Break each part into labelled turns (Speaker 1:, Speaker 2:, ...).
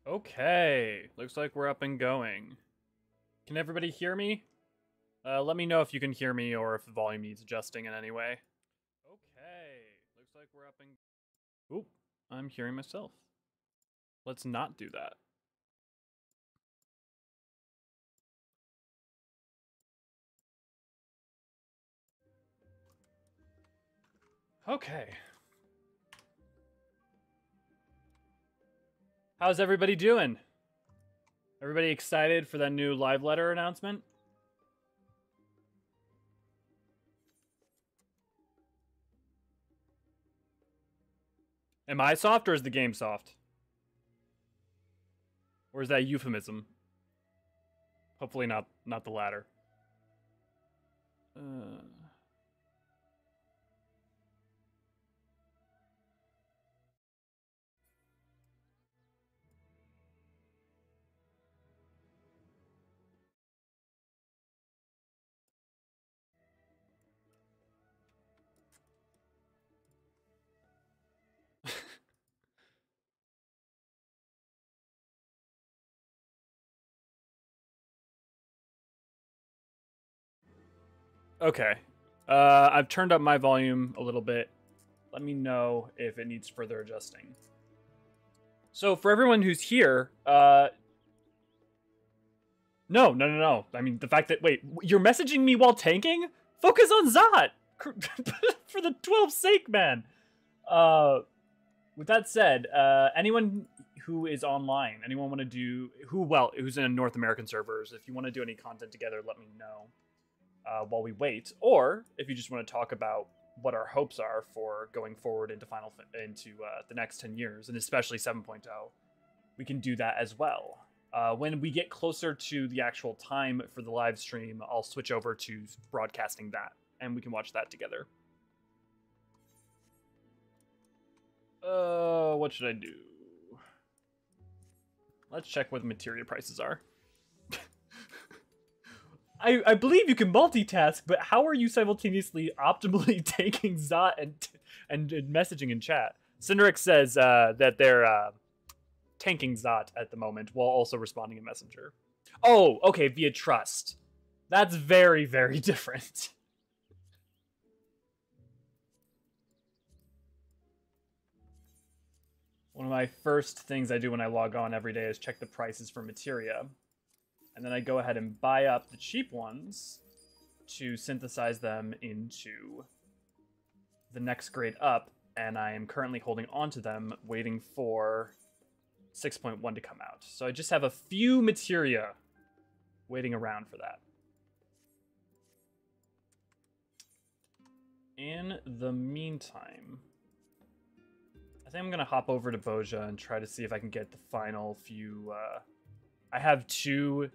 Speaker 1: Okay, looks like we're up and going. Can everybody hear me? Let me know if you can hear me or if the volume needs adjusting in any way. Okay, looks like we're up and... Oop, I'm hearing myself. Let's not do that. Okay. How's everybody doing? Everybody excited for that new live letter announcement? Am I soft or is the game soft? Or is that euphemism? Hopefully not the latter. Okay. I've turned up my volume a little bit. Let me know if it needs further adjusting. So for everyone who's here, no. I mean, the fact that, wait, you're messaging me while tanking? Focus on Zot! For the 12's sake, man! With that said, anyone who is online, anyone want to do, who's in North American servers, if you want to do any content together, let me know while we wait. Or if you just want to talk about what our hopes are for going forward into the next 10 years, and especially 7.0, we can do that as well. When we get closer to the actual time for the live stream, I'll switch over to broadcasting that, and we can watch that together. What should I do? Let's check what the materia prices are. I believe you can multitask, but how are you simultaneously optimally taking Zot and messaging in chat? Cindric says that they're tanking Zot at the moment while also responding in Messenger. Oh, okay, via trust. That's very, very different. One of my first things I do when I log on every day is check the prices for materia. And then I go ahead and buy up the cheap ones to synthesize them into the next grade up. And I am currently holding on to them, waiting for 6.1 to come out. So I just have a few materia waiting around for that. In the meantime, I think I'm going to hop over to Boja and try to see if I can get the final few... I have two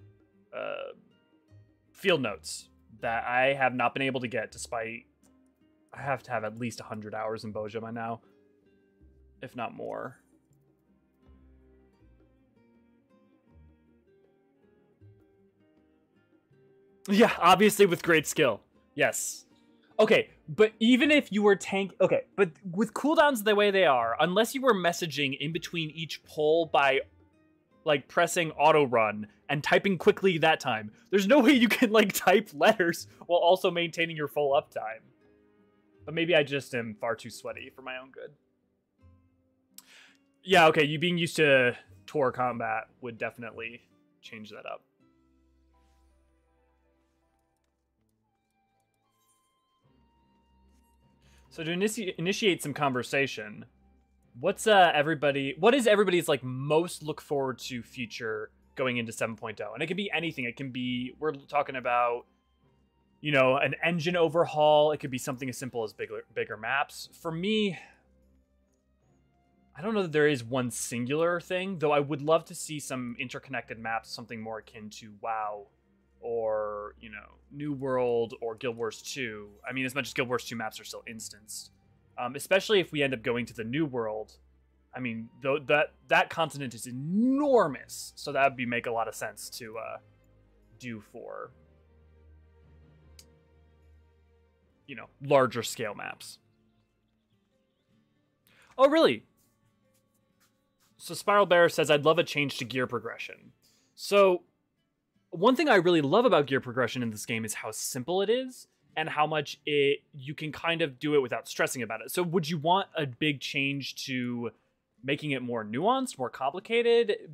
Speaker 1: field notes that I have not been able to get, despite I have to have at least 100 hours in Boja by now, if not more. Yeah, obviously with great skill. Yes. Okay, but even if you were okay, but with cooldowns the way they are, unless you were messaging in between each pull by like pressing auto run and typing quickly that time, there's no way you can like type letters while also maintaining your full uptime. But maybe I just am far too sweaty for my own good. Yeah, okay, you being used to Tor combat would definitely change that up. So to initiate some conversation, what is everybody's like most look forward to future going into 7.0? And it can be anything. It can be, we're talking about, you know, an engine overhaul. It could be something as simple as bigger maps. For me, I don't know that there is one singular thing, though I would love to see some interconnected maps, something more akin to WoW or, you know, New World or Guild Wars 2. I mean, as much as Guild Wars 2 maps are still instanced. Especially if we end up going to the New World. I mean, that continent is enormous, so that would make a lot of sense to do for, you know, larger scale maps. Oh, really? So Spiral Bear says, I'd love a change to gear progression. So one thing I really love about gear progression in this game is how simple it is and how much you can kind of do it without stressing about it. So would you want a big change to making it more nuanced, more complicated?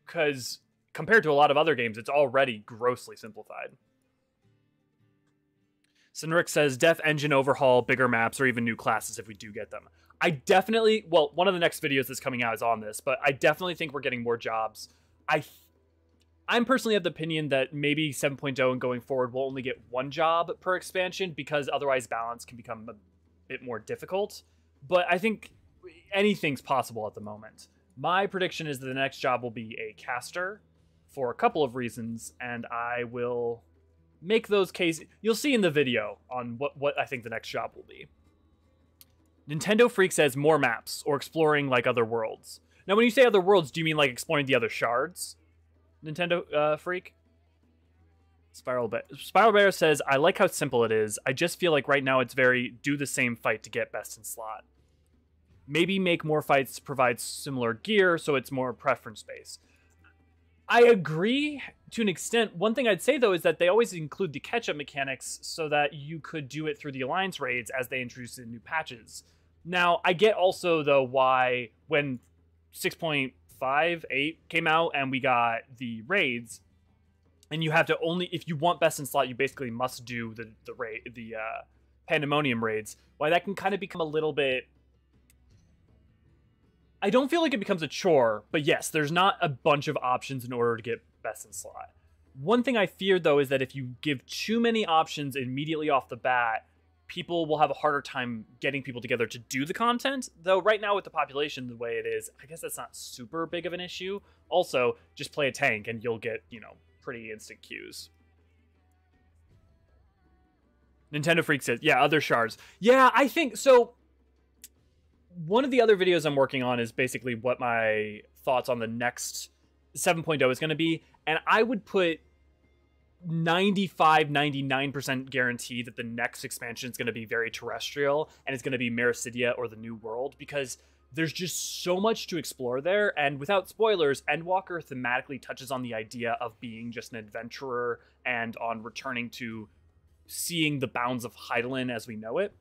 Speaker 1: Because compared to a lot of other games, it's already grossly simplified. Sinric says, def engine overhaul, bigger maps, or even new classes if we do get them. I definitely, well, one of the next videos that's coming out is on this, but I definitely think we're getting more jobs. I'm personally of the opinion that maybe 7.0 and going forward will only get one job per expansion because otherwise balance can become a bit more difficult. But I think anything's possible at the moment. My prediction is that the next job will be a caster for a couple of reasons, and I will make those cases. You'll see in the video on what I think the next job will be. Nintendo Freak says more maps or exploring like other worlds. Now, when you say other worlds, do you mean like exploring the other shards? Nintendo Freak? Spiral Bear says, I like how simple it is. I just feel like right now it's very do the same fight to get best in slot. Maybe make more fights provide similar gear so it's more preference based. I agree to an extent. One thing I'd say, though, is that they always include the catch-up mechanics so that you could do it through the Alliance raids as they introduce in new patches. Now, I get also, though, why when 6.58 came out and we got the raids, and you have to only, if you want best in slot, you basically must do the Pandemonium raids, why that can kind of become a little bit... I don't feel like it becomes a chore, but yes, there's not a bunch of options in order to get best in slot. One thing I fear, though, is that if you give too many options immediately off the bat, people will have a harder time getting people together to do the content. Though right now with the population the way it is, I guess that's not super big of an issue. Also, just play a tank and you'll get, you know, pretty instant queues. Nintendo Freak says, yeah, other shards. Yeah, I think so. One of the other videos I'm working on is basically what my thoughts on the next 7.0 is going to be. And I would put 99% guarantee that the next expansion is going to be very terrestrial and it's going to be Mericidia or the New World, because there's just so much to explore there. And without spoilers, Endwalker thematically touches on the idea of being just an adventurer and on returning to seeing the bounds of Hydaelyn as we know it.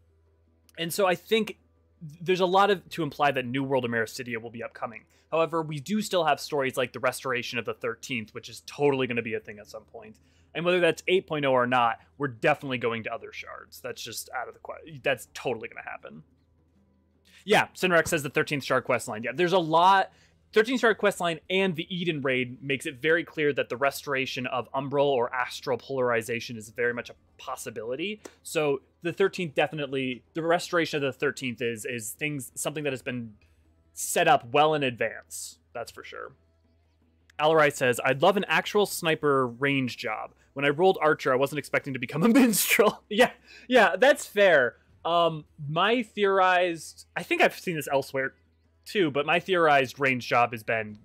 Speaker 1: And so I think there's a lot to imply that New World and Mericidia will be upcoming. However, we do still have stories like the restoration of the 13th, which is totally going to be a thing at some point. And whether that's 8.0 or not, we're definitely going to other shards. That's just out of the question. That's totally going to happen. Yeah, Sinrex says the 13th shard questline. Yeah, there's a lot. 13th shard questline and the Eden raid makes it very clear that the restoration of umbral or astral polarization is very much a possibility. So the 13th definitely, the restoration of the 13th is something that has been set up well in advance. That's for sure. Alarai says, I'd love an actual sniper range job. When I rolled Archer, I wasn't expecting to become a minstrel. Yeah, that's fair. My theorized, I think I've seen this elsewhere too, but my theorized range job has been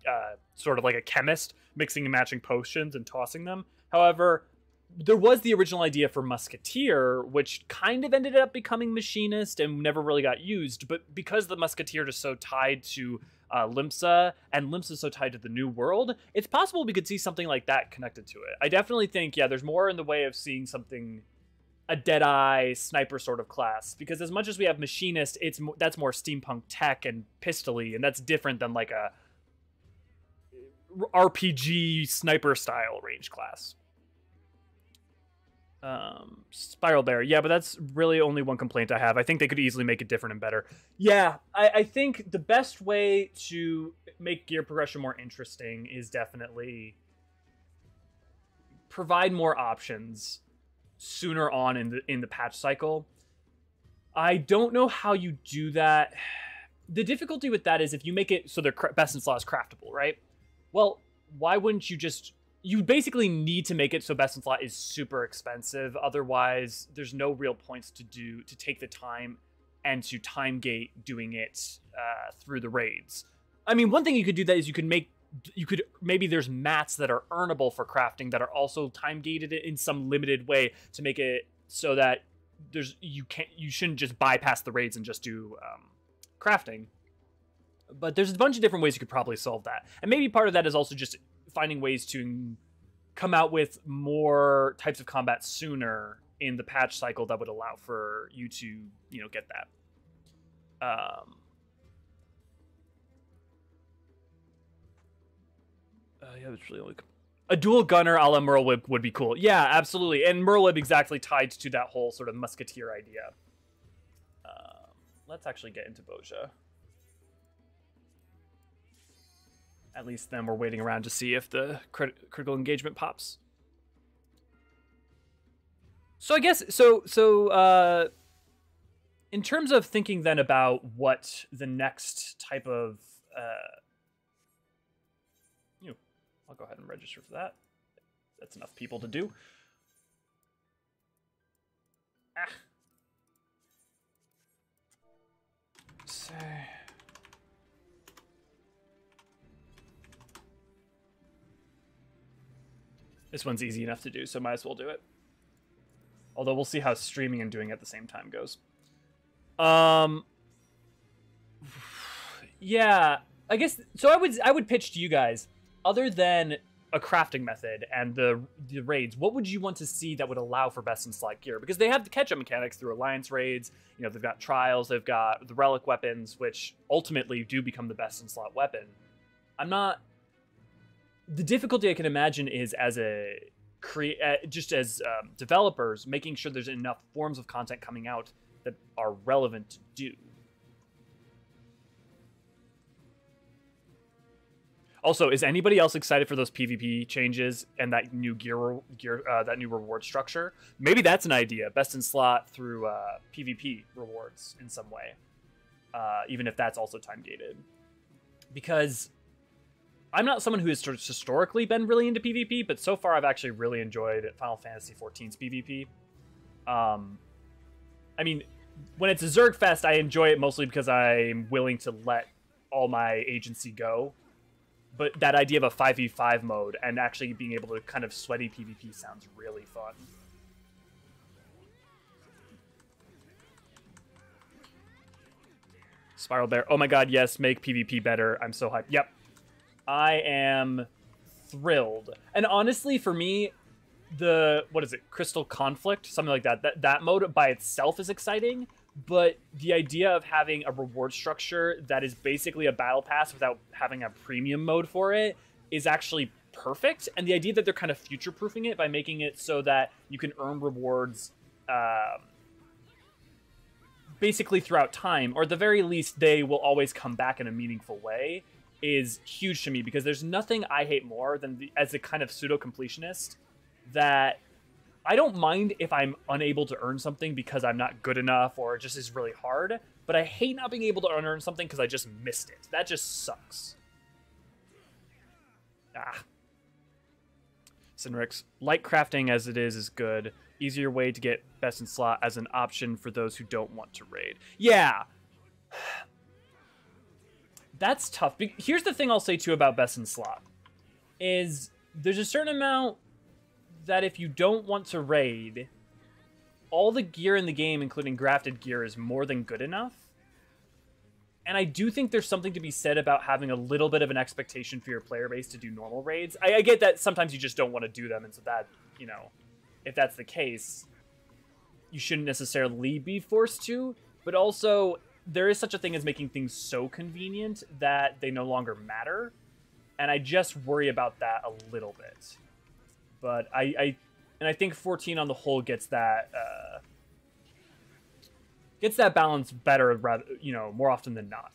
Speaker 1: sort of like a chemist, mixing and matching potions and tossing them. However, there was the original idea for Musketeer, which kind of ended up becoming Machinist and never really got used. But because the Musketeer is so tied to Limsa, and Limsa is so tied to the New World, it's possible we could see something like that connected to it. I definitely think, yeah, there's more in the way of seeing something, a Deadeye sniper sort of class, because as much as we have Machinist, that's more steampunk tech and pistoly, and that's different than like a RPG sniper style range class. Spiral Bear, yeah, but that's really only one complaint I have. I think they could easily make it different and better. Yeah, I think the best way to make gear progression more interesting is definitely provide more options sooner on in the patch cycle. I don't know how you do that. The difficulty with that is if you make it so their best in slot is craftable, right? Well, why wouldn't you just... You basically need to make it so best in slot is super expensive. Otherwise, there's no real points to take the time and to time gate doing it through the raids. I mean, one thing you could do that is maybe there's mats that are earnable for crafting that are also time gated in some limited way to make it so that you shouldn't just bypass the raids and just do crafting. But there's a bunch of different ways you could probably solve that. And maybe part of that is also just finding ways to come out with more types of combat sooner in the patch cycle that would allow for you to, you know, get that. Yeah, it's really a dual gunner a la Merlwib would be cool. Yeah, absolutely. And Merlwib exactly tied to that whole sort of musketeer idea. Let's actually get into Boja. At least then we're waiting around to see if the critical engagement pops. So I guess, in terms of thinking then about what the next type of, I'll go ahead and register for that. That's enough people to do. Say. This one's easy enough to do, so might as well do it. Although we'll see how streaming and doing it at the same time goes. Yeah, I guess so. I would pitch to you guys, other than a crafting method and the raids, what would you want to see that would allow for best in slot gear? Because they have the catch-up mechanics through alliance raids. You know, they've got trials, they've got the relic weapons, which ultimately do become the best in slot weapon. The difficulty I can imagine is just as developers, making sure there's enough forms of content coming out that are relevant to do. Also, is anybody else excited for those PvP changes and that new that new reward structure? Maybe that's an idea. Best in slot through PvP rewards in some way, even if that's also time gated. Because I'm not someone who has historically been really into PvP, but so far I've actually really enjoyed Final Fantasy XIV's PvP. I mean, when it's a Zerg Fest, I enjoy it mostly because I'm willing to let all my agency go. But that idea of a 5v5 mode and actually being able to kind of sweaty PvP sounds really fun. Spiral Bear. Oh my god, yes, make PvP better. I'm so hyped. Yep. I am thrilled. And honestly, for me, what is it? Crystal Conflict? Something like that. That mode by itself is exciting. But the idea of having a reward structure that is basically a battle pass without having a premium mode for it is actually perfect. And the idea that they're kind of future-proofing it by making it so that you can earn rewards basically throughout time, or at the very least, they will always come back in a meaningful way, is huge to me. Because there's nothing I hate more than, as a kind of pseudo-completionist, that I don't mind if I'm unable to earn something because I'm not good enough or it just is really hard, but I hate not being able to earn something because I just missed it. That just sucks. Sinrix, light crafting as it is good. Easier way to get best in slot as an option for those who don't want to raid. Yeah. That's tough. Here's the thing I'll say too about best in slot. Is there's a certain amount that if you don't want to raid, all the gear in the game, including grafted gear, is more than good enough. And I do think there's something to be said about having a little bit of an expectation for your player base to do normal raids. I get that sometimes you just don't want to do them, and so that, you know, if that's the case, you shouldn't necessarily be forced to. But also, there is such a thing as making things so convenient that they no longer matter. And I just worry about that a little bit. But I think 14 on the whole gets that balance better, rather, you know, more often than not,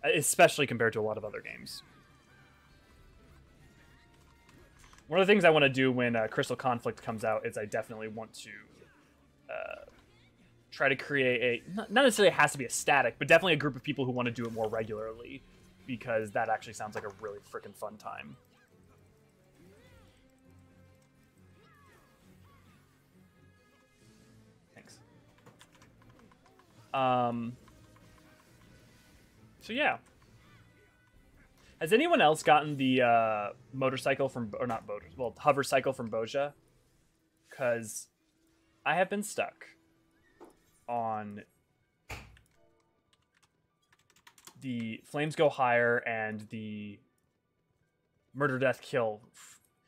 Speaker 1: especially compared to a lot of other games. One of the things I want to do when Crystal Conflict comes out is I definitely want to try to create not necessarily it has to be a static, but definitely a group of people who want to do it more regularly, because that actually sounds like a really freaking fun time. So yeah. Has anyone else gotten the motorcycle from, or not motor, well, hover cycle from Boja? Because I have been stuck on the flames go higher and the murder, death, kill.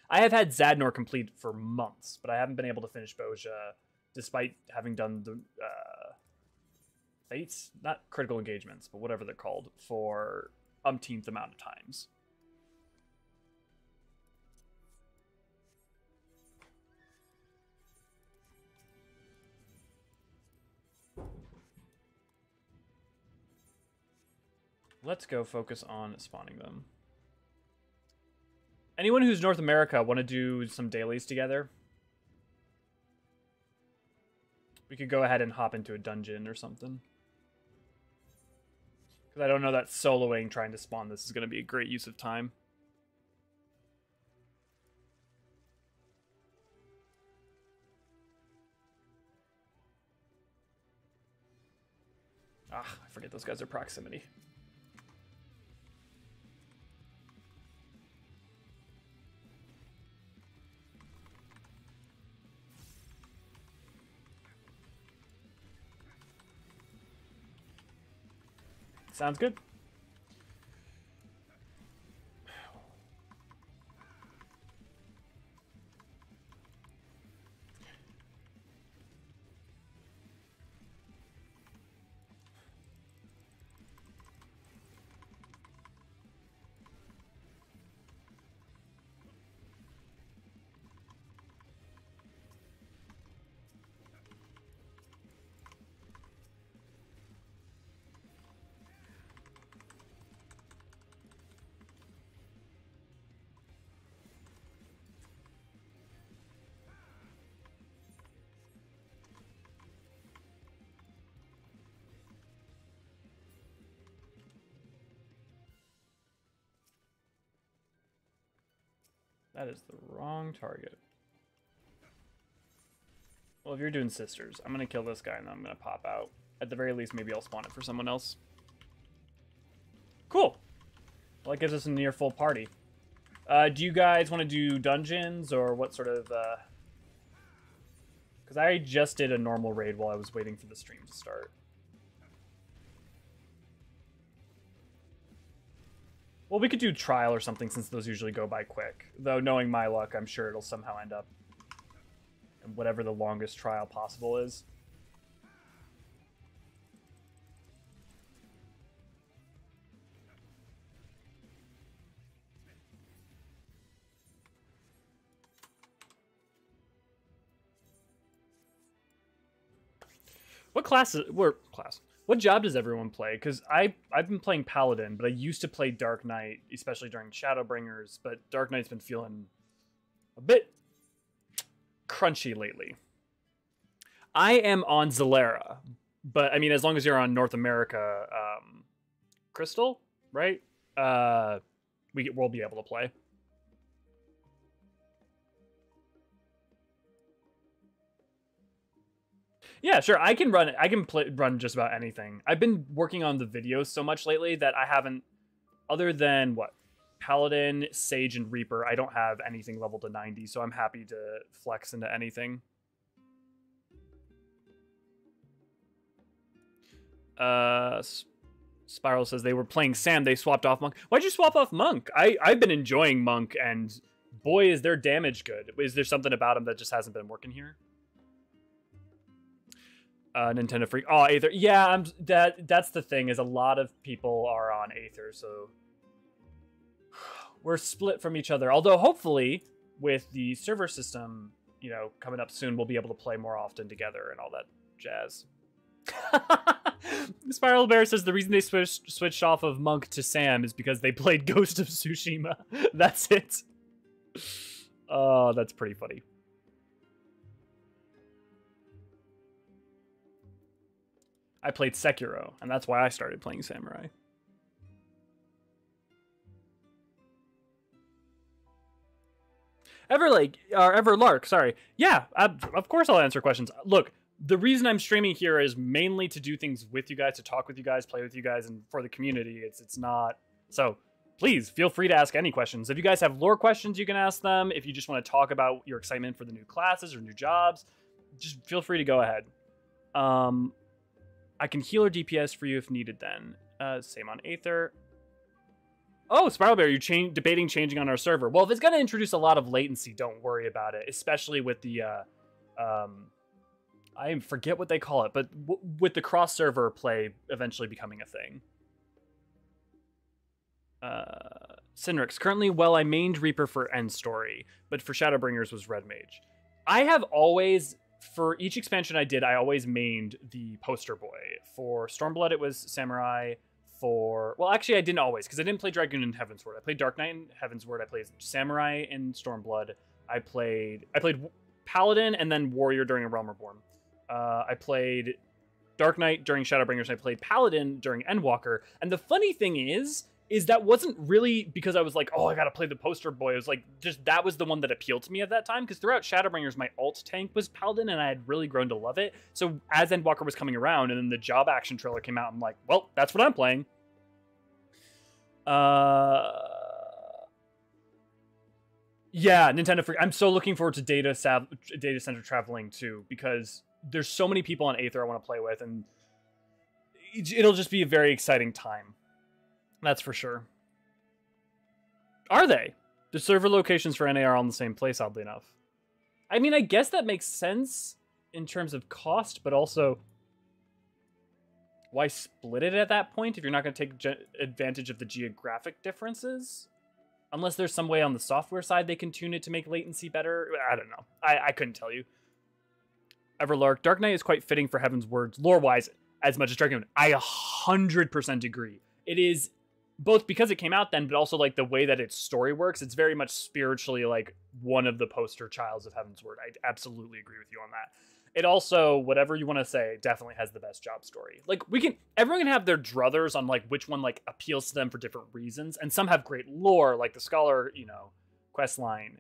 Speaker 1: I have had Zadnor complete for months, but I haven't been able to finish Boja despite having done the fates, not critical engagements, but whatever they're called, for umpteenth amount of times. Let's go focus on spawning them. Anyone who's North America want to do some dailies together? We could go ahead and hop into a dungeon or something. Because I don't know that soloing trying to spawn this is going to be a great use of time. Ah, I forget those guys are proximity. Sounds good. That is the wrong target. Well, if you're doing sisters, I'm going to kill this guy and then I'm going to pop out. At the very least, maybe I'll spawn it for someone else. Cool. Well, that gives us a near full party. Do you guys want to do dungeons or what sort of... Because I just did a normal raid while I was waiting for the stream to start. Well, we could do trial or something since those usually go by quick. Though, knowing my luck, I'm sure it'll somehow end up in whatever the longest trial possible is. What What job does everyone play? Because I've been playing Paladin, but I used to play Dark Knight, especially during Shadowbringers, but Dark Knight's been feeling a bit crunchy lately. I am on Zalera, but I mean, as long as you're on North America, Crystal, right? We'll be able to play. Yeah, sure. I can run. I can run just about anything. I've been working on the videos so much lately that I haven't, other than what, Paladin, Sage, and Reaper. I don't have anything level to 90, so I'm happy to flex into anything. Spiral says they were playing Sam. They swapped off Monk. Why'd you swap off Monk? I've been enjoying Monk, and boy, is their damage good. Is there something about him that just hasn't been working here? Nintendo Freak. Oh, Aether. Yeah, that's the thing, is a lot of people are on Aether, so we're split from each other. Although hopefully with the server system, you know, coming up soon, we'll be able to play more often together and all that jazz. Spiral Bear says the reason they switched off of Monk to Sam is because they played Ghost of Tsushima. That's it. Oh, that's pretty funny. I played Sekiro, and that's why I started playing Samurai. Everlark, sorry. Yeah, of course I'll answer questions. Look, the reason I'm streaming here is mainly to do things with you guys, to talk with you guys, play with you guys, and for the community. It's not... So, please, feel free to ask any questions. If you guys have lore questions, you can ask them. If you just want to talk about your excitement for the new classes or new jobs, just feel free to go ahead. I can heal or DPS for you if needed then. Same on Aether. Oh, Spiral Bear, you're debating changing on our server. Well, if it's going to introduce a lot of latency, don't worry about it. Especially with the, I forget what they call it, but with the cross-server play eventually becoming a thing. Cynrix, currently, well, I mained Reaper for End Story, but for Shadowbringers was Red Mage. I have always, for each expansion I did, I always mained the poster boy. For Stormblood, it was Samurai. Well, actually, I didn't always, because I didn't play Dragoon in Heavensward. I played Dark Knight in Heavensward. I played Samurai in Stormblood. I played Paladin and then Warrior during A Realm Reborn. I played Dark Knight during Shadowbringers, and I played Paladin during Endwalker. And the funny thing is that wasn't really because I was like, oh, I gotta play the poster boy. It was like, just that was the one that appealed to me at that time, because throughout Shadowbringers, my alt tank was Paladin, and I had really grown to love it. So as Endwalker was coming around, and then the Job Action trailer came out, I'm like, well, that's what I'm playing. Yeah, Nintendo. I'm so looking forward to Data Center Traveling too, because there's so many people on Aether I want to play with, and it'll just be a very exciting time. That's for sure. Are they? The server locations for NA are all in the same place, oddly enough. I mean, I guess that makes sense in terms of cost, but also, why split it at that point if you're not going to take advantage of the geographic differences? Unless there's some way on the software side they can tune it to make latency better. I don't know. I couldn't tell you. Everlark, Dark Knight is quite fitting for Heavensward lore-wise as much as Dragoon. I 100% agree. It is both because it came out then, but also like the way that its story works. It's very much spiritually like one of the poster childs of Heavensward. I absolutely agree with you on that. It also, whatever you want to say, definitely has the best job story. Like everyone can have their druthers on like which one like appeals to them for different reasons, and some have great lore, like the Scholar, quest line.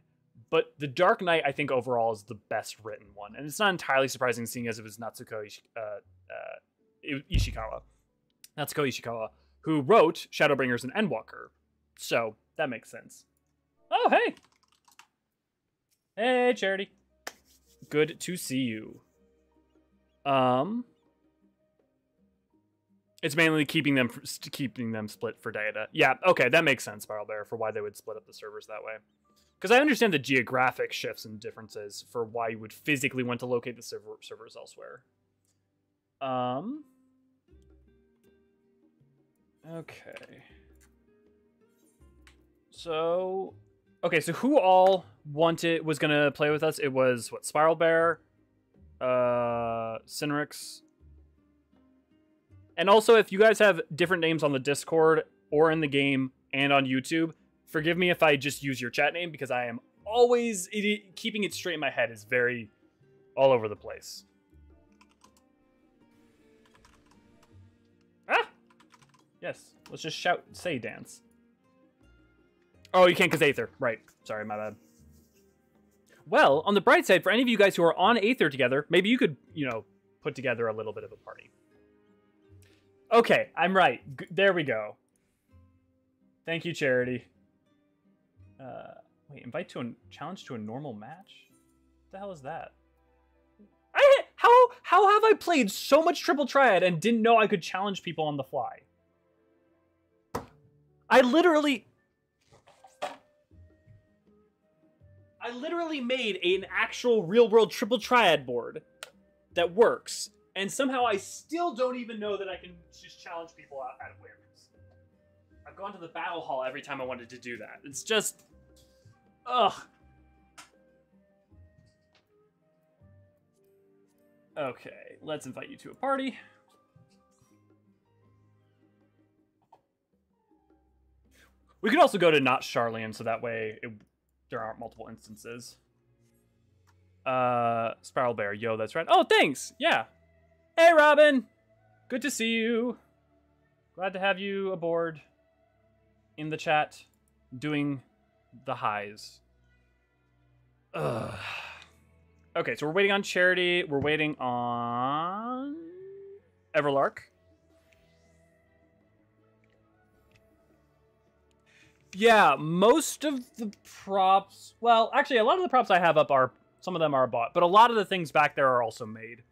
Speaker 1: But the Dark Knight, I think overall is the best written one, and it's not entirely surprising seeing as it was Natsuko Ishikawa, who wrote Shadowbringers and Endwalker. So that makes sense. Oh, hey! Hey, Charity. Good to see you. It's mainly keeping them split for data. Yeah, okay, that makes sense, Spiral Bear, for why they would split up the servers that way. Because I understand the geographic shifts and differences for why you would physically want to locate the servers elsewhere. Okay. So who all was gonna play with us? It was what, Spiral Bear, Cynrix. And also, if you guys have different names on the Discord or in the game and on YouTube, forgive me if I just use your chat name, because I am always keeping it straight in my head is very all over the place. Ah! Yes, let's just say dance. Oh, you can't because Aether. Right. Sorry, my bad. Well, on the bright side, for any of you guys who are on Aether together, maybe you could, put together a little bit of a party. Okay, I'm right. There we go. Thank you, Charity. Wait, invite to a challenge to a normal match? What the hell is that? How have I played so much Triple Triad and didn't know I could challenge people on the fly? I literally made an actual real-world Triple Triad board that works, and somehow I still don't even know that I can just challenge people out at awareness. I've gone to the battle hall every time I wanted to do that. It's just... ugh. Okay, let's invite you to a party. We could also go to not Charlian, so that way there aren't multiple instances. Spiral Bear, yo, that's right. Oh, thanks! Yeah. Hey, Robin! Good to see you. Glad to have you aboard in the chat, doing the highs. Ugh. Okay, so we're waiting on Charity. We're waiting on Everlark. Yeah, most of the props... well, actually, a lot of the props I have up are... some of them are bought, but a lot of the things back there are also made.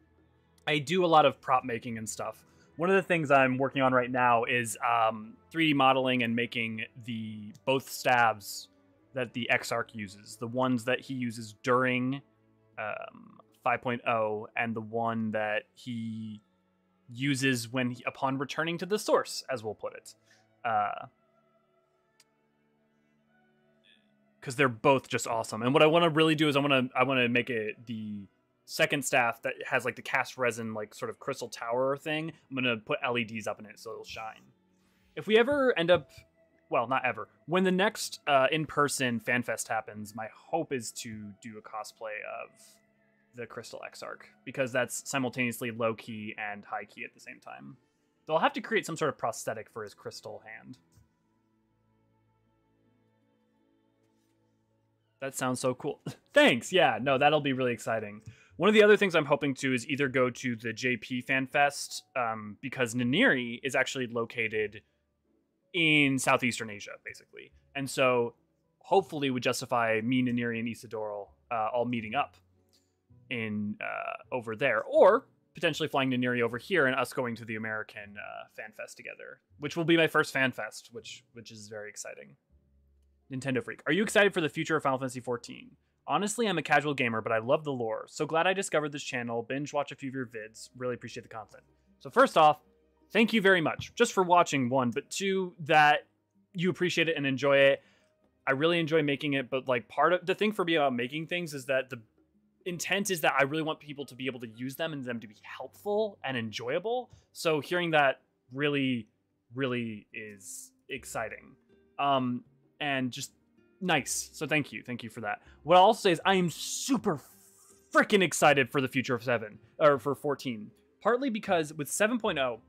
Speaker 1: I do a lot of prop making and stuff One of the things I'm working on right now is 3D modeling and making both stabs that the Exarch uses. The ones that he uses during 5.0 and the one that he uses upon returning to the source, as we'll put it. Because they're both just awesome. And what I want to really do is I want to make it the second staff that has like the cast resin, like sort of crystal tower thing. I'm going to put LEDs up in it so it'll shine. If we ever end up, well, not ever, when the next in-person FanFest happens, my hope is to do a cosplay of the Crystal Exarch, because that's simultaneously low-key and high-key at the same time. They'll have to create some sort of prosthetic for his crystal hand. That sounds so cool. Thanks. Yeah, no, that'll be really exciting. One of the other things I'm hoping to is either go to the JP FanFest, because Niniri is actually located in Southeastern Asia, basically. And so hopefully would justify me, Niniri, and Isidoro all meeting up in over there. Or potentially flying Niniri over here and us going to the American FanFest together, which will be my first FanFest, which is very exciting. Nintendo Freak. Are you excited for the future of Final Fantasy XIV? Honestly, I'm a casual gamer, but I love the lore. So glad I discovered this channel, binge watch a few of your vids. Really appreciate the content. So first off, thank you very much. Just for watching, one, but two, that you appreciate it and enjoy it. I really enjoy making it, but like part of the thing for me about making things is that the intent is that I really want people to be able to use them and them to be helpful and enjoyable. So hearing that really, really is exciting. And just nice. So thank you for that. What I'll also say is I am super freaking excited for the future of 14. Partly because with 7.0,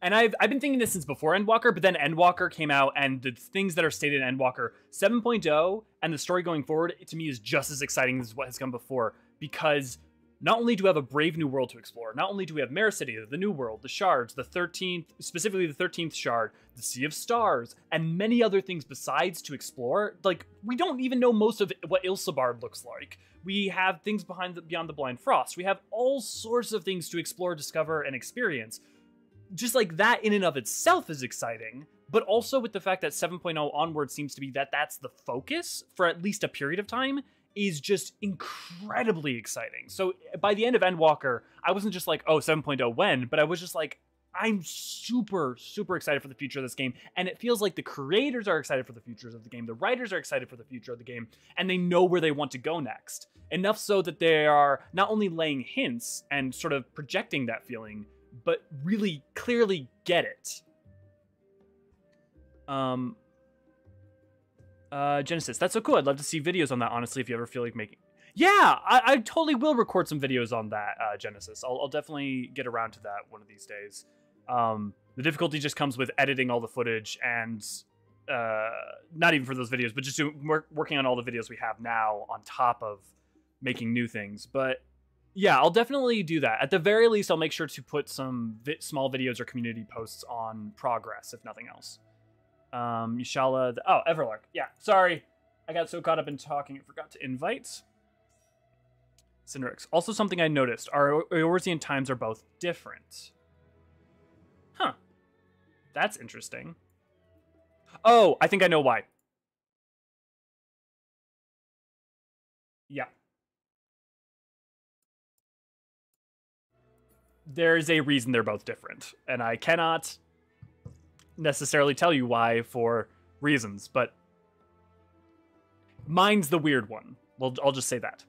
Speaker 1: and I've been thinking this since before Endwalker, but then Endwalker came out, and the things that are stated in Endwalker 7.0 and the story going forward, to me, is just as exciting as what has come before, because not only do we have a brave new world to explore, not only do we have Mare City, the new world, the shards, the 13th, specifically the 13th shard, the Sea of Stars, and many other things besides to explore. Like, we don't even know most of what Ilsabard looks like. We have things beyond the Blind Frost. We have all sorts of things to explore, discover, and experience. Just like that in and of itself is exciting, but also with the fact that 7.0 onward seems to be that's the focus for at least a period of time, is just incredibly exciting. So by the end of Endwalker, I wasn't just like, oh, 7.0 when, but I was just like, I'm super, super excited for the future of this game. And it feels like the creators are excited for the futures of the game. The writers are excited for the future of the game, and they know where they want to go next. Enough so that they are not only laying hints and sort of projecting that feeling, but really clearly get it. Genesis, that's so cool. I'd love to see videos on that, honestly, if you ever feel like making... Yeah, I totally will record some videos on that, Genesis. I'll definitely get around to that one of these days. The difficulty just comes with editing all the footage and... not even for those videos, but just working on all the videos we have now on top of making new things. But yeah, I'll definitely do that. At the very least, I'll make sure to put some small videos or community posts on progress, if nothing else. Yashala, oh, Everlark. Yeah, sorry. I got so caught up in talking, I forgot to invite. Cinderix. Also something I noticed, our Eorzean times are both different. Huh. That's interesting. Oh, I think I know why. Yeah. There's a reason they're both different, and I cannot necessarily tell you why for reasons, but mine's the weird one. Well, I'll just say that.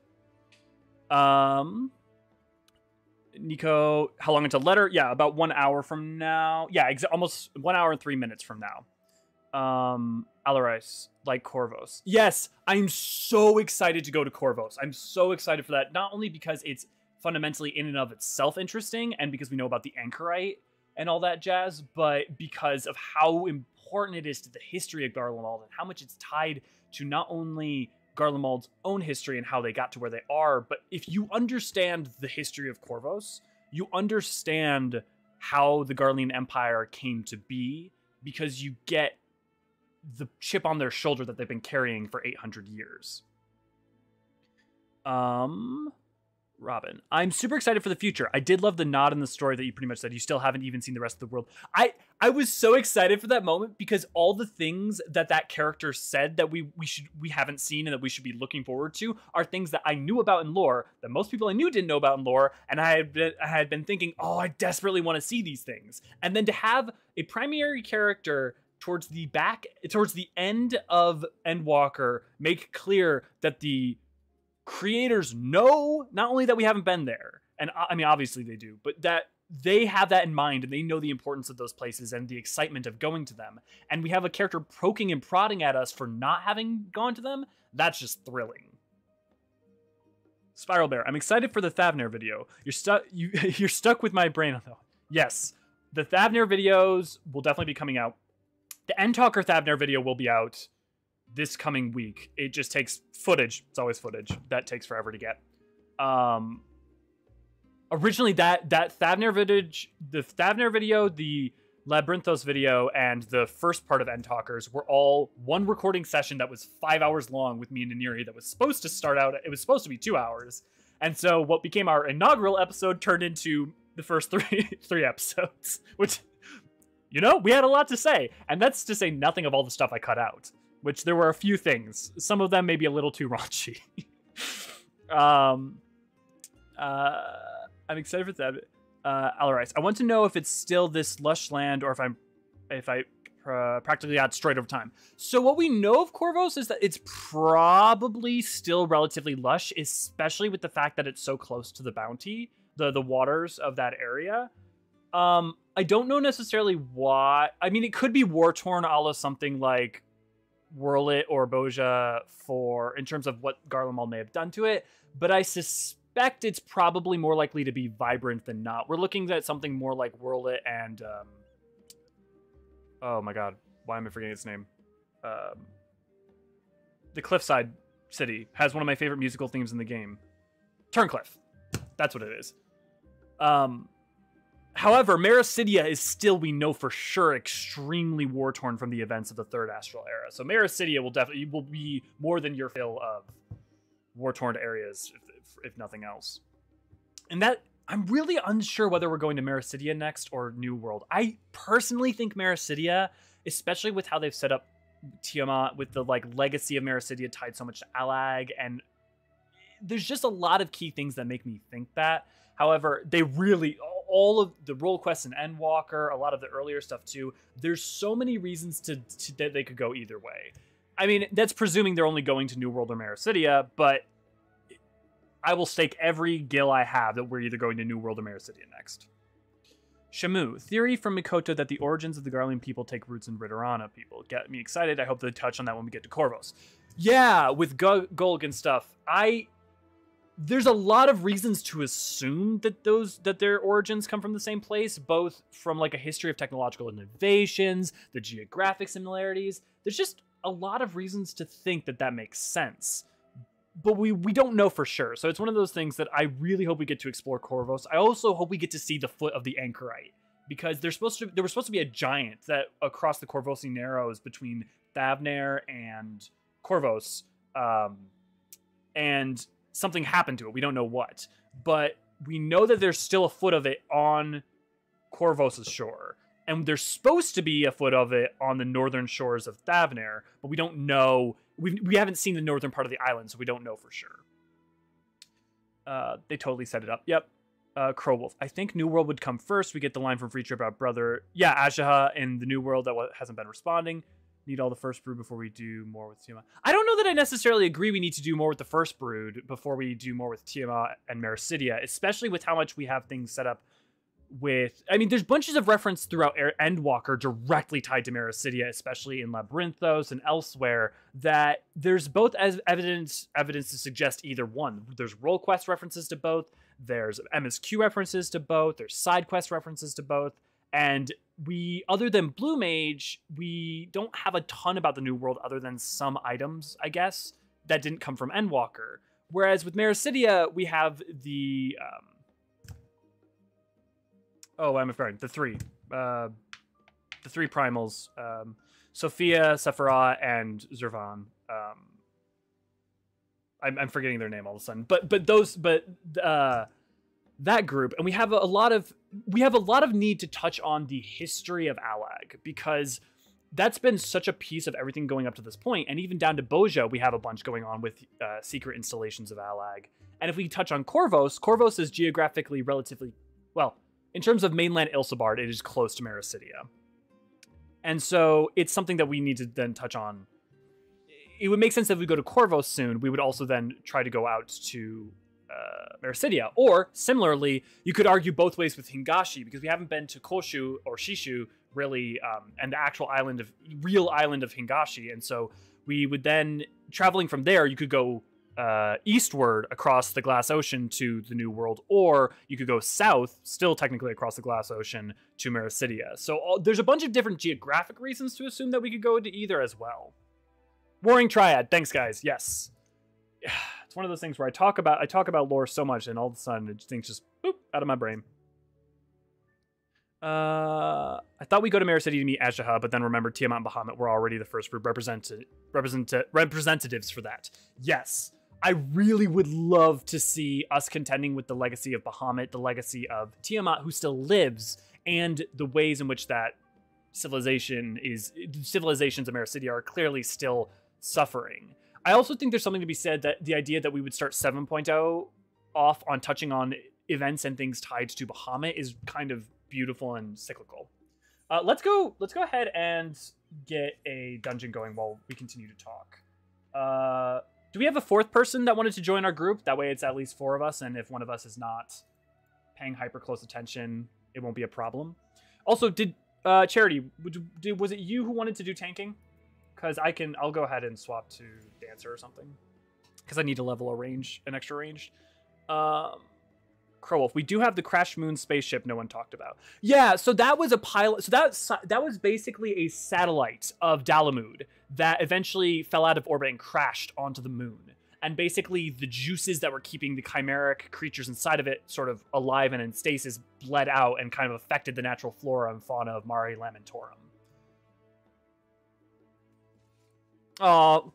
Speaker 1: Nico, how long until letter? Yeah, about 1 hour from now. Yeah, almost 1 hour and 3 minutes from now. Alaris, like Corvos. Yes, I'm so excited to go to Corvos. I'm so excited for that. Not only because it's fundamentally in and of itself interesting, and because we know about the Anchorite and all that jazz, but because of how important it is to the history of Garlemald and how much it's tied to not only Garlemald's own history and how they got to where they are, but if you understand the history of Corvos, you understand how the Garlean Empire came to be, because you get the chip on their shoulder that they've been carrying for 800 years. Robin, I'm super excited for the future. I did love the nod in the story that you pretty much said you still haven't even seen the rest of the world. I was so excited for that moment because all the things that character said that we haven't seen and that we should be looking forward to are things that I knew about in lore that most people I knew didn't know about in lore, and I had been thinking, oh, I desperately want to see these things. And then to have a primary character towards the end of Endwalker make clear that the creators know not only that we haven't been there, and I mean obviously they do, but that they have that in mind and they know the importance of those places and the excitement of going to them, and we have a character poking and prodding at us for not having gone to them. That's just thrilling. Spiral Bear, I'm excited for the Thavnair video. You're stuck with my brain on that. Yes, the Thavnair videos will definitely be coming out. The Endtalker Thavnair video will be out this coming week. It just takes footage. It's always footage. That takes forever to get. Originally, that Thavnair video, the Labyrinthos video, and the first part of Endtalkers were all one recording session that was 5 hours long with me and Naniri that was supposed to start out. It was supposed to be 2 hours. And so what became our inaugural episode turned into the first three episodes, which, you know, we had a lot to say. And that's to say nothing of all the stuff I cut out. Which there were a few things. Some of them maybe a little too raunchy. I'm excited for that. Alarice, I want to know if it's still this lush land or if I practically got destroyed over time. So what we know of Corvos is that it's probably still relatively lush, especially with the fact that it's so close to the bounty, the waters of that area. I don't know necessarily why. I mean, it could be war-torn a la something like Whirlit or Boja in terms of what Garlemald may have done to it, but I suspect it's probably more likely to be vibrant than not. We're looking at something more like Whirlit and oh my god, why am I forgetting its name? The Cliffside City has one of my favorite musical themes in the game. Turncliff. That's what it is. However, Mericidia is still, we know for sure, extremely war-torn from the events of the Third Astral Era. So Mericidia will be more than your fill of war-torn areas, if nothing else. And that, I'm really unsure whether we're going to Mericidia next or New World. I personally think Mericidia, especially with how they've set up Tiamat, with the legacy of Mericidia tied so much to Alag, and there's just a lot of key things that make me think that. However, they really, all of the role quests in Endwalker, a lot of the earlier stuff too, there's so many reasons that they could go either way. I mean, that's presuming they're only going to New World or Mericidia, but I will stake every gil I have that we're either going to New World or Mericidia next. Shamu, theory from Mikoto that the origins of the Garlean people take roots in Ritterana people. Get me excited. I hope they touch on that when we get to Corvos. Yeah, with Gulg and stuff, there's a lot of reasons to assume that their origins come from the same place, both from a history of technological innovations, the geographic similarities. There's just a lot of reasons to think that makes sense. But we don't know for sure. So it's one of those things that I really hope we get to explore Corvos. I also hope we get to see the foot of the Anchorite, because there was supposed to be a giant that across the Corvosi Narrows between Thavnair and Corvos, and something happened to it. We don't know what, but we know that there's still a foot of it on Corvos' shore, and there's supposed to be a foot of it on the northern shores of Thavnair, but we don't know. We haven't seen the northern part of the island, so we don't know for sure. They totally set it up. Yep. Crowwolf. I think New World would come first. We get the line from Freecher about brother. Yeah, Ashaha in the New World that hasn't been responding. Need all the first brood before we do more with Tiamat. I don't know that I necessarily agree we need to do more with the first brood before we do more with Tiamat and Mericidia, especially with how much we have things set up with... I mean, there's bunches of reference throughout Endwalker directly tied to Mericidia, especially in Labyrinthos and elsewhere, that there's both as evidence to suggest either one. There's role quest references to both, there's MSQ references to both, there's side quest references to both, and other than Blue Mage, we don't have a ton about the New World other than some items, I guess, that didn't come from Endwalker. Whereas with Mericidia, we have the... I'm forgetting. The three primals. Sophia, Sephiroth, and Zervan. I'm forgetting their name all of a sudden. But that group, and we have a lot of need to touch on the history of Alag, because that's been such a piece of everything going up to this point, and even down to Boja, we have a bunch going on with secret installations of Alag. And if we touch on Corvos is geographically relatively, well, in terms of mainland Ilsabard, it is close to Mericidia. And so it's something that we need to then touch on. It would make sense that if we go to Corvos soon, we would also then try to go out to Mericidia. Or, similarly, you could argue both ways with Hingashi, because we haven't been to Koshu or Shishu, really, and the actual real island of Hingashi. And so we would then, traveling from there, you could go eastward across the Glass Ocean to the New World, or you could go south, still technically across the Glass Ocean, to Mericidia. So there's a bunch of different geographic reasons to assume that we could go into either as well. Warring Triad, thanks guys, yes. It's one of those things where I talk about lore so much, and all of a sudden things just boop out of my brain. I thought we'd go to Mericidia to meet Azjaha, but then remembered Tiamat and Bahamut were already the first group representatives for that. Yes. I really would love to see us contending with the legacy of Bahamut, the legacy of Tiamat, who still lives, and the ways in which that civilizations of Mericidia are clearly still suffering. I also think there's something to be said that the idea that we would start 7.0 off on touching on events and things tied to Bahamut is kind of beautiful and cyclical. Let's go ahead and get a dungeon going while we continue to talk. Do we have a fourth person that wanted to join our group? That way it's at least 4 of us, and if one of us is not paying hyper close attention, it won't be a problem. Also, did Charity, was it you who wanted to do tanking? Because I'll go ahead and swap to Dancer or something. Because I need to level an extra range. Crowwolf, we do have the Crash Moon spaceship no one talked about. Yeah, so that was a pilot. So that was basically a satellite of Dalamud that eventually fell out of orbit and crashed onto the moon. And basically the juices that were keeping the chimeric creatures inside of it sort of alive and in stasis bled out and kind of affected the natural flora and fauna of Mare Lamentorum. Well,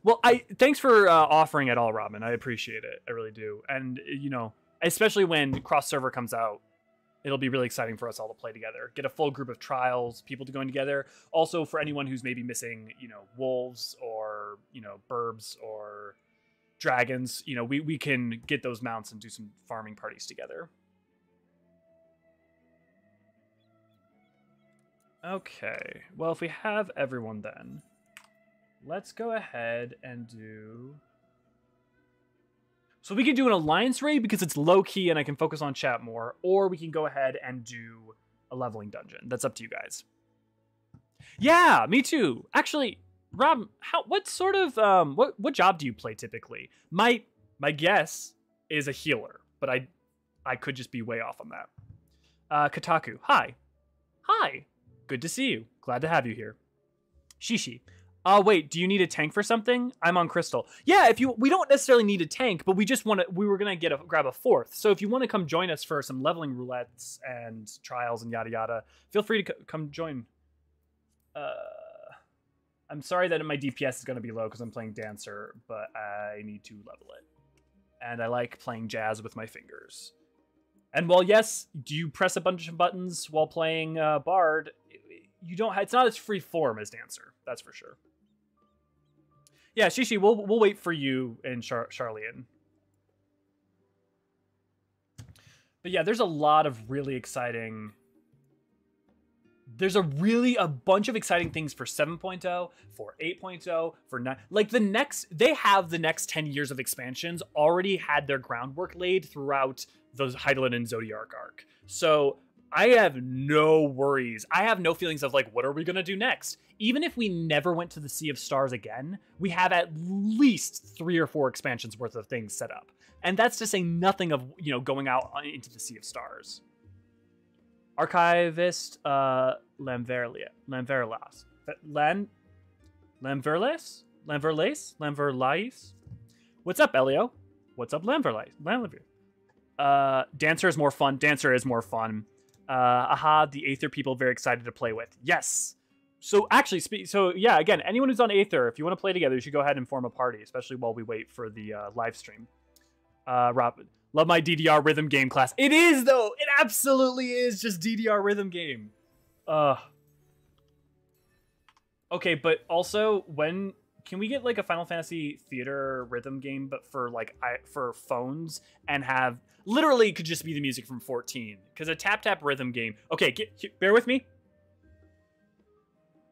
Speaker 1: thanks for offering it all, Robin. I appreciate it. I really do. And, you know, especially when cross-server comes out, it'll be really exciting for us all to play together. Get a full group of trials, people to going together. Also, for anyone who's maybe missing, you know, wolves or, you know, burbs or dragons, you know, we can get those mounts and do some farming parties together. Okay, well, if we have everyone then, let's go ahead and do... So we can do an alliance raid because it's low-key and I can focus on chat more, or we can go ahead and do a leveling dungeon. That's up to you guys. Yeah, me too. Actually, Rob, what sort of what job do you play typically? My guess is a healer, but I could just be way off on that. Kotaku, hi. Hi. Good to see you. Glad to have you here. Shishi. Wait, do you need a tank for something? I'm on Crystal. Yeah, we don't necessarily need a tank, but we were gonna grab a 4th. So if you want to come join us for some leveling roulettes and trials and yada yada, feel free to come join. I'm sorry that my DPS is gonna be low because I'm playing Dancer, but I need to level it. And I like playing jazz with my fingers. And while yes, do you press a bunch of buttons while playing Bard? You don't. It's not as free form as Dancer. That's for sure. Yeah, Shishi, we'll wait for you and Charlian. But yeah, there's a lot of really exciting... There's a bunch of exciting things for 7.0, for 8.0, for 9... Like, they have the next 10 years of expansions already had their groundwork laid throughout the Hydaelyn and Zodiark arc. So... I have no worries. I have no feelings of like, what are we going to do next? Even if we never went to the Sea of Stars again, we have at least 3 or 4 expansions worth of things set up. And that's to say nothing of, you know, going out into the Sea of Stars. Archivist, Lamverlas. Lamverlais? What's up, Elio? What's up, Lamverlais? Dancer is more fun. The Aether people very excited to play with. Yes. So actually, so yeah, again, anyone who's on Aether, if you want to play together, you should go ahead and form a party, especially while we wait for the live stream. Rob, love my DDR rhythm game class. It is, though. It absolutely is just DDR rhythm game. Okay, but also, when can we get like a Final Fantasy Theater rhythm game, but for like for phones, and have literally could just be the music from 14? Because a tap rhythm game. Okay, bear with me.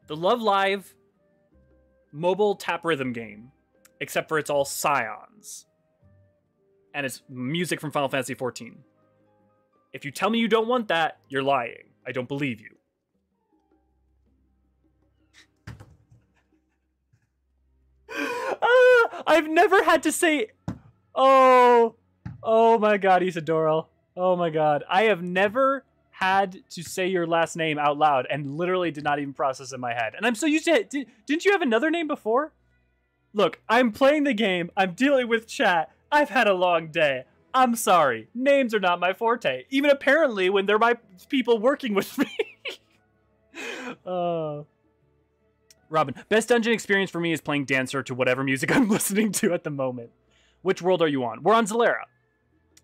Speaker 1: The Love Live mobile tap rhythm game, except for it's all Scions. And it's music from Final Fantasy XIV. If you tell me you don't want that, you're lying. I don't believe you. I've never had to say... Oh my god, Isadora. Oh my god. I have never had to say your last name out loud and literally did not even process in my head. And I'm so used to it. Didn't you have another name before? Look, I'm playing the game. I'm dealing with chat. I've had a long day. I'm sorry. Names are not my forte. Even apparently when they're my people working with me. Robin, best dungeon experience for me is playing Dancer to whatever music I'm listening to at the moment. Which world are you on? We're on Zalera.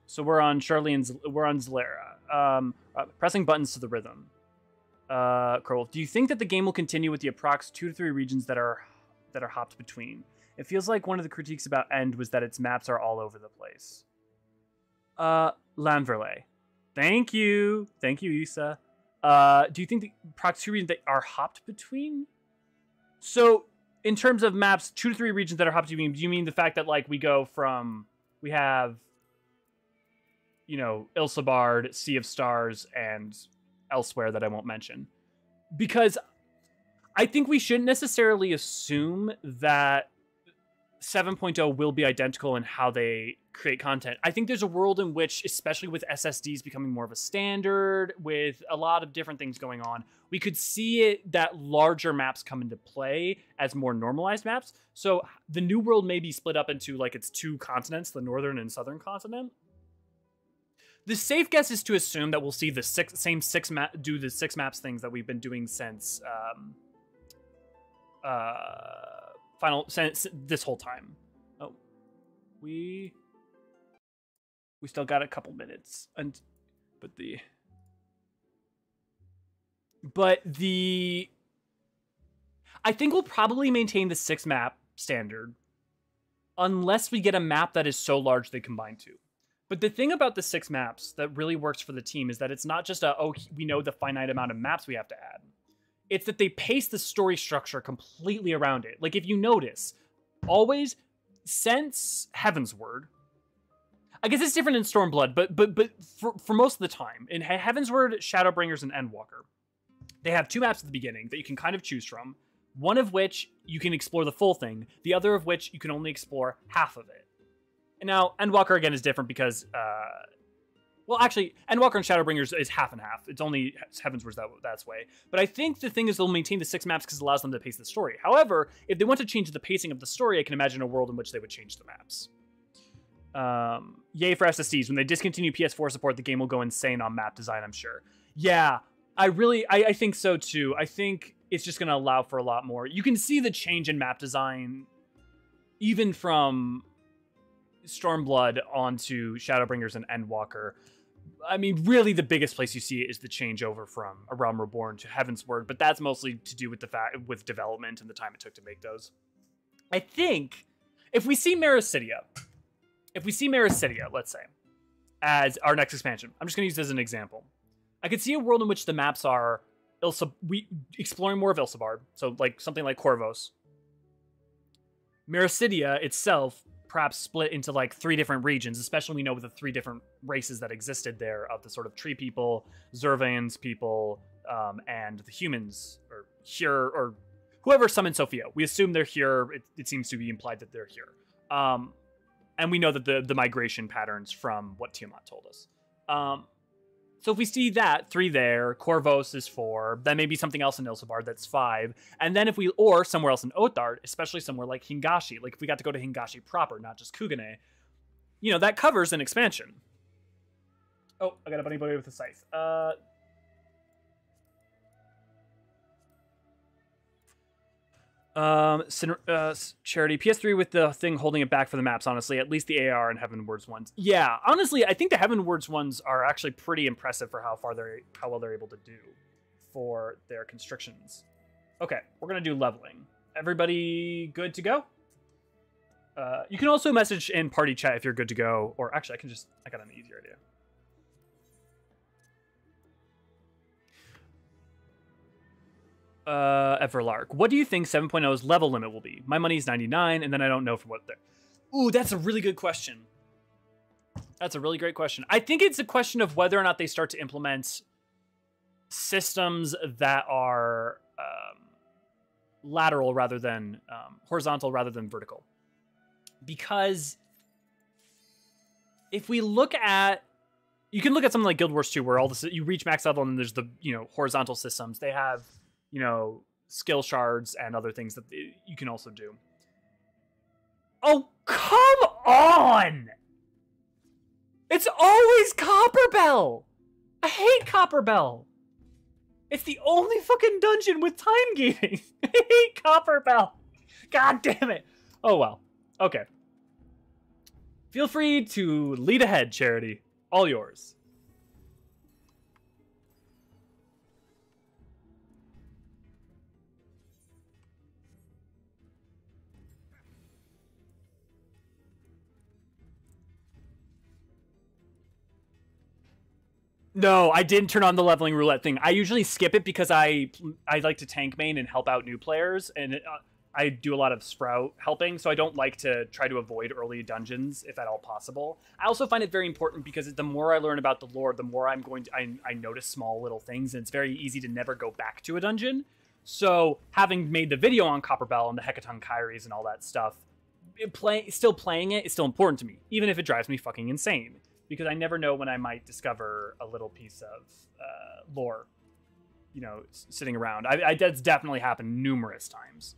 Speaker 1: So we're on we're on Zalera. Pressing buttons to the rhythm. Curl, do you think that the game will continue with the approx 2 to 3 regions that are hopped between? It feels like one of the critiques about End was that its maps are all over the place. Lanverley. Thank you, Issa. Do you think the approx 2 regions that are hopped between? So, in terms of maps, 2 to 3 regions that are hopped between, do you mean the fact that like we have, you know, Ilsabard, Sea of Stars, and elsewhere that I won't mention? Because I think we shouldn't necessarily assume that 7.0 will be identical in how they create content. I think there's a world in which, especially with SSDs becoming more of a standard, with a lot of different things going on, we could see it that larger maps come into play as more normalized maps. So the new world may be split up into like its 2 continents, the northern and southern continent. The safe guess is to assume that we'll see the same 6 maps things that we've been doing since since this whole time. Oh, we still got a couple minutes, but I think we'll probably maintain the 6 map standard unless we get a map that is so large they combine 2. But the thing about the 6 maps that really works for the team is that it's not just we know the finite amount of maps we have to add. It's that they pace the story structure completely around it. Like, if you notice, always, since Heavensward, I guess it's different in Stormblood, but for most of the time, in Heavensward, Shadowbringers, and Endwalker, they have 2 maps at the beginning that you can kind of choose from, one of which you can explore the full thing, the other of which you can only explore half of it. And now, Endwalker, again, is different because... well, actually, Endwalker and Shadowbringers is half and half. It's only Heavensward's that's way. But I think the thing is they'll maintain the 6 maps because it allows them to pace the story. However, if they want to change the pacing of the story, I can imagine a world in which they would change the maps. Yay for SSDs. When they discontinue PS4 support, the game will go insane on map design, I'm sure. Yeah, I think so too. I think it's just going to allow for a lot more. You can see the change in map design even from Stormblood onto Shadowbringers and Endwalker. I mean, really, the biggest place you see it is the changeover from A Realm Reborn to Heavensward, but that's mostly to do with with development and the time it took to make those. I think if we see Marasidia, let's say, as our next expansion, I'm just going to use this as an example. I could see a world in which the maps are exploring more of Ilsabard, so like something like Corvos. Marasidia itself perhaps split into like 3 different regions, especially we know with the 3 different races that existed there of the sort of tree people, Zervans people, and the humans, or here, or whoever summoned Sophia. We assume they're here. It seems to be implied that they're here. And we know that the migration patterns from what Tiamat told us. So if we see that, 3 there, Corvos is 4, then maybe something else in Ilsabard that's 5, and then or somewhere else in Othard, especially somewhere like Hingashi, like if we got to go to Hingashi proper, not just Kugane, you know, that covers an expansion. Oh, I got a bunny boy with a scythe. Charity PS3 with the thing holding it back for the maps. Honestly, at least the AR and Heavenwards ones. Yeah, honestly, I think the Heavenwards ones are actually pretty impressive for how well they're able to do for their constrictions. Okay, we're gonna do leveling. Everybody good to go? You can also message in party chat if you're good to go, or actually, I got an easier idea. Everlark, what do you think 7.0's level limit will be? My money's 99, and then I don't know for what they're... Ooh, that's a really good question. That's a really great question. I think it's a question of whether or not they start to implement systems that are lateral rather than horizontal rather than vertical. Because if we look at... You can look at something like Guild Wars 2, where you reach max level and there's the horizontal systems. They have... skill shards and other things that you can also do. Oh, come on! It's always Copperbell! I hate Copperbell! It's the only fucking dungeon with time gating! I hate Copperbell! God damn it! Oh well. Okay. Feel free to lead ahead, Charity. All yours. No, I didn't turn on the leveling roulette thing. I usually skip it because I like to tank main and help out new players, and I do a lot of sprout helping, so I don't like to try to avoid early dungeons if at all possible. I also find it very important because the more I learn about the lore, the more I notice small little things, and it's very easy to never go back to a dungeon. So having made the video on Copperbell and the Hecaton Kyries and all that stuff, still playing it is still important to me, even if it drives me fucking insane. Because I never know when I might discover a little piece of lore, sitting around. That's definitely happened numerous times.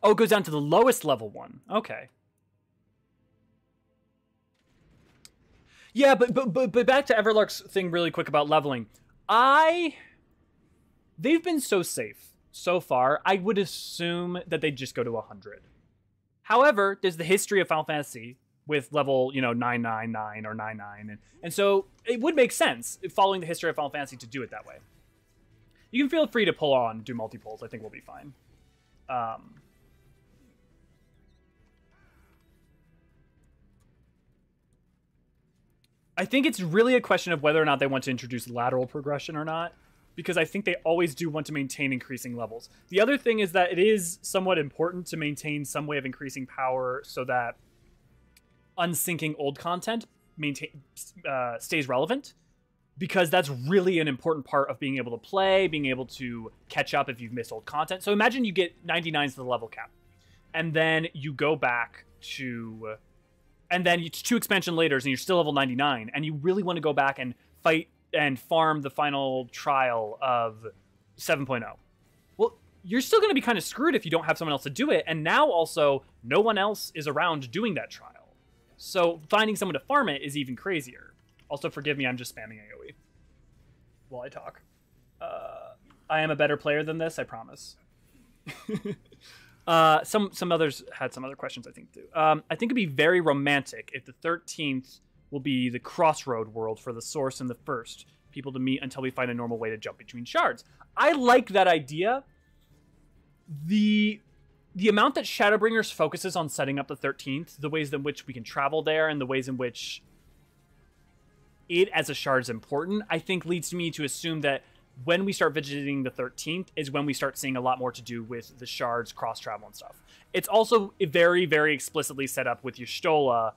Speaker 1: Oh, it goes down to the lowest level one. Okay. Yeah, but back to Everlark's thing really quick about leveling. They've been so safe. So far, I would assume that they'd just go to 100. However, there's the history of Final Fantasy with level, 999 or 99. And so it would make sense, following the history of Final Fantasy, to do it that way. You can feel free to pull on, do multi-pulls. I think we'll be fine. I think it's really a question of whether or not they want to introduce lateral progression or not, because I think they always do want to maintain increasing levels. The other thing is that it is somewhat important to maintain some way of increasing power so that unsyncing old content stays relevant, because that's really an important part of being able to play, being able to catch up if you've missed old content. So imagine you get 99s to the level cap, and then you go back to... And then it's 2 expansion later, and you're still level 99, and you really want to go back and fight and farm the final trial of 7.0. Well, you're still going to be kind of screwed if you don't have someone else to do it, and now also, no one else is around doing that trial. So finding someone to farm it is even crazier. Also, forgive me, I'm just spamming AoE while I talk. I am a better player than this, I promise. Some others had some other questions, I think, too. I think it'd be very romantic if the 13th will be the crossroad world for the source and the first people to meet until we find a normal way to jump between shards. I like that idea. The amount that Shadowbringers focuses on setting up the 13th, the ways in which we can travel there, and the ways in which it as a shard is important, I think leads me to assume that when we start visiting the 13th is when we start seeing a lot more to do with the shards, cross-travel, and stuff. It's also very, very explicitly set up with Y'shtola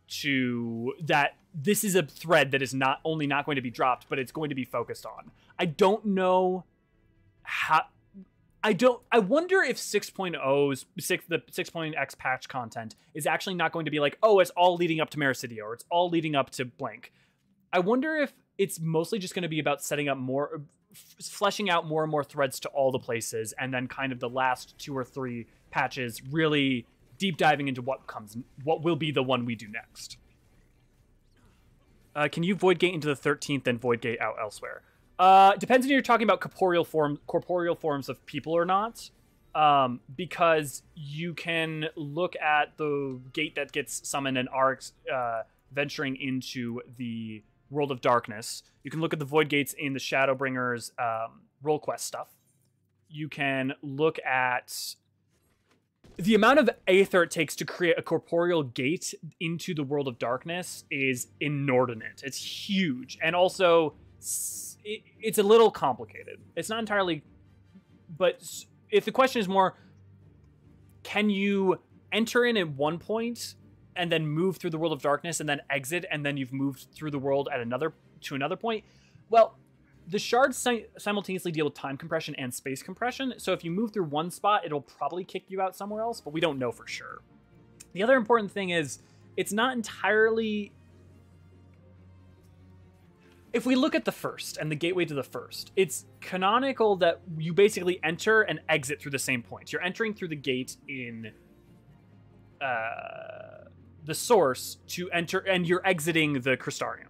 Speaker 1: to that this is a thread that is not only not going to be dropped, but it's going to be focused on. I don't know how... I wonder if 6.0's, the 6.x patch content is actually not going to be like, oh, it's all leading up to Mericidia, or it's all leading up to blank. I wonder if it's mostly just going to be about setting up more, fleshing out more and more threads to all the places, and then kind of the last 2 or 3 patches really deep diving into what will be the one we do next. Can you Void Gate into the 13th and Void Gate out elsewhere? Depends if you're talking about corporeal forms of people or not. Because you can look at the gate that gets summoned and are venturing into the World of Darkness. You can look at the Void Gates in the Shadowbringers role quest stuff. You can look at the amount of aether it takes to create a corporeal gate into the World of Darkness is inordinate. It's huge. And also, it's a little complicated. It's not entirely... But if the question is more, can you enter in at one point and then move through the World of Darkness and then exit, and then you've moved through the world at another point? Well, the shards simultaneously deal with time compression and space compression, so if you move through one spot, it'll probably kick you out somewhere else, but we don't know for sure. The other important thing is, it's not entirely... If we look at the first, and the gateway to the first, it's canonical that you basically enter and exit through the same point. You're entering through the gate in the source to enter, and you're exiting the Crystarium.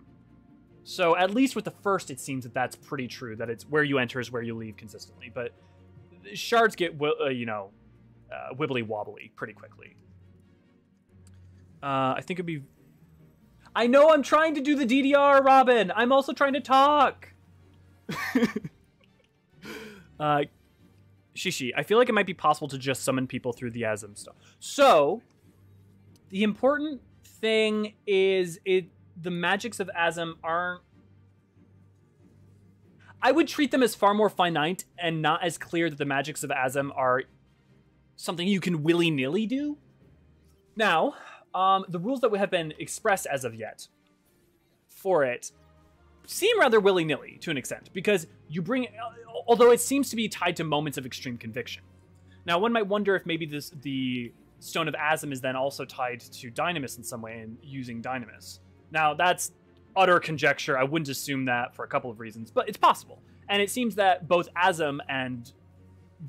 Speaker 1: So at least with the first, it seems that that's pretty true, that it's where you enter is where you leave consistently. But shards get, wibbly-wobbly pretty quickly. I think it'd be... I know I'm trying to do the DDR, Robin! I'm also trying to talk! Shishi, I feel like it might be possible to just summon people through the Asm stuff. So, the important thing is the magics of Asm aren't... I would treat them as far more finite and not as clear that the magics of Asm are something you can willy-nilly do. Now, the rules that have been expressed as of yet for it seem rather willy-nilly to an extent, because you bring... Although it seems to be tied to moments of extreme conviction. Now, one might wonder if maybe the Stone of Asm is then also tied to Dynamis in some way and using Dynamis. Now, that's utter conjecture. I wouldn't assume that for a couple of reasons, but it's possible. And it seems that both Asm and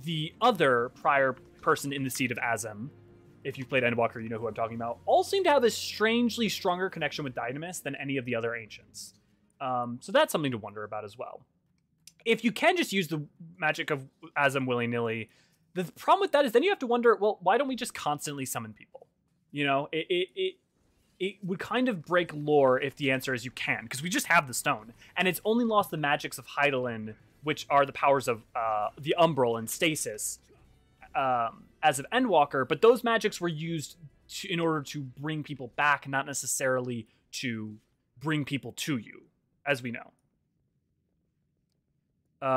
Speaker 1: the other prior person in the seat of Asm, if you've played Endwalker, you know who I'm talking about, all seem to have a strangely stronger connection with Dynamis than any of the other ancients. So that's something to wonder about as well. If you can just use the magic of Asm willy-nilly, the problem with that is then you have to wonder, well, why don't we just constantly summon people? You know, it would kind of break lore if the answer is you can, because we just have the stone. And it's only lost the magics of Hydaelyn, which are the powers of the Umbral and Stasis, as of Endwalker, but those magics were used in order to bring people back, not necessarily to bring people to you, as we know.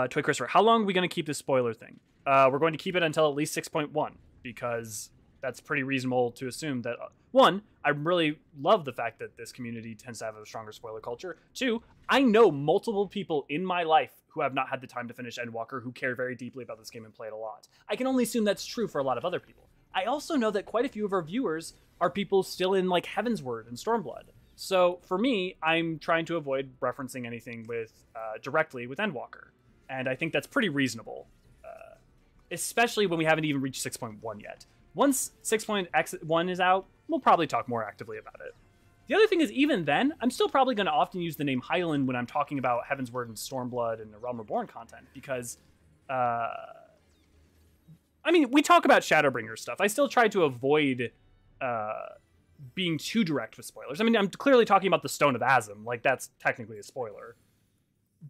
Speaker 1: Toy Christopher, how long are we going to keep this spoiler thing? We're going to keep it until at least 6.1, because that's pretty reasonable to assume that, one, I really love the fact that this community tends to have a stronger spoiler culture. Two, I know multiple people in my life who have not had the time to finish Endwalker who care very deeply about this game and play it a lot. I can only assume that's true for a lot of other people. I also know that quite a few of our viewers are people still in, like, Heavensward and Stormblood. So, for me, I'm trying to avoid referencing anything with directly with Endwalker. And I think that's pretty reasonable. Especially when we haven't even reached 6.1 yet. Once 6.1 is out, we'll probably talk more actively about it. The other thing is, even then, I'm still probably going to often use the name Hydaelyn when I'm talking about Heavensward and Stormblood and the Realm Reborn content, because, I mean, we talk about Shadowbringer stuff. I still try to avoid being too direct with spoilers. I mean, I'm clearly talking about the Stone of Asm. Like, that's technically a spoiler.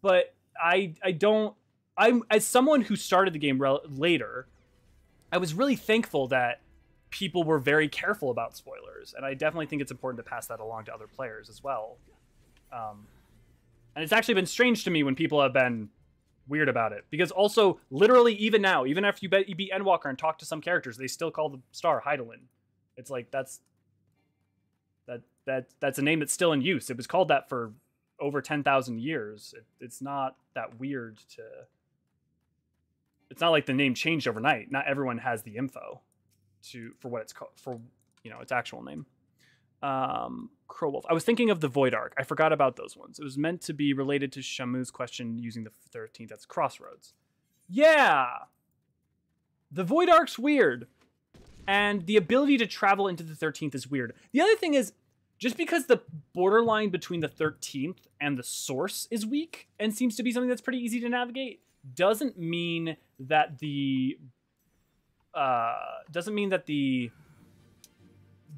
Speaker 1: But as someone who started the game later, I was really thankful that people were very careful about spoilers, and I definitely think it's important to pass that along to other players as well. And it's actually been strange to me when people have been weird about it, because also, literally, even now, even after you beat Endwalker and talk to some characters, they still call the star Hydaelyn. It's like, that's a name that's still in use. It was called that for over 10,000 years. It's not that weird to... It's not like the name changed overnight. Not everyone has the info for what it's called, for, you know, its actual name. Crowwolf. I was thinking of the Void Arc. I forgot about those ones. It was meant to be related to Shamu's question using the 13th. That's Crossroads. Yeah! The Void Arc's weird. And the ability to travel into the 13th is weird. The other thing is, just because the borderline between the 13th and the source is weak and seems to be something that's pretty easy to navigate, doesn't mean that the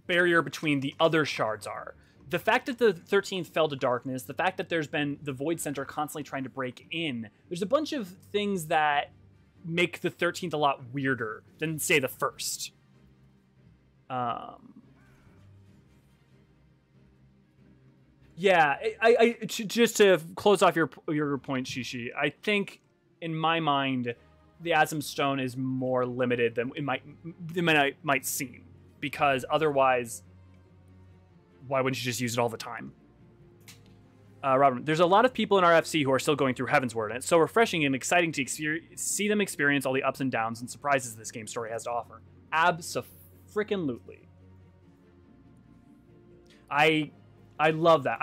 Speaker 1: barrier between the other shards are. The fact that the 13th fell to darkness, the fact that there's been the Void Center constantly trying to break in, there's a bunch of things that make the 13th a lot weirder than, say, the first. Yeah, I just to close off your point, Shishi, I think in my mind, the Asm Stone is more limited than it might seem, because otherwise, why wouldn't you just use it all the time? Robin, there's a lot of people in our FC who are still going through Heavensward, and it's so refreshing and exciting to see them experience all the ups and downs and surprises this game story has to offer. Abso-frickin-lutely. I love that.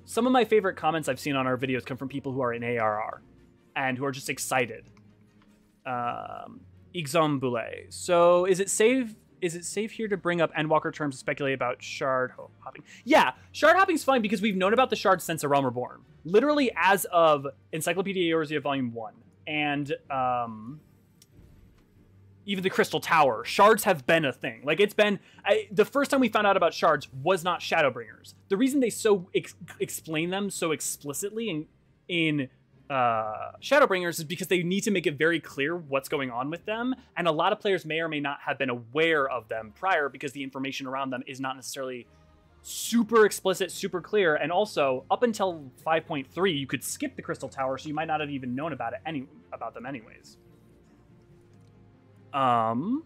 Speaker 1: Some of my favorite comments I've seen on our videos come from people who are in ARR and who are just excited. Igzom Boulay. So is it safe here to bring up Endwalker terms to speculate about shard hopping? Yeah, shard hopping's fine because we've known about the shards since A Realm Reborn. Literally as of Encyclopedia Eorzea Volume 1 and even the Crystal Tower, shards have been a thing. Like, it's been... the first time we found out about shards was not Shadowbringers. The reason they so explain them so explicitly in Shadowbringers is because they need to make it very clear what's going on with them, and a lot of players may or may not have been aware of them prior because the information around them is not necessarily super explicit, super clear, and also, up until 5.3, you could skip the Crystal Tower, so you might not have even known about them anyways. Robin,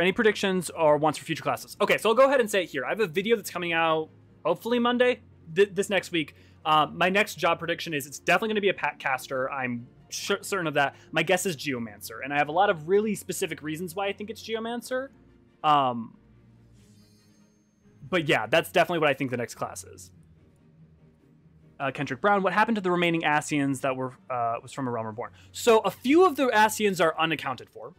Speaker 1: any predictions or wants for future classes? Okay, so I'll go ahead and say it here. I have a video that's coming out hopefully Monday, this next week. My next job prediction is it's definitely going to be a Pat Caster. I'm certain of that. My guess is Geomancer, and I have a lot of really specific reasons why I think it's Geomancer. But yeah, that's definitely what I think the next class is. Kendrick Brown, what happened to the remaining Ascians that were was from A Realm Reborn? So a few of the Ascians are unaccounted for,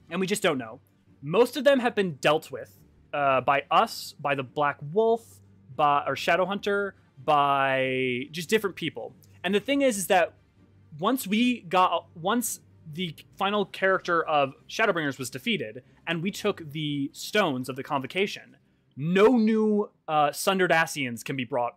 Speaker 1: and we just don't know. Most of them have been dealt with by us, by the Black Wolf, or Shadowhunter, by just different people. And the thing is that once the final character of Shadowbringers was defeated, and we took the stones of the Convocation, no new Sundered Ascians can be brought.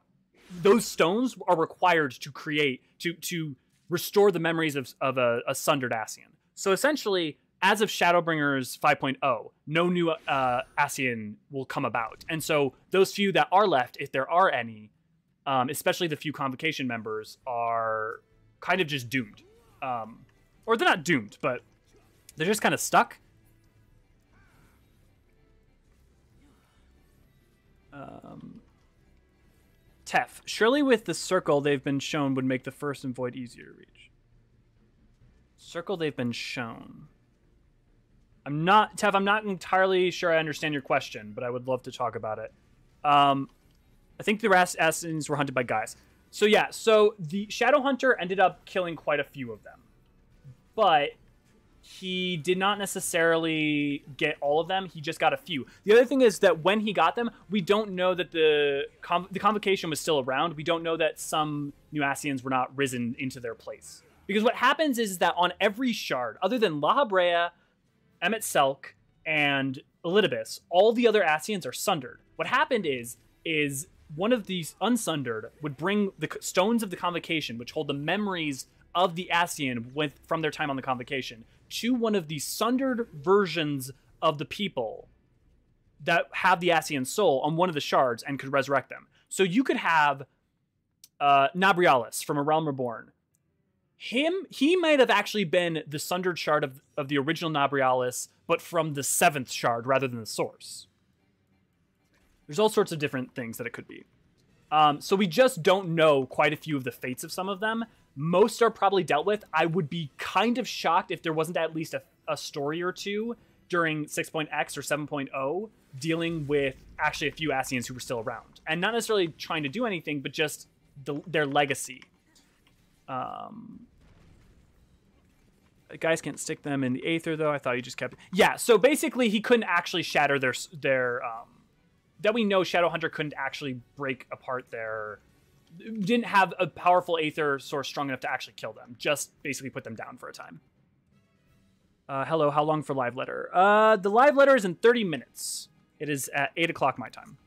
Speaker 1: Those stones are required to create, to restore the memories of a Sundered Ascian. So essentially, as of Shadowbringers 5.0, no new Ascian will come about. And so those few that are left, if there are any, especially the few Convocation members, are kind of just doomed. Or they're not doomed, but they're just kind of stuck. Tef, surely with the circle they've been shown would make the first and void easier to reach. Circle they've been shown. Tef, I'm not entirely sure I understand your question, but I would love to talk about it. I think the Assassins were hunted by guys. So yeah, so the Shadowhunter ended up killing quite a few of them. But he did not necessarily get all of them. He just got a few. The other thing is that when he got them, we don't know that the Convocation was still around. We don't know that some new Ascians were not risen into their place. Because what happens is that on every shard, other than La Habrea, Emmet Selk, and Elidibus, all the other Ascians are sundered. What happened is one of these unsundered would bring the stones of the Convocation, which hold the memories of the Ascian from their time on the Convocation, to one of the sundered versions of the people that have the Ascian soul on one of the shards and could resurrect them. So you could have Nabrialis from A Realm Reborn. He might have actually been the sundered shard of the original Nabrialis, but from the 7th shard rather than the source. There's all sorts of different things that it could be. So we just don't know quite a few of the fates of some of them. Most are probably dealt with. I would be kind of shocked if there wasn't at least a story or two during 6.x or 7.0 dealing with actually a few Ascians who were still around. And not necessarily trying to do anything, but just their legacy. Guys can't stick them in the Aether, though. I thought you just kept... Yeah, so basically he couldn't actually shatter that we know Shadowhunter couldn't actually break apart their, didn't have a powerful Aether source strong enough to actually kill them. Just basically put them down for a time. Hello, how long for live letter? The live letter is in 30 minutes. It is at 8 o'clock my time.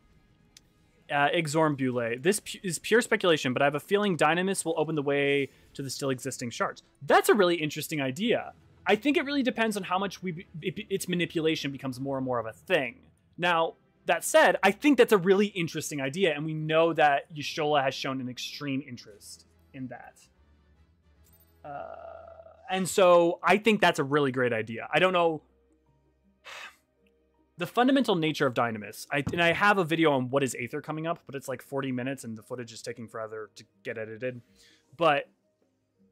Speaker 1: Igzorm Bule. This is pure speculation, but I have a feeling Dynamis will open the way to the still existing shards. That's a really interesting idea. I think it really depends on how much its manipulation becomes more and more of a thing. Now, that said, I think that's a really interesting idea, and we know that Y'shtola has shown an extreme interest in that. And so I think that's a really great idea. I don't know the fundamental nature of Dynamis. And I have a video on what is Aether coming up, but it's like 40 minutes and the footage is taking forever to get edited. But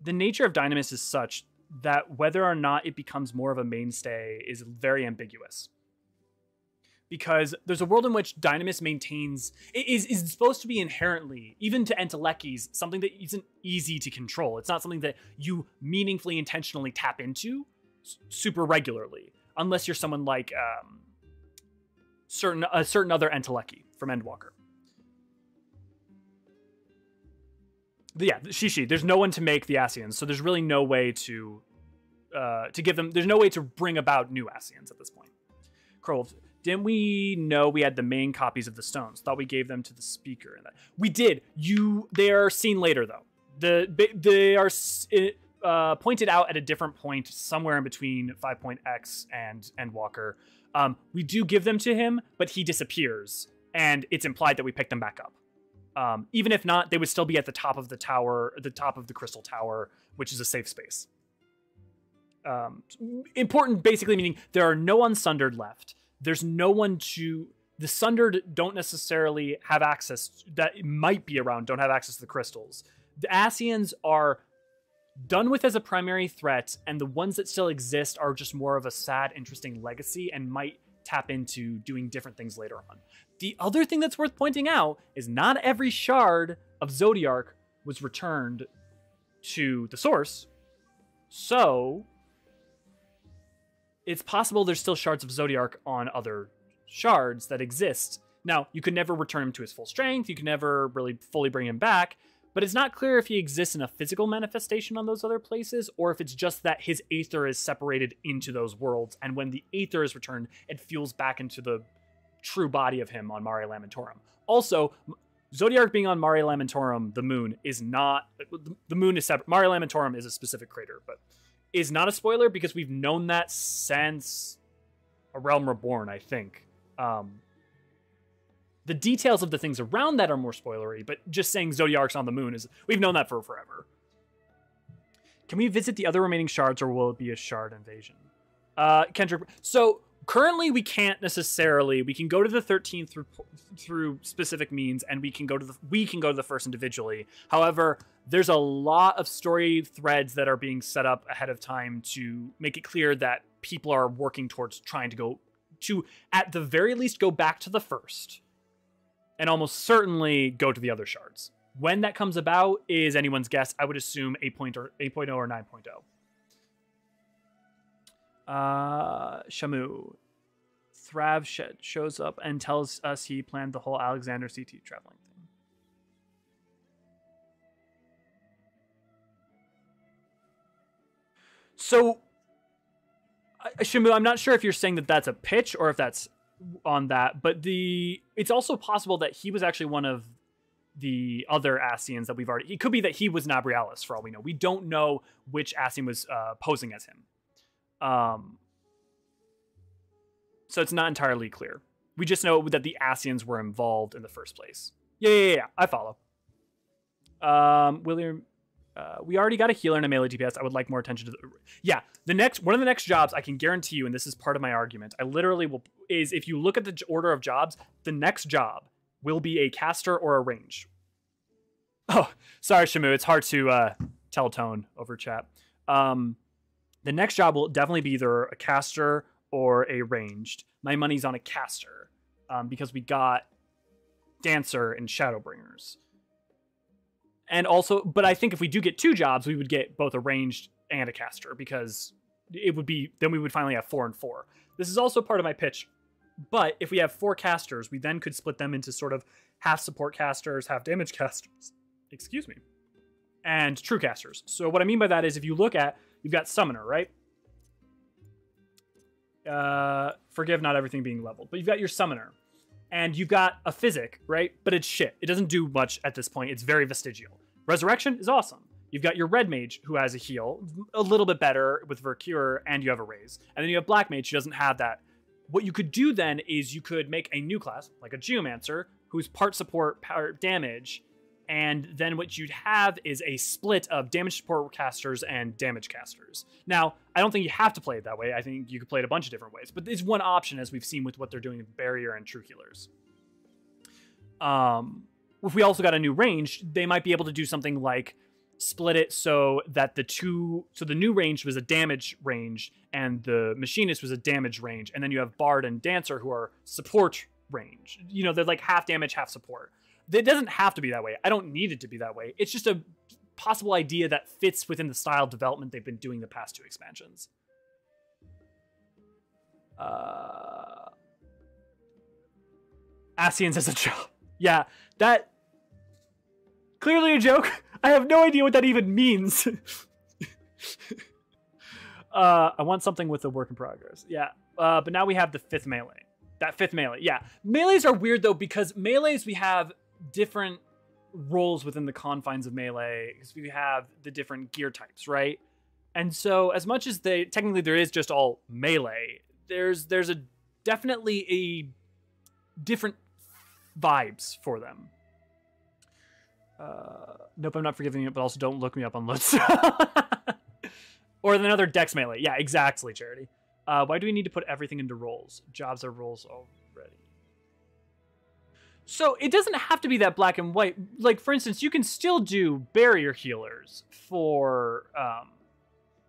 Speaker 1: the nature of Dynamis is such that whether or not it becomes more of a mainstay is very ambiguous. Because there's a world in which Dynamis maintains, is supposed to be inherently, even to Entelechies, something that isn't easy to control. It's not something that you meaningfully, intentionally tap into super regularly, unless you're someone like a certain other Entelechi from Endwalker. But yeah, Shishi, there's no one to make the Ascians, so there's really no way to give them, there's no way to bring about new Ascians at this point. Crowolf, didn't we know we had the main copies of the stones? Thought we gave them to the speaker. And that we did. They are seen later though. They are pointed out at a different point, somewhere in between 5.x and Endwalker. We do give them to him, but he disappears, and it's implied that we pick them back up. Even if not, they would still be at the top of the tower, the top of the crystal tower, which is a safe space. Important, basically meaning there are no Unsundered left. There's no one to... The Sundered don't necessarily have access, that might be around, don't have access to the crystals. The Ascians are done with as a primary threat, and the ones that still exist are just more of a sad, interesting legacy and might tap into doing different things later on. The other thing that's worth pointing out is not every shard of Zodiark was returned to the source, so it's possible there's still shards of Zodiark on other shards that exist. Now, you could never return him to his full strength, you can never really fully bring him back, but it's not clear if he exists in a physical manifestation on those other places, or if it's just that his Aether is separated into those worlds, and when the Aether is returned, it fuels back into the true body of him on Mare Lamentorum. Also, Zodiark being on Mare Lamentorum, the moon, is not... The moon is separate. Mare Lamentorum is a specific crater, but is not a spoiler because we've known that since A Realm Reborn, I think. The details of the things around that are more spoilery, but just saying Zodiark's on the moon is... We've known that for forever. Can we visit the other remaining shards, or will it be a shard invasion? Kendrick... So, currently we can't necessarily... We can go to the 13th through specific means, and we can go to the first individually. However, there's a lot of story threads that are being set up ahead of time to make it clear that people are working towards trying to go to, at the very least, go back to the first, and almost certainly go to the other shards. When that comes about is anyone's guess. I would assume 8.0 or 9.0. Shamu. Thrav shows up and tells us he planned the whole Alexander CT traveling thing. So, Shamu, I'm not sure if you're saying that that's a pitch or if that's on that, but it's also possible that he was actually one of the other Ascians that we've already... It could be that he was Nabrialis, for all we know. We don't know which Ascian was posing as him. So it's not entirely clear. We just know that the Ascians were involved in the first place. Yeah, I follow. William... we already got a healer and a melee DPS. I would like more attention to the... Yeah, one of the next jobs, I can guarantee you, and this is part of my argument, I literally will... Is if you look at the order of jobs, the next job will be a caster or a range. Oh, sorry, Shamu. It's hard to tell tone over chat. The next job will definitely be either a caster or a ranged. My money's on a caster because we got Dancer and Shadowbringers. And also, but I think if we do get two jobs, we would get both a ranged and a caster, because it would be, then we would finally have 4 and 4. This is also part of my pitch But if we have 4 casters, we then could split them into sort of half support casters, half damage casters. Excuse me. And true casters. So what I mean by that is if you look at, you've got Summoner, right? Forgive not everything being leveled. But you've got your Summoner. And you've got a Physic, right? But it's shit. It doesn't do much at this point. It's very vestigial. Resurrection is awesome. You've got your Red Mage, who has a heal, a little bit better with Vercure, and you have a raise. And then you have Black Mage, who doesn't have that. What you could do then is you could make a new class, like a Geomancer, who's part support, part damage, and then what you'd have is a split of damage support casters and damage casters. Now, I don't think you have to play it that way. I think you could play it a bunch of different ways, but it's one option, as we've seen with what they're doing with Barrier and True Healers. If we also got a new range, they might be able to do something like split it so that the new range was a damage range and the Machinist was a damage range, and then you have Bard and Dancer who are support range. You know, they're like half damage, half support. It doesn't have to be that way. I don't need it to be that way. It's just a possible idea that fits within the style of development they've been doing the past 2 expansions. Ascians as a joke. Yeah, that... Clearly a joke. I have no idea what that even means. I want something with a work in progress. Yeah, but now we have the 5th melee. That 5th melee, yeah. Melees are weird, though, because melees, we have different roles within the confines of melee, because we have the different gear types, right? And so, as much as technically there is just all melee, there's definitely a different vibes for them. Nope, I'm not forgiving it, but also don't look me up on Lutz. Or another Dex melee. Yeah, exactly, Charity. Why do we need to put everything into roles? Jobs are roles already. So it doesn't have to be that black and white. Like, for instance, you can still do barrier healers for...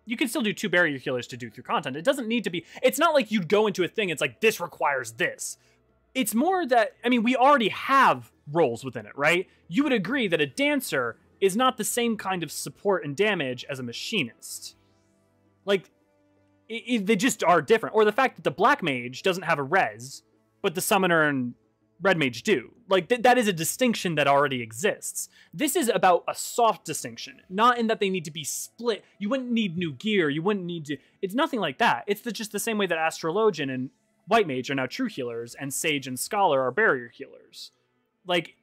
Speaker 1: you can still do 2 barrier healers to do through content. It doesn't need to be... It's not like you'd go into a thing, it's like, this requires this. It's more that... I mean, we already have roles within it, right? You would agree that a Dancer is not the same kind of support and damage as a Machinist. Like... they just are different. Or the fact that the Black Mage doesn't have a res, but the Summoner and Red Mage do. Like, that is a distinction that already exists. This is about a soft distinction, not in that they need to be split. You wouldn't need new gear. You wouldn't need to... It's nothing like that. It's just the same way that Astrologian and White Mage are now true healers, and Sage and Scholar are barrier healers. Like,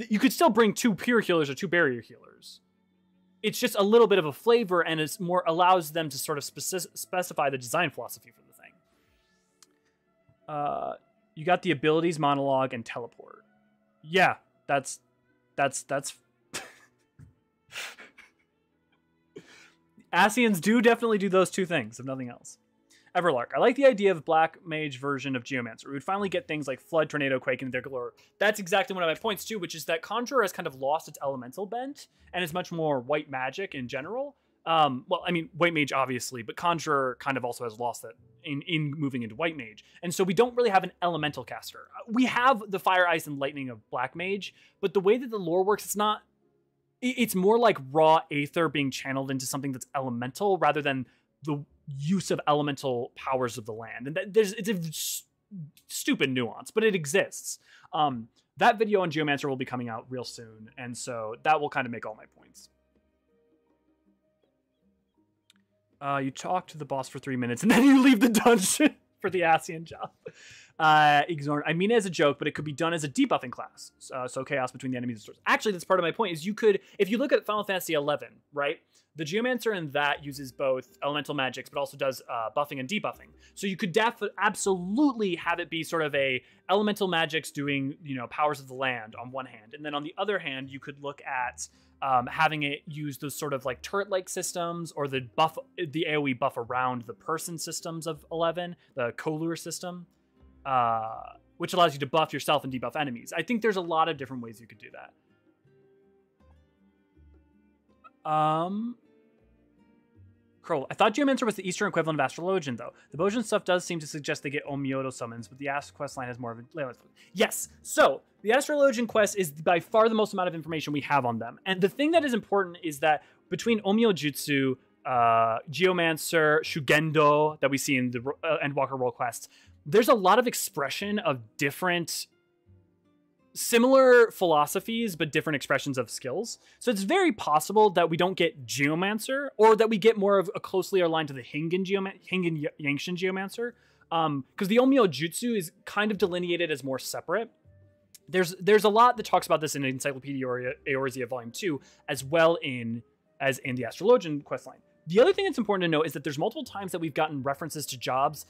Speaker 1: you could still bring 2 pure healers or 2 barrier healers. It's just a little bit of a flavor, and it's more allows them to sort of specify the design philosophy for the thing. You got the abilities, monologue, and teleport. Yeah, that's. Ascians do definitely do those 2 things, if nothing else. Everlark. I like the idea of Black Mage version of Geomancer. We would finally get things like Flood, Tornado, Quake, and their galore. That's exactly one of my points, too, which is that Conjurer has kind of lost its elemental bent and is much more white magic in general. Well, I mean, White Mage, obviously, but Conjurer kind of also has lost that in moving into White Mage. And so we don't really have an elemental caster. We have the Fire, Ice, and Lightning of Black Mage, but the way that the lore works, it's more like raw aether being channeled into something that's elemental rather than the use of elemental powers of the land. And it's a stupid nuance, but it exists. That video on Geomancer will be coming out real soon, and so that will kind of make all my points. You talk to the boss for 3 minutes, and then you leave the dungeon for the Ascian job. Ignore. I mean it as a joke, but it could be done as a debuffing class. So chaos between the enemies and stores. Actually, that's part of my point, is you could, if you look at Final Fantasy XI, right? The Geomancer in that uses both elemental magics, but also does buffing and debuffing. So you could absolutely have it be sort of a elemental magics doing, powers of the land on one hand. And then on the other hand, you could look at having it use those sort of like turret-like systems, or the AoE buff around the person systems of 11, the Kolur system, which allows you to buff yourself and debuff enemies. I think there's a lot of different ways you could do that. Kroll, I thought Geomancer was the Eastern equivalent of Astrologian, though. The Bojin stuff does seem to suggest they get Omyoto summons, but the Ask quest line has more of a... Yes! So, the Astrologian quest is by far the most amount of information we have on them. And the thing that is important is that between Omyojutsu, Geomancer, Shugendo, that we see in the Endwalker role quests, there's a lot of expression of different similar philosophies, but different expressions of skills. So it's very possible that we don't get Geomancer, or that we get more of a closely aligned to the Hingen Yangshin Geomancer. Because the Onmyo Jutsu is kind of delineated as more separate. There's a lot that talks about this in Encyclopedia Eorzea Volume 2, as well as in the Astrologian questline. The other thing that's important to note is that there's multiple times that we've gotten references to jobs,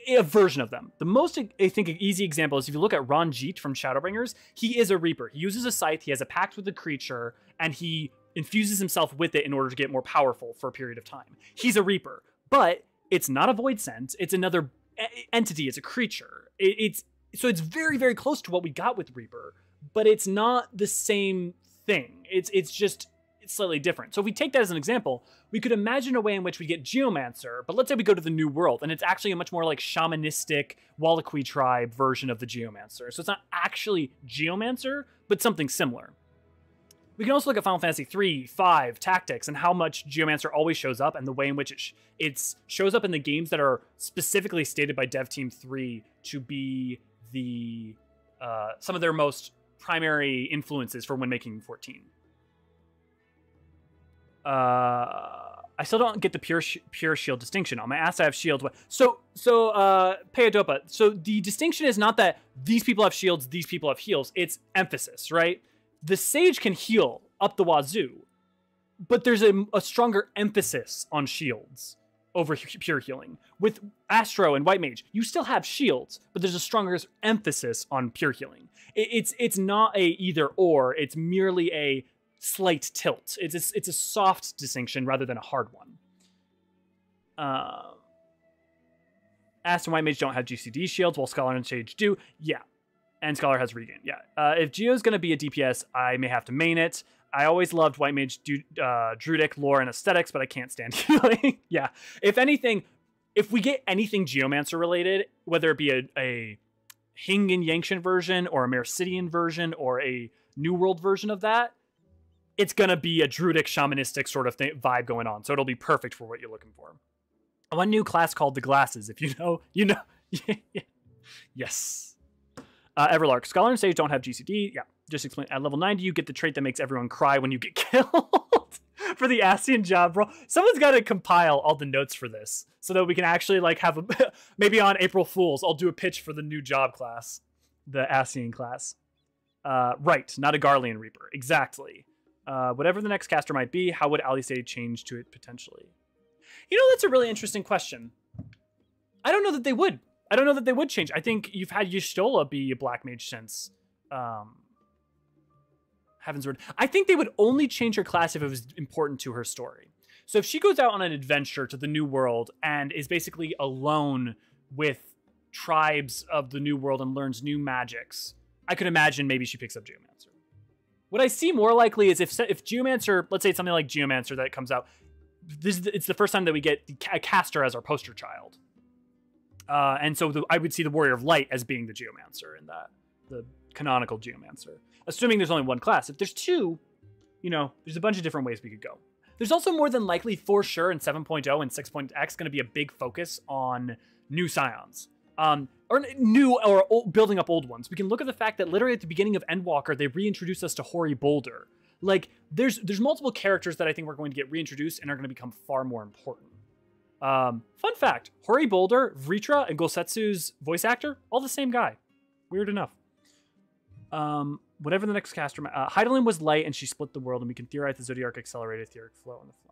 Speaker 1: a version of them. The most, I think, easy example is if you look at Ranjit from Shadowbringers, he is a Reaper. He uses a scythe, he has a pact with the creature, and he infuses himself with it in order to get more powerful for a period of time. He's a Reaper, but it's not a Void Sense. It's another entity. It's a creature. So it's very, very close to what we got with Reaper, but it's not the same thing. It's just slightly different. So if we take that as an example, we could imagine a way in which we get Geomancer, but let's say we go to the New World, and it's actually a much more like shamanistic Wallachui tribe version of the Geomancer. So it's not actually Geomancer, but something similar. We can also look at Final Fantasy 3, 5, Tactics, and how much Geomancer always shows up, and the way in which it shows up in the games that are specifically stated by Dev Team 3 to be the some of their most primary influences for when making 14. I still don't get the pure shield distinction. On my ass, I have shields. So Peyodopa. So the distinction is not that these people have shields, these people have heals. It's emphasis, right? The Sage can heal up the wazoo, but there's a stronger emphasis on shields over pure healing. With Astro and White Mage, you still have shields, but there's a stronger emphasis on pure healing. It's not a either or. It's merely a slight tilt. It's a soft distinction rather than a hard one. Astro and White Mage don't have GCD shields, while Scholar and Sage do. Yeah. And Scholar has Regain. Yeah. If Geo's going to be a DPS, I may have to main it. I always loved White Mage, Druidic, lore, and aesthetics, but I can't stand healing. Yeah. If anything, if we get anything Geomancer related, whether it be a Hingen Yangshin version, or a Mercidian version, or a New World version of that, it's going to be a Druidic, shamanistic sort of vibe going on. So it'll be perfect for what you're looking for. One new class called the Glasses. If you know, you know. Yes. Everlark. Scholar and Sage don't have GCD. Yeah, just explain. At level 90, you get the trait that makes everyone cry when you get killed. For the Ascian job, bro. Someone's got to compile all the notes for this so that we can actually like have a... maybe on April Fools, I'll do a pitch for the new job class. The Ascian class. Right, not a Garlean Reaper. Exactly. Whatever the next caster might be, how would Alice change to it potentially? You know, that's a really interesting question. I don't know that they would. I don't know that they would change. I think you've had Y'shtola be a Black Mage since Heaven's Word. I think they would only change her class if it was important to her story. So if she goes out on an adventure to the New World and is basically alone with tribes of the New World and learns new magics, I could imagine maybe she picks up Geomancer. What I see more likely is if Geomancer, let's say it's something like Geomancer that comes out, it's the first time that we get a caster as our poster child. And so I would see the Warrior of Light as being the Geomancer in that, the canonical Geomancer. Assuming there's only one class. If there's two, you know, there's a bunch of different ways we could go. There's also more than likely, for sure, in 7.0 and 6.x, going to be a big focus on new Scions. Or new, or building up old ones. We can look at the fact that literally at the beginning of Endwalker, they reintroduced us to Hoary Boulder. Like, there's multiple characters that I think we're going to get reintroduced and are going to become far more important. Fun fact, Hoary Boulder, Vritra, and Gosetsu's voice actor, all the same guy. Weird enough. Whatever the next caster... Heidelin was light and she split the world, and we can theorize the Zodiac accelerated etheric flow in the flat.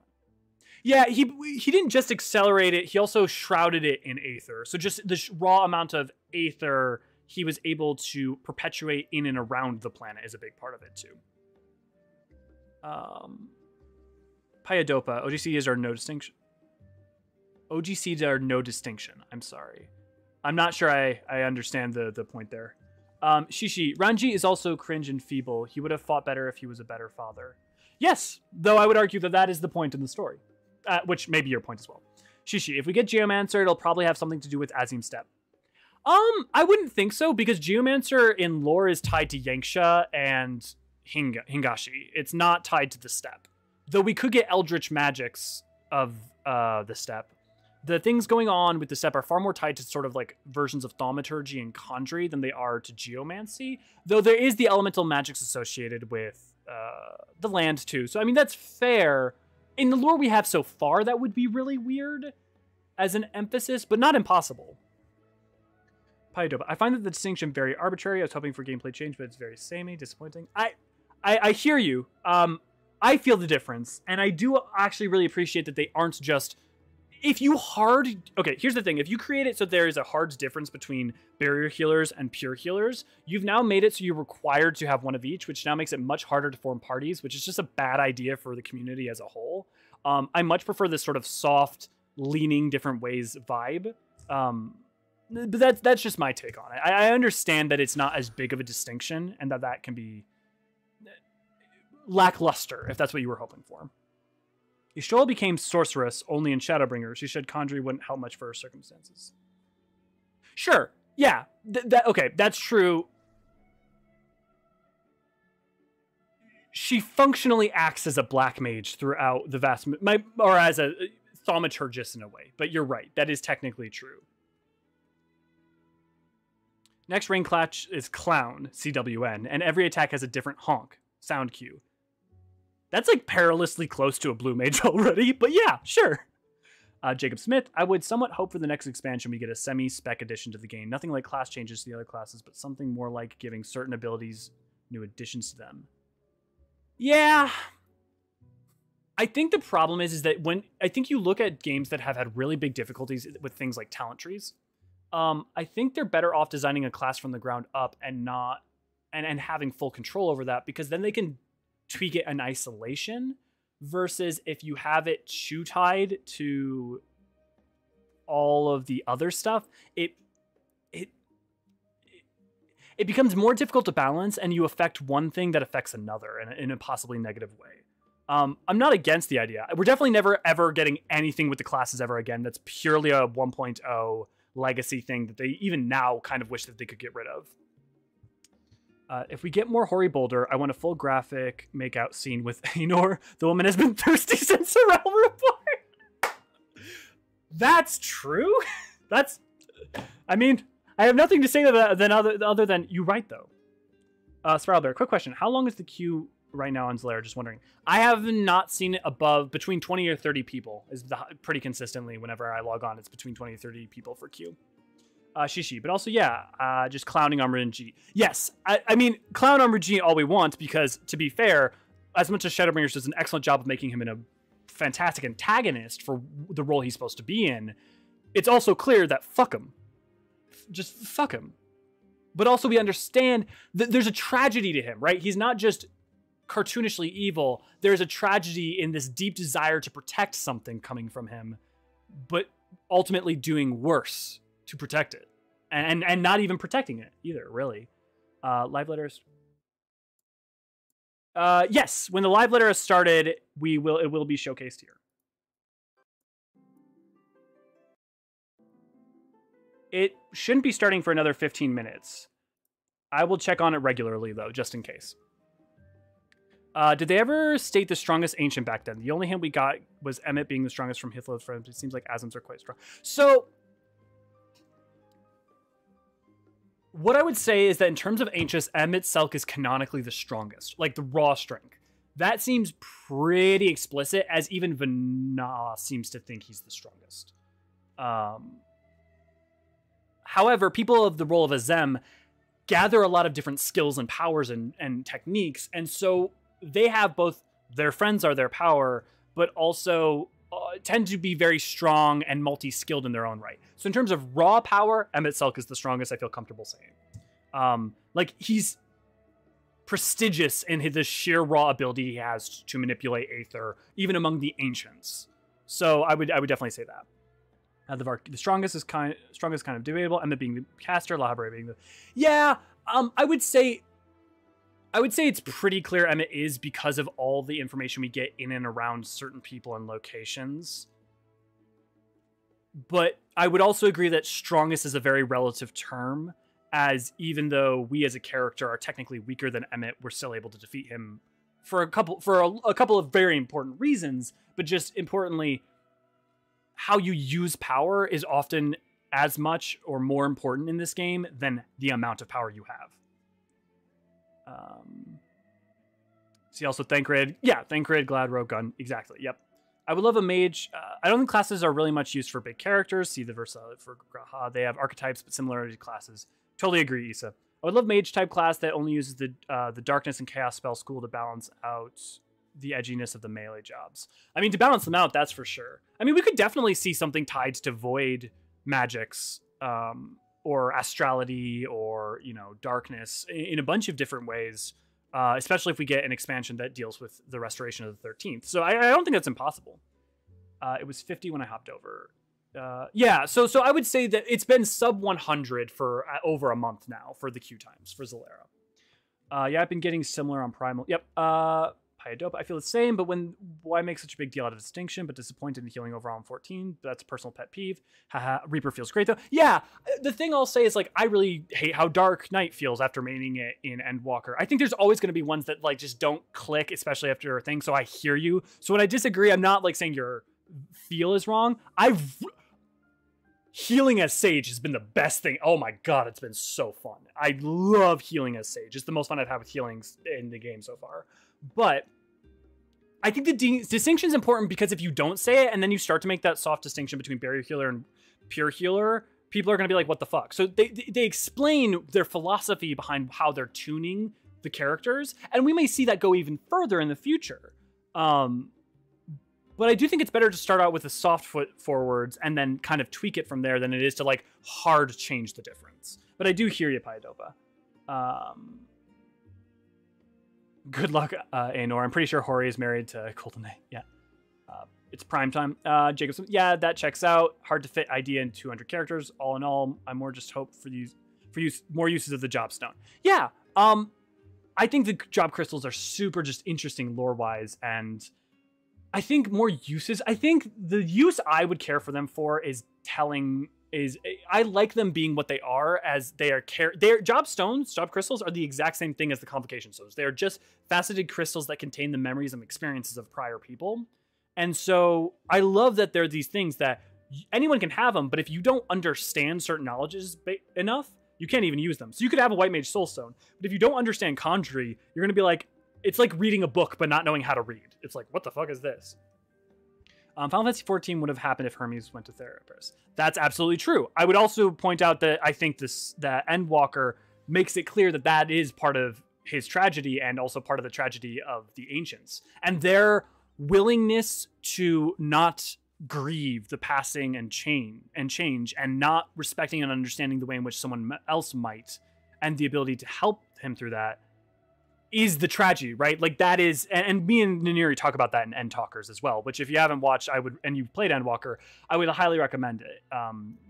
Speaker 1: Yeah, he didn't just accelerate it, he also shrouded it in Aether. So just the raw amount of Aether he was able to perpetuate in and around the planet is a big part of it too. Payadopa, OGCs are no distinction. OGCs are no distinction. I'm sorry. I'm not sure I understand the point there. Shishi, Ranji is also cringe and feeble. He would have fought better if he was a better father. Yes, though I would argue that that is the point in the story. Which may be your point as well. Shishi, if we get Geomancer, it'll probably have something to do with Azim Step. I wouldn't think so, because Geomancer in lore is tied to Yanxia and Hingashi. It's not tied to the Step. Though we could get Eldritch Magics of the Step. the things going on with the Sept are far more tied to sort of like versions of thaumaturgy and conjury than they are to geomancy, though there is the elemental magics associated with the land too. So I mean, that's fair. In the lore we have so far, that would be really weird as an emphasis, but not impossible. Paidoba. I find that the distinction very arbitrary. I was hoping for gameplay change, but it's very samey, disappointing. I hear you. I feel the difference, and I do actually really appreciate that they aren't just... If you hard... Okay, here's the thing. If you create it so there is a hard difference between barrier healers and pure healers, you've now made it so you're required to have one of each, which now makes it much harder to form parties, which is just a bad idea for the community as a whole. I much prefer this sort of soft, leaning different ways vibe. But that's just my take on it. I understand that it's not as big of a distinction, and that can be lackluster, if that's what you were hoping for. Ishtola became sorceress only in Shadowbringers. She said Conjury wouldn't help much for her circumstances. Sure, yeah, okay, that's true. She functionally acts as a black mage throughout the vast... or as a thaumaturgist in a way, but you're right, that is technically true. Next rank class is Clown, CWN, and every attack has a different honk, sound cue. That's like perilously close to a blue mage already, but yeah, sure. Jacob Smith, I would somewhat hope for the next expansion we get a semi-spec addition to the game. Nothing like class changes to the other classes, but something more like giving certain abilities new additions to them. Yeah. I think the problem is that when I think you look at games that have had really big difficulties with things like talent trees, I think they're better off designing a class from the ground up and not and having full control over that, because then they can tweak it in isolation, versus if you have it shoe-tied to all of the other stuff, it becomes more difficult to balance, and you affect one thing that affects another in a possibly negative way. I'm not against the idea. We're definitely never ever getting anything with the classes ever again that's purely a 1.0 legacy thing that they even now kind of wish that they could get rid of. If we get more Hoary Boulder, I want a full graphic makeout scene with Ainor. The woman has been thirsty since her realm report. That's true. That's... I mean, I have nothing to say to that other than you're right, though. Sparrowbear, quick question. How long is the queue right now on Zlair? Just wondering. I have not seen it above between 20 or 30 people. Is pretty consistently whenever I log on, it's between 20 or 30 people for queue. Shishi, but also, yeah, just clowning on Renji. Yes, I mean, clown on Renji all we want, because, to be fair, as much as Shadowbringers does an excellent job of making him a fantastic antagonist for the role he's supposed to be in, it's also clear that fuck him. Just fuck him. But also we understand that there's a tragedy to him, right? He's not just cartoonishly evil. There's a tragedy in this deep desire to protect something coming from him, but ultimately doing worse to protect it, and not even protecting it either, really. Live letters. Yes, when the live letter has started, it will be showcased here. It shouldn't be starting for another 15 minutes. I will check on it regularly, though, just in case. Did they ever state the strongest ancient back then? The only hint we got was Emmett being the strongest from Hithlow's friends. It seems like Asm's are quite strong. So, what I would say is that in terms of Ancients, Emmett Selk is canonically the strongest, like the raw strength. That seems pretty explicit, as even Vana seems to think he's the strongest. However, people of the role of Azem gather a lot of different skills and powers and techniques, and so they have both their friends are their power, but also tend to be very strong and multi-skilled in their own right. So in terms of raw power, Emmett Selk is the strongest, I feel comfortable saying. Like, he's prestigious in the sheer raw ability he has to manipulate Aether, even among the Ancients. So I would definitely say that. The strongest is kind of debatable. Emmett being the caster, Lahabra being the... Yeah, I would say it's pretty clear Emmett is, because of all the information we get in and around certain people and locations. But I would also agree that strongest is a very relative term, as even though we as a character are technically weaker than Emmett, we're still able to defeat him for a couple of very important reasons, but just importantly, how you use power is often as much or more important in this game than the amount of power you have. See also Thancred. Yeah, Thancred, Glad, Rogue Gun. Exactly. Yep. I would love a mage. I don't think classes are really much used for big characters. See the versatility for Graha. They have archetypes, but similarity to classes. Totally agree, Issa. I would love mage type class that only uses the darkness and chaos spell school to balance out the edginess of the melee jobs. I mean, to balance them out, that's for sure. I mean, we could definitely see something tied to void magics, or astrality, or, you know, darkness in a bunch of different ways, especially if we get an expansion that deals with the restoration of the 13th. So I don't think that's impossible. It was 50 when I hopped over. Yeah, so I would say that it's been sub 100 for over a month now for the queue times for Zalera. Yeah, I've been getting similar on Primal. Yep. Pyadopa, I feel the same, but why make such a big deal out of distinction, but disappointed in healing overall in 14? That's a personal pet peeve. Haha, Reaper feels great though. Yeah, the thing I'll say is, like, I really hate how Dark Knight feels after maining it in Endwalker. I think there's always going to be ones that, like, just don't click, especially after a thing, so I hear you. So when I disagree, I'm not, like, saying your feel is wrong. Healing as Sage has been the best thing. Oh my god, it's been so fun. I love healing as Sage. It's the most fun I've had with healings in the game so far. But I think the distinction is important, because if you don't say it and then you start to make that soft distinction between barrier healer and pure healer, people are going to be like, what the fuck? So they explain their philosophy behind how they're tuning the characters, and we may see that go even further in the future. But I do think it's better to start out with a soft foot forwards and then kind of tweak it from there than it is to, like, hard change the difference. But I do hear you, Pyadopa. Good luck, Aenor. I'm pretty sure Hori is married to Goldeneye. Yeah. It's prime time. Jacobson, yeah, that checks out. Hard to fit idea in 200 characters. All in all, I more just hope for more uses of the job stone. Yeah. I think the job crystals are super just interesting lore-wise, and I think more uses. I think the use I would care for them for is I like them being what they are, as they're job stones, job crystals are the exact same thing as the convocation stones. They are just faceted crystals that contain the memories and experiences of prior people. And so I love that they're these things that anyone can have them, but if you don't understand certain knowledges enough, you can't even use them. So you could have a white mage soul stone, but if you don't understand Conjury, you're going to be like, it's like reading a book but not knowing how to read. It's like, what the fuck is this? Final Fantasy XIV would have happened if Hermes went to therapist. That's absolutely true. I would also point out that I think that Endwalker makes it clear that that is part of his tragedy, and also part of the tragedy of the ancients, and their willingness to not grieve the passing and change, and not respecting and understanding the way in which someone else might, and the ability to help him through that, is the tragedy, right? Like, that is, and me and Naniri talk about that in End Talkers as well, which if you haven't watched, and you've played Endwalker, I would highly recommend it.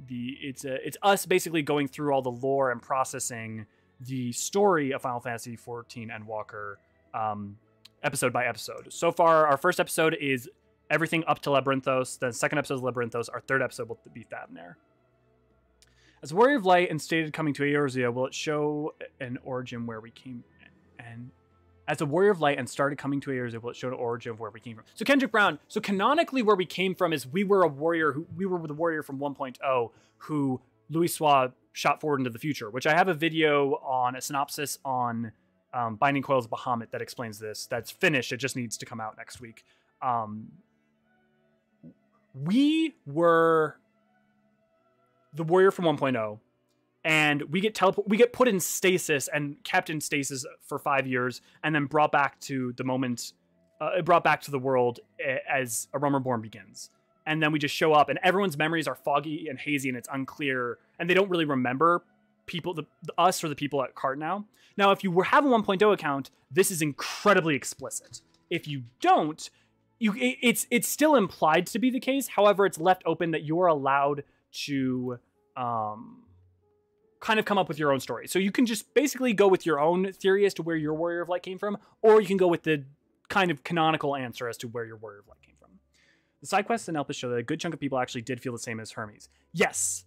Speaker 1: It's us basically going through all the lore and processing the story of Final Fantasy XIV Endwalker, episode by episode. So far, our first episode is everything up to Labyrinthos. The second episode is Labyrinthos. Our third episode will be Thabnir. As a Warrior of Light and stated coming to Eorzea, will it show an origin where we came? And as a Warrior of Light and started coming to Eorzea, will it show the origin of where we came from? So Kendrick Brown, so canonically where we came from is we were the warrior from 1.0 who Louisoix shot forward into the future, which I have a video on, a synopsis on Binding Coils of Bahamut that explains this. That's finished. It just needs to come out next week. We were the warrior from 1.0. And we get put in stasis and kept in stasis for 5 years, and then brought back to the moment, brought back to the world as A Realm Reborn begins. And then we just show up, and everyone's memories are foggy and hazy, and it's unclear, and they don't really remember people, us or the people at Cart now. Now, if you have a 1.0 account, this is incredibly explicit. If you don't, it's still implied to be the case. However, it's left open that you're allowed to kind of come up with your own story. So you can just basically go with your own theory as to where your Warrior of Light came from, or you can go with the kind of canonical answer as to where your Warrior of Light came from. The side quests and Elpis show that a good chunk of people actually did feel the same as Hermes. Yes.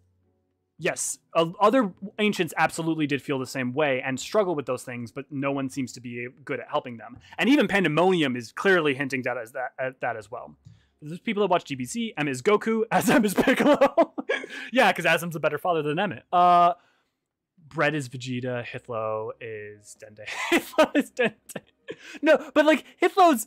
Speaker 1: Yes. Other ancients absolutely did feel the same way and struggle with those things, but no one seems to be good at helping them. And even Pandemonium is clearly hinting at that as well. There's people that watch GBC. Emmett is Goku. Azem is Piccolo. Yeah, because Azem's a better father than Emmett. Bread is Vegeta. Hitlo is Dende. Hitlo is Dende. No, but like Hitlo's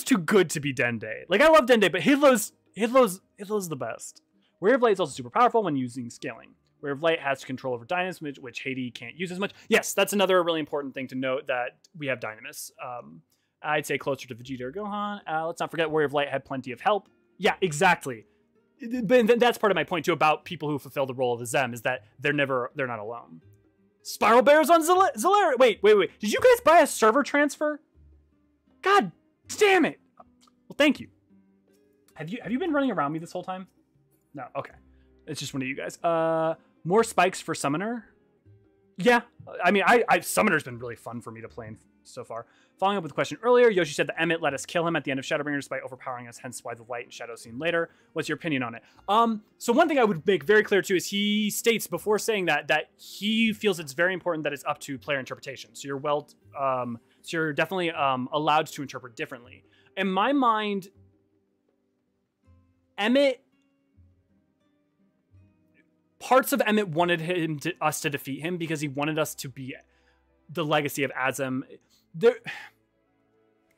Speaker 1: too good to be Dende. Like I love Dende, but Hitlo's the best. Warrior of Light is also super powerful when using scaling. Warrior of Light has control over Dynamis, which Haiti can't use as much. Yes, that's another really important thing to note, that we have Dynamis. I'd say closer to Vegeta or Gohan. Let's not forget Warrior of Light had plenty of help. Yeah, exactly. But that's part of my point too about people who fulfill the role of the Zem, is that they're not alone. Spiral Bears on Zalaris. Wait. Did you guys buy a server transfer? God damn it. Well, thank you. Have you been running around me this whole time? No, okay. It's just one of you guys. More spikes for Summoner. Yeah, I mean, Summoner's been really fun for me to play in so far. Following up with the question earlier, Yoshi said that Emmett let us kill him at the end of Shadowbringer despite overpowering us, hence why the light and shadow scene later. What's your opinion on it? So one thing I would make very clear too is he states before saying that he feels it's very important that it's up to player interpretation. So you're definitely allowed to interpret differently. In my mind, parts of Emmett wanted us to defeat him because he wanted us to be the legacy of Azem.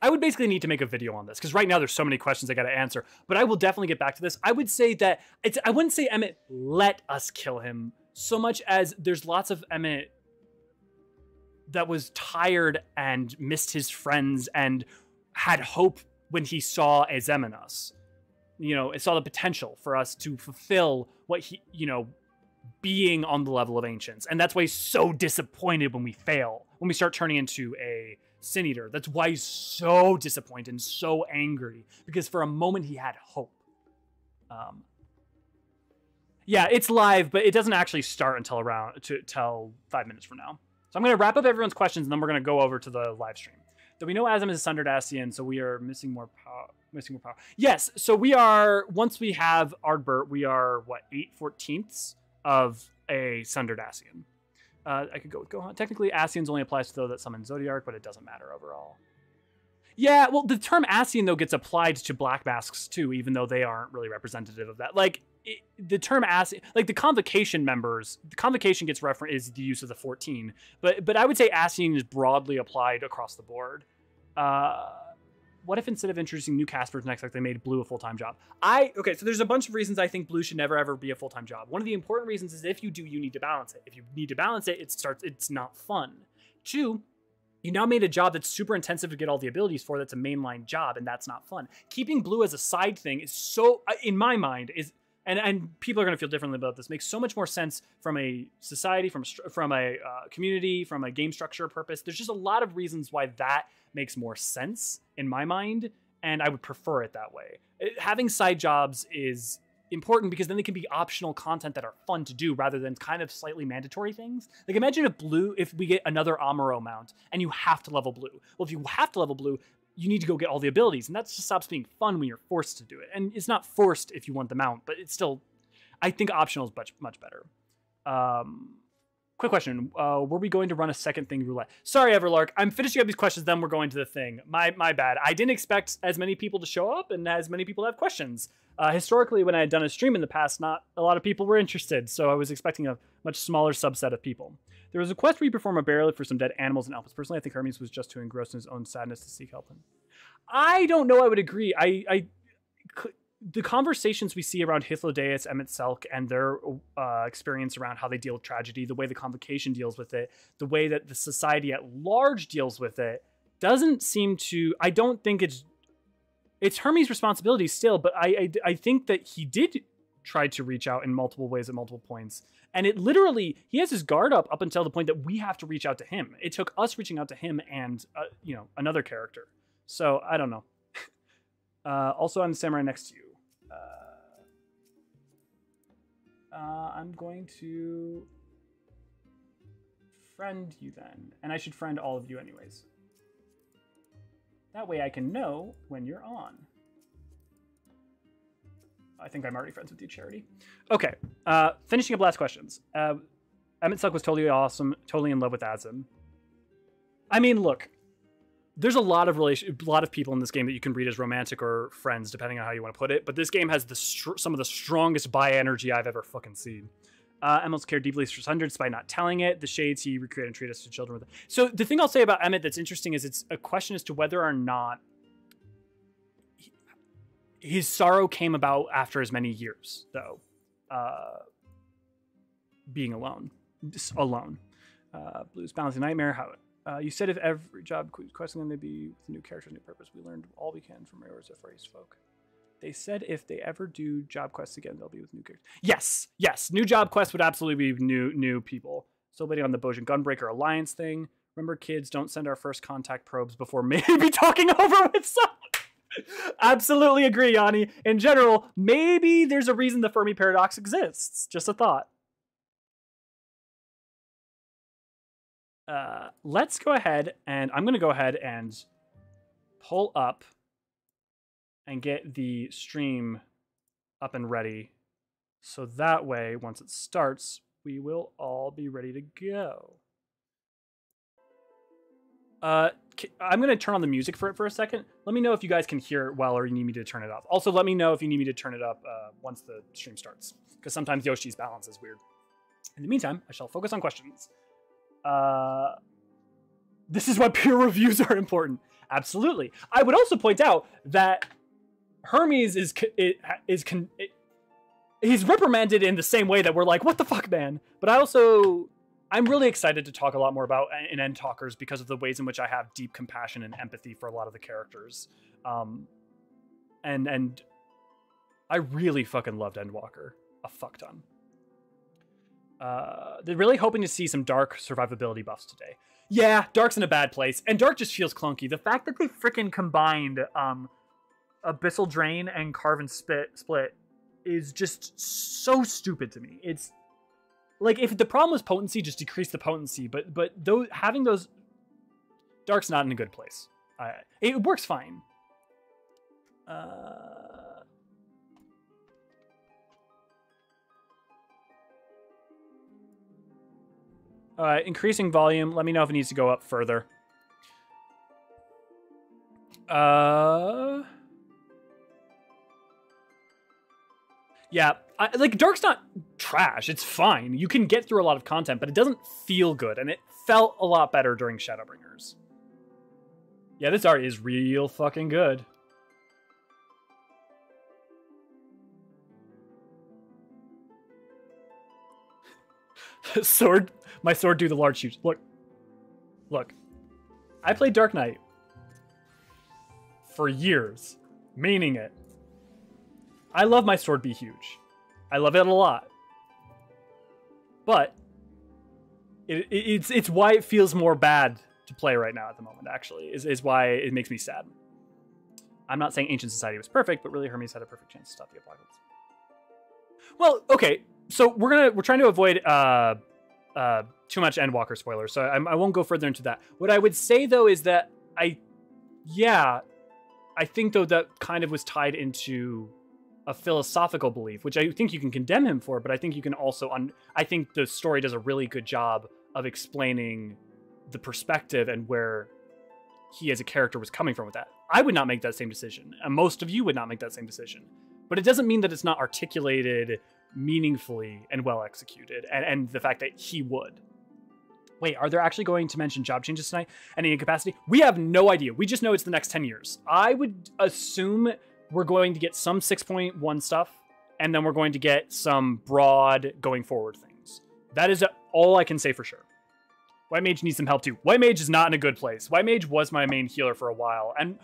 Speaker 1: I would basically need to make a video on this because right now there's so many questions I got to answer, but I will definitely get back to this. I would say that I wouldn't say Emmett let us kill him so much as there's lots of Emmett that was tired and missed his friends and had hope when he saw Azem in us. You know, it saw the potential for us to fulfill what he, being on the level of Ancients. And that's why he's so disappointed when we fail, when we start turning into a Sin Eater. That's why he's so disappointed and so angry, because for a moment he had hope. Yeah, it's live, but it doesn't actually start until till 5 minutes from now. So I'm going to wrap up everyone's questions, and then we're going to go over to the live stream. Do we know Azem is a Sundered Ascian, so we are missing more power? Yes, so we are, once we have Ardbert, we are, what, 8/14ths of a Sundered Ascian. I could go with Gohan. Technically, Ascians only applies to those that summon Zodiark, but it doesn't matter overall. Yeah, well, the term Ascian, though, gets applied to Black Masks, too, even though they aren't really representative of that. Like, the term Ascian, like the Convocation members, the Convocation gets referenced is the use of the 14, but I would say Ascian is broadly applied across the board. What if instead of introducing new Caspers next, like they made Blue a full-time job? Okay, so there's a bunch of reasons I think Blue should never ever be a full-time job. One of the important reasons is if you do, you need to balance it. If you need to balance it, it's not fun. 2, you now made a job that's super intensive to get all the abilities for, that's a mainline job, and that's not fun. Keeping Blue as a side thing is so, in my mind, and people are going to feel differently about this, makes so much more sense from a society, from a community, from a game structure purpose. There's just a lot of reasons why that makes more sense in my mind, and I would prefer it that way. Having side jobs is important because then they can be optional content that are fun to do rather than kind of slightly mandatory things. Like imagine if we get another Amuro mount and you have to level Blue. Well, if you have to level Blue, you need to go get all the abilities, and that just stops being fun when you're forced to do it. And it's not forced if you want the mount, but it's still, I think optional is much better. Quick question. Were we going to run a second thing roulette? Sorry, Everlark. I'm finishing up these questions, then we're going to the thing. My bad. I didn't expect as many people to show up and as many people to have questions. Historically, when I had done a stream in the past, not a lot of people were interested, so I was expecting a much smaller subset of people. There was a quest where you perform a burial for some dead animals and Alphas. Personally, I think Hermes was just too engrossed in his own sadness to seek help. I don't know. I would agree. The conversations we see around Hythlodeus, Emmett Selk, and their experience around how they deal with tragedy, the way the Convocation deals with it, the way that the society at large deals with it, doesn't seem to... I don't think it's Hermes' responsibility still, but I think that he did try to reach out in multiple ways at multiple points. And it literally, he has his guard up until the point that we have to reach out to him. It took us reaching out to him and, another character. So, I don't know. Also, I'm the samurai next to you. I'm going to friend you then. And I should friend all of you anyways. That way I can know when you're on. I think I'm already friends with you, Charity. Okay, finishing up last questions. Emmett Selk was totally awesome, totally in love with Azem. I mean, look, there's a lot of people in this game that you can read as romantic or friends, depending on how you want to put it. But this game has some of the strongest bi energy I've ever fucking seen. Emmett's cared deeply for hundreds despite not telling it. The shades he recreated and treated us to children with it. So the thing I'll say about Emmett that's interesting is it's a question as to whether or not his sorrow came about after as many years, though, being alone. Blues Balancing Nightmare. How you said if every job questing them, they'd be with a new character, new purpose. We learned all we can from Railroads of Race folk. They said if they ever do job quests again, they'll be with new characters. Yes. New job quests would absolutely be new people. Still waiting on the Bojan Gunbreaker Alliance thing. Remember, kids, don't send our first contact probes before maybe talking over with someone. Absolutely agree, Yanni. In general, maybe there's a reason the Fermi paradox exists. Just a thought. Let's go ahead, and I'm going to go ahead and pull up and get the stream up and ready. So that way, once it starts, we will all be ready to go. I'm going to turn on the music for it for a second. Let me know if you guys can hear it well or you need me to turn it off. Also, let me know if you need me to turn it up once the stream starts, because sometimes Yoshi's balance is weird. In the meantime, I shall focus on questions. This is why peer reviews are important. Absolutely. I would also point out that Hermes he's reprimanded in the same way that we're like, what the fuck, man? But I'm really excited to talk a lot more about in End Talkers because of the ways in which I have deep compassion and empathy for a lot of the characters. And I really fucking loved Endwalker a fuck ton. They're really hoping to see some Dark survivability buffs today. Yeah, Dark's in a bad place, and Dark just feels clunky. The fact that they freaking combined Abyssal Drain and Carve and Split is just so stupid to me. It's like, if the problem was potency, just decrease the potency. But having those, Dark's not in a good place. It works fine. Increasing volume. Let me know if it needs to go up further. Yeah, like, Dark's not trash. It's fine. You can get through a lot of content, but it doesn't feel good, and it felt a lot better during Shadowbringers. Yeah, this art is real fucking good. My sword do the large shoots. Look. I played Dark Knight for years, meaning it. I love my sword be huge. I love it a lot. But it's why it feels more bad to play right now at the moment, actually, is why it makes me sad. I'm not saying Ancient Society was perfect, but really Hermes had a perfect chance to stop the apocalypse. Well, okay, so we're trying to avoid too much Endwalker spoilers, so I won't go further into that. What I would say, though, is that I think, though, that kind of was tied into a philosophical belief, which I think you can condemn him for, but I think you can also, I think the story does a really good job of explaining the perspective and where he as a character was coming from with that. I would not make that same decision, and most of you would not make that same decision. But it doesn't mean that it's not articulated meaningfully and well executed, and the fact that he would. Wait, are they actually going to mention job changes tonight? Any incapacity? We have no idea. We just know it's the next 10 years. I would assume we're going to get some 6.1 stuff, and then we're going to get some broad going forward things. That is all I can say for sure. White Mage needs some help too. White Mage is not in a good place. White Mage was my main healer for a while, and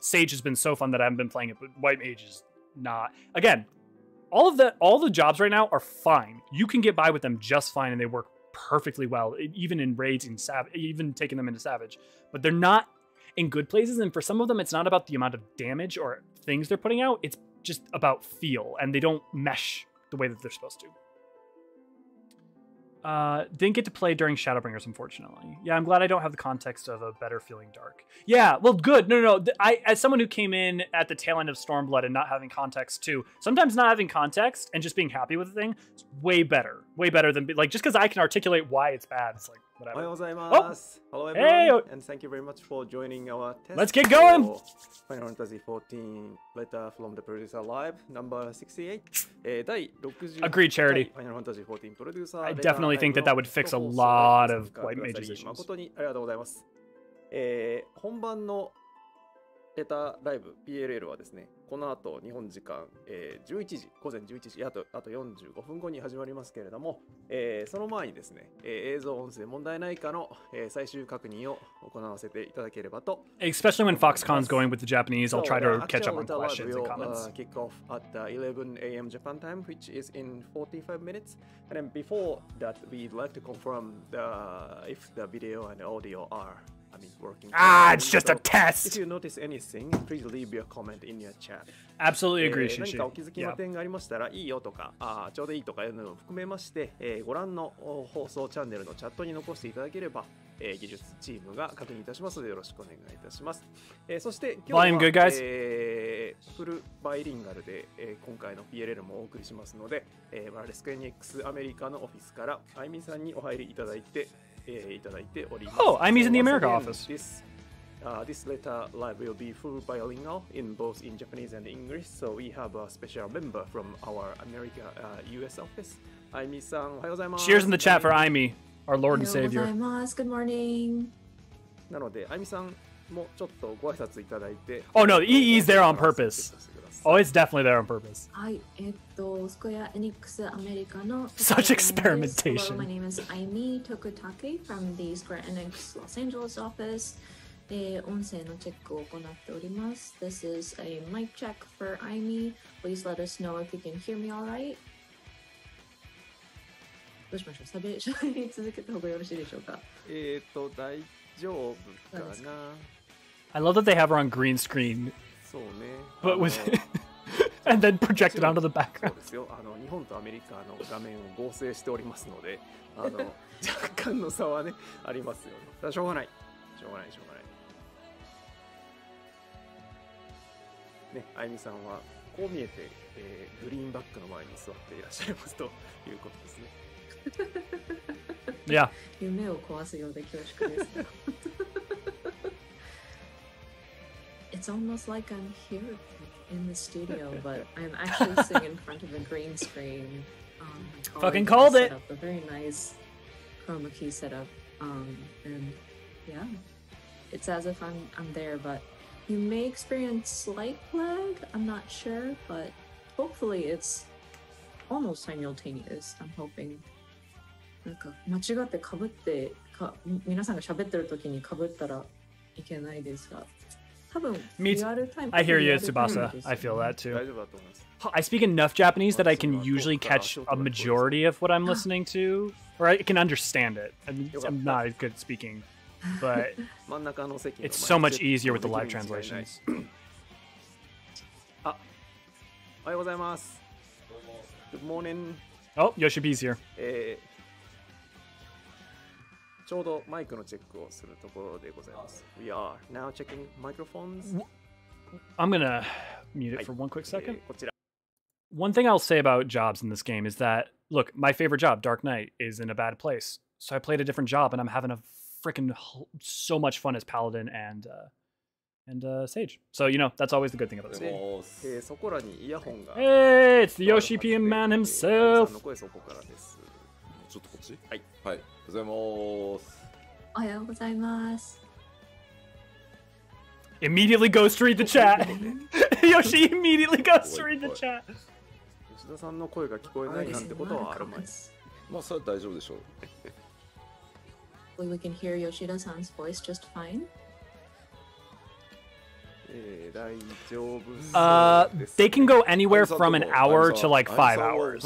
Speaker 1: Sage has been so fun that I haven't been playing it, but White Mage is not. Again, all the jobs right now are fine. You can get by with them just fine, and they work perfectly well, even in raids and even taking them into Savage. But they're not in good places, and for some of them, it's not about the amount of damage or things they're putting out. It's just about feel, and they don't mesh the way that they're supposed to. Didn't get to play during Shadowbringers, unfortunately. Yeah, I'm glad I don't have the context of a better feeling Dark. Yeah, well, good. No. As someone who came in at the tail end of Stormblood and not having context too, sometimes not having context and just being happy with the thing is way better. Way better than, like, just because I can articulate why it's bad, it's like, whatever.
Speaker 2: Hello everyone,
Speaker 1: Hey!
Speaker 2: and thank you very much for joining our test.
Speaker 1: Let's get going!
Speaker 2: for Final Fantasy XIV Letter from the Producer Live number 68.第60
Speaker 1: Agreed, Charity.
Speaker 2: Final Fantasy XIV Producer
Speaker 1: I definitely think that would fix a lot of white mages issues.
Speaker 2: 誠にありがとうございます。本番のレターライブ PLL はですね、この後日本時間、11時、午前11時、あと45分後に始まりますけれども、その前にですね、映像音声問題ないかの、最終確認を行わせていただければと。
Speaker 1: Especially when Foxconn's going with the Japanese, I'll try to catch up on questions and comments.
Speaker 2: Kick off at 11 a.m. Japan time, which is in 45 minutes. And then before that, we'd like to confirm if the video and audio are working.
Speaker 1: It's just a test!
Speaker 2: If you notice anything, please leave your comment in your chat.
Speaker 1: Absolutely agree,
Speaker 2: 何
Speaker 1: Shishi.
Speaker 2: かお気づきの点がありましたら、いいよとか、ちょうどいいとかいうのを含めまして、ご覧の放送チャンネルのチャットに残していただければ、技術チームが確認いたしますのでよろしくお願いいたします。そして今日は、
Speaker 1: Volume good, guys?
Speaker 2: フルバイリンガルで、今回の PLL もお送りしますので、我々スクエニックスアメリカのオフィスからあいみさんにお入りいただいております。
Speaker 1: Oh, Aimi's in the America office.
Speaker 2: This letter live will be full bilingual in both in Japanese and English, so we have a special member from our America US office. Aimi-san, おはようございます。
Speaker 1: Cheers in the chat for Aimi, our Lord and Savior.
Speaker 3: おはようございます。Good morning.
Speaker 2: なので、Aimi-sanもちょっとご挨拶いただいて。
Speaker 1: Oh no, EE's there on purpose. Oh, it's definitely there on purpose.
Speaker 3: はい、スクエアエニックスアメリカの
Speaker 1: Such experimentation.
Speaker 3: Hello, my name is Aimi Tokutake from the Square Enix Los Angeles office. 音声のチェックを行っております。This is a mic check for Aimi. Please let us know if you can hear me all right. どうしましょう。喋り続けた方がよろしいでしょうか。
Speaker 2: 大丈夫かな。
Speaker 1: I love that they have her on green screen.
Speaker 2: そうね。
Speaker 1: But with and then projected onto the
Speaker 2: そう
Speaker 1: background.
Speaker 2: ですよ。日本とアメリカの画面を合成しておりますので、若干の差はねありますよね。ただしょうがない。しょうがない。ね、あゆみさんはこう見えて、グリーンバックの前に座っていらっしゃいますということですね。
Speaker 1: Yeah.
Speaker 3: 夢を壊すようで恐縮です。It's almost like I'm here in the studio, but I'm actually sitting in front of a green screen.
Speaker 1: Fucking called it!
Speaker 3: A very nice chroma key setup. And yeah, it's as if I'm there, but you may experience slight lag. I'm not sure, but hopefully it's almost simultaneous. I'm hoping. なんか間違って被って皆さんが喋ってる時に被ったらいけないですが。
Speaker 1: Me too. I hear you, Tsubasa. I feel that too. I speak enough Japanese that I can usually catch a majority of what I'm listening to, or I can understand it. I'm not good at speaking, but it's so much easier with the live translations.
Speaker 2: おはようございます。Good morning.
Speaker 1: Oh, Yoshi-P's here.
Speaker 2: ちょうどマイクのチェックをするところでございます。We are now checking microphones.
Speaker 1: I'm gonna mute it for one quick second. One thing I'll say about jobs in this game is that, look, my favorite job, Dark Knight, is in a bad place. So I played a different job and I'm having a freaking so much fun as Paladin and Sage. So, you know, that's always the good thing about this game. Hey, it's the Yoshi-P man himself.
Speaker 2: ちょっとこっち？
Speaker 4: はい。はい。おはようございます。
Speaker 3: おはようございます。
Speaker 1: Immediately goes to read the chat. Yoshi immediately goes to read the chat.
Speaker 2: 吉田さんの声が聞こえないなんてことはあるまい。
Speaker 4: まあそれは大丈夫でしょう。
Speaker 3: We can hear Yoshida-san's voice just fine.
Speaker 1: They can go anywhere from an hour to like 5 hours.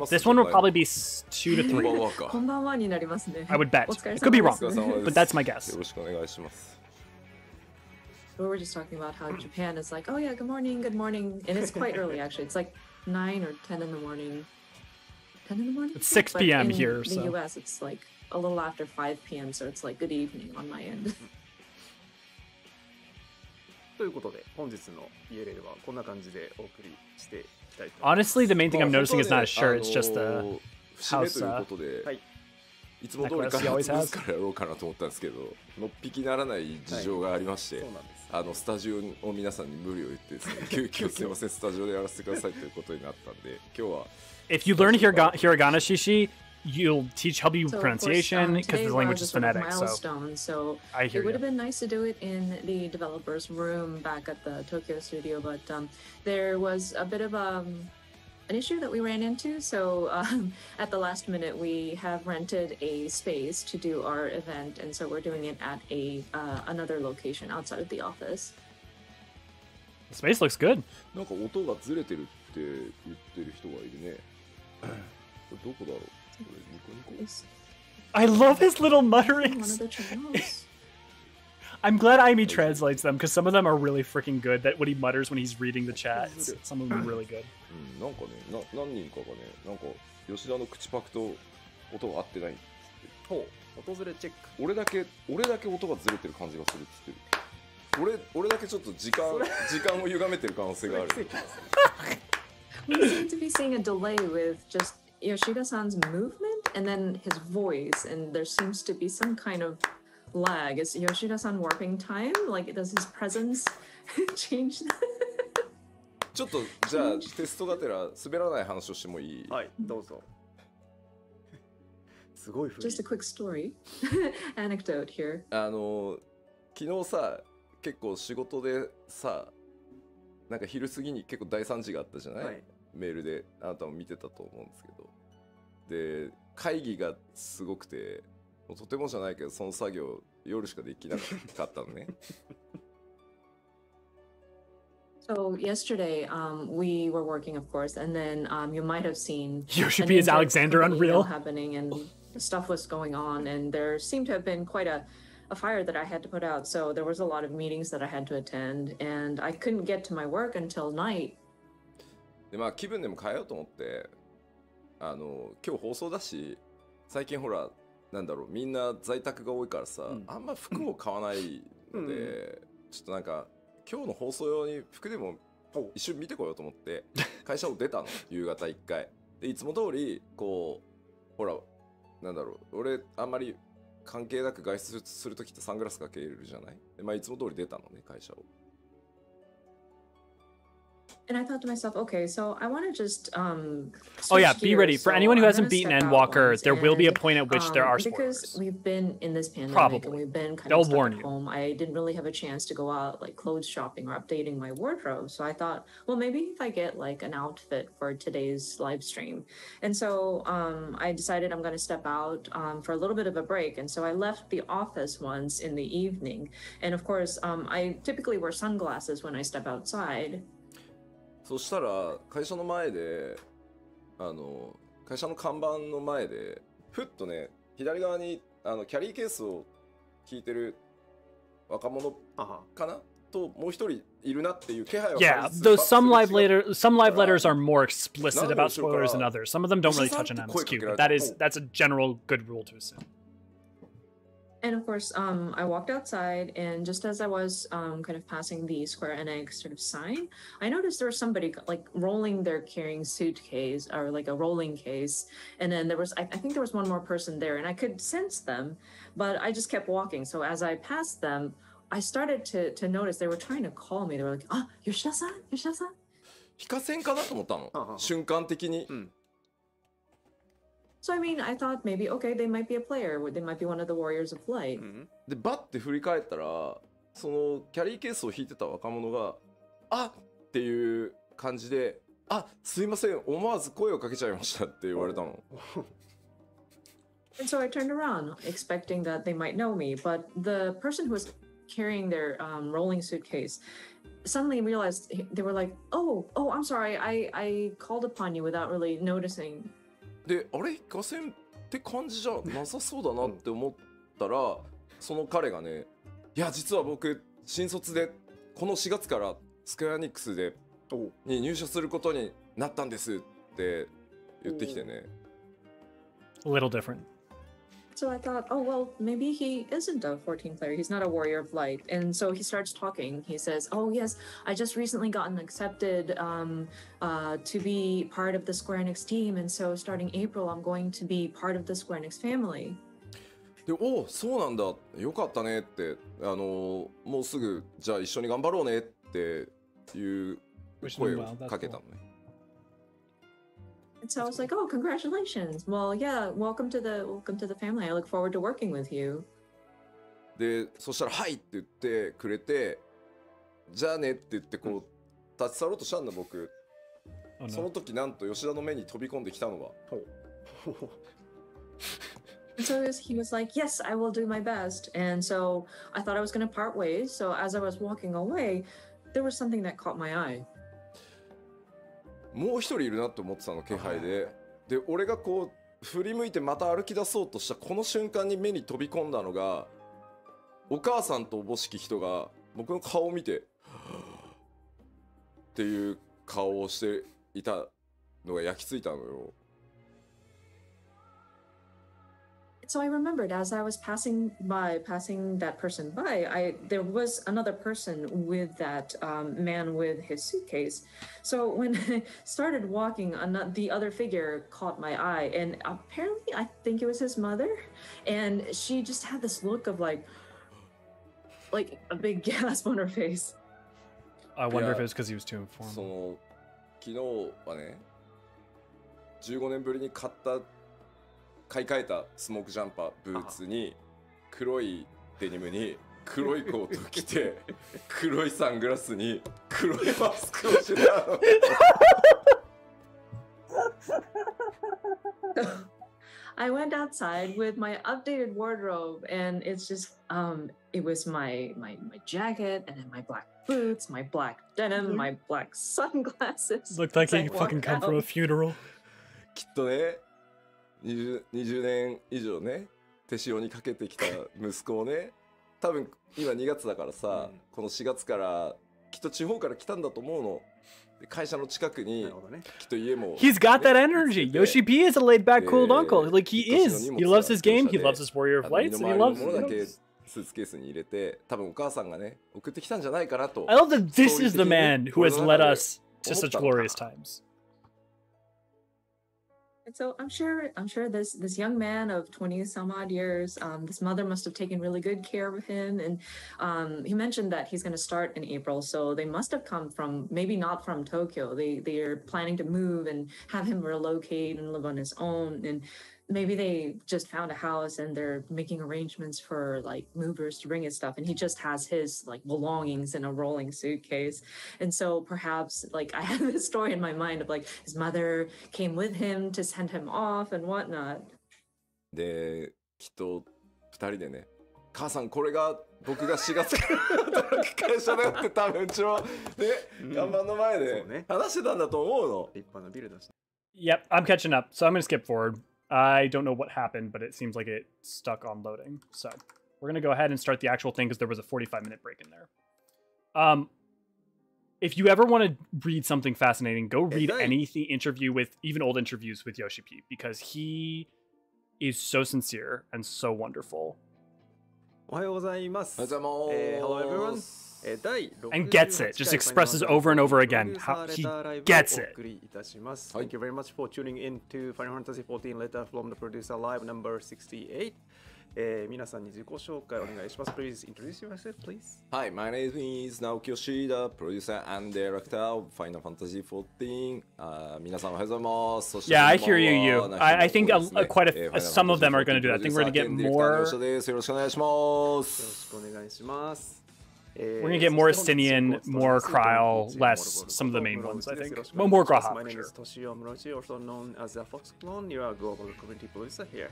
Speaker 1: This one will probably be 2 to 3.
Speaker 3: こんばんはになりますね。
Speaker 1: I would bet. It could be wrong, but that's my guess.
Speaker 4: よろしくお願いします。
Speaker 3: We were just talking about how Japan is like, oh yeah, good morning, and it's quite early actually. It's like 9 or 10 in the morning. 10 in the morning?
Speaker 1: It's 6 p.m.
Speaker 3: But
Speaker 1: here,
Speaker 3: in
Speaker 1: so.
Speaker 3: the US, it's like a little after 5 p.m., so it's like good evening on my end.
Speaker 2: ということで本日の PLL はこんな感じでお送りしていきたいと。
Speaker 1: Honestly, the main thing I'm noticing is not a shirt, it's just the house.
Speaker 2: はい。
Speaker 4: いつも通り
Speaker 1: Necklace
Speaker 4: 開
Speaker 1: he always
Speaker 4: 発ブー
Speaker 1: has.
Speaker 4: スからやろうかなと思ったんですけど、のっぴきならない事情がありまして、
Speaker 2: そうなんです。
Speaker 4: スタジオを皆さんに無理を言ってですね、急遽すいません、スタジオでやらせてくださいということになったんで、今日は
Speaker 1: If you learn hiragana shishi, you'll help you
Speaker 3: So, of course,
Speaker 1: pronunciation because
Speaker 3: today
Speaker 1: the language
Speaker 3: was a
Speaker 1: is
Speaker 3: sort of
Speaker 1: phonetic. So
Speaker 3: milestone, so
Speaker 1: I hear
Speaker 3: it would
Speaker 1: you.
Speaker 3: have been nice to do it in the developers' room back at the Tokyo studio, but there was a bit of an issue that we ran into. So at the last minute, we have rented a space to do our event, and so we're doing it at another location outside of the office.
Speaker 1: The space looks good.
Speaker 4: なんか音がずれてるって言ってる人がいるね。これどこだろう。これニコニコ。
Speaker 3: It's
Speaker 1: I love his little
Speaker 3: one of
Speaker 1: mutterings.
Speaker 3: the channels.
Speaker 1: I'm glad Aimee translates them because some of them are really freaking good. That what he mutters when he's reading the chat. Some of them are really good.
Speaker 4: うん、なんかね、何人かがね、なんか吉田の口パクと音が合ってない。
Speaker 2: ほう、訪れチェック。
Speaker 4: 俺だけ音がずれてる感じがするって言ってる。俺だけちょっと時間を歪めてる可能性がある。
Speaker 3: We seem to be seeing a delay with just Yoshida-san's movement and then his voice, and there seems to be some kind of lag. Is Yoshida-san warping time? Like, does his presence change that?
Speaker 4: ちょっとじゃあテストがてら滑らない話をしてもいい？
Speaker 2: はい、どうぞ。すごい古い。
Speaker 3: Just a quick story, anecdote here.
Speaker 4: 昨日さ、結構仕事でさ、なんか昼過ぎに結構大惨事があったじゃない？
Speaker 2: はい、
Speaker 4: メールであなたも見てたと思うんですけど、で会議がすごくて、もうとてもじゃないけどその作業夜しかできなかったのね。
Speaker 3: So yesterday, we were working, of course, and then you might have seen
Speaker 1: Yoshi is
Speaker 3: an
Speaker 1: Alexander
Speaker 3: incident
Speaker 1: Unreal.
Speaker 3: happening, and stuff was going on, and there seemed to have been quite a fire that I had to put out. So there was a lot of meetings that I had to attend, and I couldn't get to my work until night.
Speaker 4: でまあ気分でも変えようと思って、今日放送だし、最近ほらなんだろうみんな在宅が多いからさ、あんま服を買わないので、ちょっとなんか今日の放送用に服でも一瞬見てこようと思って会社を出たの夕方1回で、いつも通りこうほらなんだろう俺あんまり関係なく外出するときってサングラスかけるじゃないで、まあいつも通り出たのね会社を。
Speaker 3: And I thought to myself, okay, so I want to just
Speaker 1: Oh yeah,
Speaker 3: switch
Speaker 1: be ready.
Speaker 3: gears.
Speaker 1: For
Speaker 3: So
Speaker 1: anyone who
Speaker 3: I'm
Speaker 1: hasn't
Speaker 3: gonna
Speaker 1: beaten
Speaker 3: step out
Speaker 1: Endwalker,
Speaker 3: once,
Speaker 1: there will be a
Speaker 3: and,
Speaker 1: point at which there are
Speaker 3: because
Speaker 1: spoilers.
Speaker 3: we've been in this pandemic
Speaker 1: Probably.
Speaker 3: and we've been kind
Speaker 1: They'll
Speaker 3: of stuck
Speaker 1: warn
Speaker 3: at
Speaker 1: you.
Speaker 3: home. I didn't really have a chance to go out like clothes shopping or updating my wardrobe. So I thought, well, maybe if I get like an outfit for today's live stream. And so I decided I'm going to step out for a little bit of a break. And so I left the office once in the evening. And of course, I typically wear sunglasses when I step outside.
Speaker 4: そしたら会社の前で会社の看板の前でふっとね左側にキャリーケースを引いてる若者かなともう一人いるなっていう気配を
Speaker 1: Yeah,
Speaker 4: 感じつつ
Speaker 1: those some live letters are more explicit about spoilers than others. Some of them don't really touch on MSQ, but that's a general good rule to assume.
Speaker 3: And of course, I walked outside, and just as I was kind of passing the Square Enix sort of sign, I noticed there was somebody like rolling their carrying suitcase or like a rolling case. And then there was, I think there was one more person there, and I could sense them, but I just kept walking. So as I passed them, I started to notice they were trying to call me. They were like, "Ah, Yoshida-san, Yoshida-san."
Speaker 4: 非課線かなと思ったの瞬間的に
Speaker 3: So I mean, I thought maybe, okay, they might be a player. They might be one of the Warriors of Light.
Speaker 4: でバッて振り返ったらそのキャリーケースを引いてた若者があっっていう感じであすいません思わず声をかけちゃいましたって言われたの
Speaker 3: And so I turned around, expecting that they might know me. But the person who was carrying their rolling suitcase suddenly realized they were like, "Oh, I'm sorry. I called upon you without really noticing."
Speaker 4: であれ非課線って感じじゃなさそうだなって思ったらその彼がねいや実は僕新卒でこの4月からスクエアニックスでに入社することになったんですって言ってきてね
Speaker 1: A little different.
Speaker 3: So I thought, oh, well, maybe he isn't a 14 player. He's not a Warrior of Light. And so he starts talking. He says, oh, yes, I just recently gotten accepted to be part of the Square Enix team. And so starting April, I'm going to be part of the Square Enix family.
Speaker 4: で、おお、そうなんだ、よかったねって、もうすぐじゃあ一緒に頑張ろうねっていう声をかけたのね。
Speaker 3: And so I was like, "Oh, congratulations! Well, yeah, welcome to the family. I look forward to working with you."
Speaker 4: で、そしたら「はい」って言ってくれて、じゃあねって言ってこう立ち去ろうとしたんだ僕。その時なんと吉田の目に飛び込んできたのは。
Speaker 3: And so he was like, "Yes, I will do my best." And so I thought I was going to part ways. So as I was walking away, there was something that caught my eye.
Speaker 4: もう一人いるなって思ってたの気配で。で、俺がこう振り向いてまた歩き出そうとしたこの瞬間に目に飛び込んだのが、お母さんとおぼしき人が僕の顔を見てっていう顔をしていたのが焼き付いたのよ。
Speaker 3: So I remembered as I was passing that person by, there was another person with that man with his suitcase. So when I started walking, the other figure caught my eye, and apparently I think it was his mother, and she just had this look of like a big gasp on her face.
Speaker 1: I wonder if it was because he was too informed.
Speaker 4: その昨日はね、15年ぶりに買い替えたスモークジャンパーブーツに黒いデニムに黒いコートを着て黒いサングラスに黒いマスクをしてたの。
Speaker 3: I went outside with my updated wardrobe, and it's just it was my jacket, and then my black boots, my black denim, my black sunglasses.
Speaker 1: Looked like he fucking come from a funeral.
Speaker 4: きっとね、20年以上ね手塩にかけてきた息子をね、多分今2月だからさ、この4月からきっと地方から来たんだと思うの。会社の近くにきっと家も。
Speaker 1: He's got that energy. Yoshi P is a laid back, cool uncle. Like he is. He loves his game. He loves his Warrior of Lights, and he loves.
Speaker 4: ものだけスーツケースに入れて、多分お母さんがね送ってきたんじゃないかなと。
Speaker 1: I love that this is the man who has led us to such glorious times.
Speaker 3: And so I'm sure this young man of 20 some odd years, this mother must have taken really good care of him. And he mentioned that he's going to start in April. So they must have come from, maybe not from Tokyo. They are planning to move and have him relocate and live on his own. And maybe they just found a house and they're making arrangements for like movers to bring his stuff, and he just has his like belongings in a rolling suitcase. And so perhaps like I have this story in my mind of like his mother came with him to send him off and whatnot.
Speaker 4: で、きっと2人でね、母さんこれが僕が4月から働く会社だよって多分うちのね、看板の前で話してたんだと思うの。立派なビルだし。
Speaker 1: Yep, I'm catching up. So I'm going to skip forward. I don't know what happened, but it seems like it stuck on loading. So we're going to go ahead and start the actual thing because there was a 45-minute break in there. If you ever want to read something fascinating, go read any interview with, even old interviews with Yoshi P, because he is so sincere and so wonderful.
Speaker 2: おはようございます。
Speaker 4: Hello
Speaker 2: everyone.
Speaker 1: And gets it, just expresses over and over again how he gets it.
Speaker 2: Thank you very much for tuning in to Final Fantasy XIV Letter from the Producer Live number 68. 皆さんに自己紹介お願いします。Please introduce yourself, please.
Speaker 4: Hi, my name is Naoki Yoshida, producer and director of Final Fantasy XIV. 皆さんおはようございます。
Speaker 1: Yeah, I hear you. I think quite some of them are going to do that. I think we're going to get more.
Speaker 4: よろしくお願いします。
Speaker 2: よろしくお願いします。
Speaker 1: We're going to get more Estinian, more Kryle, less some of the main ones, I think. Well, more Graha,
Speaker 2: My
Speaker 1: for
Speaker 2: name
Speaker 1: sure.
Speaker 2: is Toshio Murochi, also known as the Fox Clone. You are a global community producer here.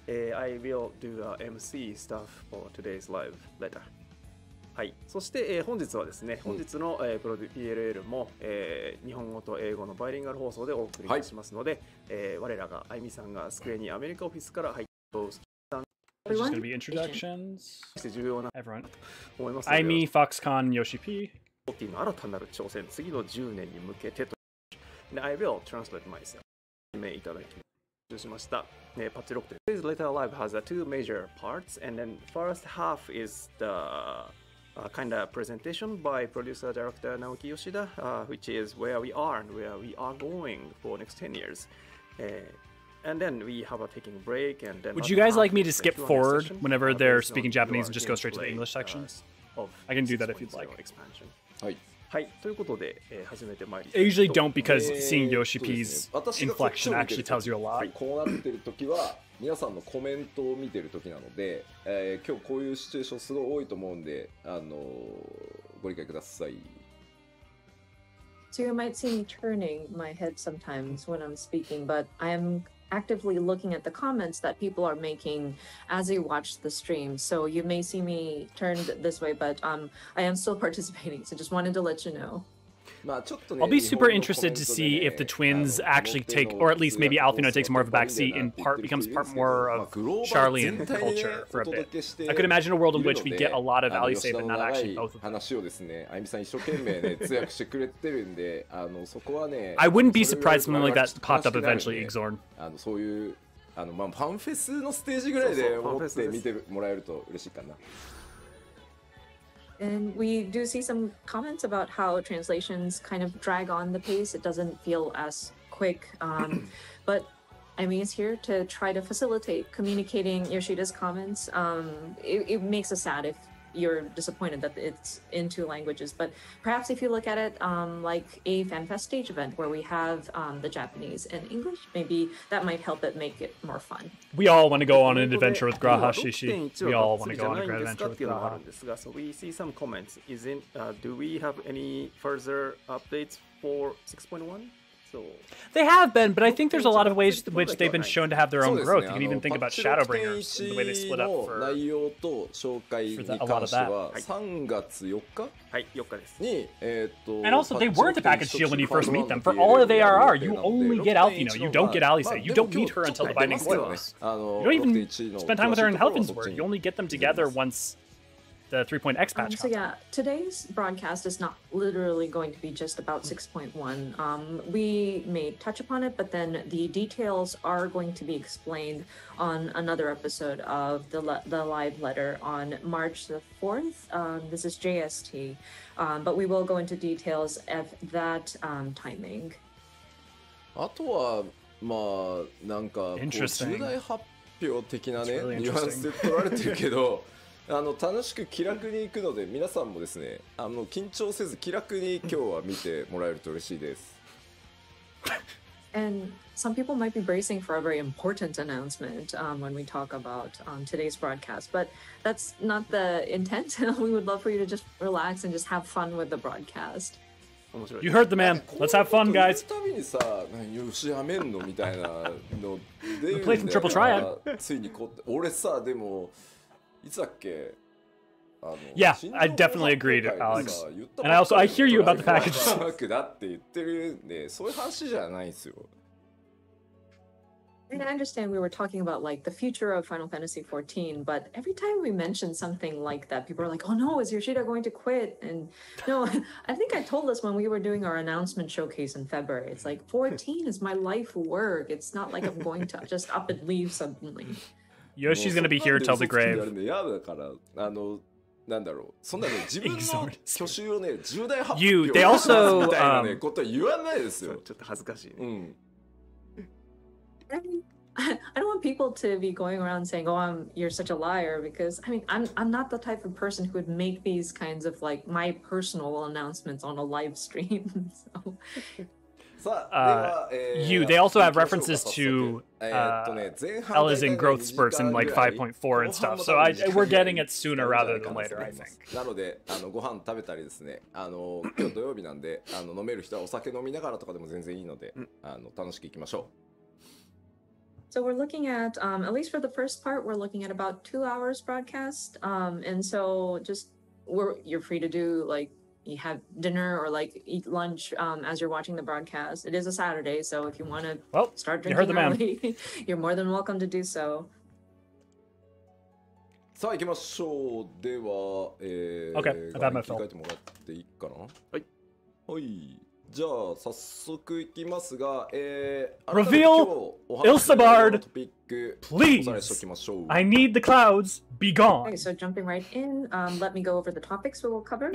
Speaker 2: I will do the MC stuff for today's live letter. はい。そして、本日はですね、本日の、プロデュ PLL も、日本語と英語のバイリンガル放送でお送りいたしますので、我らがあいみさんがスクエニアメリカオフィスから入って
Speaker 1: There's just going to be introductions. Everyone. Aimi, Foxconn, Yoshi P.
Speaker 2: の新たなる挑戦、次の10年に向けてと。I will translate myself. 名いただきしました。パッチ6点。Today's letter live has two major parts, and then first half is the kind of presentation by producer director Naoki Yoshida, which is where we are and where we are going for next 10 years. and then we have a taking break, and then
Speaker 1: Would
Speaker 2: other
Speaker 1: you guys
Speaker 2: half
Speaker 1: like me to
Speaker 2: is the
Speaker 1: skip
Speaker 2: Q&A
Speaker 1: forward
Speaker 2: session,
Speaker 1: whenever they're
Speaker 2: based
Speaker 1: speaking
Speaker 2: on
Speaker 1: Japanese
Speaker 2: your
Speaker 1: and just go straight to the
Speaker 2: gameplay,
Speaker 1: English section?
Speaker 2: of
Speaker 1: I can do that if you'd
Speaker 2: 6.0
Speaker 1: like.
Speaker 2: expansion.
Speaker 4: はい。
Speaker 2: はい、ということで、始めてまいり
Speaker 1: I usually
Speaker 2: たいと
Speaker 1: don't because
Speaker 4: えー
Speaker 1: seeing
Speaker 4: っと
Speaker 1: Yoshi
Speaker 4: ですね
Speaker 1: P's
Speaker 4: 私がこっち
Speaker 1: inflection
Speaker 4: を見て
Speaker 1: actually
Speaker 4: る
Speaker 1: tells you a lot.
Speaker 4: こうなってる時は皆さんのコメントを見てる時なので、今日こういうシチュエーションすごい多いと思うんで、ご理解ください。
Speaker 3: So you might see me turning my head sometimes when I'm speaking, but I am actively looking at the comments that people are making as they watch the stream. So you may see me turned this way, but I am still participating. So just wanted to let you know.
Speaker 4: まあちょっとね
Speaker 1: I'll be
Speaker 4: 日本
Speaker 1: super
Speaker 4: のコメント
Speaker 1: interested
Speaker 4: で
Speaker 1: to
Speaker 4: ね
Speaker 1: see if the twins actually take, or at least maybe Alfino takes more of a backseat and part becomes part more of Charlian culture for a bit. I could imagine a world in which we get a lot of Alice, but not actually both of them.
Speaker 4: 話をですね、あゆみさん一生懸命ね通訳してくれてるんで、そこはね
Speaker 1: I wouldn't be surprised something like that popped up eventually, Exorn.
Speaker 4: そういうまあファンフェスのステージぐらいで思って見てもらえると嬉しいかな。
Speaker 3: And we do see some comments about how translations kind of drag on the pace. It doesn't feel as quick. But Emi is here to try to facilitate communicating Yoshida's comments. It makes us sad if you're disappointed that it's in 2 languages. But perhaps if you look at it like a FanFest stage event where we have the Japanese and English, maybe that might help it make it more fun.
Speaker 1: We all want to go on an adventure with Graha Shishi. We all want to go on an adventure with Graha.
Speaker 2: So we see some comments. Do we have any further updates for 6.1? So
Speaker 1: They have been, but I think there's a lot of ways in which they've been shown to have their own growth. You can even think about Shadowbringers and the way they split up for
Speaker 4: 内容と紹介に関しては3月4日
Speaker 2: はい、4日です。
Speaker 4: に、
Speaker 1: And also, they weren't the package deal when you first meet them. For all of ARR, you only get Alfino. You don't get Alice. You don't meet her until the Binding Foils. You don't even spend time with her in Helfensward. You only get them together once the 3.x patch.
Speaker 3: So yeah, today's broadcast is not literally going to be just about 6.1. We may touch upon it, but then the details are going to be explained on another episode of the live letter on March the 4th. This is JST, but we will go into details of that timing.
Speaker 4: あとはまあなんかこう重大発表的なね
Speaker 1: really
Speaker 4: ニュアンスで取られてるけど楽しく気楽に行くので皆さんもですね緊張せず気楽に今日は見てもらえると嬉しいです。
Speaker 3: And some people might be bracing for a very important announcement when we talk about today's broadcast, but that's not the intent. We would love for you to just relax and just have fun with the broadcast.
Speaker 1: You heard the man. Let's have fun, guys.
Speaker 4: こういうこと言うたびにさ、よしやめんのみたいなので
Speaker 1: Play from Triple Triad.
Speaker 4: ついにこう俺さでもいつだっけ
Speaker 1: Yeah, I definitely agreed, Alex. And I hear you about the packages.
Speaker 4: だって言ってるんで、そういう話じゃないんですよ。
Speaker 3: And I understand we were talking about like the future of Final Fantasy XIV, but every time we mention something like that, people are like, "Oh no, is Yoshida going to quit?" And no, I think I told us when we were doing our announcement showcase in February. It's like 14 is my life work. It's not like I'm going to just up and leave suddenly.
Speaker 1: Yoshi's gonna be here till the grave.
Speaker 4: 嫌だからなんだろうそんなね自分の去就をね重大発表
Speaker 1: They also
Speaker 4: みたいなねことは言わないですよ。
Speaker 2: ちょっと恥ずかしいね。
Speaker 3: I don't want people to be going around saying, "Oh, you're such a liar," because I mean, I'm not the type of person who would make these kinds of like my personal announcements on a live stream. So.
Speaker 1: They also have references to Ella's in growth spurts in like 5.4 and stuff. So we're getting it sooner rather than later, I think.
Speaker 4: なのでご飯食べたりですね今日土曜日なんで飲める人はお酒飲みながらとかでも全然いいので楽しくいきましょう。
Speaker 3: So we're looking at least for the first part, we're looking at about 2 hours broadcast. And so you're free to do like you have dinner or like eat lunch as you're watching the broadcast. It is a Saturday, so if you want to start drinking early, you're more than welcome to do so.
Speaker 4: さあ行きましょう。では、
Speaker 1: Okay, I've had my
Speaker 4: 切り替えてもらっていいかな。はい。はい。じゃあ早速いきますが、
Speaker 1: Reveal Ilsabard, please. I need the clouds. Be gone.
Speaker 3: Okay, so jumping right in, let me go over the topics we will cover.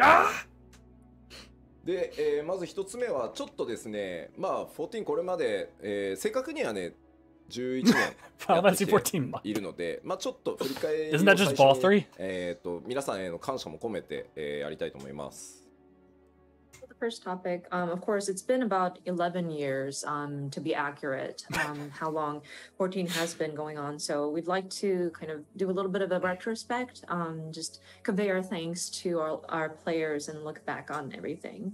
Speaker 4: で、まず一つ目はちょっとですね、まあ14これまで、正確にはね11年
Speaker 1: Final
Speaker 4: やって
Speaker 1: Fantasy
Speaker 4: き
Speaker 1: 14 month.
Speaker 4: ているので、まあちょっと振り返りを
Speaker 1: Isn't that just
Speaker 4: 最初
Speaker 1: Ball
Speaker 4: に
Speaker 1: 3?
Speaker 4: 皆さんへの感謝も込めて、やりたいと思います。
Speaker 3: The first topic, of course, it's been about 11 years, to be accurate, how long 14 has been going on. So we'd like to kind of do a little bit of a retrospect, just convey our thanks to our players and look back on everything.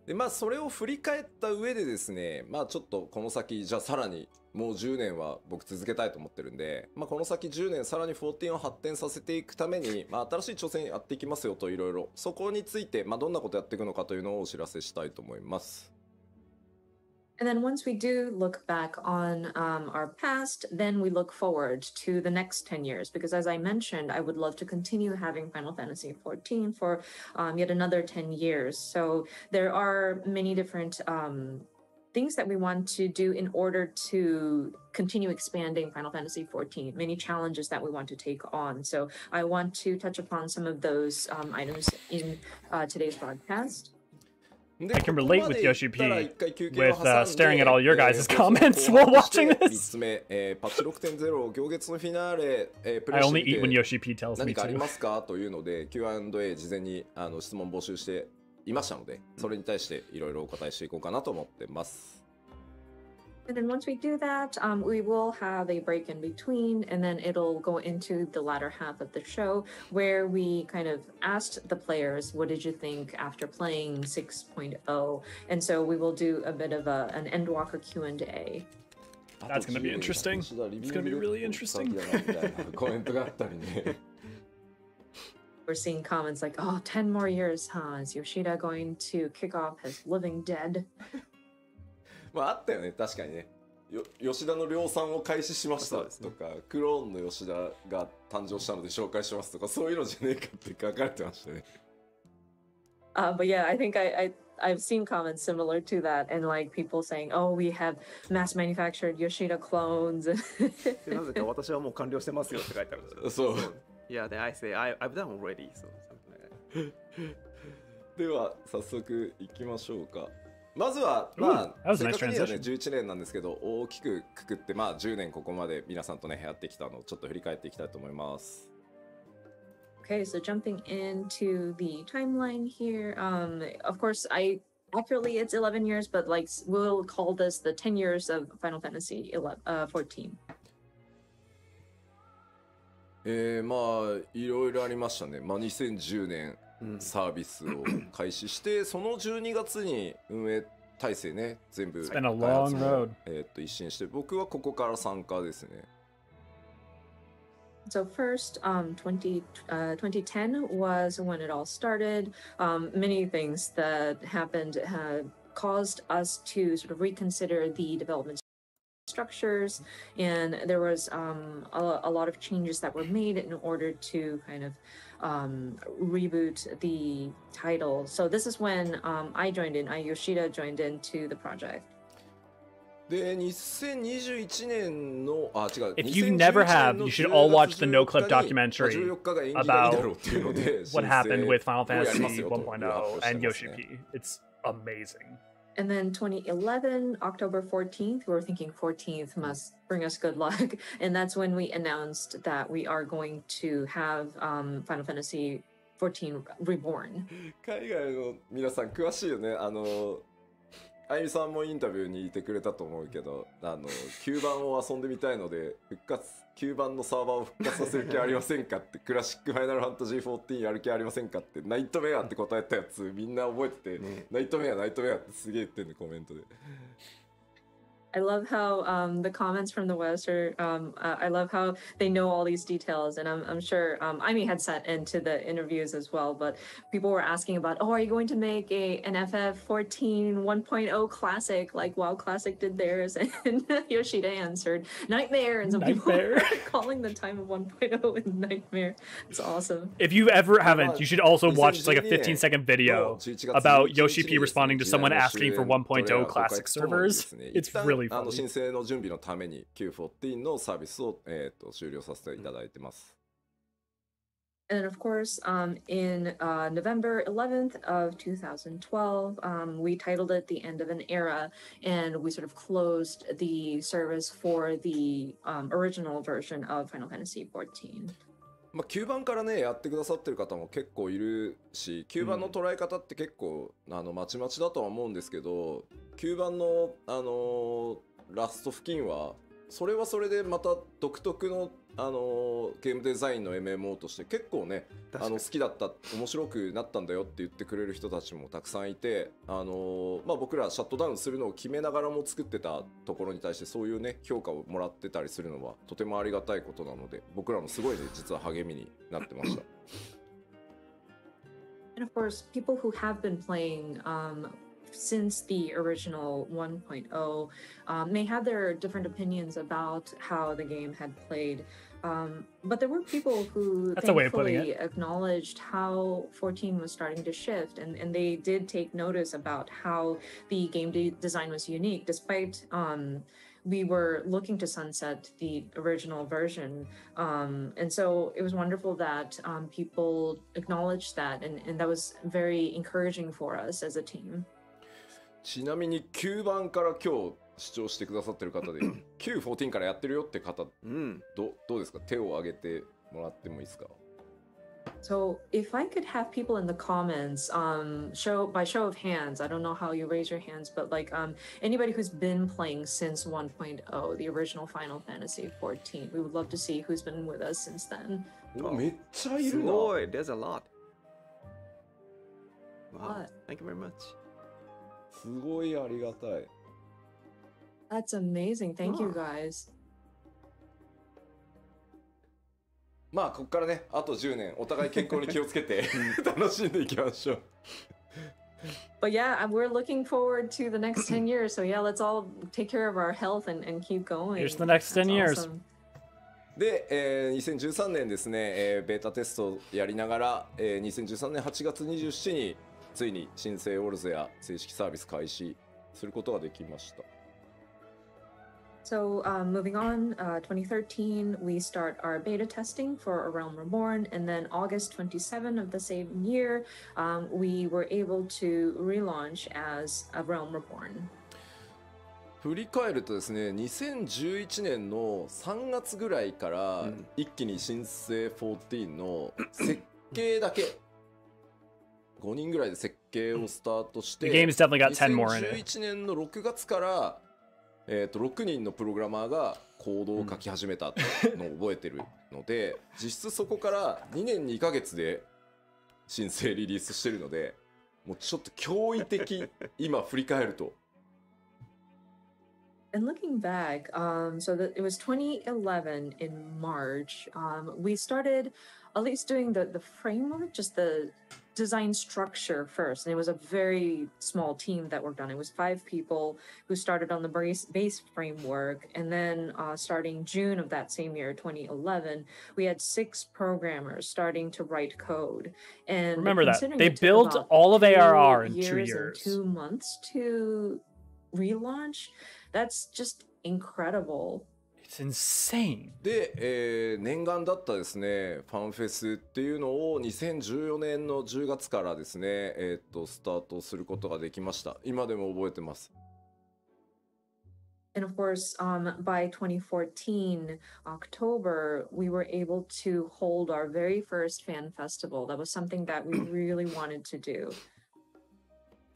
Speaker 4: でまあそれを振り返った上でですね、まあちょっとこの先じゃあさらにもう10年は僕続けたいと思ってるんで、まあこの先10年さらに14を発展させていくために、まあ新しい挑戦やっていきますよといろいろそこについてまあどんなことやっていくのかというのをお知らせしたいと思います。
Speaker 3: And then once we do look back on our past, then we look forward to the next 10 years. Because as I mentioned, I would love to continue having Final Fantasy XIV for yet another 10 years. So there are many different things that we want to do in order to continue expanding Final Fantasy XIV, many challenges that we want to take on. So I want to touch upon some of those items in today's broadcast.
Speaker 1: I can relate with Yoshi P with staring at all your guys' comments while watching this.
Speaker 4: パッチ 6.0 行月のフィナーレ、プレ
Speaker 1: I
Speaker 4: イして
Speaker 1: only
Speaker 4: み
Speaker 1: eat when
Speaker 4: て
Speaker 1: Yoshi P tells me
Speaker 4: 何かあり
Speaker 1: to.
Speaker 4: ますかというので Q&A 事前に質問募集していましたので、それに対していろいろお答えしていこうかなと思ってます。
Speaker 3: And then once we do that, we will have a break in between, and then it'll go into the latter half of the show where we kind of asked the players, what did you think after playing 6.0? And so we will do a bit of an Endwalker Q&A.
Speaker 1: That's going to be interesting. It's going to be really interesting.
Speaker 4: コメントがあったりね。
Speaker 3: We're seeing comments like, oh, 10 more years, huh? Is Yoshida going to kick off his living dead?
Speaker 4: まああったよね、確かにね。吉田の量産を開始しましたとか、クローンの吉田が誕生したので紹介しますとか、そういうのじゃねえかって書かれてましたね。
Speaker 3: But yeah, I think I've seen comments similar to that, and like people saying, "Oh, we have mass manufactured Yoshida clones."
Speaker 2: でなぜか私はもう完了してますよって書いてあるんですよ。
Speaker 4: そう。
Speaker 2: Yeah, then I say I've done already. So something like that.
Speaker 4: では早速いきましょうか。まずは、まあ、正確にはね、11年なんですけど、大きくくくって、まあ、10年ここまで皆さんとね、やってきたのをちょっと振り返っていきたいと思います。
Speaker 3: Okay, so jumping into the timeline here, of course, accurately it's 11 years, but like we'll call this the 10 years of Final Fantasy 14.
Speaker 4: まあ、いろいろありましたね。まあ、2010年。サービスを開始してその12月に運営体制ね全部一新して僕はここから参加ですね。
Speaker 3: So first, 2010 was when it all started. Many things that happened caused us to sort of reconsider the development structures, and there was a lot of changes that were made in order to kind of reboot the title. So this is when Yoshida joined into the project.
Speaker 4: で、2021年の違う。
Speaker 1: If you never have, you should all watch the No Clip documentary about what happened with Final Fantasy 1.0 and Yoshi P. It's amazing.
Speaker 3: And then 2011, October 14th, we were thinking 14th must bring us good luck. And that's when we announced that we are going to have Final Fantasy 14 Reborn.
Speaker 4: 海外の皆さん詳しいよね。あゆみさんもインタビューにいてくれたと思うけど、9番を遊んでみたいので9番のサーバーを復活させる気はありませんかってクラシックファイナルファンタジー14やる気はありませんかってナイトメアって答えたやつみんな覚えてて、ナイトメアってすげえ言ってんのコメントで。
Speaker 3: I love how the comments from the West are, I love how they know all these details. And I'm sure Aimee had sat into the interviews as well, but people were asking about, oh, are you going to make an FF14 1.0 classic like WoW Classic did theirs? And Yoshida answered, Nightmare. And some people were calling the time of 1.0 in Nightmare. It's awesome.
Speaker 1: If you ever haven't, you should also watch it's like a 15-second video about Yoshi P responding to someone asking for 1.0 classic servers. It's really funny.
Speaker 4: 申請の準備のために Q14 のサービスを終了させていただいてます。
Speaker 3: And of course, in November 11th of 2012, we titled it The End of an Era, and we sort of closed the service for the original version of Final Fantasy XIV.
Speaker 4: まあ、9番からねやってくださってる方も結構いるし、9番の捉え方って結構まちまちだとは思うんですけど、9番のラスト付近はそれはそれでまた独特のゲームデザインの MMO として結構ね好きだった、面白くなったんだよって言ってくれる人たちもたくさんいて、まあ、僕らシャットダウンするのを決めながらも作ってたところに対してそういうね評価をもらってたりするのはとてもありがたいことなので、僕らもすごいね実は励みになってました。
Speaker 3: And of course, people who have been playing since the original 1.0 may have their different opinions about how the game had played. But there were people who thankfully acknowledged how 14 was starting to shift, and they did take notice about how the game design was unique, despite we were looking to sunset the original version. And so it was wonderful that people acknowledged that, and that was very encouraging for us as a team.
Speaker 4: ちなみに9番から今日視聴してくださってる方で914からやってるよって方、どうですか？手を挙げてもらってもいいですか？
Speaker 3: So if I could have people in the comments, by show of hands, I don't know how you raise your hands, but like anybody who's been playing since 1.0, the original Final Fantasy XIV, we would love to see who's been with us since then.
Speaker 4: めっちゃいるな。
Speaker 2: すごい、there's a lot.
Speaker 3: Wow,
Speaker 2: thank you very much.
Speaker 4: すごいありがたい。
Speaker 3: That's amazing. Thank you guys.
Speaker 4: まあここからねあと10年お互い健康に気をつけて楽しんでいきましょう。
Speaker 3: But yeah, we're looking forward to the next 10 years. So yeah, let's all take care of our health and keep going.
Speaker 1: Here's the next 10 years.
Speaker 3: Awesome.
Speaker 4: で、2013年ですね、ベータテストやりながら、2013年8月27日についに新生オルゼア正式サービス開始することができました。
Speaker 3: So moving on, 2013, we start our beta testing for A Realm Reborn, and then August 27 of the same year, we were able to relaunch as A Realm Reborn.
Speaker 4: 振り返るとですね、2011年の3月ぐらいから一気に新生14の設計だけ5人ぐらいで設計をスタートして、2011年の6月から6人のプログラマーがコードを書き始めたのを覚えてるので、実質そこから2年2ヶ月で新生リリースしてるので、もうちょっと驚異的今振り返ると。
Speaker 3: And looking back, so that it was 2011 in March, we started at least doing the framework, just the design structure first. And it was a very small team that worked on it. It was 5 people who started on the base framework. And then starting June of that same year, 2011, we had 6 programmers starting to write code. And
Speaker 1: remember that they built all of ARR in 2 years.
Speaker 3: 2 months to relaunch. That's just incredible.
Speaker 1: It's insane.
Speaker 4: で、念願だったですねファンフェスっていうのを2014年の10月からですね、スタートすることができました。今でも覚えてます。
Speaker 3: And of course, by 2014, October, we were able to hold our very first fan festival. That was something that we really wanted to do.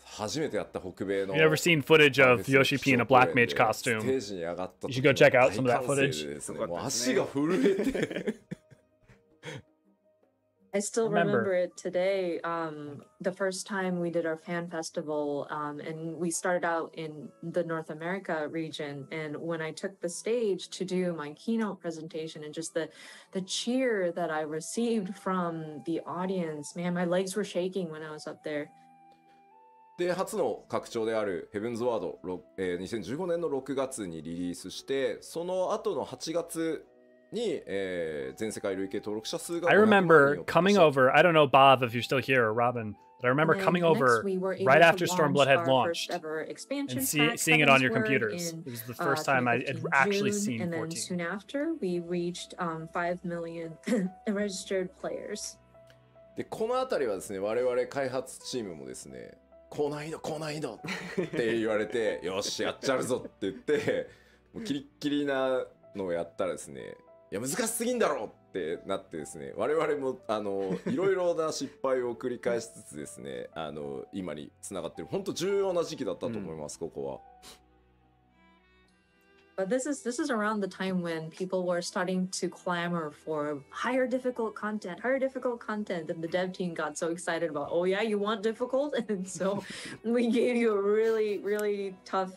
Speaker 4: 初めてやった北米の
Speaker 1: You've never seen footage of Yoshi P in a black mage costume. You should go check out some of that footage.
Speaker 4: もう足が震えて
Speaker 3: I still remember it today. The first time we did our fan festival, and we started out in the North America region. And when I took the stage to do my keynote presentation, and just the cheer that I received from the audience, man, my legs were shaking when I was up there.
Speaker 4: で初の拡張であるヘブンズワード、2015年の6月にリリースして、その後の8月に、全世界累計登録者数が
Speaker 1: I remember coming over, I don't know Bob if you're still here or Robin, but I remember coming over right after Stormblood had launched and seeing it on your computers. It was the first time I had actually seen 14.
Speaker 3: And then soon after, we reached 5 million registered players.
Speaker 4: でこの辺りはですね我々開発チームもですね高難易度高難易度って言われてよしやっちゃうぞって言ってもうキリッキリなのをやったらですねいや難しすぎんだろってなってですね我々もいろいろな失敗を繰り返しつつですね今につながってる本当重要な時期だったと思います、ここは。
Speaker 3: But this is around the time when people were starting to clamor for higher difficult content, and the dev team got so excited about, oh yeah, you want difficult, and so we gave you a really tough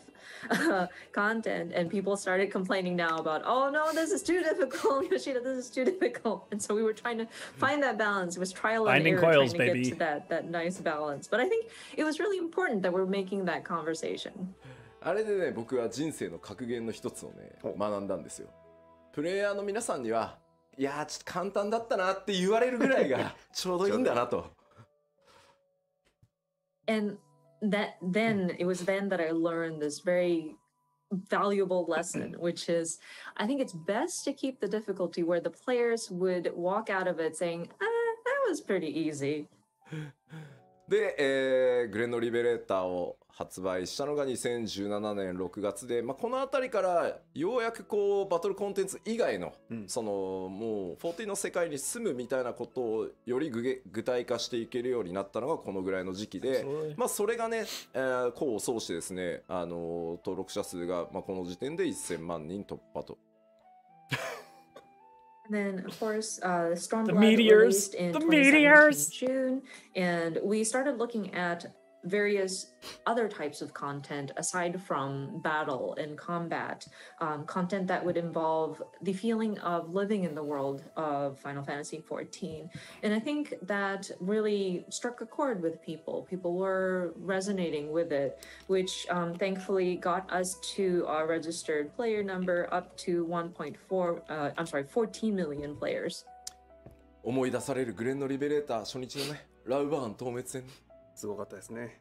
Speaker 3: content, and people started complaining now about, oh no, this is too difficult, Yoshida, this is too difficult, and so we were trying to find that balance. It was trial and
Speaker 1: Finding
Speaker 3: error
Speaker 1: coils,
Speaker 3: trying to
Speaker 1: baby.
Speaker 3: get to that nice balance. But I think it was really important that we're making that conversation.
Speaker 4: あれでね僕は人生の格言の一つをね学んだんですよ。プレイヤーの皆さんにはいやーちょっと簡単だったなって言われるぐらいがちょうどいいんだなと。
Speaker 3: And it was then that I learned this very valuable lesson, which is I think it's best to keep the difficulty where the players would walk out of it saying, that was pretty easy.
Speaker 4: で、グレンのリベレーターを発売したのが2017年6月で、この辺りからようやくこうバトルコンテンツ以外の、そのもう14の世界に住むみたいなことをより具体化していけるようになったのがこのぐらいの時期で、それがね、功を奏してですね、登録者数が、この時点で1000万人突破と。
Speaker 3: And then, of course, Stormblood
Speaker 1: The meteors.
Speaker 3: released in
Speaker 1: The
Speaker 3: 2017
Speaker 1: meteors.
Speaker 3: June, and we started looking at various other types of content aside from battle and combat, content that would involve the feeling of living in the world of Final Fantasy XIV. And I think that really struck a chord with people. People were resonating with it, which thankfully got us to our registered player number up to 14 million players.
Speaker 4: 思い出されるグレンのリベレーター初日のねラウバーン透滅戦
Speaker 2: すごかったですね。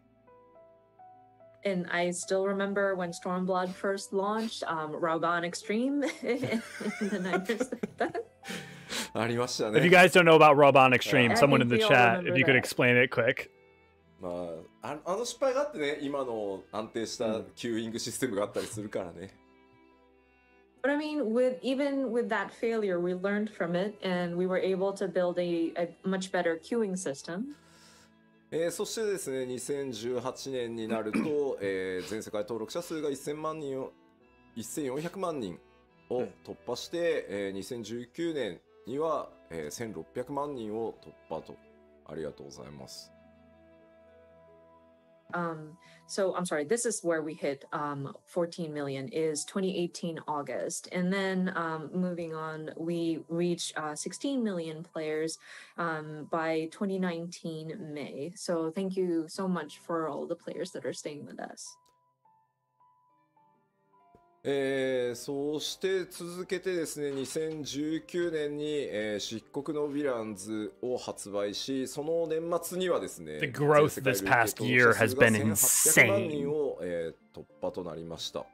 Speaker 3: And I still remember when Stormblood first launched, Rauban Extreme in the 90s.
Speaker 4: ありましたね。
Speaker 1: If you guys don't know about Robon Extreme,
Speaker 3: I
Speaker 1: someone in
Speaker 3: think
Speaker 1: the
Speaker 3: we all
Speaker 1: chat,
Speaker 3: remember
Speaker 1: if you could
Speaker 3: that.
Speaker 1: explain it quick.
Speaker 4: あの失敗があってね今の安定したキューイングシステムがあったりするからね。
Speaker 3: But I mean, even with that failure, we learned from it, and we were able to build a much better queuing system.
Speaker 4: そしてですね2018年になると、全世界登録者数が1400万人を突破して、2019年には、1600万人を突破と。ありがとうございます。
Speaker 3: So I'm sorry, this is where we hit 14 million is 2018 August. And then moving on, we reached 16 million players by 2019 May. So thank you so much for all the players that are staying with us.
Speaker 4: そして続けてですね2019年に、漆黒のヴィランズを発売しその年末にはですね
Speaker 1: The growth this past year has been
Speaker 4: 1800万
Speaker 1: insane.
Speaker 4: 人を、突破となりました。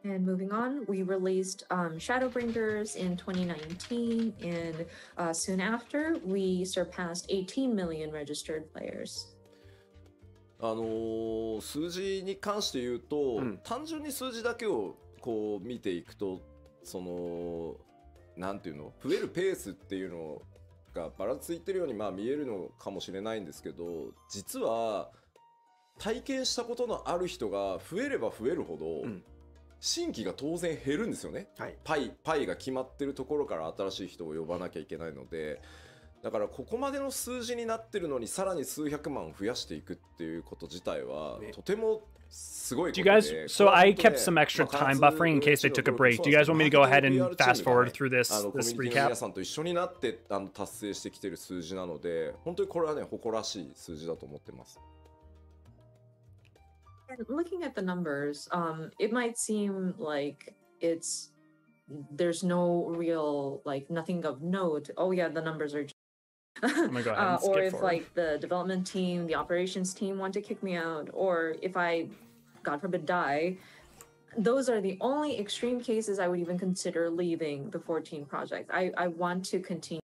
Speaker 3: And moving on, we released Shadowbringers in 2019, and soon after, we surpassed 18 million registered players.
Speaker 4: 数字に関して言うと、単純に数字だけをこう見ていくとそのなんていうの増えるペースっていうのがばらついてるように見えるのかもしれないんですけど実は体験したことのある人が増えれば増えるほど、新規が当然減るんですよね、パイが決まってるところから新しい人を呼ばなきゃいけないのでだからここまでの数字になってるのにさらに数百万増やしていくっていうこと自体はとてもすごいことで
Speaker 1: Do you guys, so I kept some extra time buffering in case they took a break. Do you guys want me to go ahead and fast forward through this
Speaker 4: コミュニティの
Speaker 1: recap?
Speaker 4: 皆さんと一緒になって達成してきてる数字なので本当にこれはね誇らしい数字だと思ってます。
Speaker 3: And looking at the numbers, it might seem like there's no real, like nothing of note. Oh yeah, the numbers are
Speaker 1: I'm gonna go ahead and skip
Speaker 3: or if
Speaker 1: forward.
Speaker 3: like the development team, the operations team want to kick me out, or if I, God forbid, die, those are the only extreme cases I would even consider leaving the 14 project. I want to continue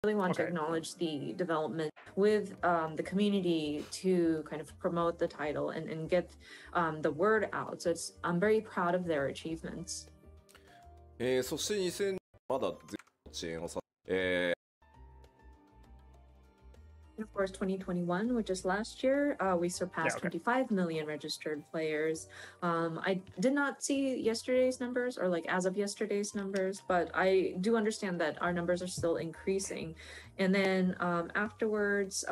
Speaker 3: really want to
Speaker 1: Okay.
Speaker 3: acknowledge the development with the community to kind of promote the title and get the word out. So I'm very proud of their achievements.
Speaker 4: そして2000まだ遅延をさ、
Speaker 3: And of course, 2021, which is last year, we surpassed 25 million registered players. I did not see yesterday's numbers or like as of yesterday's numbers, but I do understand that our numbers are still increasing. And then afterwards,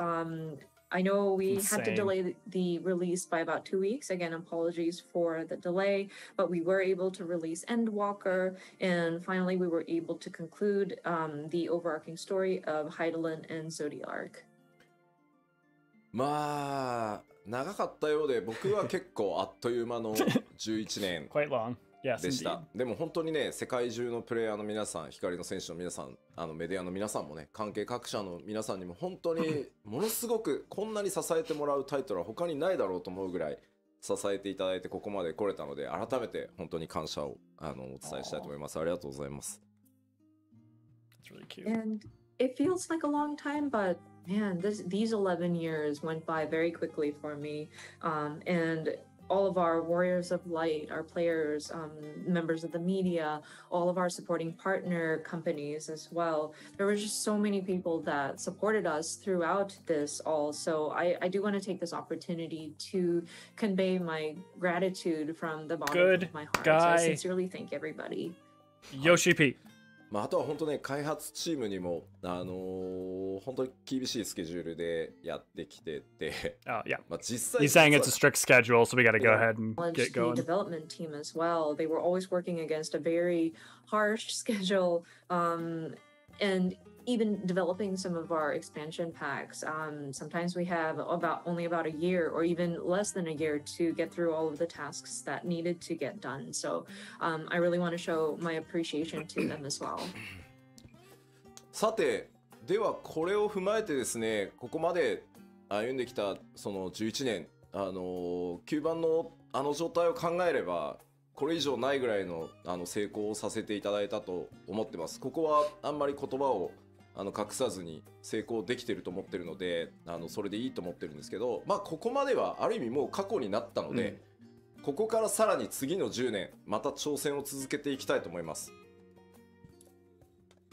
Speaker 3: I know we had to delay the release by about 2 weeks. Again, apologies for the delay, but we were able to release Endwalker, and finally we were able to conclude the overarching story of Heidelin and Zodiark.
Speaker 4: まあ長かったようで僕は結構あっという間の11年
Speaker 1: Quite long. Yes,
Speaker 4: でした。
Speaker 1: indeed.
Speaker 4: でも本当にね、世界中のプレイヤーの皆さん、光の選手の皆さん、メディアの皆さんもね、関係各社の皆さんにも本当にものすごくこんなに支えてもらうタイトルは他にないだろうと思うぐらい支えていただいてここまで来れたので、改めて本当に感謝をお伝えしたいと思います。ありがとうございます。
Speaker 1: It's really cute.
Speaker 3: And it feels like a long time, but man, these 11 years went by very quickly for me. And all of our Warriors of Light, our players, members of the media, all of our supporting partner companies as well. There were just so many people that supported us throughout this all. So I do want to take this opportunity to convey my gratitude from the bottom
Speaker 1: Good
Speaker 3: of my heart.
Speaker 1: guy.
Speaker 3: So I sincerely thank everybody.
Speaker 1: Yoshi P.
Speaker 4: まあ、あとは本当ね、開発チームにも、本当に厳しいスケジュールでやってきてて、
Speaker 1: Oh, yeah.
Speaker 4: まあ実際
Speaker 1: He's saying it's a strict schedule, so we got to go
Speaker 4: Yeah.
Speaker 1: ahead and
Speaker 3: Acknowledge
Speaker 1: get
Speaker 3: the
Speaker 1: going.
Speaker 3: development team as well. They were always working against a very harsh schedule, and even developing some of our expansion packs. Sometimes we have only about a year or even less than a year to get through all of the tasks that needed to get done. So I really want to show my appreciation to them as well.
Speaker 4: さて、ではこれを踏まえてですね、ここまで歩んできたその11年、9番の状態を考えれば、これ以上ないぐらいの成功をさせていただいたと思ってます。ここはあんまり言葉を隠さずに成功できてると思ってるので、それでいいと思ってるんですけど、まあここまではある意味もう過去になったので、ここからさらに次の10年また挑戦を続けていきたいと思います。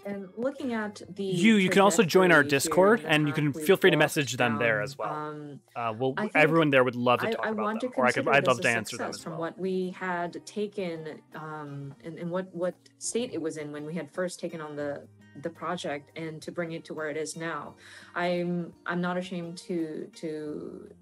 Speaker 3: And looking at the
Speaker 1: You can also join our
Speaker 3: trajectory
Speaker 1: Discord,
Speaker 3: here
Speaker 1: and you can
Speaker 3: we've
Speaker 1: feel free to
Speaker 3: walked
Speaker 1: message them there
Speaker 3: down,
Speaker 1: as well.
Speaker 3: I think
Speaker 1: Everyone there would love to talk
Speaker 3: I
Speaker 1: about
Speaker 3: want
Speaker 1: them,
Speaker 3: to
Speaker 1: or
Speaker 3: consider
Speaker 1: I'd
Speaker 3: this
Speaker 1: love
Speaker 3: a
Speaker 1: to answer them
Speaker 3: success
Speaker 1: as
Speaker 3: from
Speaker 1: well.
Speaker 3: what we had taken and what state it was in when we had first taken on the project, and to bring it to where it is now. I'm not ashamed to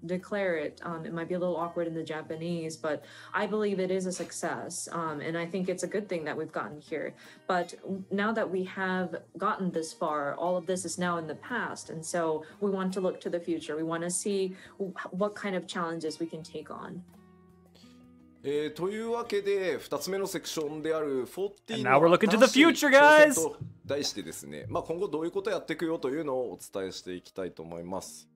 Speaker 3: declare it. It might be a little awkward in the Japanese, but I believe it is a success, and I think it's a good thing that we've gotten here. But now that we have gotten this far, all of this is now in the past, and so we want to look to the future. We want to see what kind of challenges we can take on.
Speaker 4: というわけで2つ目のセクションである14
Speaker 1: And now we're looking to the
Speaker 4: 新しい
Speaker 1: future,
Speaker 4: 挑戦
Speaker 1: guys!
Speaker 4: と題してですね、まあ、今後どういうことをやっていくよというのをお伝えしていきたいと思います。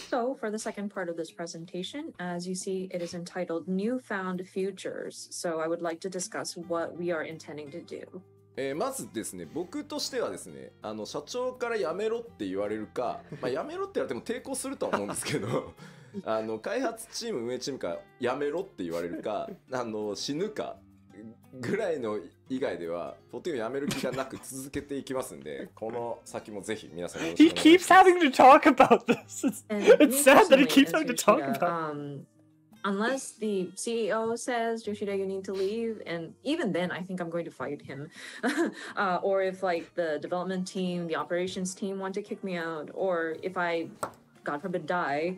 Speaker 3: So, for the second part of this presentation, as you see, it is entitled Newfound Futures. So, I would like to discuss what we are intending to do.
Speaker 4: まずですね、僕としてはですね、社長からやめろって言われるか、まあ、やめろって言われても抵抗するとは思うんですけど開発チーム運営チームからやめろって言われるか死ぬかぐらいの以外では14をやめる気がなく続けていきますんで、この先もぜひ皆さんよろし
Speaker 1: He
Speaker 4: くお願いし
Speaker 1: keeps
Speaker 4: ます。
Speaker 1: having to talk about this.
Speaker 3: And
Speaker 1: It's
Speaker 3: me
Speaker 1: sad that he
Speaker 3: personally,
Speaker 1: keeps
Speaker 3: as
Speaker 1: having to talk
Speaker 3: Yoshida,
Speaker 1: about it.
Speaker 3: Unless the CEO says, Yoshida, you need to leave, and even then, I think I'm going to fight him. Or if, like, the development team, the operations team want to kick me out, or if I, God forbid, die,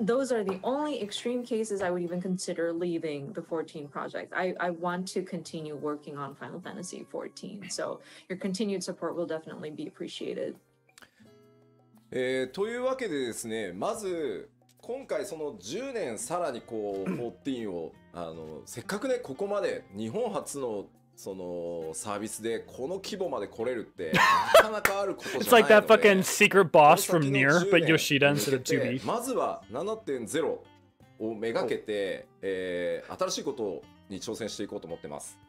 Speaker 3: those are the only extreme cases I would even consider leaving the 14 project. I want to continue working on Final Fantasy 14, so your continued support will definitely be appreciated.
Speaker 4: というわけでですね、まず今回その10年さらにこう14をせっかくねここまで日本初のそのサービスでこの規模まで来れるってなかなかあることじゃないので
Speaker 1: It's like that fucking secret boss from
Speaker 4: この先の
Speaker 1: Nier,
Speaker 4: 10
Speaker 1: but
Speaker 4: 年
Speaker 1: Yoshida instead of
Speaker 4: に向けて
Speaker 1: 2B.
Speaker 4: まずは 7.0 をめがけて、新しいことに挑戦していこうと思ってます。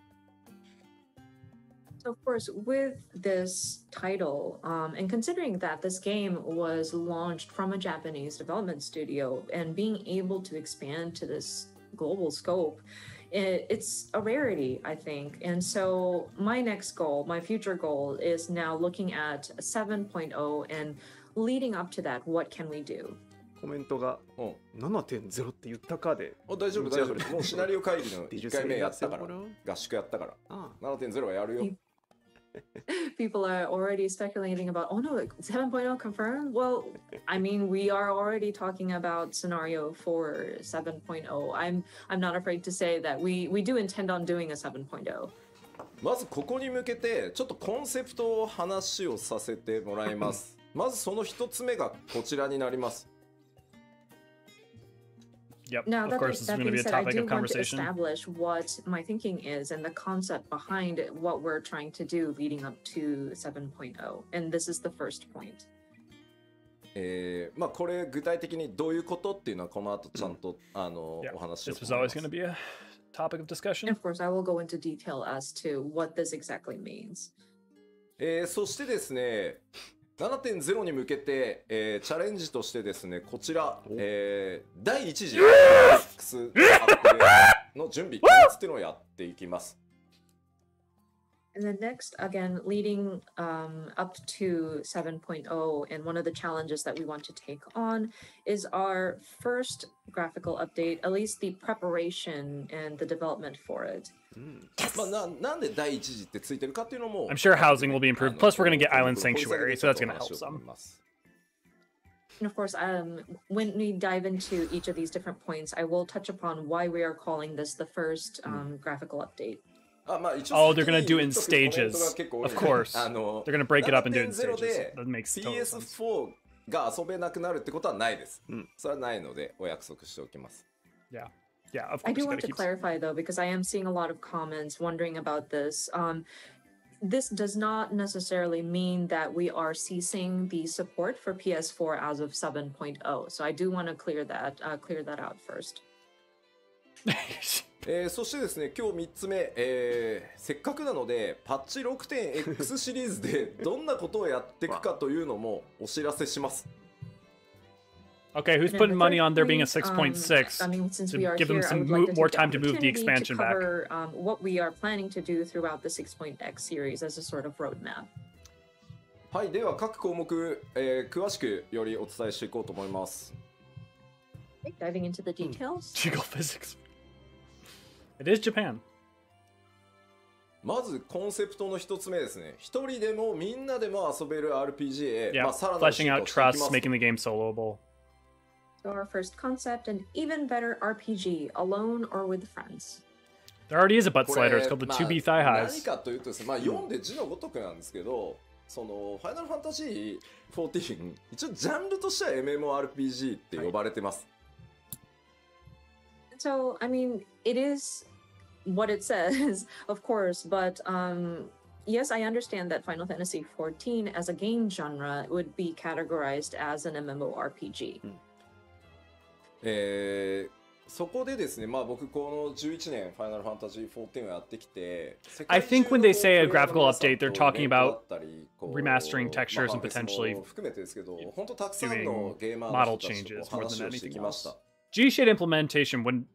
Speaker 3: Of course, with this title, and considering that this game was launched from a Japanese development studio and being able to expand to this global scope, it's a rarity, I think. And so my next goal, my future goal, is now looking at 7.0 and leading up to that, what can we do?
Speaker 2: コメントが7.0って言ったかで。
Speaker 4: 大丈夫大丈夫。もうシナリオ会議の1回目やったから、合宿やったから。7.0 はやるよ。
Speaker 3: People are already speculating about, oh no, 7.0 confirmed? Well, I mean, we are already talking about scenario for 7.0. I'm not afraid to say that we do intend on doing a 7.0.
Speaker 4: まずここに向けてちょっとコンセプトを話をさせてもらいます。まずその一つ目がこちらになります。
Speaker 1: Yep,
Speaker 3: Now,
Speaker 1: of
Speaker 3: that,
Speaker 1: course, this is
Speaker 3: that
Speaker 1: going to be
Speaker 3: being
Speaker 1: a
Speaker 3: said, I
Speaker 1: topic
Speaker 3: do
Speaker 1: of
Speaker 3: want to
Speaker 1: conversation.
Speaker 3: establish what my thinking is and the concept behind what we're trying to do leading up to 7.0. And this is the first point.
Speaker 4: まあこれ具体的にどういうことっていうのはこの後ちゃんと、お話ししよう
Speaker 1: This
Speaker 4: と
Speaker 1: was
Speaker 4: 思いま
Speaker 1: always
Speaker 4: す。
Speaker 1: going to be a topic of discussion.
Speaker 3: And of course, I will go into detail as to what this exactly means.
Speaker 4: そしてですね、7.0 に向けて、チャレンジとしてですね、こちら、第一次 FFX アップデートの準備っていうのをやっていきます。
Speaker 3: And then next, again, leading up to 7.0, and one of the challenges that we want to take on is our first graphical update, at least the preparation and the development for it.
Speaker 4: まあなんで第一次ってついてるかっていうのも
Speaker 1: I'm sure housing will be improved. Plus, we're going to get Island Sanctuary, so that's going to help some.
Speaker 3: And of course, when we dive into each of these different points, I will touch upon why we are calling this the first graphical update.
Speaker 1: Oh, they're going to do it in stages. Of course. They're going to break it up and do it in stages. That makes total sense.
Speaker 4: PS4 が遊べなくなるってことはないです。それはないのでお約束しておきます。
Speaker 1: Yeah. Yeah, of course.
Speaker 3: I do want to clarify, though, because I am seeing a lot of comments wondering about this. This does not necessarily mean that we are ceasing the support for PS4 as of 7.0. So I do want to clear that out first.
Speaker 4: そしてですね、今日3つ目、せっかくなのでパッチ 6.X シリーズでどんなことをやっていくかというのもお知らせします。
Speaker 1: Okay, who's putting money on there being a 6.6
Speaker 3: I mean, since
Speaker 1: to
Speaker 3: we are
Speaker 1: give them
Speaker 3: here, I
Speaker 1: some
Speaker 3: would like to
Speaker 1: more
Speaker 3: take
Speaker 1: time to move the
Speaker 3: opportunity
Speaker 1: expansion
Speaker 3: to
Speaker 1: back?
Speaker 3: cover, what we are planning to do throughout the 6.x series as a sort of roadmap.
Speaker 4: はい、では各項目、詳しくよりお伝えしていこうと思います。
Speaker 3: Diving into the details.
Speaker 1: Jiggle physics. It is Japan.
Speaker 4: まずコンセプトの一つ目ですね。一人でもみんなでも遊べる RPG へ、
Speaker 1: Yeah,
Speaker 4: さらなる
Speaker 1: fleshing out
Speaker 4: 進化をしていき
Speaker 1: trust,
Speaker 4: ます。
Speaker 1: making the game soloable.
Speaker 3: So our first concept, an even better RPG, alone or with friends.
Speaker 1: There already is a butt
Speaker 4: こ
Speaker 1: slider.
Speaker 4: れ
Speaker 1: It's called the
Speaker 4: まあ
Speaker 1: 2B thigh
Speaker 4: 何
Speaker 1: highs.
Speaker 4: かというとですね、読んで字のごとくなんですけど、そのファイナルファンタジー14、一応ジャンルとしては MMORPG って呼ばれてます。
Speaker 3: So, I mean, it is what it says, of course, but yes, I understand that Final Fantasy XIV as a game genre would be categorized as an MMORPG.
Speaker 4: そこでですね、まあ僕この11年ファイナルファンタジー14をやってきて、
Speaker 1: I think when they say a graphical update, they're talking about
Speaker 4: だったりこう
Speaker 1: remastering textures
Speaker 4: まあ
Speaker 1: and potentially
Speaker 4: ファンフェスも含めてですけど、本当たくさんのゲーマー
Speaker 1: model
Speaker 4: の人たちと
Speaker 1: changes
Speaker 4: お
Speaker 1: more
Speaker 4: 話
Speaker 1: than
Speaker 4: をして
Speaker 1: anything
Speaker 4: きました。
Speaker 1: else. G-shade implementation wouldn't.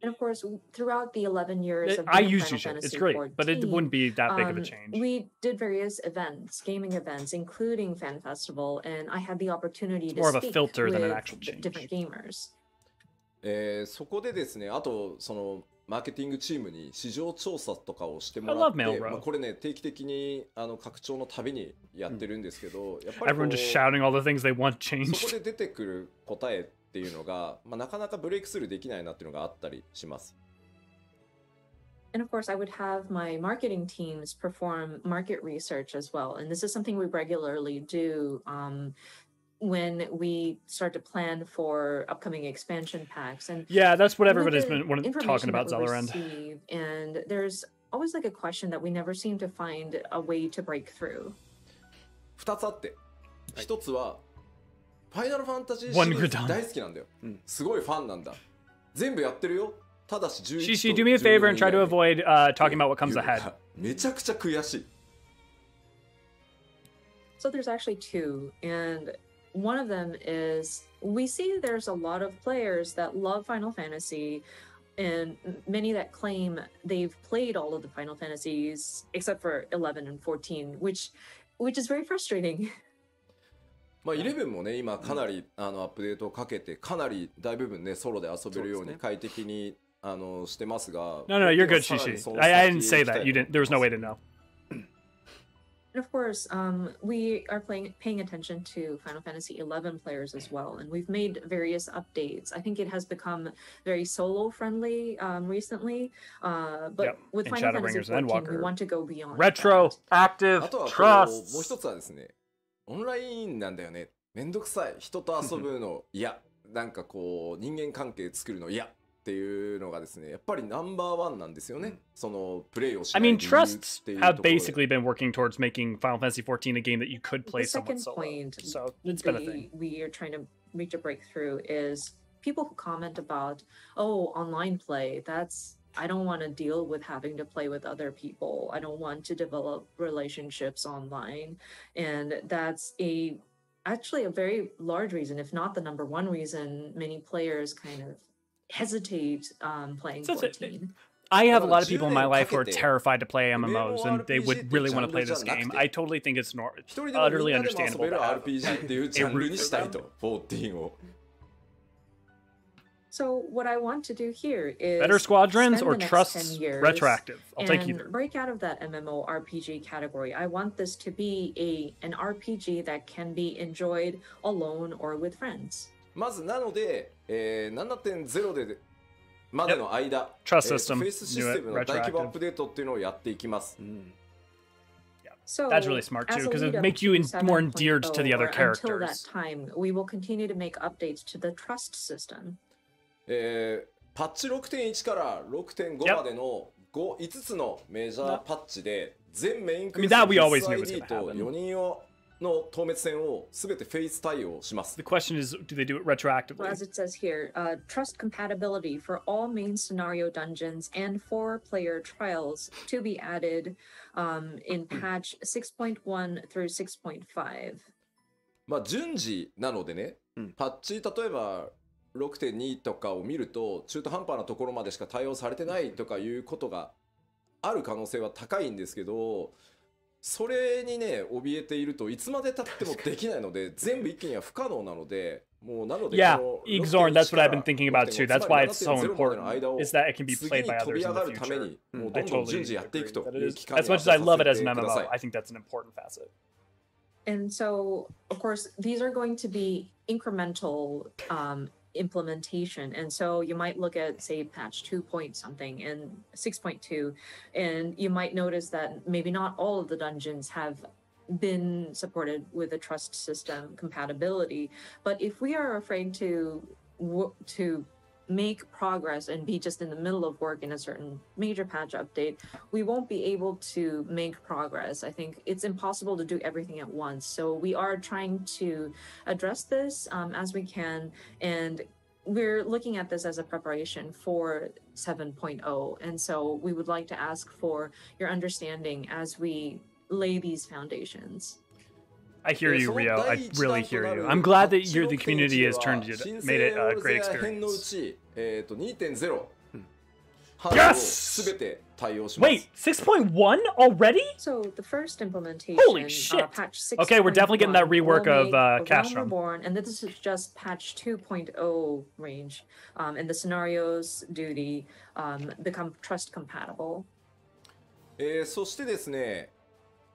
Speaker 3: And of course, throughout the 11 years of
Speaker 1: I
Speaker 3: being
Speaker 1: use
Speaker 3: Final
Speaker 1: G-shade. It's
Speaker 3: Fantasy
Speaker 1: great, but it
Speaker 3: 14,
Speaker 1: wouldn't be that big of a change.
Speaker 3: we did various events, gaming events, including Fan Festival, and I had the opportunity
Speaker 1: It's
Speaker 3: to
Speaker 1: more of a
Speaker 3: speak
Speaker 1: filter than an
Speaker 3: with
Speaker 1: actual change.
Speaker 3: different gamers.
Speaker 4: そこでですね、あとそのマーケティングチームに市場調査とかをしても
Speaker 1: I
Speaker 4: らっ
Speaker 1: love
Speaker 4: て、
Speaker 1: Mailrow.
Speaker 4: まあこれね定期的に拡張のたびにやってるんですけど、やっぱり
Speaker 1: Everyone just shouting all the things they want
Speaker 4: そ
Speaker 1: changed.
Speaker 4: こで出てくる答えっていうのが、まあ、なかなかブレイクスルーできないなっていうのがあったりします。
Speaker 3: And of course, I would have my marketing teams perform market research as well. And this is something we regularly do when we start to plan for upcoming expansion packs. And
Speaker 1: Yeah, that's what
Speaker 3: with
Speaker 1: everybody's
Speaker 3: the
Speaker 1: been talking
Speaker 3: information
Speaker 1: about
Speaker 3: that we
Speaker 1: Zellerend.
Speaker 3: receive, and there's always like a question that we never seem to find a way to break through.
Speaker 4: 2つあって、1つはファイナルファンタジーシ
Speaker 1: One
Speaker 4: リーズ
Speaker 1: Gridon.
Speaker 4: 大好きなんだよ。すごいファンなんだ。全部やってるよ。ただし11
Speaker 1: Shishi,
Speaker 4: と
Speaker 1: do me a favor and
Speaker 4: 14
Speaker 1: try to
Speaker 4: 以外
Speaker 1: avoid talking about what comes
Speaker 4: で
Speaker 1: ahead.
Speaker 4: めちゃくちゃ悔しい。
Speaker 3: So there's actually two, and one of them is we see there's a lot of players that love Final Fantasy, and many that claim they've played all of the Final Fantasies except for 11 and 14, which is very frustrating.
Speaker 4: まあ、11もね、今かなりアップデートをかけて、かなり大部分ね、ソロで遊べるように快適にしてますが。
Speaker 1: No, you're good, Shishi. I didn't say that. You didn't. There was no way to know.
Speaker 3: And of course, we are paying attention to Final Fantasy XI players as well, and we've made various updates. I think it has become very solo-friendly recently, but with Final Fantasy XIV, we want to go beyond
Speaker 1: Retroactive
Speaker 4: あとは
Speaker 1: trust.
Speaker 4: もう一つはですね、オンラインなんだよね。めんどくさい。人と遊ぶの嫌。なんかこう人間関係作るの嫌。っていうのがですね、やっぱりナンバーワンなんですよね。そのプレイをしない理由っていうところで。
Speaker 1: I mean, trusts have basically been working towards making Final Fantasy XIV a game that you could play somewhat solo. So it's been a thing.
Speaker 3: We are trying to reach a breakthrough is people who comment about, oh, online play, I don't want to deal with having to play with other people. I don't want to develop relationships online. And that's actually a very large reason, if not the number one reason, many players kind of hesitate playing 14.
Speaker 1: I have a lot of people in my life who are terrified to play MMOs, and they would really want to play this game. I totally think it's utterly understandable to have a root for them.
Speaker 3: So what I want to do here is
Speaker 1: better squadrons or trusts retroactive. I'll take either.
Speaker 3: Break out of that MMO RPG category. I want this to be an RPG that can be enjoyed alone or with friends.
Speaker 4: まずなので、7.0 でまでの間、
Speaker 1: フェイス
Speaker 4: システムの大規模アップデートっていうのをやっていきます。
Speaker 3: So,
Speaker 1: that's really smart too, because it makes you more endeared to the other characters.
Speaker 3: Until that time, we will continue to make updates to the trust system.
Speaker 4: パッチ 6.1 から 6.5 までの5つのメジャーパッチで全メインクエスト FFXIV と4人をの透滅戦をすべてフェイス対応します。
Speaker 1: The question is, do they do it retroactively?
Speaker 3: Well, as it says here, trust compatibility for all main scenario dungeons and 4-player trials to be added in patch 6.1 through 6.5.
Speaker 4: まあ順次なのでね、パッチ例えば 6.2 とかを見ると中途半端なところまでしか対応されてないとかいうことがある可能性は高いんですけど、それにね怯えているといつまで経ってもできないので全部一気には不可能なので、もうなので
Speaker 1: Yeah, Igzorn, that's what I've been thinking about too. That's why it's so important, is that it can be played by others in the future. I totally agree that it is. As much as I love it as an MMO, I think that's an important facet.
Speaker 3: And so, of course, these are going to be incremental implementation, and so you might look at, say, patch 2 point something and 6.2, and you might notice that maybe not all of the dungeons have been supported with a trust system compatibility. But if we are afraid to make progress and be just in the middle of work in a certain major patch update, we won't be able to make progress. I think it's impossible to do everything at once. So we are trying to address this as we can, and we're looking at this as a preparation for 7.0. And so we would like to ask for your understanding as we lay these foundations.
Speaker 1: I hear you, Rio. I really hear you. I'm glad that the community has made it a great experience. Yes! Wait, 6.1 already?
Speaker 3: So the first implementation,
Speaker 1: holy shit!
Speaker 3: Patch 6.
Speaker 1: Okay, we're definitely getting that rework of Castrum.
Speaker 3: Reborn, and this is just patch 2.0 range, and the scenarios do become trust compatible.
Speaker 4: そしてですね、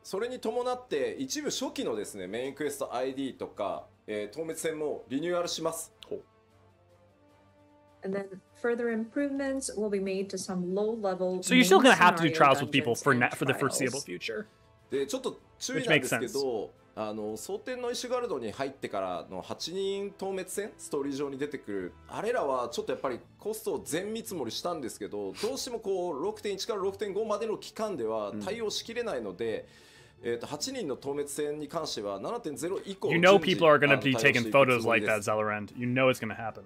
Speaker 4: それに伴って一部初期のですねメインクエスト ID とか、透滅戦もリニューアルします。
Speaker 3: And then further improvements will be made to some low-level.
Speaker 1: So you're still going to have to do trials with people for the foreseeable future.
Speaker 4: でちょっと注意なんですけど、蒼天の石ガルドに入ってからの8人透滅戦ストーリー上に出てくるあれらはちょっとやっぱりコストを全見積もりしたんですけど、どうしてもこう 6.1 から 6.5 までの期間では対応しきれないので、8人の透滅戦に関しては 7.0 以降
Speaker 1: You know people are going to be taking photos like that, Zellerend. You know it's going to happen.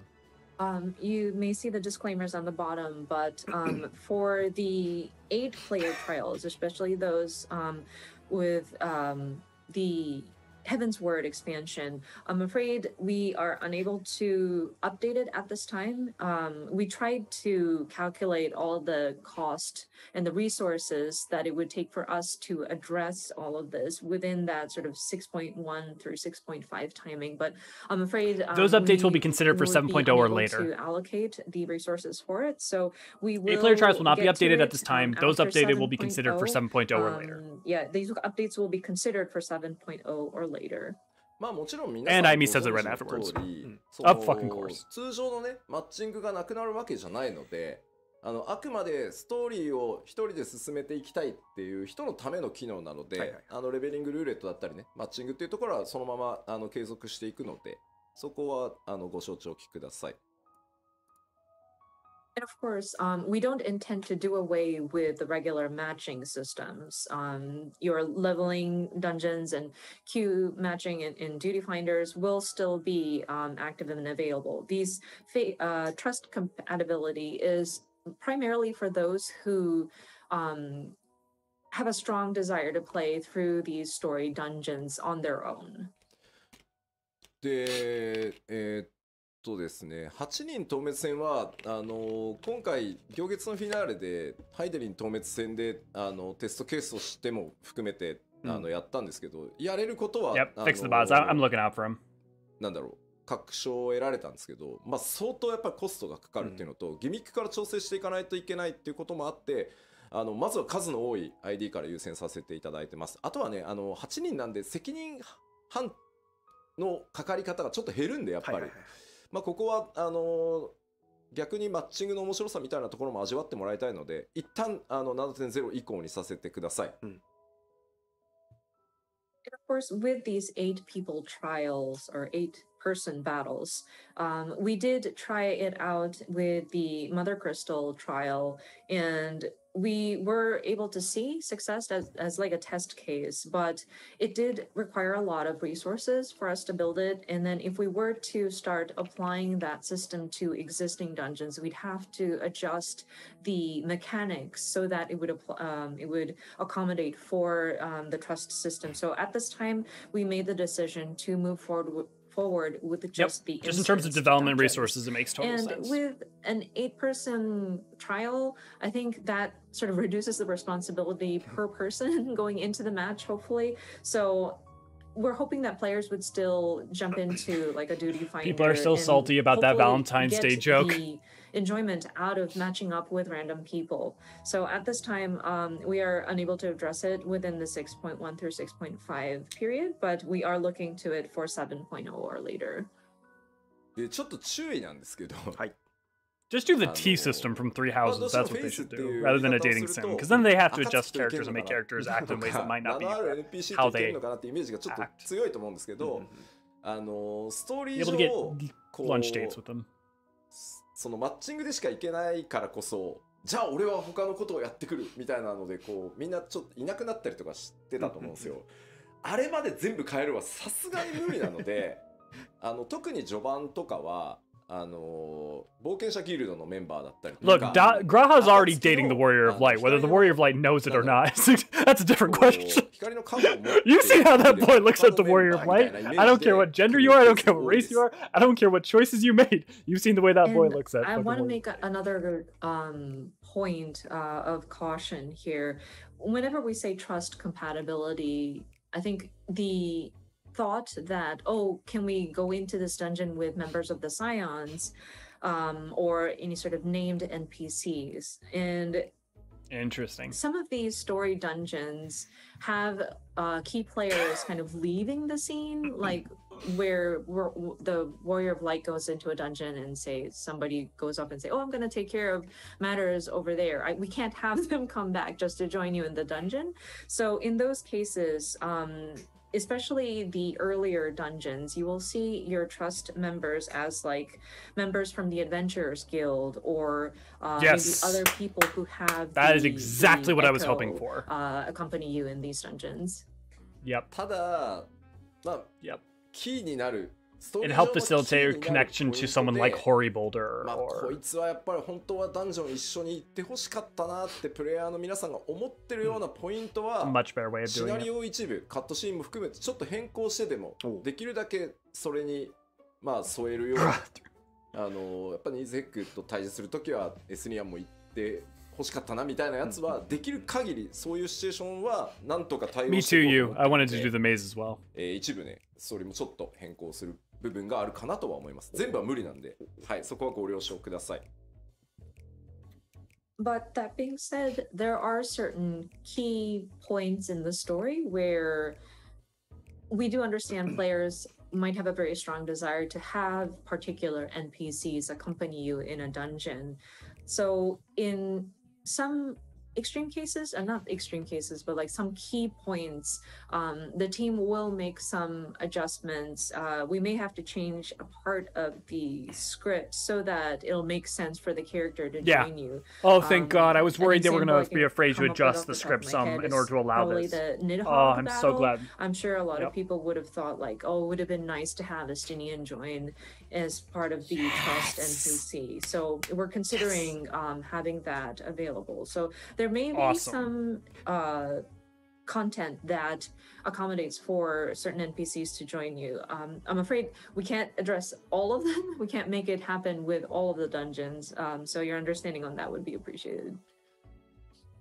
Speaker 3: You may see the disclaimers on the bottom, but for the 8-player trials, especially those with the Heaven's Word expansion. I'm afraid we are unable to update it at this time. We tried to calculate all the cost and the resources that it would take for us to address all of this within that sort of 6.1 through 6.5 timing, but I'm afraid
Speaker 1: those updates will be considered for 7.0 or later.
Speaker 3: To allocate the resources for it, so we will.
Speaker 1: 8-player trials will not be updated at this time. Those updated will be considered for 7.0 or later.
Speaker 3: Yeah, these updates will be considered for 7.0 or later.
Speaker 4: まあもちろん皆さんご存知の通り、通常のねマッチングがなくなるわけじゃないので、あくまでストーリーを一人で進めていきたいっていう人のための機能なので、レベリングルーレットだったりね、マッチングっていうところはそのまま継続していくので、そこはご承知おきください。
Speaker 3: And of course, we don't intend to do away with the regular matching systems. Your leveling dungeons and queue matching in duty finders will still be active and available. These trust compatibility is primarily for those who have a strong desire to play through these story dungeons on their own.
Speaker 4: ですね、8人透滅戦は今回行月のフィナーレでハイデリン透滅戦でテストケースとしても含めてやったんですけど、やれることは
Speaker 1: fix the bots. I'm looking out for him.
Speaker 4: なんだろう、確証を得られたんですけど、まあ相当やっぱりコストがかかるっていうのと、ギミックから調整していかないといけないっていうこともあって、まずは数の多い ID から優先させていただいてます。あとはね、8人なんで責任半のかかり方がちょっと減るんで、やっぱり。まあここは逆にマッチングの面白さみたいなところも味わってもらいたいので、一旦7.0 以降にさせてください。
Speaker 3: And of course, with these 8 people trials or 8-person battles, we did try it out with the Mother Crystal trial, and we were able to see success as like a test case, but it did require a lot of resources for us to build it. And then if we were to start applying that system to existing dungeons, we'd have to adjust the mechanics so that it would accommodate for the trust system. So at this time, we made the decision to move forward with just the
Speaker 1: just in terms of development resources, it makes total
Speaker 3: sense.
Speaker 1: And
Speaker 3: with an 8-person trial, I think that sort of reduces the responsibility per person going into the match, hopefully. So we're hoping that players would still jump into like a duty finder.
Speaker 1: People are still salty about that Valentine's Day joke.
Speaker 3: The enjoyment out of matching up with random people. So at this time, we are unable to address it within the 6.1 through 6.5 period, but we are looking to it for 7.0 or later.
Speaker 4: ちょっと注意なんですけど、はい。
Speaker 1: Just do the T system from 3 houses. That's what they should do, rather than a dating sim. Because then they have to adjust characters and make characters act in ways that might not be how they act.
Speaker 4: 強いと思うんですけど、ストーリー
Speaker 1: You'll
Speaker 4: 上
Speaker 1: get lunch dates with them.
Speaker 4: そのマッチングでしか行けないからこそ、じゃあ俺は他のことをやってくるみたいなので、こうみんなちょっといなくなったりとかしてたと思うんですよ。あれまで全部変えるはさすがに無理なので、特に序盤とかは。冒険者ギルドのメンバーだったりとか。
Speaker 1: Look, Graha's already dating the Warrior of Light. Whether the Warrior of Light knows it or not, that's a different question. You see how that boy looks at the Warrior of Light? I don't care what gender you are. I don't care what race you are. I don't care what choices you made. You've seen the way that boy looks at.
Speaker 3: I want to make another point of caution here. Whenever we say trust compatibility, I think the thought that, oh, can we go into this dungeon with members of the Scions or any sort of named NPCs? And
Speaker 1: interesting.
Speaker 3: Some of these story dungeons have key players kind of leaving the scene, like where the Warrior of Light goes into a dungeon and say somebody goes up and say, oh, I'm going to take care of matters over there. We can't have them come back just to join you in the dungeon. So in those cases, especially the earlier dungeons, you will see your trust members as like members from the Adventurers Guild or maybe other people who have
Speaker 1: that is exactly what I was hoping for.
Speaker 3: Accompany you in these dungeons.
Speaker 1: Yep.
Speaker 4: ただ、まあ、キーになる
Speaker 1: it helped facilitate your connection to someone like Hori Boulder
Speaker 4: まあ、こ
Speaker 1: or
Speaker 4: いつはやっぱり本当はダンジョン一緒に行ってほしかったなってプレイヤーの皆さんが思ってるようなポイント
Speaker 1: a
Speaker 4: は
Speaker 1: much better way of
Speaker 4: シ
Speaker 1: doing
Speaker 4: ナリ
Speaker 1: it.
Speaker 4: オ一部カットシーンも含めてちょっと変更してでもできるだけそれにまあ添えるようにやっぱりニーズヘックと対峙するときはエスニアンも行って欲しかったなみたいなやつはできる限りそういうシチュエーションはなんとか対応
Speaker 1: Me
Speaker 4: して
Speaker 1: too,
Speaker 4: いこう
Speaker 1: you.
Speaker 4: と
Speaker 1: I
Speaker 4: 思っ
Speaker 1: wanted
Speaker 4: て
Speaker 1: to do the maze as well.
Speaker 4: 一部ねそれもちょっと変更する部分があるかなとは思います全部は無理なんではいそこはご了承ください
Speaker 3: But that being said, there are certain key points in the story where we do understand players might have a very strong desire to have particular NPCs accompany you in a dungeon. So in some extreme cases, and not extreme cases, but like some key points, the team will make some adjustments. We may have to change a part of the script so that it'll make sense for the character to
Speaker 1: Yeah.
Speaker 3: join you.
Speaker 1: Oh, thank God. I was
Speaker 3: An
Speaker 1: worried they were
Speaker 3: example
Speaker 1: going
Speaker 3: I
Speaker 1: to be
Speaker 3: can
Speaker 1: afraid to
Speaker 3: come up with
Speaker 1: adjust
Speaker 3: off
Speaker 1: the
Speaker 3: top
Speaker 1: script
Speaker 3: of my
Speaker 1: some
Speaker 3: head
Speaker 1: in order
Speaker 3: is
Speaker 1: to allow
Speaker 3: probably
Speaker 1: this.
Speaker 3: the Nidhogg
Speaker 1: Oh, I'm so
Speaker 3: battle.
Speaker 1: glad.
Speaker 3: I'm sure a lot
Speaker 1: Yep.
Speaker 3: of people would have thought like, oh, it would have been nice to have Estinian join as part of the Trust NPC. So we're considering having that available. So there may be
Speaker 1: Awesome.
Speaker 3: some content that accommodates for certain NPCs to join you. I'm afraid we can't address all of them. We can't make it happen with all of the dungeons. So your understanding on that would be appreciated.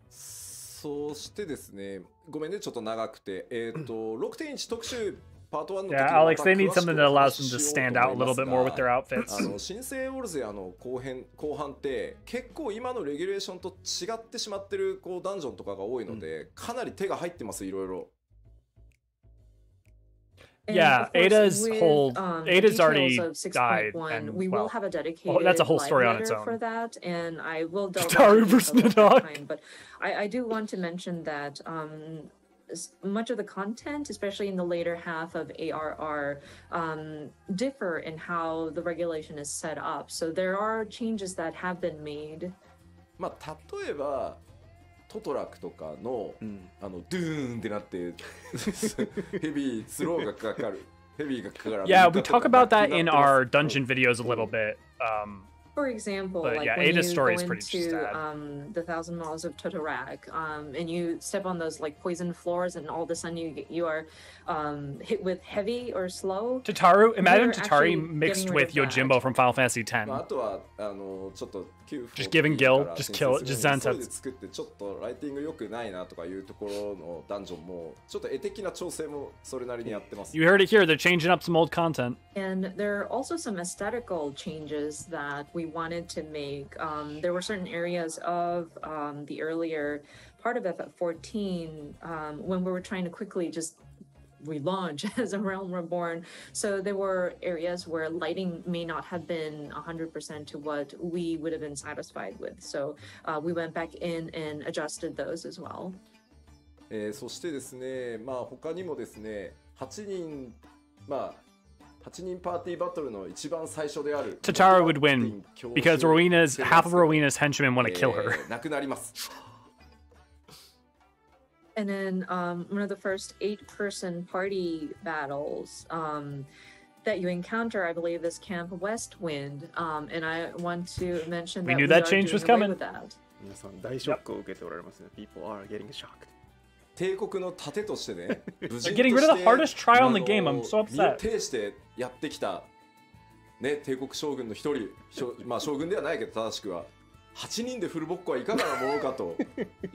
Speaker 4: そしてですねごめんねちょっと長くて6.1 特集パート1の時に
Speaker 1: Yeah,
Speaker 4: ま
Speaker 1: Alex,
Speaker 4: た
Speaker 1: they need
Speaker 4: 詳し
Speaker 1: something
Speaker 4: く
Speaker 1: that
Speaker 4: お
Speaker 1: allows
Speaker 4: 話
Speaker 1: them
Speaker 4: し
Speaker 1: to
Speaker 4: しよう
Speaker 1: stand
Speaker 4: と
Speaker 1: out
Speaker 4: 思
Speaker 1: a
Speaker 4: いま
Speaker 1: little
Speaker 4: す
Speaker 1: bit more with their
Speaker 4: が
Speaker 1: outfits.
Speaker 4: 新生ウォルゼアの後半って結構今のレギュレーションと違ってしまってるこうダンジョンとかが多いので、かなり手が入ってますいろいろ。
Speaker 3: And
Speaker 1: Yeah,
Speaker 3: of course,
Speaker 1: Ada's
Speaker 3: with,
Speaker 1: whole
Speaker 3: the
Speaker 1: Ada's
Speaker 3: details
Speaker 1: already
Speaker 3: of
Speaker 1: died,
Speaker 3: 6.1,
Speaker 1: and
Speaker 3: we
Speaker 1: well,
Speaker 3: will have a dedicated
Speaker 1: that's a whole
Speaker 3: live
Speaker 1: story on its
Speaker 3: letter for
Speaker 1: own.
Speaker 3: that, and I will delve
Speaker 1: Tataru
Speaker 3: into
Speaker 1: versus
Speaker 3: details at that
Speaker 1: Nidhogg.
Speaker 3: time. But I do want to mention that much of the content, especially in the later half of ARR, differ in how the regulation is set up. So there are changes that have been made.
Speaker 4: まあ例えばトトラクとかの、ドゥーンってなってヘビースローがかかるヘビーがかかる
Speaker 1: Yeah, we talk about that in our dungeon videos a little bit.
Speaker 3: For example,
Speaker 1: But
Speaker 3: like
Speaker 1: yeah,
Speaker 3: when
Speaker 1: Ada's
Speaker 3: you
Speaker 1: story
Speaker 3: go
Speaker 1: is pretty
Speaker 3: into
Speaker 1: sad.
Speaker 3: the Thousand Miles of Totorak, and you step on those like poison floors, and all of a sudden you are hit with heavy or slow.
Speaker 1: Tataru, imagine
Speaker 3: We're
Speaker 1: Tatari
Speaker 3: actually
Speaker 1: mixed
Speaker 3: getting rid
Speaker 1: with
Speaker 3: of that.
Speaker 1: Yojimbo from Final Fantasy
Speaker 4: まあ、あ
Speaker 1: X.
Speaker 4: とはちょっと給付
Speaker 1: Just giving Gil, just kill it, just
Speaker 4: 急
Speaker 1: Zen
Speaker 4: いで作ってちょっとライティング良くないなとかいうところのダンジョンもちょっと絵的な調整もそれなりにやってます。
Speaker 1: You heard it here, they're changing up some old content.
Speaker 3: And there are also some aesthetical changes that we wanted to make. There were certain areas of the earlier part of FF14 when we were trying to quickly just relaunch as a Realm Reborn. So there were areas where lighting may not have been 100% to what we would have been satisfied with. So we went back in and adjusted those as well.
Speaker 4: そしてですね、まあ他にもですね、8人パーティーバトルの一番最初である
Speaker 1: Tataru would win because half of Rowena's henchmen want to kill her.
Speaker 4: なくなります。
Speaker 3: And then one of the first 8-person party battles that you encounter, I believe, is Camp Westwind. And I want to mention
Speaker 1: We
Speaker 3: that
Speaker 1: knew
Speaker 3: we
Speaker 1: that
Speaker 3: are
Speaker 1: change was
Speaker 3: doing away
Speaker 1: coming.
Speaker 3: with that.
Speaker 2: 皆さん大ショックを受けておられますね。People are getting shocked.
Speaker 4: 帝国の盾としてね、無人
Speaker 1: They're getting rid of the hardest trial in the game. I'm so
Speaker 4: 身を
Speaker 1: upset.
Speaker 4: 挺してやってきた、ね、帝国将軍の一人、まあ将軍ではないけど正しくは8人でフルボッコはいかがなものかと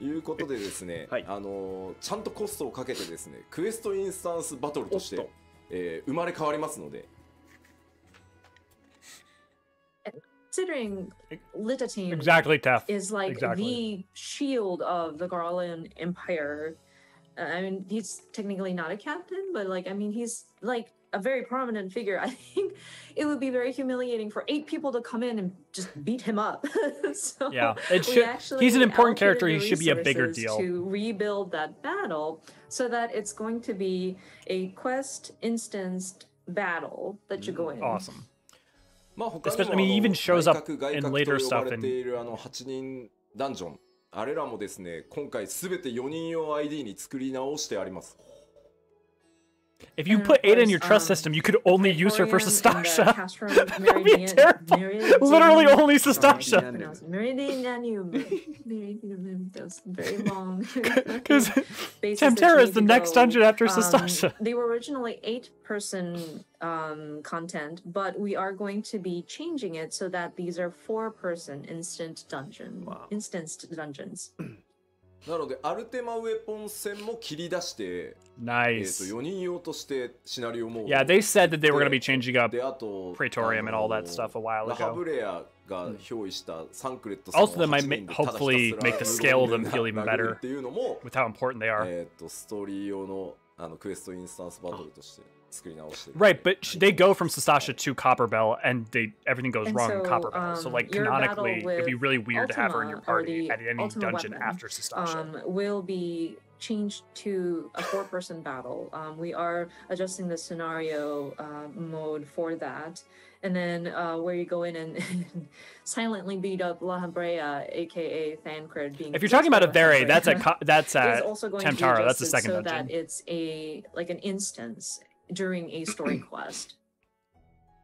Speaker 4: いうことでですね、
Speaker 2: はい、
Speaker 4: ちゃんとコストをかけてですね、クエストインスタンスバトルとして、生まれ変わりますので。
Speaker 3: Considering Litatine
Speaker 1: Exactly, Tef.
Speaker 3: is like
Speaker 1: Exactly.
Speaker 3: the shield of the Garland Empire. I mean, he's technically not a captain, but like, I mean, he's like a very prominent figure. I think it would be very humiliating for 8 people to come in and just beat him up. So
Speaker 1: Yeah,
Speaker 3: we
Speaker 1: he's an important
Speaker 3: allocated
Speaker 1: character. He
Speaker 3: the
Speaker 1: should be a bigger
Speaker 3: resources
Speaker 1: deal.
Speaker 3: to rebuild that battle so that it's going to be a quest instanced battle that you go in.
Speaker 1: Awesome.
Speaker 4: まあ他に
Speaker 1: Especially,
Speaker 4: も
Speaker 1: I mean, he even shows up
Speaker 4: 外
Speaker 1: in
Speaker 4: 角
Speaker 1: later
Speaker 4: と呼ば
Speaker 1: stuff
Speaker 4: れ
Speaker 1: in
Speaker 4: ている8人ダンジョン、あれらもですね、今回すべて4人用 ID に作り直してあります。
Speaker 1: If you
Speaker 3: And
Speaker 1: put
Speaker 3: of
Speaker 1: Ada in your
Speaker 3: course,
Speaker 1: trust system, you could only use her for
Speaker 3: Praetorium and the
Speaker 1: Sastasha.
Speaker 3: Castrum
Speaker 1: That'd be terrible. Literally only Sastasha.
Speaker 3: Meridianium. Meridianium. Those very long.
Speaker 1: Because
Speaker 3: bases that
Speaker 1: Tempera
Speaker 3: you
Speaker 1: is
Speaker 3: need
Speaker 1: the
Speaker 3: to
Speaker 1: next
Speaker 3: go.
Speaker 1: dungeon after Sastasha.
Speaker 3: They were originally 8-person content, but we are going to be changing it so that these are 4-person instanced dungeons.
Speaker 4: なのでアルテマウェポン戦も切り出して、
Speaker 1: Nice.
Speaker 4: 4人用としてシナリオも
Speaker 1: Yeah, they said that they were going to be changing up
Speaker 4: であと
Speaker 1: Praetorium and all that stuff a while
Speaker 4: ラハ
Speaker 1: ago.
Speaker 4: ブレアが憑依したサンクレットさんを
Speaker 1: Also, that might
Speaker 4: 8人で
Speaker 1: hopefully
Speaker 4: ただひたすら
Speaker 1: make the scale of them feel even
Speaker 4: 殴る
Speaker 1: better
Speaker 4: っていうのも
Speaker 1: with how important they are.
Speaker 4: ストーリー用のクエストインスタンスバトルとして作り直してる
Speaker 1: Right, but they go from Sastasha to Copperbell, and everything goes
Speaker 3: And
Speaker 1: wrong in
Speaker 3: so,
Speaker 1: Copperbell. So, like,
Speaker 3: your battle
Speaker 1: canonically, it'd be
Speaker 3: with
Speaker 1: really weird to have her in your
Speaker 3: Ultima, or
Speaker 1: party
Speaker 3: the
Speaker 1: at any
Speaker 3: Ultima
Speaker 1: dungeon
Speaker 3: weapon,
Speaker 1: after Sastasha.
Speaker 3: will be changed to a 4-person battle. We are adjusting the scenario mode for that. And then where you go in and silently beat up La Habrea, aka Thancred, being
Speaker 1: If you're talking about a Vere, that's at
Speaker 3: is also going to be
Speaker 1: Temptara. That's the
Speaker 3: adjusted
Speaker 1: second
Speaker 3: so
Speaker 1: dungeon.
Speaker 3: that it's an instance during a story quest.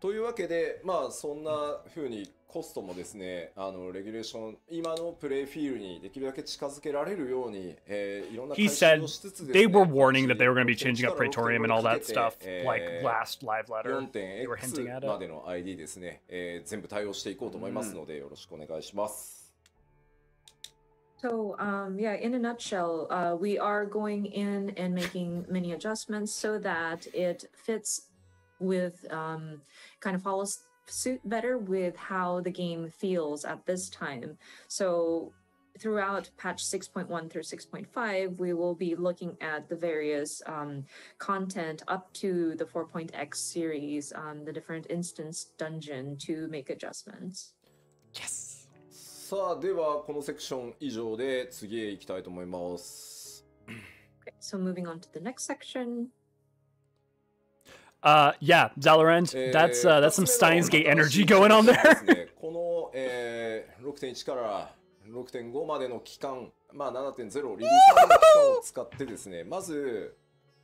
Speaker 4: というわけで、まあそんな風にコストもですね、レギュレーション今のプレイフィールにできるだけ近づけられるように、いろんな
Speaker 1: He
Speaker 4: 改
Speaker 1: said
Speaker 4: 修をしつつですね、
Speaker 1: they were warning that they were going to be changing up Praetorium and all that stuff, like last live letter. They were hinting at
Speaker 4: 4.x ま
Speaker 1: it.
Speaker 4: での ID ですね、全部対応していこうと思いますので、よろしくお願いします。
Speaker 3: So, yeah, in a nutshell, we are going in and making many adjustments so that it fits with, kind of follows suit better with how the game feels at this time. So, throughout patch 6.1 through 6.5, we will be looking at the various content up to the 4.x series, the different instance dungeon to make adjustments.
Speaker 1: Yes.
Speaker 4: さあ、ではこのセクション以上で次へ行きたいと思います。
Speaker 3: Okay, so moving on to the next section.
Speaker 1: Yeah, Zalorend, that's some Steins Gate energy going on there.
Speaker 4: この、6.1 から6.5 までの期間、まあ 7.0 リリースまでの期間を使ってですね、まず、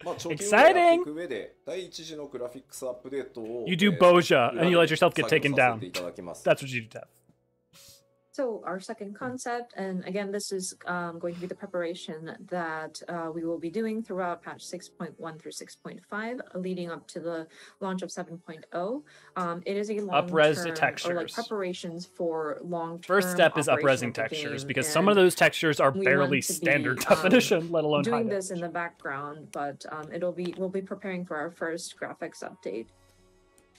Speaker 4: まあ、長期をやっていく上で第一次のグラフィックスアップデートを
Speaker 1: You do Boja and you let yourself get taken down.
Speaker 4: いただきます。
Speaker 1: That's what you do.
Speaker 3: So our second concept, and again, this is going to be the preparation that we will be doing throughout patch 6.1 through 6.5, leading up to the launch of 7.0. It is a
Speaker 1: Up-res the
Speaker 3: long-term, or like
Speaker 1: textures.
Speaker 3: preparations for long-term.
Speaker 1: First step is
Speaker 3: operation
Speaker 1: upresing
Speaker 3: of the
Speaker 1: textures
Speaker 3: game,
Speaker 1: because some of
Speaker 3: and
Speaker 1: those textures are
Speaker 3: we
Speaker 1: barely
Speaker 3: want to be,
Speaker 1: standard definition, let alone high
Speaker 3: doing this in
Speaker 1: definition.
Speaker 3: the background, but we'll be preparing for our first graphics update.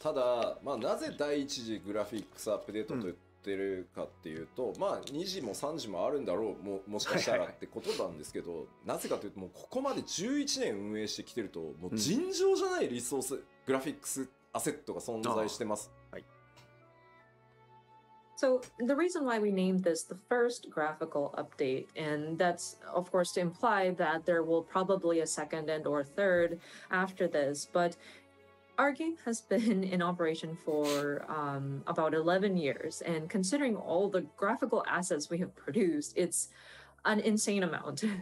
Speaker 4: ただ、まあ、なぜ第一次グラフィックスアップデートと言ってるかっていうと、まあ2時も3時もあるんだろう、もしかしたらってことなんですけど、なぜかというともうここまで11年運営してきてるともう尋常じゃないリソース、グラフィックスアセットが存在してます。はい。
Speaker 3: So the reason why we named this the first graphical update, and that's of course to imply that there will probably a second and or third after this, but our game has been in operation for about 11 years, and considering all the graphical assets we have produced, it's an insane amount.
Speaker 4: や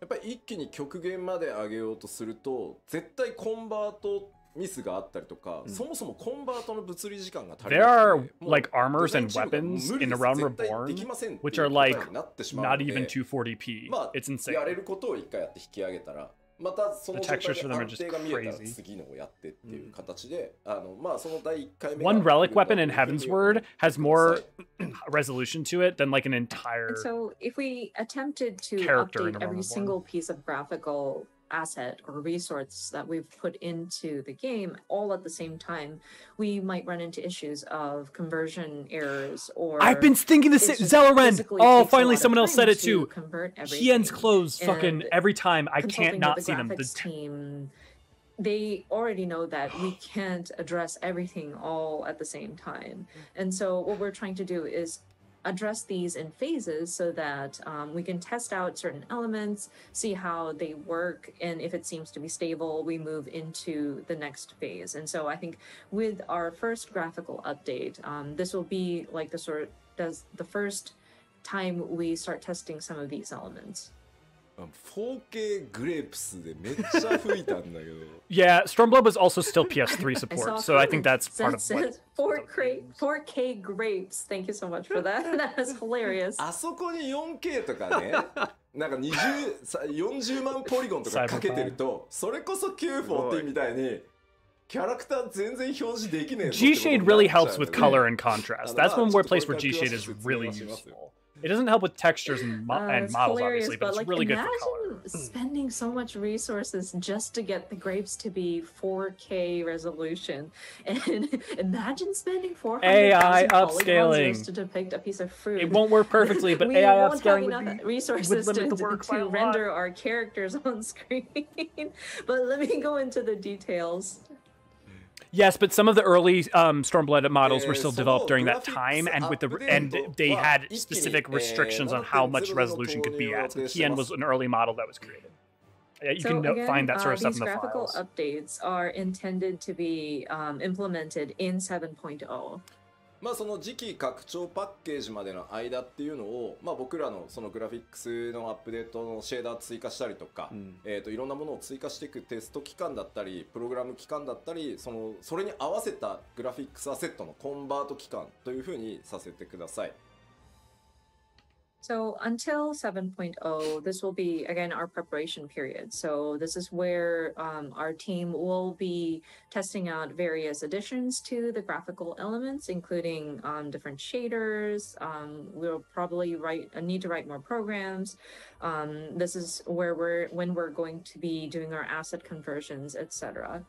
Speaker 4: っぱり一気に極限まで上げようとすると絶対コンバートミスがあったりとか、そもそもコンバートの物理時間が足り
Speaker 1: There
Speaker 4: な
Speaker 1: are
Speaker 4: くて、もう
Speaker 1: like armors
Speaker 4: デザイン
Speaker 1: and
Speaker 4: チームが
Speaker 1: weapons
Speaker 4: 無理
Speaker 1: in
Speaker 4: で
Speaker 1: The
Speaker 4: す
Speaker 1: Realm
Speaker 4: 絶対で
Speaker 1: Reborn
Speaker 4: きませんって
Speaker 1: which
Speaker 4: いう
Speaker 1: are
Speaker 4: 答え
Speaker 1: like
Speaker 4: になってしまう
Speaker 1: not
Speaker 4: の
Speaker 1: even
Speaker 4: で、
Speaker 1: 240p.
Speaker 4: まあ
Speaker 1: It's insane.
Speaker 4: やれることを一回やって引き上げたら、またその状態
Speaker 1: The textures
Speaker 4: で
Speaker 1: for them are
Speaker 4: 安
Speaker 1: just
Speaker 4: 定が見えたら
Speaker 1: crazy.
Speaker 4: 次のをやってっていう形で、まあその第1回目
Speaker 1: One
Speaker 4: が
Speaker 1: relic weapon in
Speaker 4: 来るん
Speaker 1: Heaven's
Speaker 4: だというふうに
Speaker 1: Word has
Speaker 4: 思ってく
Speaker 1: more
Speaker 4: ださい。
Speaker 1: resolution to it than like an entire
Speaker 3: And so if we attempted to
Speaker 1: character in
Speaker 3: update
Speaker 1: a
Speaker 3: every
Speaker 1: Realm Reborn.
Speaker 3: single piece of graphical asset or resource that we've put into the game all at the same time, we might run into issues of conversion errors, or
Speaker 1: I've been thinking this
Speaker 3: it's just
Speaker 1: Zellerend.
Speaker 3: physically
Speaker 1: Oh,
Speaker 3: takes a
Speaker 1: finally
Speaker 3: lot of
Speaker 1: someone else
Speaker 3: time
Speaker 1: said it
Speaker 3: to
Speaker 1: too.
Speaker 3: convert
Speaker 1: Kien's
Speaker 3: everything.
Speaker 1: clothes fucking
Speaker 3: And
Speaker 1: every time I
Speaker 3: consulting
Speaker 1: can't
Speaker 3: with
Speaker 1: not
Speaker 3: the
Speaker 1: see them.
Speaker 3: graphics team, they already know that we can't address everything all at the same time. And so what we're trying to do is address these in phases so that we can test out certain elements, see how they work, and if it seems to be stable, we move into the next phase. And so I think with our first graphical update, this will be like the first time we start testing some of these elements.
Speaker 4: 4K グレープスでめっちゃ吹いたんだけど。
Speaker 1: Yeah, Stormblood was also still PS3
Speaker 3: I saw
Speaker 1: support,
Speaker 3: a
Speaker 1: so I think
Speaker 3: comment
Speaker 1: that's part
Speaker 3: that
Speaker 1: of what.
Speaker 3: says 4K grapes. Thank you so much for that. That is hilarious.
Speaker 4: あそこに 4K とかね、なんか40万ポリゴンとかかけてると、それこそ940みたいにキャラクター全然表示できねえぞってこと
Speaker 1: G-Shade
Speaker 4: になっ
Speaker 1: really
Speaker 4: ちゃうよ
Speaker 1: helps
Speaker 4: ね
Speaker 1: with color and contrast. That's one more place where
Speaker 4: ちょっと
Speaker 1: G-Shade is
Speaker 4: これから詳
Speaker 1: really
Speaker 4: しく説明はしますよ。
Speaker 1: useful. It doesn't help with textures and, and
Speaker 3: It's
Speaker 1: models,
Speaker 3: hilarious,
Speaker 1: obviously, but it's
Speaker 3: like,
Speaker 1: really good for
Speaker 3: imagine
Speaker 1: color.
Speaker 3: spending so much resources just to get the grapes to be 4K resolution, and imagine spending 400,000
Speaker 1: AI
Speaker 3: polygons
Speaker 1: upscaling.
Speaker 3: just to depict a piece of fruit.
Speaker 1: It won't work perfectly, but
Speaker 3: we
Speaker 1: AI
Speaker 3: won't have
Speaker 1: upscaling
Speaker 3: enough
Speaker 1: would
Speaker 3: resources
Speaker 1: limit the work by a
Speaker 3: to
Speaker 1: lot.
Speaker 3: render our characters on screen. But let me go into the details.
Speaker 1: Yes, but some of the early Stormblood models were still developed during that time, and they had specific restrictions on how much resolution could be at. So Tien was an early model that was created. Yeah, you can
Speaker 3: again,
Speaker 1: find that sort of stuff
Speaker 3: these
Speaker 1: in the
Speaker 3: graphical
Speaker 1: files.
Speaker 3: updates are intended to be implemented in 7.0.
Speaker 4: まあその次期拡張パッケージまでの間っていうのを、まあ、僕らのそのグラフィックスのアップデートのシェーダー追加したりとか、いろんなものを追加していくテスト期間だったりプログラム期間だったりそれに合わせたグラフィックスアセットのコンバート期間というふうにさせてください。
Speaker 3: So until 7.0, this will be, again, our preparation period. So this is where our team will be testing out various additions to the graphical elements, including different shaders. We'll probably need to write more programs. This is where when we're going to be doing our asset conversions, etc.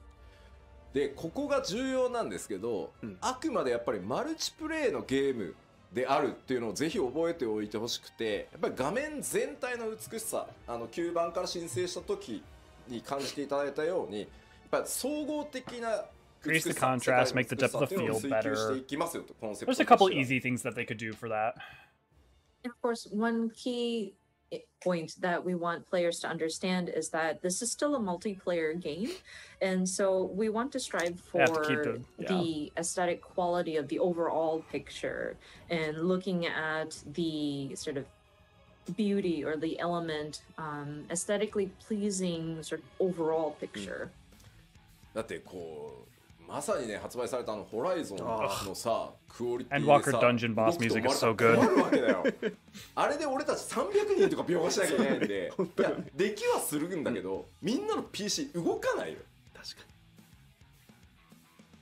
Speaker 4: でここが重要なんですけど、あくまでやっぱりマルチプレイのゲームであるっていうのをぜひ覚えておいてほしくて、やっぱり画面全体の美しさ、9番から申請した時に感じていただいたように、やっぱり総合的な
Speaker 1: Increase the contrast, make the depth of the field better. There's a couple easy things that they could do for that.
Speaker 3: And of course, one key point that we want players to understand is that this is still a multiplayer game, and so we want to strive for the aesthetic quality of the overall picture and looking at the sort of beauty or the element, aesthetically pleasing sort of overall picture.
Speaker 4: だってこうまさにね発売されたホライゾンのさクオリティで
Speaker 1: Endwalker Dungeon boss music is so good.
Speaker 4: あれで俺たち300人とか描画しなきゃいけないんで、いやできはするんだけど、みんなの PC 動かないよ。確か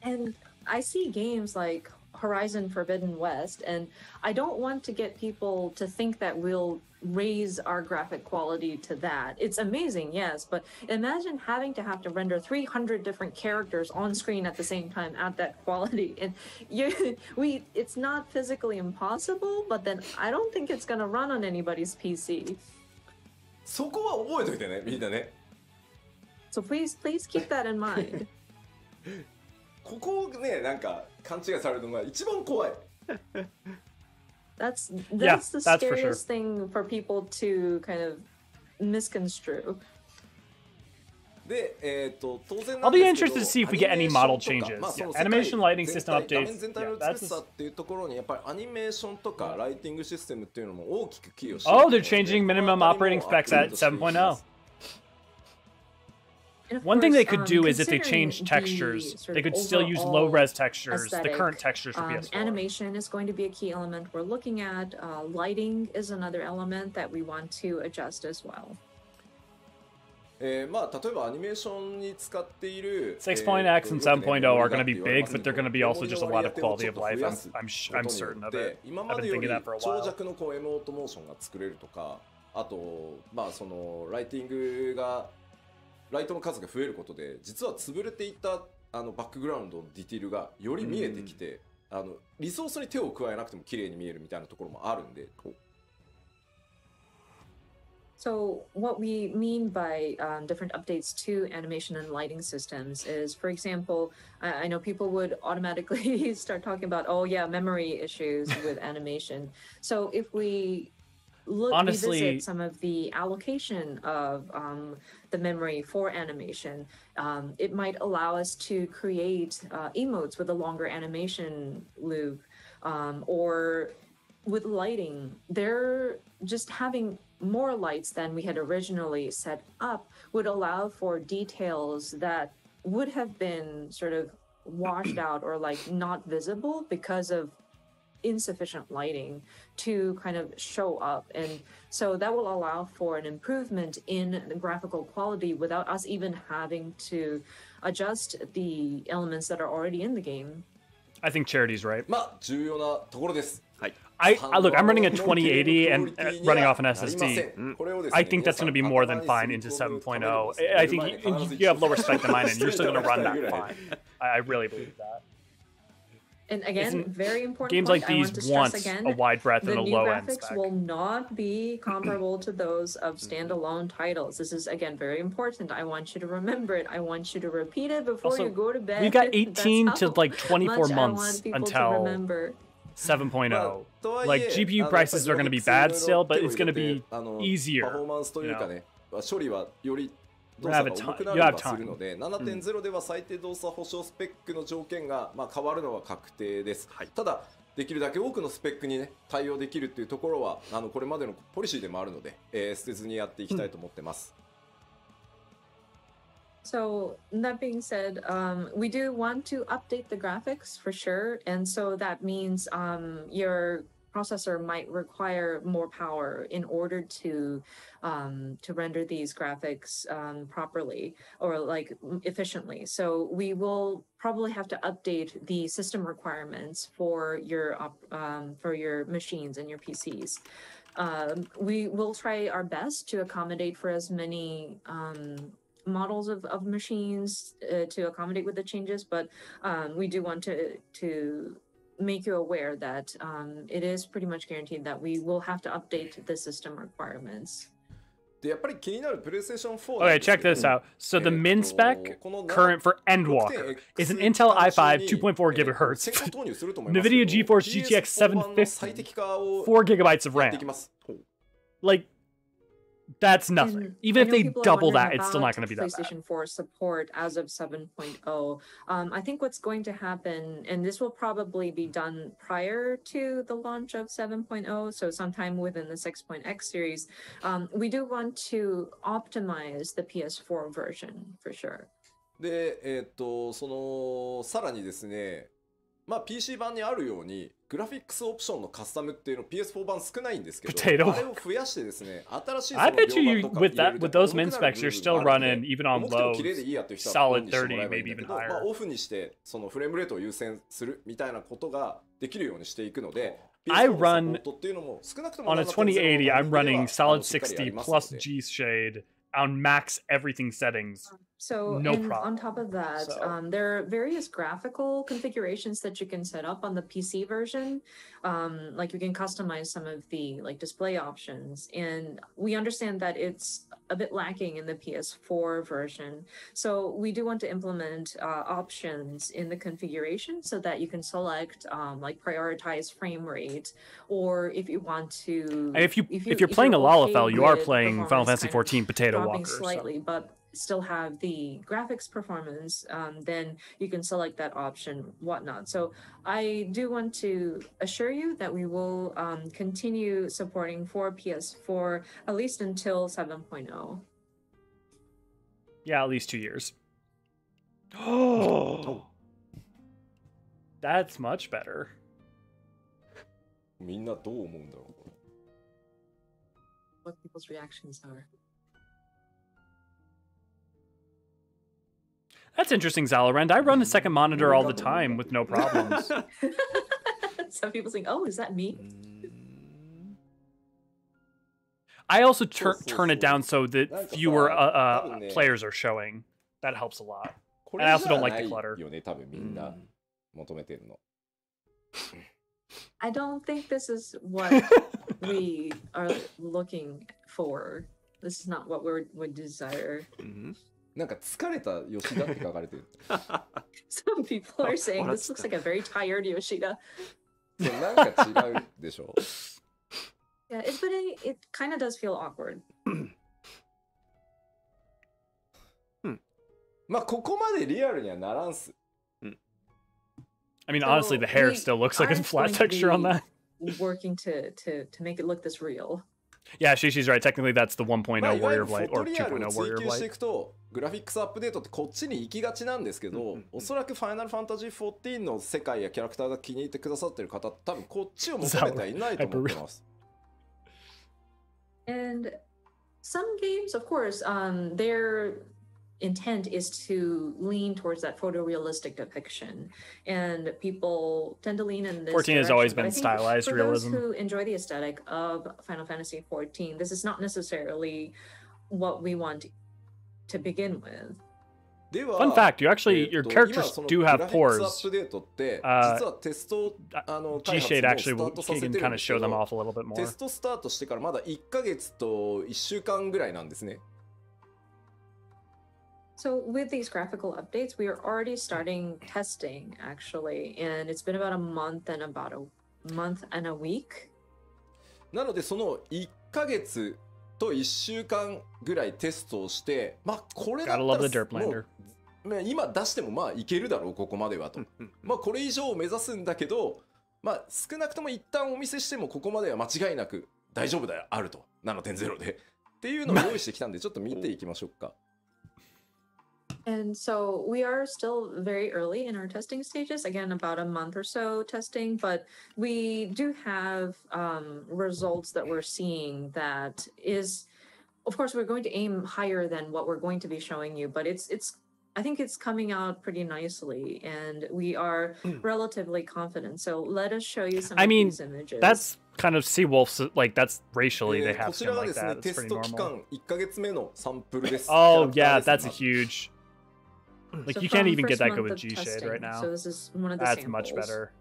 Speaker 3: に。And I see games like Horizon Forbidden West, and I don't want to get people to think that we'll raise our graphic quality to that. It's amazing, yes, but imagine having to render 300 different characters on screen at the same time at that quality. And it's not physically impossible, but then I don't think it's going to run on anybody's PC.
Speaker 4: そこは覚えといてね、みんなね。
Speaker 3: So please keep that in mind.
Speaker 4: ここね、なんか勘違いされるのが一番怖い。
Speaker 3: That's the scariest thing for people to kind of misconstrue.
Speaker 4: で、当然
Speaker 1: I'll be interested to see if we get any model changes. Yeah, animation lighting system
Speaker 4: 画
Speaker 1: updates.
Speaker 4: 面全体の美しさっていうところにやっぱりアニメーションとかライティングシステムっていうのも大きく寄与して。
Speaker 1: Oh, they're changing minimum operating specs at 7.0. One thing they could do is if they change textures, they could still use low-res textures, the current textures for PS4.
Speaker 3: Animation is going to be a key element we're looking at. Lighting is another element that we want to adjust as well.
Speaker 4: まあ例えばアニメーションに使っている
Speaker 1: 6.x and 7.0 are going to be big, but they're going to be also just a lot of quality of life. I'm certain of it.
Speaker 4: 今
Speaker 1: I've
Speaker 4: ま
Speaker 1: been
Speaker 4: でよ
Speaker 1: thinking
Speaker 4: り
Speaker 1: that for a
Speaker 4: 長
Speaker 1: while.
Speaker 4: 尺のエモートモーションが作れるとか、あとまあそのライティングがライトの数が増えることで実は潰れていたバックグラウンドのディティールがより見えてきて、リソースに手を加えなくても綺麗に見えるみたいなところもあるんで。
Speaker 3: So what we mean by different updates to animation and lighting systems is, for example, I know people would automatically start talking about, oh yeah, memory issues with animation. So if we revisit some of the allocation of the memory for animation, it might allow us to create emotes with a longer animation loop, or with lighting, they're just having more lights than we had originally set up would allow for details that would have been sort of washed out or like not visible because of insufficient lighting to kind of show up. And so that will allow for an improvement in the graphical quality without us even having to adjust the elements that are already in the game.
Speaker 1: I think Charity's right.
Speaker 4: まあ重要なところです。
Speaker 1: Look, I'm running a 2080 and running off an SSD. I think that's going to be more than fine into 7.0. I think you have lower spec than mine, and you're still going to run that fine. I really believe that.
Speaker 3: And again, very important
Speaker 1: games
Speaker 3: point,
Speaker 1: like these want a wide breadth and a low end spec.
Speaker 3: The new graphics will not be comparable to those of standalone titles. This is, again, very important. I want you to remember it. I want you to repeat it before you go to bed.
Speaker 1: We've got 18 to like 24 months until 7.0. Like GPU prices are going to be bad still, but it's going to be easier. You have time.
Speaker 4: 7.0 では最低動作保証スペックの条件が変わるのは確定です。ただできるだけ多くのスペックにね対応できるっていうところはこれまでのポリシーでもあるので、捨てずにやっていきたいと思ってます。
Speaker 3: So that being said, we do want to update the graphics for sure, and so that means your processor might require more power in order to render these graphics properly or like efficiently. So we will probably have to update the system requirements for your machines and your PCs. We will try our best to accommodate for as many models of machines to accommodate with the changes, but we do want to make you aware that it is pretty much guaranteed that we will have to update the system requirements.
Speaker 1: Okay, check this out. So the min spec current for Endwalker is an Intel i5 2.4 gigahertz, NVIDIA GeForce GTX 750, 4 gigabytes of RAM. Like, that's nothing.
Speaker 3: And
Speaker 1: even if they double that, it's
Speaker 3: about
Speaker 1: still not going to be that bad.
Speaker 3: PlayStation 4 support as of 7.0. I think what's going to happen, and this will probably be done prior to the launch of 7.0, so sometime within the 6.x series, we do want to optimize the PS4 version for sure.
Speaker 4: で、さらにですね、PC 版にあるようにグラフィックスオプションのカスタムっていうの PS4 版少ないんですけど、あれを増やしてですね、新しい
Speaker 1: I bet you with those min specs you're still running even on low solid 30, maybe even higher.
Speaker 4: オフにしてそのフレームレートを優先するみたいなことができるようにしていくので、
Speaker 1: I run on a 2080. I'm running solid 60 plus G shade on max everything settings.
Speaker 3: So
Speaker 1: no
Speaker 3: and
Speaker 1: problem.
Speaker 3: On top of that, there are various graphical configurations that you can set up on the PC version. Like you can customize some of the like display options, and we understand that it's a bit lacking in the PS4 version. So we do want to implement options in the configuration so that you can select like prioritize frame rate, or if you want to.
Speaker 1: And if you're playing a Lalafell, you are playing Final Fantasy XIV Potato Walker.
Speaker 3: Slightly, but still have the graphics performance, then you can select that option, whatnot. So I do want to assure you that we will continue supporting for PS4 at least until 7.0.
Speaker 1: Yeah, at least 2 years. Oh, that's much better.
Speaker 4: みんなどう思うんだろう。
Speaker 3: What people's reactions are.
Speaker 1: That's interesting, Zalorend. I run a second monitor all the time with no problems.
Speaker 3: Some people think, oh, is that me?
Speaker 1: I also turn it down so that fewer players are showing. That helps a lot. And I also don't like the clutter.
Speaker 3: I don't think this is what we are looking for. This is not what we would desire.
Speaker 4: なんか疲れた吉田って書かれてる。
Speaker 3: Some people are saying this looks like a very tired Yoshida.
Speaker 4: なんか違うでしょ。
Speaker 3: Yeah, but it kind of does feel awkward.
Speaker 4: まあここまでリアルにはならんす。
Speaker 1: I mean, honestly, the hair still looks like a flat texture on that.
Speaker 3: Working to make it look this real.
Speaker 1: Yeah, she's right. Technically, that's the 1.0
Speaker 4: まあ、いわゆ
Speaker 1: Warrior
Speaker 4: る
Speaker 1: of
Speaker 4: フォ
Speaker 1: Light
Speaker 4: ト
Speaker 1: or
Speaker 4: リアルを
Speaker 1: 2.0
Speaker 4: 追
Speaker 1: Warrior of
Speaker 4: 求してい
Speaker 1: Light.
Speaker 4: くとグラフィックスアップデートってこっちに行きがちなんですけど、おそらくファイナルファンタジー14の世界やキャラクターが気に入ってくださってる方って多分こっちを求めてはいないと思ってます。
Speaker 3: And some games, of course, their intent is to lean towards that photorealistic depiction, and people tend to lean in this
Speaker 1: 14 has always
Speaker 3: direction. But I
Speaker 1: been
Speaker 3: think
Speaker 1: stylized
Speaker 3: for
Speaker 1: realism.
Speaker 3: those who enjoy the aesthetic of Final Fantasy XIV, this is not necessarily what we want to begin with.
Speaker 1: Fun fact, your characters do have pores. G-Shade actually can kind of show them off a little bit more.
Speaker 4: テストスタートしてからまだ1ヶ月と1週間ぐらいなんですね。
Speaker 3: So with these graphical updates, we are already starting testing actually, and it's been about a month and a week.
Speaker 4: なのでその1ヶ月と1週間ぐらいテストをして、まあこれだったらもう今出してもまあいけるだろうここまではと。まあこれ以上を目指すんだけど、まあ少なくとも一旦お見せしてもここまでは間違いなく大丈夫だよあると 7.0 でっていうのを用意してきたんでちょっと見ていきましょうか。
Speaker 3: And so we are still very early in our testing stages, again, about a month or so testing, but we do have results that we're seeing that is, of course, we're going to aim higher than what we're going to be showing you, but I think it's coming out pretty nicely, and we are relatively confident. So let us show you some of these images.
Speaker 1: That's kind of Seawolf's, like, that's racially they have
Speaker 4: こちら
Speaker 1: him
Speaker 4: が
Speaker 1: like
Speaker 4: ですね、
Speaker 1: that.
Speaker 4: テ
Speaker 1: It's
Speaker 4: ス
Speaker 1: pretty
Speaker 4: ト期
Speaker 1: normal.
Speaker 4: 間1ヶ月目のサンプルです。
Speaker 1: Oh
Speaker 4: キャラ
Speaker 1: yeah,
Speaker 4: クター
Speaker 1: that's
Speaker 4: です
Speaker 1: huge. Like
Speaker 3: So
Speaker 1: you can't
Speaker 3: from
Speaker 1: even get
Speaker 3: first
Speaker 1: that good
Speaker 3: month
Speaker 1: with
Speaker 3: of
Speaker 1: G-Shade
Speaker 3: testing,
Speaker 1: right now.
Speaker 3: So this is one of the
Speaker 1: That's
Speaker 3: samples.
Speaker 1: much better.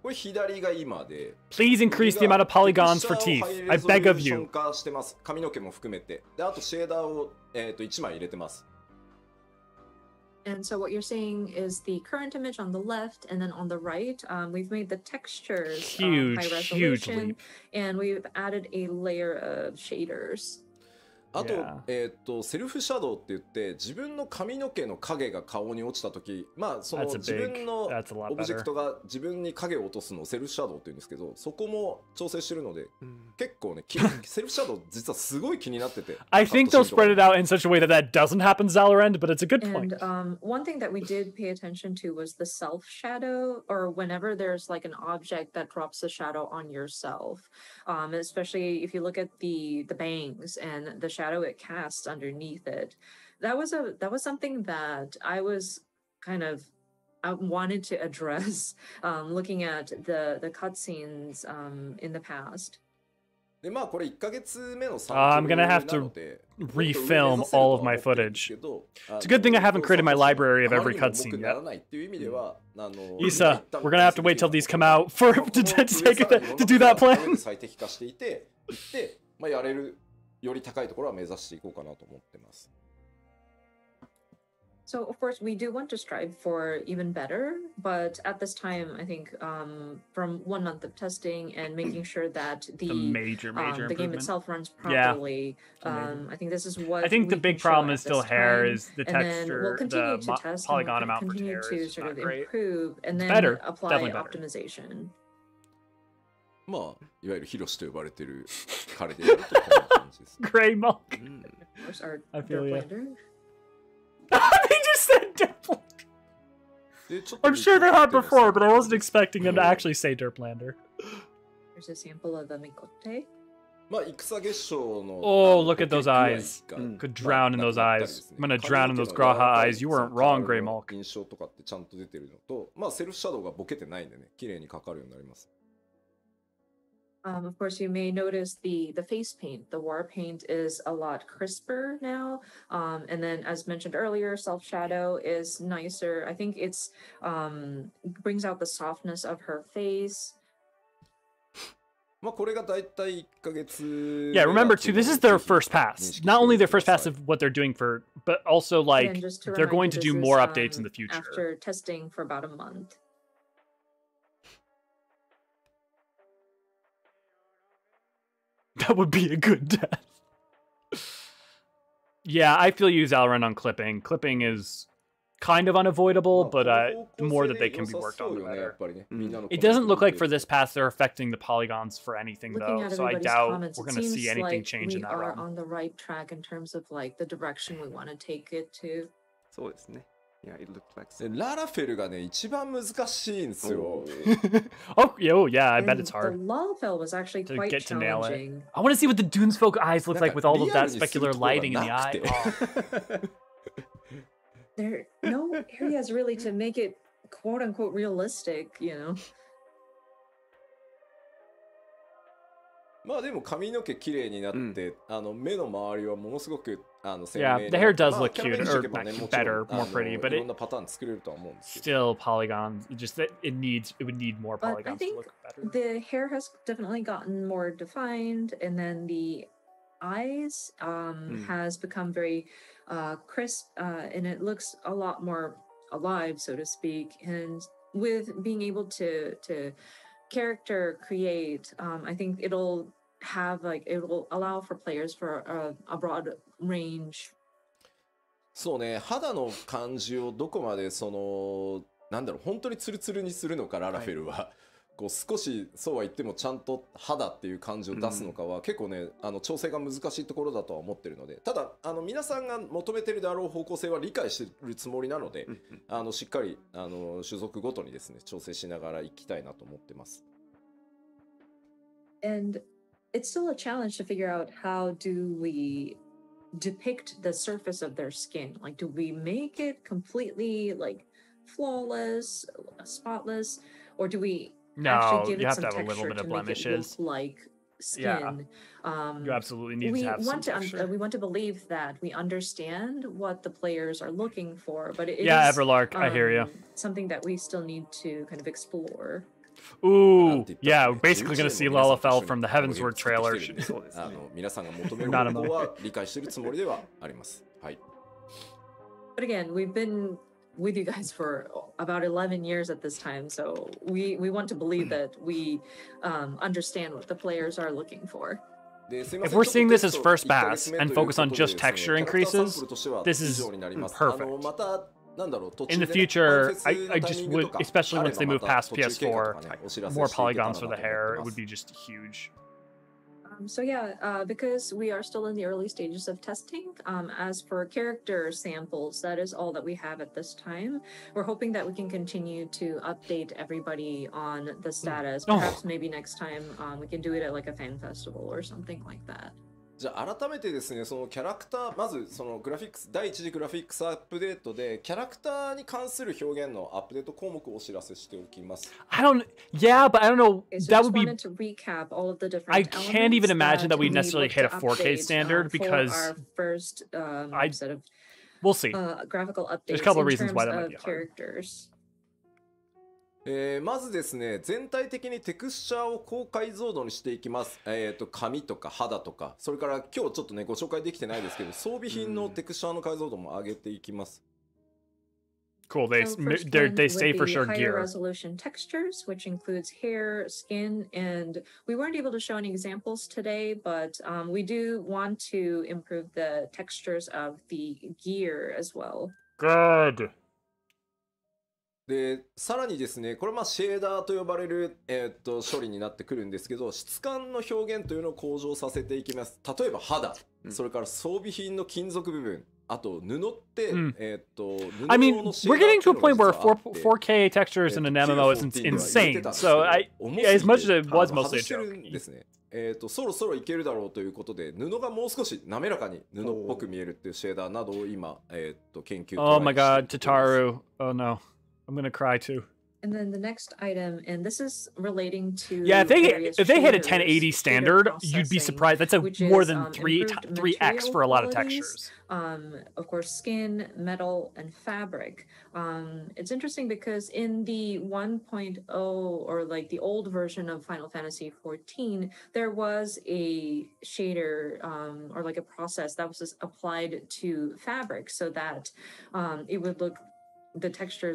Speaker 4: これ左が今で、
Speaker 1: Please increase the amount of polygons for teeth. I beg of you.
Speaker 4: 化してます。髪の毛も含めて。で、あとシェーダーを1枚入れてます。
Speaker 3: And so what you're seeing is the current image on the left, and then on the right, we've made the textures
Speaker 1: Huge,
Speaker 3: high
Speaker 1: huge
Speaker 3: resolution,
Speaker 1: leap.
Speaker 3: and we've added a layer of shaders.
Speaker 4: あと、セルフシャドウって言って自分の髪の毛の影が顔に落ちた時、まあその
Speaker 1: That's a big-
Speaker 4: 自分の
Speaker 1: that's a lot
Speaker 4: オブジェク
Speaker 1: better.
Speaker 4: トが自分に影を落とすのをセルフシャドウって言うんですけど、そこも調整してるので、結構ね、セルフシャドウ実はすごい気になってて。
Speaker 1: I think they'll spread it out in such a way that that doesn't happen Valorant, but it's a good point.
Speaker 3: And one thing that we did pay attention to was the self shadow, or whenever there's like an object that drops a shadow on yourself, especially if you look at the bangs and the shadow it casts underneath it. That was something that I was kind of I wanted to address looking at the cutscenes in the past.
Speaker 4: でまあこれ1ヶ月目の
Speaker 1: I'm gonna have to refilm all of my footage. It's a good thing I haven't created my library of every cutscene yet. Issa, we're gonna have to wait till these come out for to do that plan.
Speaker 4: 最適化していて、まあやれるより高いところは目指していこうかなと思ってます。
Speaker 3: So of course we do want to strive for even better, but at this time I think from 1 month of testing and making sure that the
Speaker 1: major
Speaker 3: the game itself runs properly, I think this is what
Speaker 1: I think the big problem is still hair,
Speaker 3: time.
Speaker 1: is the
Speaker 3: And then
Speaker 1: texture,
Speaker 3: we'll continue
Speaker 1: the
Speaker 3: to test
Speaker 1: polygon
Speaker 3: and we'll
Speaker 1: amount for
Speaker 3: continue
Speaker 1: tear
Speaker 3: to
Speaker 1: is
Speaker 3: sort
Speaker 1: not
Speaker 3: of
Speaker 1: great.
Speaker 3: improve and
Speaker 1: It's
Speaker 3: then
Speaker 1: better,
Speaker 3: apply
Speaker 1: definitely better.
Speaker 3: optimization.
Speaker 4: まあいわゆるヒロシと呼ばれてる彼でやるとこんな感じです。
Speaker 1: Gray Monk.
Speaker 3: Of course, our
Speaker 1: I feel ya.
Speaker 3: Blender.
Speaker 1: They just said Derplander. I'm sure they had before, but I wasn't expecting them to actually say Derplander.
Speaker 3: There's a sample of the Mikote.
Speaker 4: まあ戦月賞の
Speaker 1: Oh, look at those eyes. Could drown in those eyes. I'm gonna drown in those Graha eyes. You weren't wrong, Grey Mulk.
Speaker 4: 印象とかってちゃんと出てるのと、まあセルフシャドウがボケてないんでね、綺麗にかかるようになります。
Speaker 3: Of course, you may notice the face paint. The war paint is a lot crisper now. And then, as mentioned earlier, self shadow is nicer. I think it's brings out the softness of her face.
Speaker 4: まあこれがだいたい1ヶ月。
Speaker 1: Yeah, remember too, this is their first pass. Not only their first pass of what they're doing for, but also like
Speaker 3: Again, just to
Speaker 1: they're
Speaker 3: remind
Speaker 1: going
Speaker 3: you,
Speaker 1: to do
Speaker 3: this
Speaker 1: more
Speaker 3: is,
Speaker 1: updates in the future.
Speaker 3: After testing for about a month.
Speaker 1: That would be a good death. Yeah, I feel you, Valorant, on clipping. Clipping is kind of unavoidable, but
Speaker 4: こ
Speaker 1: the
Speaker 4: の
Speaker 1: more
Speaker 4: 方
Speaker 1: that
Speaker 4: 向
Speaker 1: they
Speaker 4: 性
Speaker 1: can be
Speaker 4: で良さ
Speaker 1: worked
Speaker 4: そ
Speaker 1: on,
Speaker 4: う
Speaker 1: the
Speaker 4: よねや
Speaker 1: better.
Speaker 4: っぱりね、
Speaker 2: うん
Speaker 4: みんなの
Speaker 1: It
Speaker 4: コメン
Speaker 1: doesn't
Speaker 4: ト
Speaker 1: look
Speaker 4: 見
Speaker 1: like
Speaker 4: て
Speaker 1: for
Speaker 4: る
Speaker 1: this pass they're affecting the polygons for anything
Speaker 3: Looking
Speaker 1: though,
Speaker 3: at
Speaker 1: so I
Speaker 3: everybody's
Speaker 1: doubt
Speaker 3: comments,
Speaker 1: we're
Speaker 3: it
Speaker 1: gonna see
Speaker 3: seems
Speaker 1: anything
Speaker 3: like
Speaker 1: change in
Speaker 3: we
Speaker 1: that
Speaker 3: are
Speaker 1: realm.
Speaker 3: on the right track in terms of like the direction we want to take it to.
Speaker 2: そうですね。Yeah, it looked like
Speaker 4: で
Speaker 2: so.
Speaker 4: ララフェルがね一番難しいんですよ。
Speaker 1: Oh, yeah, I bet
Speaker 3: And
Speaker 1: it's
Speaker 3: the
Speaker 1: hard
Speaker 3: Lalafell was actually
Speaker 1: to
Speaker 3: quite
Speaker 1: get to nail it.
Speaker 3: challenging.
Speaker 1: I want to see what the Dunesfolk eyes look
Speaker 4: なん
Speaker 1: like
Speaker 4: か
Speaker 1: with all of
Speaker 4: リアル
Speaker 1: that
Speaker 4: にする
Speaker 1: specular
Speaker 4: ところが
Speaker 1: lighting in the
Speaker 4: な
Speaker 1: eye.
Speaker 4: くて
Speaker 1: Oh.
Speaker 3: There are no areas really to make it quote unquote realistic, you know.
Speaker 4: まあでも髪の毛綺麗になって、目の周りはものすごく鮮
Speaker 1: Yeah,
Speaker 4: 明に
Speaker 1: the
Speaker 4: な
Speaker 1: hair
Speaker 4: って、
Speaker 1: does
Speaker 4: まあ
Speaker 1: look
Speaker 4: キャラメ
Speaker 1: cute
Speaker 4: ルにし
Speaker 1: or
Speaker 4: とけばね
Speaker 1: like
Speaker 4: もちろ
Speaker 1: better,
Speaker 4: ん
Speaker 1: more pretty,
Speaker 4: い
Speaker 1: but
Speaker 4: ろ
Speaker 1: it
Speaker 4: んなパターン作れるとは思うんですけど
Speaker 1: still polygons. Just that it would need more
Speaker 3: But I
Speaker 1: polygons to
Speaker 3: think
Speaker 1: look better.
Speaker 3: the hair has definitely gotten more defined, and then the eyes has become very crisp, and it looks a lot more alive, so to speak. And with being able to character create, I think it will allow for players for a broad range.
Speaker 4: そうね、肌の感じをどこまでそのなんだろう本当にツルツルにするのかララフェルは、こう少しそうは言ってもちゃんと肌っていう感じを出すのかは、結構ね調整が難しいところだとは思ってるので、ただ皆さんが求めてるであろう方向性は理解してるつもりなので、しっかり種族ごとにですね調整しながらいきたいなと思ってます。
Speaker 3: And it's still a challenge to figure out how do we depict the surface of their skin. Like, do we make it completely like flawless, spotless, or do we actually
Speaker 1: No,
Speaker 3: give
Speaker 1: you
Speaker 3: it
Speaker 1: have
Speaker 3: some
Speaker 1: to have a little
Speaker 3: texture
Speaker 1: bit
Speaker 3: to
Speaker 1: of
Speaker 3: make it
Speaker 1: blemishes.
Speaker 3: look like skin?
Speaker 1: Yeah. You absolutely need
Speaker 3: We
Speaker 1: to have some
Speaker 3: want to
Speaker 1: texture.
Speaker 3: we want to believe that we understand what the players are looking for, but it
Speaker 1: Yeah,
Speaker 3: is
Speaker 1: Everlark, I hear you.
Speaker 3: something that we still need to kind of explore.
Speaker 1: Ooh, yeah, we're basically gonna see Lalafell from the Heavensward trailer.
Speaker 4: 皆さんが求める方向は理解してるつもりではあります。はい。
Speaker 3: But again, we've been with you guys for about 11 years at this time, so we want to believe that we understand what the players are looking for.
Speaker 1: If we're seeing this as first pass and focus on just texture increases, this is perfect. In the future, I just would, especially once they move past PS4, more polygons for the hair, it would be just huge.
Speaker 3: So yeah, because we are still in the early stages of testing, as for character samples, that is all that we have at this time. We're hoping that we can continue to update everybody on the status. Perhaps maybe next time we can do it at like a fan festival or something like that.
Speaker 4: じゃあ改めてですね、そのキャラクター、まずそのグラフィックス第一次グラフィックスアップデートでキャラクターに関する表現のアップデート項目をお知らせしておきます。
Speaker 1: Yeah, but I don't know.
Speaker 3: So
Speaker 1: That
Speaker 3: just
Speaker 1: would be.
Speaker 3: wanted to recap all of the different
Speaker 1: I can't even imagine that we
Speaker 3: we
Speaker 1: necessarily
Speaker 3: look
Speaker 1: hit a
Speaker 3: to
Speaker 1: 4K
Speaker 3: update,
Speaker 1: standard
Speaker 3: for
Speaker 1: because
Speaker 3: our first set of
Speaker 1: we'll see.
Speaker 3: Graphical updates
Speaker 1: There's a couple of
Speaker 3: in
Speaker 1: reasons
Speaker 3: terms
Speaker 1: why that might
Speaker 3: of
Speaker 1: be hard.
Speaker 3: characters.
Speaker 4: まずですね、全体的にテクスチャーを高解像度にしていきます。髪とか肌とか、それから今日ちょっとねご紹介できてないですけど、装備品のテクスチャーの解像度も上げていきます。
Speaker 1: Cool. They
Speaker 3: So first
Speaker 1: they
Speaker 3: one
Speaker 1: say
Speaker 3: would
Speaker 1: for
Speaker 3: be
Speaker 1: sure
Speaker 3: higher
Speaker 1: gear.
Speaker 3: resolution textures, which includes hair, skin, and we weren't able to show any examples today, but we do want to improve the textures of the gear as well.
Speaker 1: Good.
Speaker 4: でさらにですね、これはシェーダーと呼ばれる、処理になってくるんですけど、質感の表現というのを向上させていきます。例えば肌、それから装備品の金属部分、あと布って、
Speaker 1: I mean, we're getting to a point where 4K textures in an MMO is insane. So as much as it was mostly a joke.
Speaker 4: ですね。そろそろいけるだろうということで、布がもう少し滑らかに布っぽく見えるっていうシェーダーなどを今、研究。
Speaker 1: Oh my God, Tataru. Oh no. I'm gonna cry too.
Speaker 3: And then the next item, and this is relating to
Speaker 1: if they hit a
Speaker 3: shaders,
Speaker 1: 1080 standard, you'd be
Speaker 3: processing,
Speaker 1: surprised. That's
Speaker 3: which
Speaker 1: more
Speaker 3: is,
Speaker 1: than
Speaker 3: improved
Speaker 1: 3x for a lot of
Speaker 3: material
Speaker 1: textures.
Speaker 3: Of course, skin, metal, and fabric. It's interesting because in the 1.0 or like the old version of Final Fantasy XIV, there was a shader or like a process that was just applied to fabric so that it would look. The texture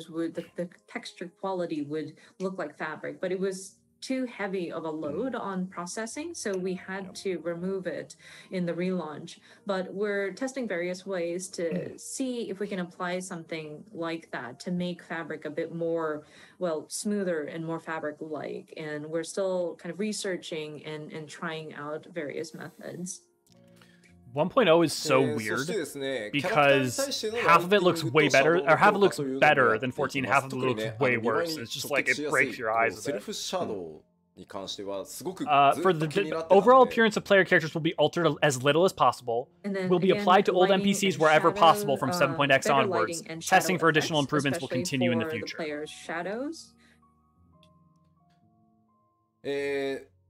Speaker 3: quality would look like fabric, but it was too heavy of a load on processing, so we had to remove it in the relaunch. But we're testing various ways to see if we can apply something like that to make Fabric a bit more, well, smoother and more Fabric-like. And we're still kind of researching and trying out various methods.
Speaker 1: 1.0 is so weird because half of it looks way better, or half of it looks better than 14, half of it looks way worse. It's just like it breaks your eyes a bit. For the overall appearance of player characters will be altered as little as possible.
Speaker 3: And then
Speaker 1: Will be
Speaker 3: again,
Speaker 1: applied to old
Speaker 3: lighting
Speaker 1: NPCs
Speaker 3: and
Speaker 1: wherever
Speaker 3: shadow,
Speaker 1: possible from 7.x
Speaker 3: better
Speaker 1: onwards.
Speaker 3: lighting and
Speaker 1: Testing
Speaker 3: shadow
Speaker 1: for additional
Speaker 3: effects,
Speaker 1: improvements will
Speaker 3: especially
Speaker 1: continue in the
Speaker 3: for
Speaker 1: future.
Speaker 3: player's shadows.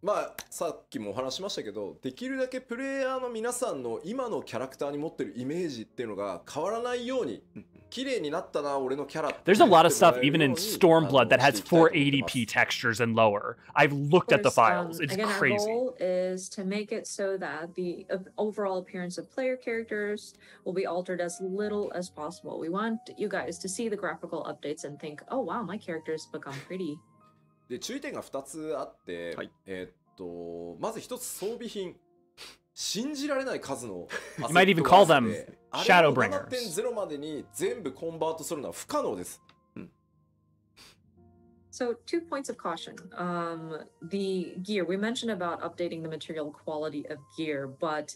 Speaker 4: まあさっきもお話しましたけど、できるだけプレイヤーの皆さんの今のキャラクターに持ってるイメージっていうのが変わらないように、綺麗になったな俺のキャラ。
Speaker 1: There's a lot of stuff even in Stormblood that has 480p textures and lower. I've looked at the files. It's
Speaker 3: again,
Speaker 1: crazy.
Speaker 3: Our goal is to make it so that the overall appearance of player characters will be altered as little as possible. We want you guys to see the graphical updates and think, oh wow, my character's become pretty.
Speaker 4: で注意点が2つあって、まず1つ装備品、信じられない数の
Speaker 1: You might even call them Shadowbringers.
Speaker 4: 7.0 までに全部コンバートするのは不可能です。
Speaker 3: So 2 points of caution. The gear, we mentioned about updating the material quality of gear, but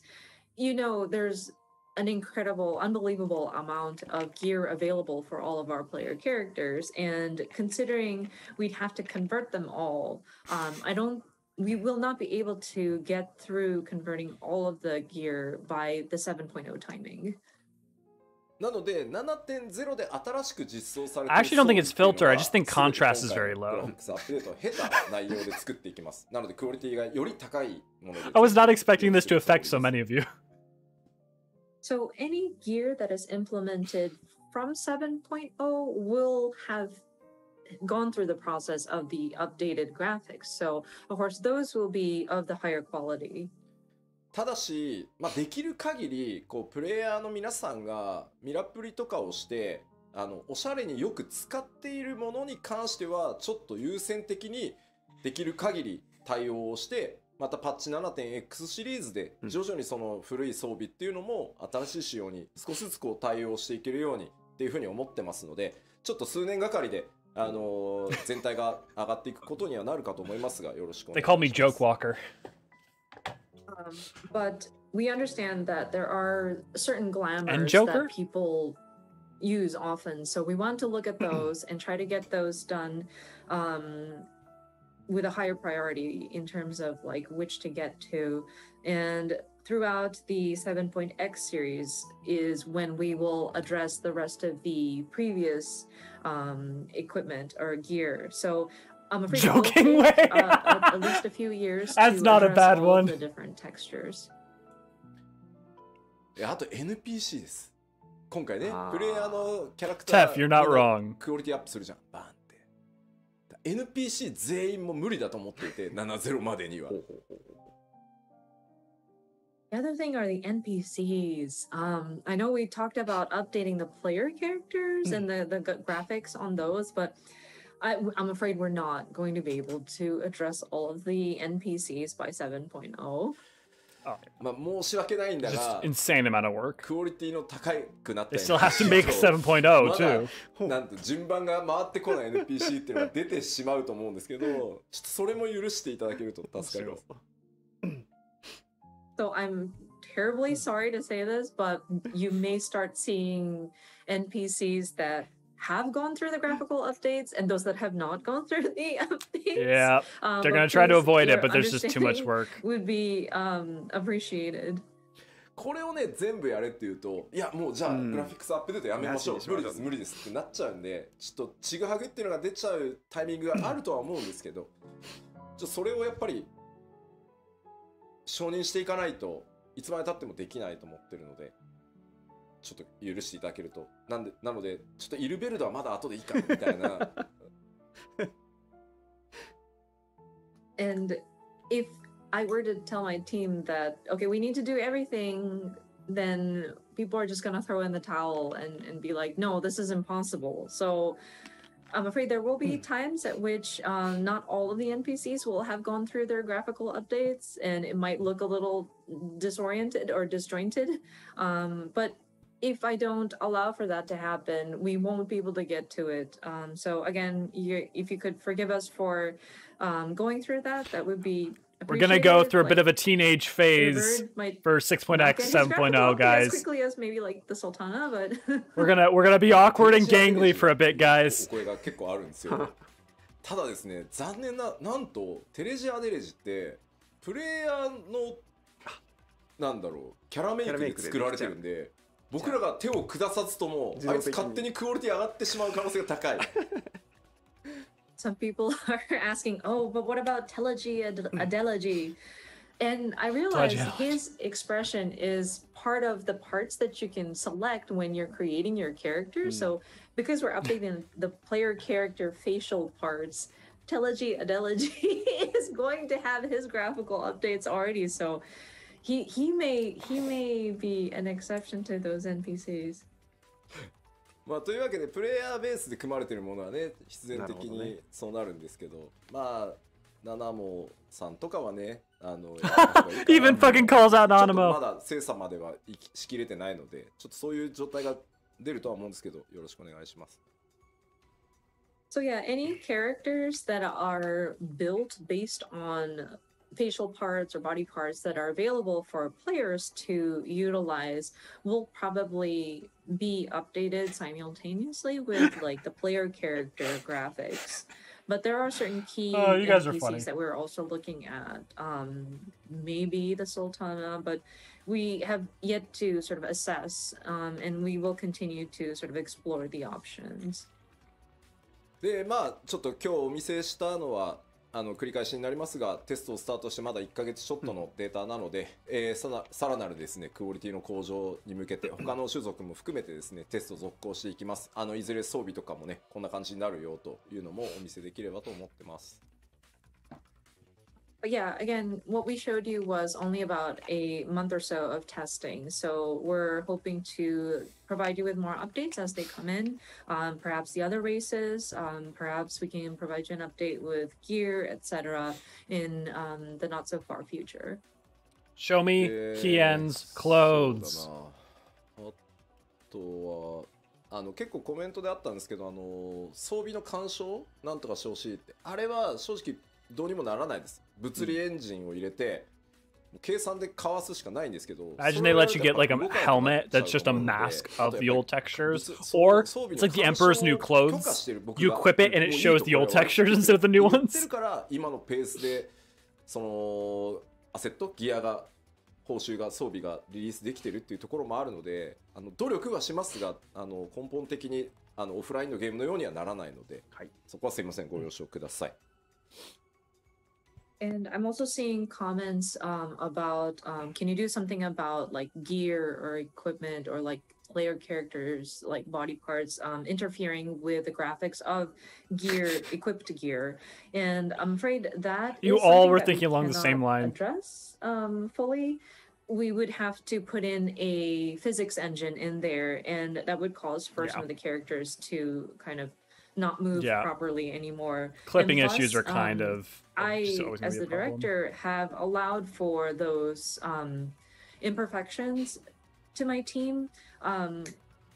Speaker 3: you know, there's an incredible, unbelievable amount of gear available for all of our player characters. And considering we'd have to convert them all, we will not be able to get through converting all of the gear by the 7.0 timing.
Speaker 4: なので 7.0 で新しく実装されて
Speaker 1: I actually don't think it's filter. I just think contrast is very low.
Speaker 4: アップデートを経た内容で作っていきます。なのでクオリティがより高いもので。
Speaker 1: I was not expecting this to affect so many of you.
Speaker 3: So any gear that is implemented from 7.0 will have gone through the process of the updated graphics. So of course those will be of the higher quality.
Speaker 4: ただし、できる限りこうプレイヤーの皆さんがミラプリとかをしておしゃれによく使っているものに関してはちょっと優先的にできる限り対応をして、またパッチ 7.x シリーズで徐々にその古い装備っていうのも新しい仕様に少しずつこう対応していけるようにっていうふうに思ってますので、ちょっと数年がかりで全体が上がっていくことにはなるかと思いますが、よろしくお願いします。
Speaker 1: They call me Joke Walker.
Speaker 3: But we understand that there are certain glamours
Speaker 1: Joker?
Speaker 3: that people use often, so we want to look at those and try to get those done with a higher priority in terms of like which to get to. And throughout the 7.x series is when we will address the rest of the previous equipment or gear. So I'm afraid
Speaker 1: Joking
Speaker 3: it will take,
Speaker 1: way.
Speaker 3: at least a few years
Speaker 1: That's
Speaker 3: to
Speaker 1: not a
Speaker 3: address
Speaker 1: bad
Speaker 3: all
Speaker 1: one.
Speaker 3: of the different textures.
Speaker 4: あと NPC です。今回ね、プレイヤーのキャラクター
Speaker 1: Tef, you're not wrong.
Speaker 4: クオリティアップするじゃん。バーンって。NPC 全員も無理だと思っていて、7.0 までには。
Speaker 3: The other thing are the NPCs. I know we talked about updating the player characters and the graphics on those, but I'm afraid we're not going to be able to address all of the NPCs by 7.0.
Speaker 4: 申し訳ないんだ
Speaker 1: Just
Speaker 4: が、
Speaker 1: insane amount of work.
Speaker 4: クオリティの高くなった
Speaker 1: They still have to make 7.0 too.
Speaker 4: なんと順番が回ってこない NPC っていうのが出てしまうと思うんですけど、ちょっとそれも許していただけると助かります。
Speaker 3: So I'm terribly sorry to say this, but you may start seeing NPCs that have gone through the graphical updates and those that have not gone through the updates.
Speaker 1: Yeah, they're going to try to avoid it, but there's just too much work.
Speaker 3: Would be appreciated.
Speaker 4: これをね全部やれって言うと、いやもうじゃあグラフィックスアップデートやめましょう、無理です無理ですってなっちゃうんで、ちょっとちぐはぐっていうのが出ちゃうタイミングがあるとは思うんですけど、それをやっぱり承認していかないといつまで経ってもできないと思ってるので、ちょっと許していただけると。なのでちょっとイルベルドはまだ後でいいかみたいな。
Speaker 3: And if I were to tell my team that, okay, we need to do everything, then people are just going to throw in the towel and be like, no, this is impossible. So I'm afraid there will be times at which not all of the NPCs will have gone through their graphical updates, and it might look a little disoriented or disjointed. But if I don't allow for that to happen, we won't be able to get to it. So again, if you could forgive us for going through that, that would be
Speaker 1: We're gonna go through a
Speaker 3: like,
Speaker 1: bit of a teenage phase for 6.x 7.0, guys.
Speaker 3: as quickly as maybe like the Sultana, but
Speaker 1: we're gonna be awkward and gangly for a bit, guys.
Speaker 4: お声が結構あるんですよ。ただですね、残念な、なんとテレジアデレジってプレイヤーのなんだろうキャラメイクで作られてるんで、僕らが手を下さずともあいつ勝手にクオリティ上がってしまう可能性が高い。
Speaker 3: Some people are asking, oh, but what about Telegy Adelegy? And I realize his expression is part of the parts that you can select when you're creating your character. So because we're updating the player character facial parts, Telegy Adelegy is going to have his graphical updates already. So he may be an exception to those NPCs.
Speaker 4: まあというわけでプレイヤーベースで組まれてるものはね必然的にそうなるんですけど、まあナナモさんとかはね
Speaker 1: Even fucking calls out Nanamo
Speaker 4: まだ精査まではしきれてないのでちょっとそういう状態が出るとは思うんですけどよろしくお願いします。
Speaker 3: So yeah, any characters that are built based on facial parts or body parts that are available for players to utilize will probably be updated simultaneously with like the player character graphics. But there are certain key NPCs that we're also looking at. Maybe the Sultana, but we have yet to sort of assess, and we will continue to sort of explore the options.
Speaker 4: でまあちょっと今日お見せしたのは繰り返しになりますがテストをスタートしてまだ1ヶ月ちょっとのデータなので、さらなるですねクオリティの向上に向けて他の種族も含めてですねテストを続行していきます。いずれ装備とかもねこんな感じになるよというのもお見せできればと思ってます。
Speaker 3: But yeah, again, what we showed you was only about a month or so of testing. So we're hoping to provide you with more updates as they come in. Perhaps the other races, perhaps we can provide you an update with gear, etc. in the not so far future.
Speaker 1: Show me Kien's clothes.
Speaker 4: あとは結構コメントであったんですけど装備の干渉なんとかしてほしいってあれは正直どうにもならないです。物理エンジンを入れて、計算でかわすしかないんですけど。
Speaker 1: Imagine they let you get like a helmet that's just a mask of the old textures, or it's like the Emperor's new clothes. You equip it and it shows the old textures instead of the new ones.
Speaker 4: だから今のペースでそのアセットギアが報酬が装備がリリースできてるっていうところもあるので、努力はしますが根本的にオフラインのゲームのようにはならないので、はい、そこはすいませんご了承ください。
Speaker 3: And I'm also seeing comments about can you do something about like gear or equipment or like player characters like body parts interfering with the graphics of gear equipped gear, and I'm afraid that
Speaker 1: you all were thinking along the same line.
Speaker 3: Address fully. We would have to put in a physics engine in there, and that would cause for some of the characters to kind of not move properly anymore.
Speaker 1: Clipping issues are kind of
Speaker 3: I, as the director, have allowed for those imperfections to my team.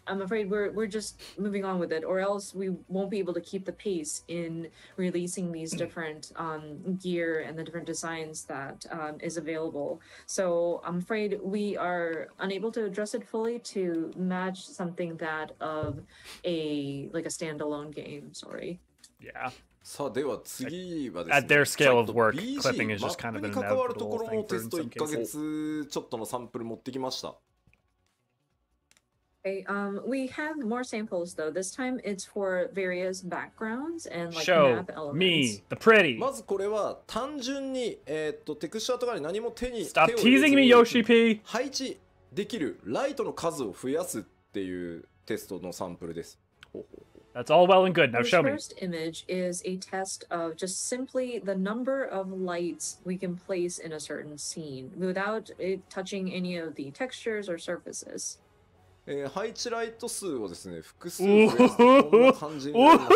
Speaker 3: I'm afraid we're just moving on with it, or else we won't be able to keep the pace in releasing these different gear and the different designs that is available. So I'm afraid we are unable to address it fully to match something that of a like a standalone game. Sorry.
Speaker 1: Yeah.
Speaker 4: さあでは次はですね
Speaker 1: At their scale of work, clipping is just kind of an
Speaker 4: マップに関わると
Speaker 1: inevitable
Speaker 4: ころ
Speaker 1: thing
Speaker 4: も
Speaker 1: for
Speaker 4: テ
Speaker 1: in
Speaker 4: スト
Speaker 1: some
Speaker 4: 1ヶ
Speaker 1: cases.
Speaker 4: 月ちょっとのサンプル持ってきました。
Speaker 3: Okay, we have more samples though. This time it's for various backgrounds and like
Speaker 1: Show
Speaker 3: map elements.
Speaker 1: me the pretty.
Speaker 4: まずこれは単純にテクスチャーとかに何も手
Speaker 1: Stop
Speaker 4: を入れず
Speaker 1: teasing
Speaker 4: に
Speaker 1: me, Yoshi P.
Speaker 4: 配置できるライトの数を増やすっていうテストのサンプルです。
Speaker 1: That's all well and good. Now
Speaker 3: This
Speaker 1: show me.
Speaker 3: first image is a test of just simply the number of lights we can place in a certain scene without it touching any of the textures or surfaces.
Speaker 4: 配置ライト数をですね複数増やすとこんな感じになります。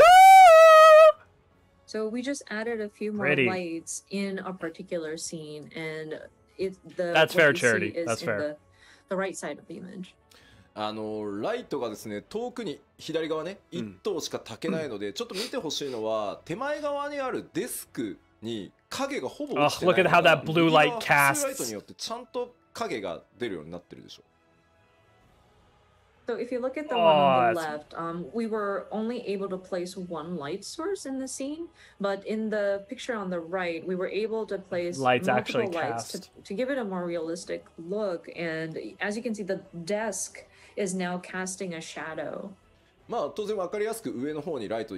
Speaker 3: So we just added a few more
Speaker 1: Pretty.
Speaker 3: lights in a particular scene, and
Speaker 1: That's
Speaker 3: what
Speaker 1: fair,
Speaker 3: you see
Speaker 1: Charity.
Speaker 3: is
Speaker 1: That's
Speaker 3: in
Speaker 1: fair.
Speaker 3: the right side of the image.
Speaker 4: ライトがですね、遠くに左側ね、1灯しか焚けないので、ちょっと見てほしいのは、手前側にあるデスクに影がほぼ落ちてない
Speaker 1: look at how that blue light
Speaker 4: 右側は普通ライト
Speaker 1: casts.
Speaker 4: によってちゃんと影が出るようになってるでしょ。
Speaker 3: So if you look at the
Speaker 1: Oh,
Speaker 3: one on the
Speaker 1: that's-
Speaker 3: left, we were only able to place one light source in the scene, but in the picture on the right, we were able to place
Speaker 1: Lights
Speaker 3: multiple
Speaker 1: actually
Speaker 3: lights
Speaker 1: cast.
Speaker 3: to give it a more realistic look. And as you can see, the desk is now casting a shadow.
Speaker 4: まあ当然分かりやすく上の方にライト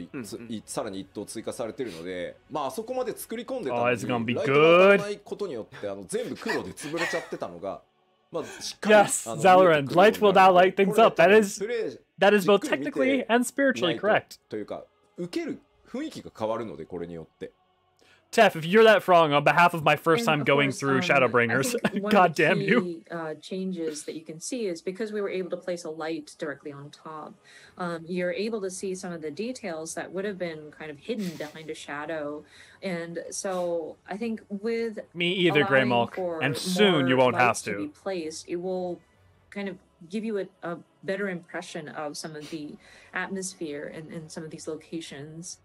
Speaker 4: さらに1灯追加されてるので、まああそこまで作り込んでたの
Speaker 1: Oh,
Speaker 4: に
Speaker 1: it's gonna be
Speaker 4: ライトが当たら
Speaker 1: good.
Speaker 4: ないことによって全部黒で潰れちゃってたのが、まあしっかり
Speaker 1: Yes, Zalaran, light will now light things up. That is both technically and spiritually correct.
Speaker 4: というか受ける雰囲気が変わるのでこれによって。
Speaker 1: Tef, if you're that wrong, on behalf of my first time
Speaker 3: And of
Speaker 1: going
Speaker 3: course,
Speaker 1: through
Speaker 3: I
Speaker 1: Shadowbringers,
Speaker 3: think one
Speaker 1: god
Speaker 3: of the
Speaker 1: damn you.
Speaker 3: key, changes that you can see is because we were able to place a light directly on top. You're able to see some of the details that would have been kind of hidden behind a shadow, and so I think with
Speaker 1: Me either, Grey
Speaker 3: allowing
Speaker 1: Mulk.
Speaker 3: for
Speaker 1: And soon you
Speaker 3: more
Speaker 1: won't have
Speaker 3: lights be
Speaker 1: to.
Speaker 3: placed, it will kind of give you a better impression of some of the atmosphere and some of these locations.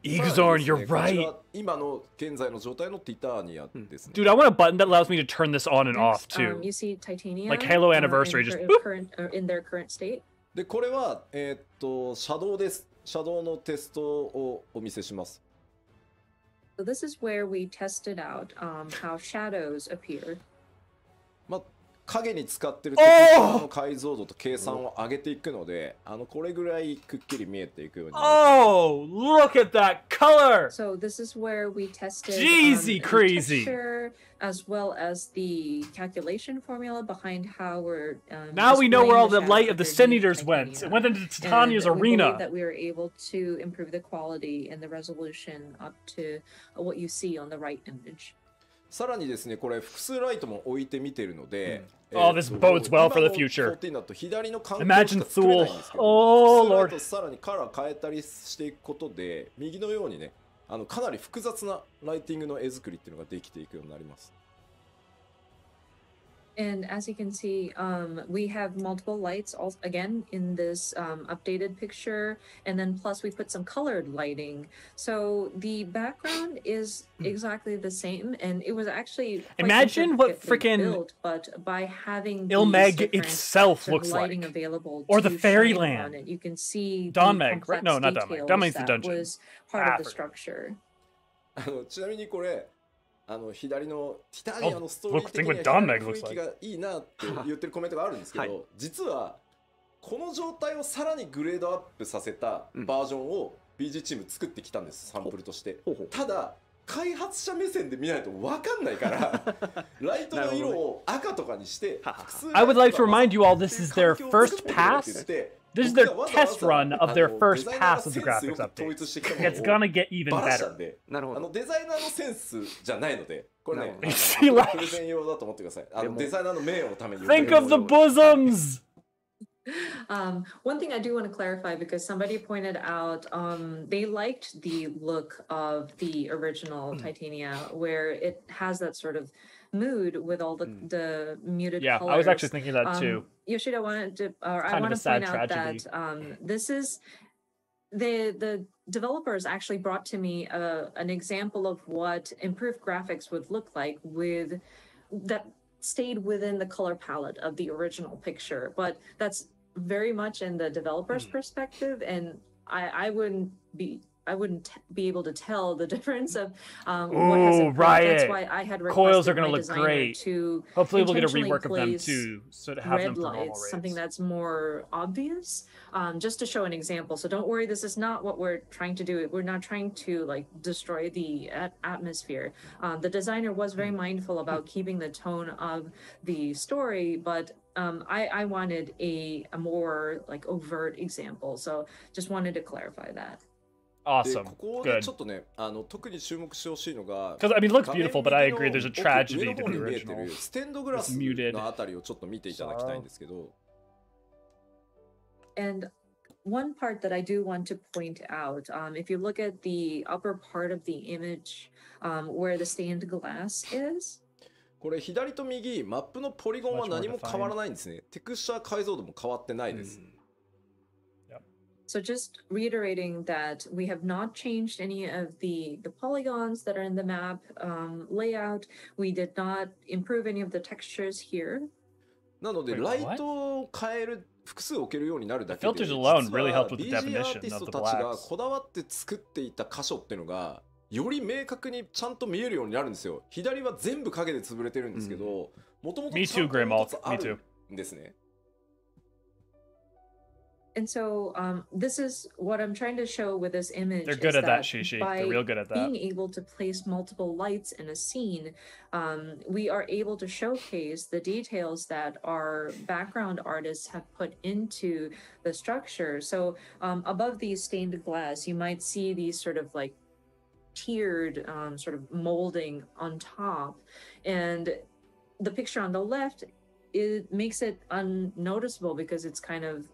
Speaker 1: Igzorn, you're
Speaker 4: こち
Speaker 1: right.
Speaker 4: ら今の現在の状態のティターニアですね。
Speaker 1: Dude, I want a button that allows me to turn this on and off,
Speaker 3: Next,
Speaker 1: too.
Speaker 3: you see Titania,
Speaker 1: Like Halo Anniversary, just
Speaker 3: in,
Speaker 1: boop.
Speaker 3: in their current state.
Speaker 4: でこれはシャドウです。シャドウのテストをお見せします。
Speaker 3: So this is where we tested out how shadows appear.
Speaker 4: まあ影に使ってるテクスチャーの解像度と計算を上げていくので、これぐらいくっきり見えていくようになる。
Speaker 1: Oh, look at that color!
Speaker 3: So this is where we tested
Speaker 1: Jeezy
Speaker 3: the
Speaker 1: crazy.
Speaker 3: texture as well as the calculation formula behind how we're
Speaker 1: Now we know where all the
Speaker 3: displaying
Speaker 1: light
Speaker 3: shadow
Speaker 1: of the
Speaker 3: underneath
Speaker 1: Sin Eaters went.
Speaker 3: Titania.
Speaker 1: It went into Titania's
Speaker 3: And we believe
Speaker 1: arena.
Speaker 3: that we were able to improve the quality and the resolution up to what you see on the right image.
Speaker 4: さらにですね、これ複数ライトも置いてみてるので、
Speaker 1: Oh, this bodes well for the future.
Speaker 4: 今の14だと左の環境
Speaker 1: Imagine
Speaker 4: しか作れないんですけど、
Speaker 1: Thule. Oh,
Speaker 4: 複数ライ
Speaker 1: Lord.
Speaker 4: トさらにカラー変えたりしていくことで、右のようにね、かなり複雑なライティングの絵作りっていうのができていくようになります。
Speaker 3: And as you can see, we have multiple lights again in this updated picture, and then plus we put some colored lighting. So the background is exactly the same, and it was actually quite
Speaker 1: Imagine what
Speaker 3: intricately
Speaker 1: frickin'
Speaker 3: built, but by having these
Speaker 1: Ilmeg
Speaker 3: different
Speaker 1: itself
Speaker 3: sort of
Speaker 1: looks
Speaker 3: lighting
Speaker 1: like.
Speaker 3: available
Speaker 1: Or
Speaker 3: to
Speaker 1: the
Speaker 3: shine
Speaker 1: Fairyland.
Speaker 3: on it, you can see
Speaker 1: Don
Speaker 3: the
Speaker 1: Meg, right?
Speaker 3: complex
Speaker 1: No, not Don Meg.
Speaker 3: details
Speaker 1: Don Meg's the
Speaker 3: that
Speaker 1: dungeon.
Speaker 3: was part of the
Speaker 1: forgot.
Speaker 3: structure.
Speaker 4: ちなみにこれ左のティタニアのストーリー
Speaker 1: look,
Speaker 4: 的
Speaker 1: think
Speaker 4: に
Speaker 1: what
Speaker 4: は
Speaker 1: Don Meg
Speaker 4: 雰
Speaker 1: looks
Speaker 4: 囲気がいいなって言ってるコメントがあるんですけど、
Speaker 2: はい
Speaker 4: 実はこの状態をさらにグレードアップさせたバージョンを BG チーム作ってきたんです、サンプルとして。
Speaker 2: ほうほう
Speaker 4: ただ開発者目線で見ないと分かんないからライトの色を赤とかにして複数
Speaker 1: I would like to remind you all this is their first pass. This is their test run of their first pass of the graphics update. It's gonna get even
Speaker 4: バラした
Speaker 1: better.
Speaker 4: んで
Speaker 2: なるほど。
Speaker 4: デザイナーのセンスじゃないのでこれね
Speaker 1: なるほど
Speaker 4: プレゼン用だと思ってください。デザイナーの名誉のために
Speaker 1: Think of the bosoms!
Speaker 3: One thing I do want to clarify because somebody pointed out they liked the look of the original Titania where it has that sort of mood with all the muted
Speaker 1: Yeah,
Speaker 3: colors.
Speaker 1: I was actually thinking that too.
Speaker 3: Yoshida wanted to, or I
Speaker 1: Kind of
Speaker 3: want
Speaker 1: a
Speaker 3: to
Speaker 1: sad
Speaker 3: point out
Speaker 1: tragedy.
Speaker 3: that this is the developers actually brought to me an example of what improved graphics would look like with that stayed within the color palette of the original picture, but that's very much in the developer's perspective, and I wouldn't be able to tell the difference of what has
Speaker 1: Ooh,
Speaker 3: improved.
Speaker 1: Riot.
Speaker 3: That's why I had requested
Speaker 1: Coils are gonna
Speaker 3: my
Speaker 1: look
Speaker 3: designer
Speaker 1: great.
Speaker 3: to
Speaker 1: Hopefully we'll get a
Speaker 3: intentionally
Speaker 1: rework of them
Speaker 3: place
Speaker 1: too, so to have them
Speaker 3: red
Speaker 1: for normal
Speaker 3: lights, something
Speaker 1: raids.
Speaker 3: that's more obvious, just to show an example. So don't worry, this is not what we're trying to do. We're not trying to like destroy the atmosphere. The designer was very mindful about keeping the tone of the story, but I wanted a more like overt example. So just wanted to clarify that.
Speaker 4: で
Speaker 1: Awesome.
Speaker 4: ここで
Speaker 1: Good.
Speaker 4: ちょっとね特に注目してほしいのが
Speaker 1: Because, I mean, it looks
Speaker 4: 画面
Speaker 1: beautiful, but I
Speaker 4: 右
Speaker 1: agree
Speaker 4: の
Speaker 1: there's a
Speaker 4: 奥
Speaker 1: tragedy
Speaker 4: 上
Speaker 1: to
Speaker 4: の方
Speaker 1: the
Speaker 4: に見えて
Speaker 1: original.
Speaker 4: るステンドグラス
Speaker 1: It's muted.
Speaker 4: のあたりをちょっと見ていただきたいんですけど
Speaker 3: And one part that I do want to point out, if you look at the upper part of the image, where the stained glass is,
Speaker 4: これ左と右、マップのポリゴンは何も変わらないんですね。テクスチャー解像度も変わってないです。
Speaker 3: So just reiterating that we have not changed any of the polygons that are in the map layout. We did not improve any of the textures here.
Speaker 4: なのでライトを変える複数置けるようになるだけで、
Speaker 1: filters alone really helped with the
Speaker 4: BG アー
Speaker 1: definition
Speaker 4: ティス
Speaker 1: of
Speaker 4: ト
Speaker 1: the
Speaker 4: たちが
Speaker 1: blacks.
Speaker 4: こだわって作っていた箇所っていうのがより明確にちゃんと見えるようになるんですよ。左は全部影で潰れてるんですけど、もともとちゃんと一つあるんですね。
Speaker 3: And so this is what I'm trying to show with this image.
Speaker 1: They're good
Speaker 3: is
Speaker 1: at that, Shishi.
Speaker 3: By
Speaker 1: They're real good at that.
Speaker 3: being able to place multiple lights in a scene, we are able to showcase the details that our background artists have put into the structure. So above these stained glass, you might see these sort of like tiered sort of molding on top. And the picture on the left, it makes it unnoticeable because it's kind of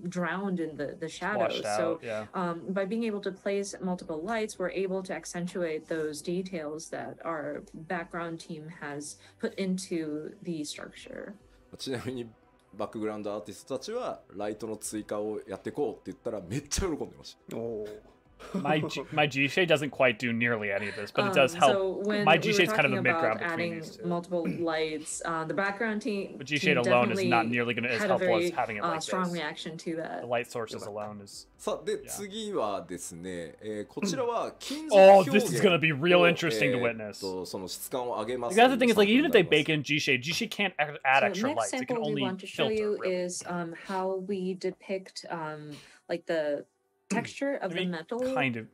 Speaker 3: drowned in the shadows. So
Speaker 1: yeah.
Speaker 3: By being able to place multiple lights, we're able to accentuate those details that our background team has put into the structure.
Speaker 4: ちなみにバックグラウンドアーティストたちはライトの追加をやっていこうって言ったらめっちゃ喜んでました。
Speaker 1: My G shade doesn't quite do nearly any of this, but it does help.
Speaker 3: So when
Speaker 1: My G
Speaker 3: we were
Speaker 1: shade's kind of
Speaker 3: talking
Speaker 1: a mid-ground
Speaker 3: about
Speaker 1: between
Speaker 3: adding
Speaker 1: these two.
Speaker 3: multiple lights, the background team,
Speaker 1: But G shade alone is not nearly going to as
Speaker 3: had a
Speaker 1: helpful
Speaker 3: very
Speaker 1: as having it like
Speaker 3: strong
Speaker 1: this.
Speaker 3: reaction to that.
Speaker 1: The light sources alone is.
Speaker 4: さあで、次はですね、こちらは金属
Speaker 1: Oh,
Speaker 4: 表
Speaker 1: this is going to
Speaker 4: 現
Speaker 1: be real interesting to witness.
Speaker 4: その質感を上げます。
Speaker 1: The other thing is, like, even if they bake in G shade can't add
Speaker 3: So
Speaker 1: extra
Speaker 3: next
Speaker 1: lights. It can
Speaker 3: sample we
Speaker 1: only
Speaker 3: want to show
Speaker 1: filter.
Speaker 3: you
Speaker 1: Really.
Speaker 3: is how we depict like the texture of
Speaker 1: I
Speaker 3: the
Speaker 1: mean,
Speaker 3: metal.
Speaker 1: kind of.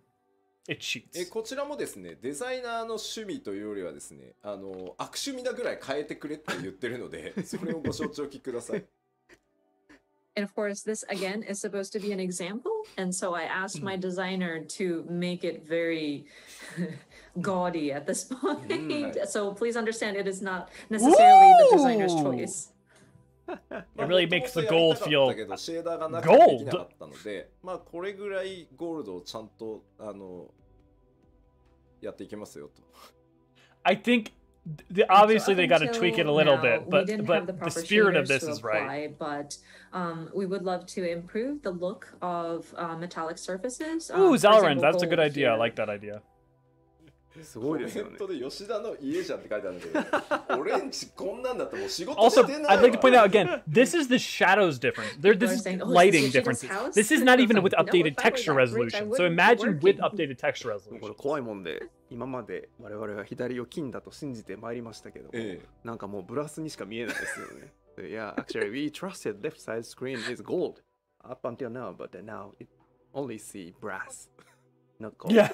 Speaker 1: It cheats.
Speaker 4: こちらもですね、デザイナーの趣味というよりはですね、悪趣味なぐらい変えてくれって言ってるので、それをご承知おきください。
Speaker 3: And of course, this again is supposed to be an example. And so I asked my designer to make it very gaudy at this point. So please understand it is not necessarily the designer's choice.
Speaker 1: It really makes the gold feel
Speaker 4: シェーダーがなくてできなかったので、まあこれぐらいゴールドをちゃんとやっていきますよと。
Speaker 1: I think obviously
Speaker 3: So
Speaker 1: they got to
Speaker 3: up
Speaker 1: tweak it a
Speaker 3: until
Speaker 1: little
Speaker 3: now,
Speaker 1: bit,
Speaker 3: we
Speaker 1: but
Speaker 3: didn't have the
Speaker 1: the
Speaker 3: proper
Speaker 1: spirit of
Speaker 3: shaders
Speaker 1: this
Speaker 3: to
Speaker 1: is right.
Speaker 3: apply, but we would love to improve the look of metallic surfaces.
Speaker 1: Ooh,
Speaker 3: For
Speaker 1: Zalrand,
Speaker 3: example,
Speaker 1: that's a good
Speaker 3: gold
Speaker 1: idea. I
Speaker 3: here.
Speaker 1: like that idea.
Speaker 2: すごいですよね。
Speaker 4: コメントで吉田の家じゃんって書いてあるんだけど、オレンジこんなんだったらもう仕事
Speaker 1: Also,
Speaker 4: してないわ。
Speaker 1: I'd like to point out again, this is the shadows difference. This
Speaker 3: People are
Speaker 1: is
Speaker 3: saying, "Oh,
Speaker 1: lighting
Speaker 3: is this Yoshida's
Speaker 1: differences.
Speaker 3: house?"
Speaker 1: This is not even with
Speaker 3: No,
Speaker 1: updated
Speaker 3: if I were
Speaker 1: texture
Speaker 3: that rich, I
Speaker 1: resolution. So
Speaker 3: wouldn't be
Speaker 1: imagine with
Speaker 3: working.
Speaker 1: updated texture
Speaker 2: これ
Speaker 1: resolution.
Speaker 2: 怖いもんで、今まで我々は左を金だと信じてまいりましたけど、なんかもうブラスにしか見えないですよね。Yeah, actually, we trusted left side screen is gold up until now, but now it only see brass, not gold.
Speaker 1: Yeah.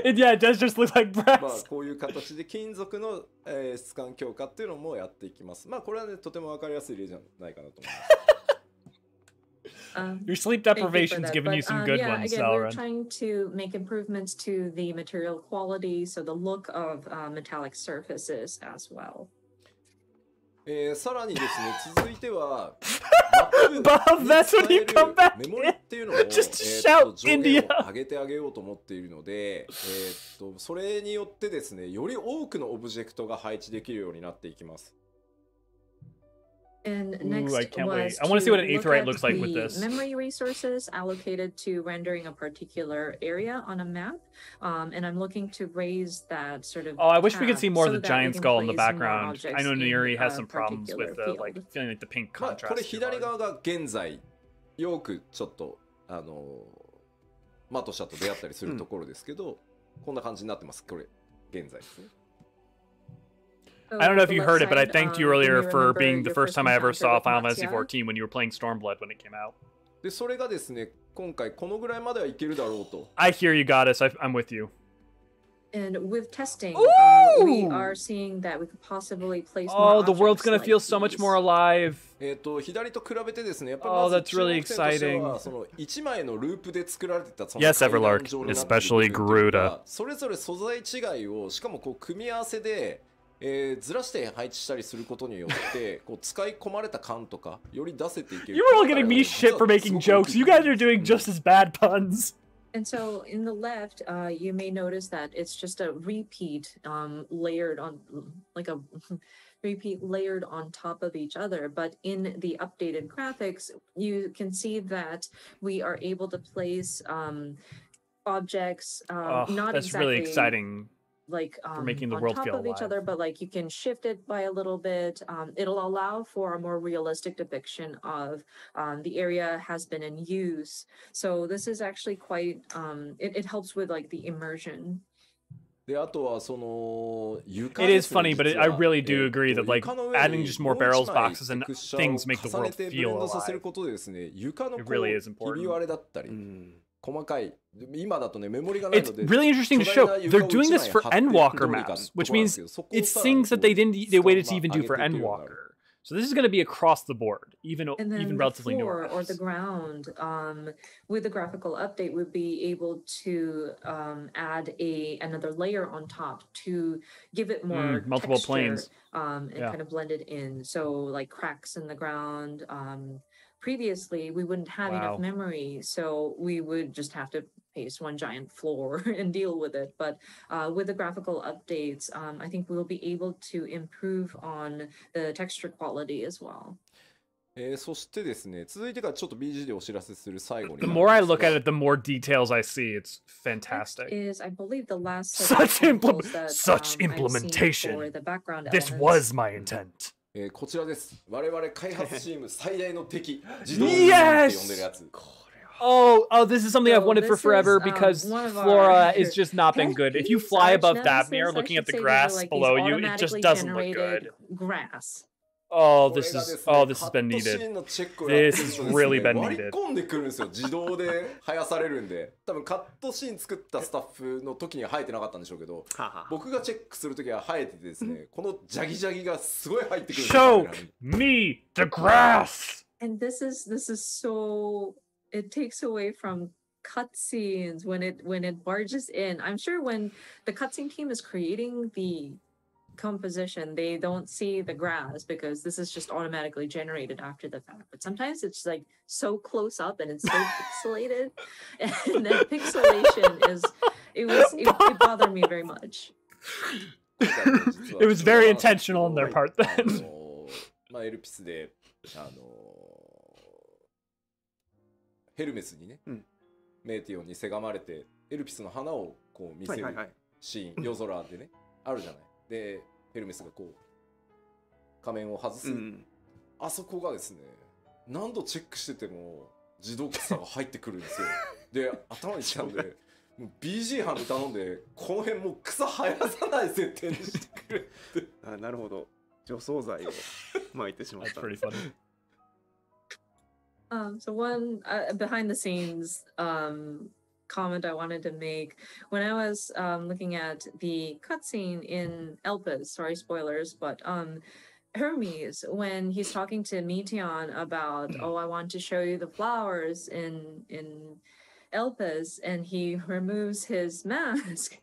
Speaker 1: Yeah, it does just look like
Speaker 4: まあ
Speaker 1: brass.
Speaker 4: こういう形で金属の、質感強化っていうのもやっていきます。まあこれはねとても分かりやすい例じゃないかなと思います。
Speaker 1: Your sleep
Speaker 3: Thank you for
Speaker 1: deprivation's
Speaker 3: that.
Speaker 1: giving you
Speaker 3: But,
Speaker 1: some good
Speaker 3: yeah,
Speaker 1: ones,
Speaker 3: again, we're
Speaker 1: Salrand.
Speaker 3: trying to make improvements to the material quality, so the look of metallic surfaces as well.
Speaker 4: さらにですね、続いては
Speaker 1: Bob, that's when you come back
Speaker 4: メモリっていうのを、
Speaker 1: Just shout
Speaker 4: 上限
Speaker 1: India.
Speaker 4: を上げてあげようと思っているので、それによってですね、より多くのオブジェクトが配置できるようになっていきます。
Speaker 3: And
Speaker 1: Ooh,
Speaker 3: next
Speaker 1: I can't wait.
Speaker 3: was
Speaker 1: I wanna see what an
Speaker 3: look
Speaker 1: aetheryte
Speaker 3: at
Speaker 1: looks like with
Speaker 3: the
Speaker 1: this.
Speaker 3: memory resources allocated to rendering a particular area on a map, and I'm looking to raise that sort of.
Speaker 1: Oh, I wish we could
Speaker 3: path
Speaker 1: see more of
Speaker 3: so
Speaker 1: the
Speaker 3: that we
Speaker 1: giant
Speaker 3: can
Speaker 1: skull in the
Speaker 3: place more
Speaker 1: background. I know
Speaker 3: objects in
Speaker 1: Nuri has
Speaker 3: a
Speaker 1: some problems
Speaker 3: particular
Speaker 1: with
Speaker 3: field.
Speaker 1: like feeling like the pink
Speaker 4: まあ、
Speaker 1: contrast.
Speaker 4: これ
Speaker 1: too
Speaker 4: 左
Speaker 1: hard.
Speaker 4: 側が現在よくちょっとマトシャと出会ったりするところですけど、こんな感じになってます。これ現在ですね。
Speaker 3: So
Speaker 1: I don't know if
Speaker 3: the
Speaker 1: you
Speaker 3: left
Speaker 1: heard it, but I
Speaker 3: side,
Speaker 1: thanked you
Speaker 3: you
Speaker 1: earlier
Speaker 3: may
Speaker 1: for
Speaker 3: remember
Speaker 1: being the
Speaker 3: your
Speaker 1: first time I ever
Speaker 3: encounter
Speaker 1: saw
Speaker 3: with
Speaker 1: Final Fantasy
Speaker 3: Mattia.
Speaker 1: XIV when you were playing Stormblood when it came out.
Speaker 4: で、それがですね、今回このぐらいまではいけるだろうと。
Speaker 1: I hear you, Goddess. I'm with you.
Speaker 3: And with testing,
Speaker 1: Ooh!
Speaker 3: we are seeing that we could possibly place
Speaker 1: Oh,
Speaker 3: more
Speaker 1: the world's
Speaker 3: objects
Speaker 1: gonna
Speaker 3: like
Speaker 1: feel so much
Speaker 3: these.
Speaker 1: more alive.
Speaker 4: 左と比べてですね、やっぱり
Speaker 1: Oh,
Speaker 4: まず
Speaker 1: that's
Speaker 4: 注目
Speaker 1: really
Speaker 4: 点としては
Speaker 1: exciting.
Speaker 4: その1枚のループで作られてたその
Speaker 1: Yes,
Speaker 4: 階段
Speaker 1: Everlark,
Speaker 4: 状になっている
Speaker 1: especially
Speaker 4: 部分っていうの
Speaker 1: Garuda.
Speaker 4: がそれぞれ素材違いをしかもこう組み合わせでずらして配置したりすることによってこう使い込まれた感とかより出せていける。
Speaker 1: You were all getting me shit for making jokes. You guys are doing just as bad puns.
Speaker 3: And so in the left, you may notice that it's just a repeat layered on, like a repeat layered on top of each other. But in the updated graphics, you can see that we are able to place objects, not
Speaker 1: that's
Speaker 3: exactly
Speaker 1: really exciting.
Speaker 3: like
Speaker 1: for making the
Speaker 3: on
Speaker 1: world
Speaker 3: top
Speaker 1: feel
Speaker 3: of each
Speaker 1: alive.
Speaker 3: other, but like you can shift it by a little bit. It'll allow for a more realistic depiction of the area has been in use. So this is actually quite it helps with like the immersion.
Speaker 4: であとはその床
Speaker 1: It
Speaker 4: で
Speaker 1: is
Speaker 4: すね
Speaker 1: funny, but
Speaker 4: 実
Speaker 1: I
Speaker 4: は
Speaker 1: really do agree that like
Speaker 4: 床の上
Speaker 1: adding
Speaker 4: に
Speaker 1: just
Speaker 4: も
Speaker 1: more
Speaker 4: う一
Speaker 1: barrels,
Speaker 4: 枚
Speaker 1: boxes, and
Speaker 4: テクスチャーを
Speaker 1: things make the
Speaker 4: 重ね
Speaker 1: world
Speaker 4: てブレ
Speaker 1: feel
Speaker 4: ンドさせる
Speaker 1: alive.
Speaker 4: ことでですね床の
Speaker 1: It
Speaker 4: こ
Speaker 1: really
Speaker 4: う
Speaker 1: is important.
Speaker 4: ひび割れだったり、
Speaker 2: うん。
Speaker 4: 細かい今だとねメモリがない
Speaker 1: It's
Speaker 4: ので
Speaker 1: really interesting to
Speaker 4: 巨
Speaker 1: show
Speaker 4: 大な床
Speaker 1: they're
Speaker 4: を
Speaker 1: doing
Speaker 4: 一
Speaker 1: this
Speaker 4: 枚
Speaker 1: for
Speaker 4: 貼って
Speaker 1: Endwalker
Speaker 4: どうにか
Speaker 1: maps,
Speaker 4: と
Speaker 1: which
Speaker 4: ころなんです
Speaker 1: means
Speaker 4: けどそこを
Speaker 1: it's
Speaker 4: さらに
Speaker 1: things that
Speaker 4: こ
Speaker 1: they
Speaker 4: う
Speaker 1: didn't they waited to
Speaker 4: 質感
Speaker 1: even
Speaker 4: 上
Speaker 1: do
Speaker 4: げ
Speaker 1: for
Speaker 4: ていけるようになる
Speaker 1: Endwalker. So this is going to be across the board, even
Speaker 3: And then the
Speaker 1: relatively newer
Speaker 3: floor or the
Speaker 1: maps.
Speaker 3: ground, with the graphical update, would be able to add another layer on top to give it more
Speaker 1: multiple
Speaker 3: texture,
Speaker 1: planes.
Speaker 3: and
Speaker 1: Yeah.
Speaker 3: kind of blend it in. So like cracks in the ground. Previously, we wouldn't have
Speaker 1: Wow.
Speaker 3: enough memory, so we would just have to paste one giant floor and deal with it. But with the graphical updates, I think we'll be able to improve on the texture quality as well.
Speaker 4: そしてですね続いてからちょっと BG でお知らせする最後に
Speaker 1: The more I look at it, the more details I see. It's
Speaker 3: Next
Speaker 1: fantastic.
Speaker 3: is, I believe, the last
Speaker 1: Such
Speaker 3: examples that,
Speaker 1: such
Speaker 3: I've seen
Speaker 1: implementation.
Speaker 3: for the background
Speaker 1: This
Speaker 3: elements.
Speaker 1: was my intent.
Speaker 4: こちらです我々開発チーム最大の敵自動運転って呼んでるやつ
Speaker 1: Oh, this is something I've
Speaker 3: So
Speaker 1: wanted for
Speaker 3: this
Speaker 1: forever
Speaker 3: is,
Speaker 1: because
Speaker 3: one of
Speaker 1: Flora
Speaker 3: our
Speaker 1: is just not been
Speaker 3: pet
Speaker 1: good. If you
Speaker 3: peeves,
Speaker 1: fly
Speaker 3: I've
Speaker 1: above
Speaker 3: noticed
Speaker 1: Dathomir
Speaker 3: this, I
Speaker 1: looking at
Speaker 3: should
Speaker 1: the
Speaker 3: say, these are
Speaker 1: grass
Speaker 3: like these
Speaker 1: below you, it just
Speaker 3: automatically
Speaker 1: doesn't look
Speaker 3: generated
Speaker 1: good.
Speaker 3: grass.
Speaker 1: Oh,
Speaker 4: これ
Speaker 1: this
Speaker 4: が
Speaker 1: is
Speaker 4: ですね
Speaker 1: oh, this has been
Speaker 4: カットシ
Speaker 1: needed.
Speaker 4: ーンのチェックが
Speaker 1: This
Speaker 4: す
Speaker 1: has
Speaker 4: るとですね
Speaker 1: really been
Speaker 4: 割り
Speaker 1: needed.
Speaker 4: 込んでくるんですよ自動で生やされるんで多分カットシーン作ったスタッフの時には生えてなかったんでしょうけど
Speaker 2: はは。
Speaker 4: 僕がチェックする時は生えててですねこのジャギジャギがすごい入ってくるんですよ
Speaker 1: Show
Speaker 4: カメラに
Speaker 1: me the grass.
Speaker 3: And this is so, it takes away from cutscenes when it barges in. I'm sure when the cutscene team is creating the composition, they don't see the grass because this is just automatically generated after the fact. But sometimes it's like so close up and it's so pixelated, and that pixelation is it bothered me very much.
Speaker 1: It was very intentional on their part
Speaker 4: あ
Speaker 1: then.
Speaker 4: のまあエルピスでヘルメスにね、
Speaker 2: うん
Speaker 4: メーティオンにせがまれてエルピスの花をこう見せる
Speaker 2: はいはいはい。
Speaker 4: シーン、夜空でねあるじゃない。でヘルメスがこう仮面を外す、
Speaker 2: うん。
Speaker 4: あそこがですね何度チェックしてても自動草が入ってくるんですよ。で頭にきたんでもう BG 班に頼んでこの辺もう草生やさない設定にしてくれって。
Speaker 2: あ、なるほど。除草剤を撒いてしまっ
Speaker 1: That's
Speaker 2: た。
Speaker 1: pretty funny.
Speaker 3: So one behind the scenes comment I wanted to make when I was looking at the cutscene in Elpis. Sorry, spoilers, but Hermes, when he's talking to Meteon about, oh, I want to show you the flowers in Elpis, and he removes his mask,